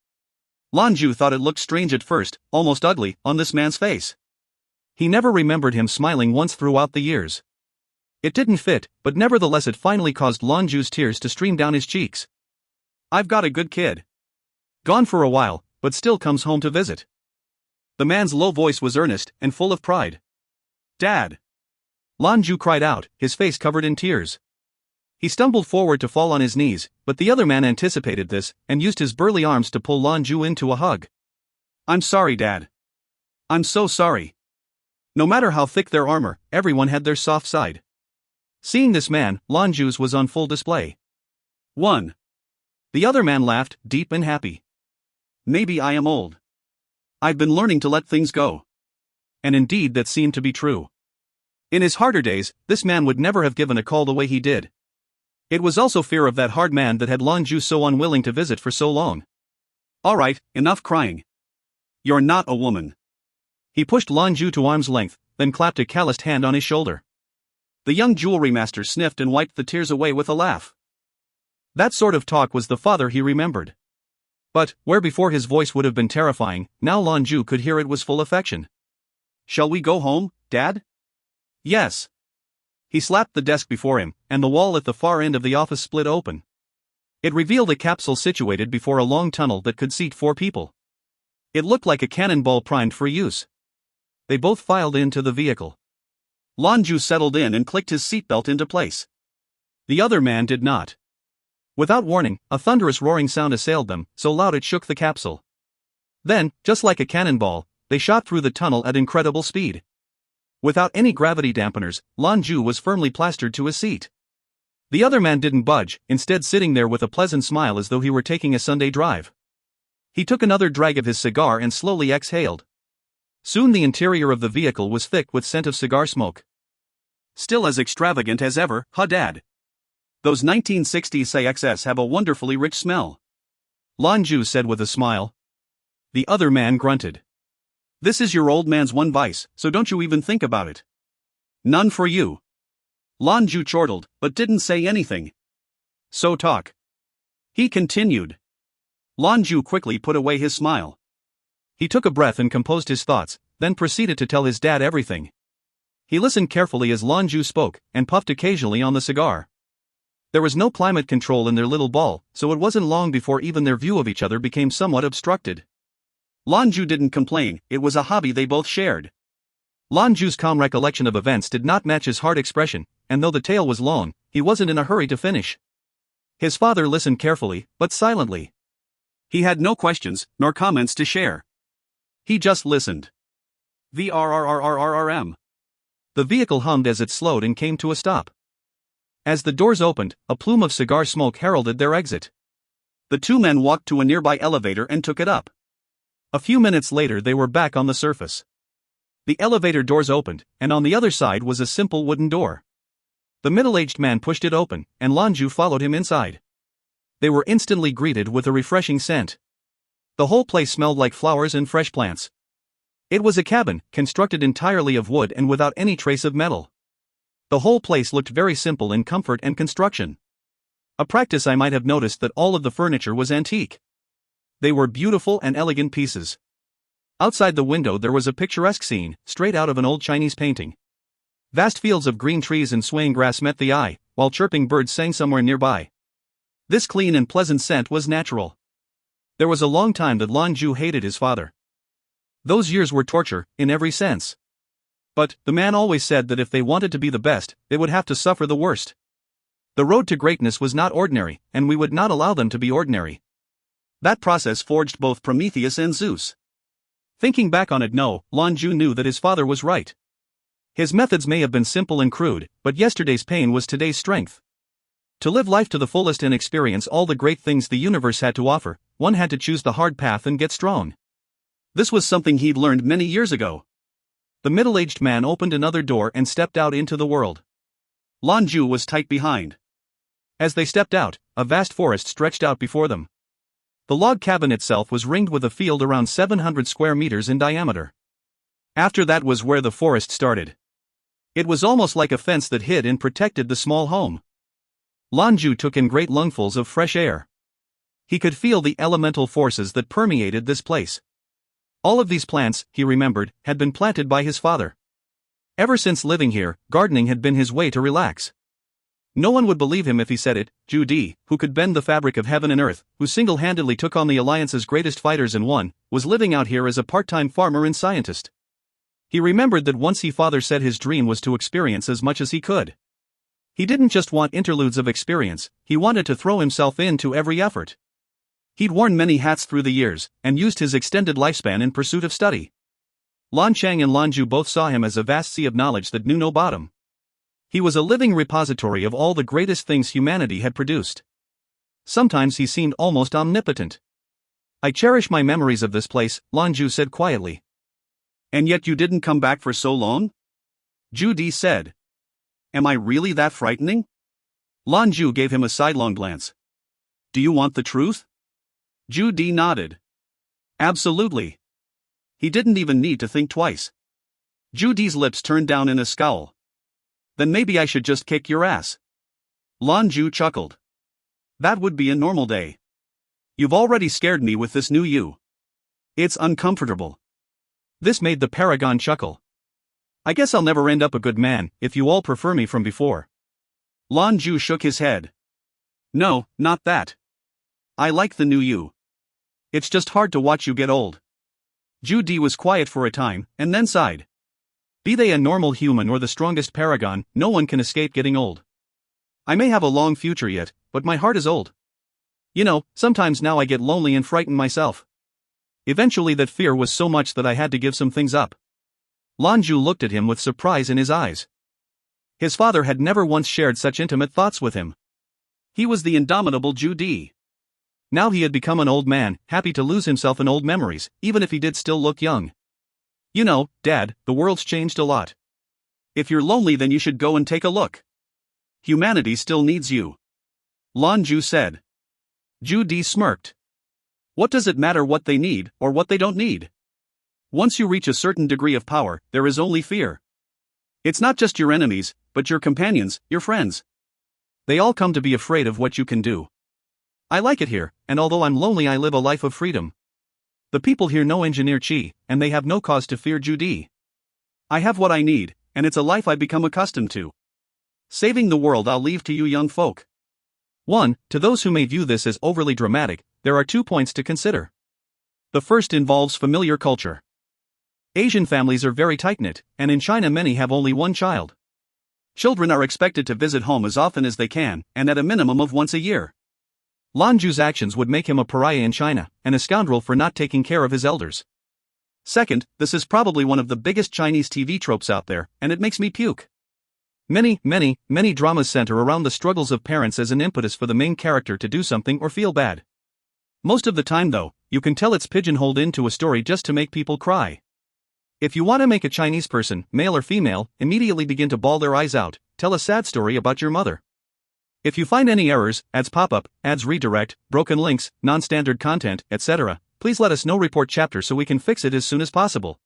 Lan Jue thought it looked strange at first, almost ugly, on this man's face. He never remembered him smiling once throughout the years. It didn't fit, but nevertheless it finally caused Lan Jue's tears to stream down his cheeks. "I've got a good kid. Gone for a while, but still comes home to visit." The man's low voice was earnest and full of pride. "Dad!" Lan Jue cried out, his face covered in tears. He stumbled forward to fall on his knees, but the other man anticipated this, and used his burly arms to pull Lan Jue into a hug. "I'm sorry, Dad. I'm so sorry." No matter how thick their armor, everyone had their soft side. Seeing this man, Lan Jue's was on full display. 1. The other man laughed, deep and happy. "Maybe I am old. I've been learning to let things go." And indeed that seemed to be true. In his harder days, this man would never have given a call the way he did. It was also fear of that hard man that had Lan Jue so unwilling to visit for so long. Alright, enough crying. You're not a woman. He pushed Lan Jue to arm's length, then clapped a calloused hand on his shoulder. The young jewelry master sniffed and wiped the tears away with a laugh. That sort of talk was the father he remembered. But, where before his voice would have been terrifying, now Lan Jue could hear it was full affection. Shall we go home, Dad? Yes. He slapped the desk before him, and the wall at the far end of the office split open. It revealed a capsule situated before a long tunnel that could seat 4 people. It looked like a cannonball primed for use. They both filed into the vehicle. Lan Jue settled in and clicked his seatbelt into place. The other man did not. Without warning, a thunderous roaring sound assailed them, so loud it shook the capsule. Then, just like a cannonball, they shot through the tunnel at incredible speed. Without any gravity dampeners, Lan Jue was firmly plastered to his seat. The other man didn't budge, instead sitting there with a pleasant smile as though he were taking a Sunday drive. He took another drag of his cigar and slowly exhaled. Soon the interior of the vehicle was thick with scent of cigar smoke. Still as extravagant as ever, huh, Dad? Those 1960s CXS have a wonderfully rich smell. Lan Jue said with a smile. The other man grunted. This is your old man's one vice, so don't you even think about it. None for you. Lan Jue chortled, but didn't say anything. So talk. He continued. Lan Jue quickly put away his smile. He took a breath and composed his thoughts, then proceeded to tell his dad everything. He listened carefully as Lan Jue spoke, and puffed occasionally on the cigar. There was no climate control in their little ball, so it wasn't long before even their view of each other became somewhat obstructed. Lan Jue didn't complain, it was a hobby they both shared. Lan Jue's calm recollection of events did not match his hard expression, and though the tale was long, he wasn't in a hurry to finish. His father listened carefully, but silently. He had no questions, nor comments to share. He just listened. VRRRRRRM. The vehicle hummed as it slowed and came to a stop. As the doors opened, a plume of cigar smoke heralded their exit. The 2 men walked to a nearby elevator and took it up. A few minutes later they were back on the surface. The elevator doors opened, and on the other side was a simple wooden door. The middle-aged man pushed it open, and Lan Jue followed him inside. They were instantly greeted with a refreshing scent. The whole place smelled like flowers and fresh plants. It was a cabin, constructed entirely of wood and without any trace of metal. The whole place looked very simple in comfort and construction. A practice I might have noticed that all of the furniture was antique. They were beautiful and elegant pieces. Outside the window there was a picturesque scene, straight out of an old Chinese painting. Vast fields of green trees and swaying grass met the eye, while chirping birds sang somewhere nearby. This clean and pleasant scent was natural. There was a long time that Lan Jue hated his father. Those years were torture, in every sense. But, the man always said that if they wanted to be the best, they would have to suffer the worst. The road to greatness was not ordinary, and we would not allow them to be ordinary. That process forged both Prometheus and Zeus. Thinking back on it, Lan Jue knew that his father was right. His methods may have been simple and crude, but yesterday's pain was today's strength. To live life to the fullest and experience all the great things the universe had to offer, one had to choose the hard path and get strong. This was something he'd learned many years ago. The middle-aged man opened another door and stepped out into the world. Lan Jue was tight behind. As they stepped out, a vast forest stretched out before them. The log cabin itself was ringed with a field around 700 square meters in diameter. After that was where the forest started. It was almost like a fence that hid and protected the small home. Lan Jue took in great lungfuls of fresh air. He could feel the elemental forces that permeated this place. All of these plants, he remembered, had been planted by his father. Ever since living here, gardening had been his way to relax. No one would believe him if he said it. Zhou Di, who could bend the fabric of heaven and earth, who single-handedly took on the Alliance's greatest fighters and won, was living out here as a part-time farmer and scientist. He remembered that once his father said his dream was to experience as much as he could. He didn't just want interludes of experience, he wanted to throw himself into every effort. He'd worn many hats through the years, and used his extended lifespan in pursuit of study. Lan Chang and Lan Jue both saw him as a vast sea of knowledge that knew no bottom. He was a living repository of all the greatest things humanity had produced. Sometimes he seemed almost omnipotent. I cherish my memories of this place, Lan Jue said quietly. And yet you didn't come back for so long? Zhou Di said. Am I really that frightening? Lan Jue gave him a sidelong glance. Do you want the truth? Zhu Di nodded. Absolutely. He didn't even need to think twice. Zhu Di's lips turned down in a scowl. Then maybe I should just kick your ass. Lan Jue chuckled. That would be a normal day. You've already scared me with this new you. It's uncomfortable. This made the paragon chuckle. I guess I'll never end up a good man, if you all prefer me from before. Lan Jue shook his head. No, not that. I like the new you. It's just hard to watch you get old. Zhu Di was quiet for a time, and then sighed. Be they a normal human or the strongest paragon, no one can escape getting old. I may have a long future yet, but my heart is old. You know, sometimes now I get lonely and frightened myself. Eventually that fear was so much that I had to give some things up. Lan Jue looked at him with surprise in his eyes. His father had never once shared such intimate thoughts with him. He was the indomitable Zhu Di. Now he had become an old man, happy to lose himself in old memories, even if he did still look young. You know, Dad, the world's changed a lot. If you're lonely, then you should go and take a look. Humanity still needs you. Lan Jue said. Zhu Di smirked. What does it matter what they need, or what they don't need? Once you reach a certain degree of power, there is only fear. It's not just your enemies, but your companions, your friends. They all come to be afraid of what you can do. I like it here, and although I'm lonely, I live a life of freedom. The people here know Engineer Qi, and they have no cause to fear Zhu Di. I have what I need, and it's a life I've become accustomed to. Saving the world I'll leave to you young folk. 1. To those who may view this as overly dramatic, there are 2 points to consider. The first involves familiar culture. Asian families are very tight-knit, and in China many have only one child. Children are expected to visit home as often as they can, and at a minimum of once a year. Lan Jue's actions would make him a pariah in China, and a scoundrel for not taking care of his elders. Second, this is probably one of the biggest Chinese TV tropes out there, and it makes me puke. Many dramas center around the struggles of parents as an impetus for the main character to do something or feel bad. Most of the time though, you can tell it's pigeonholed into a story just to make people cry. If you want to make a Chinese person, male or female, immediately begin to bawl their eyes out, tell a sad story about your mother. If you find any errors, ads pop up, ads redirect, broken links, non-standard content, etc., please let us know. Report chapter so we can fix it as soon as possible.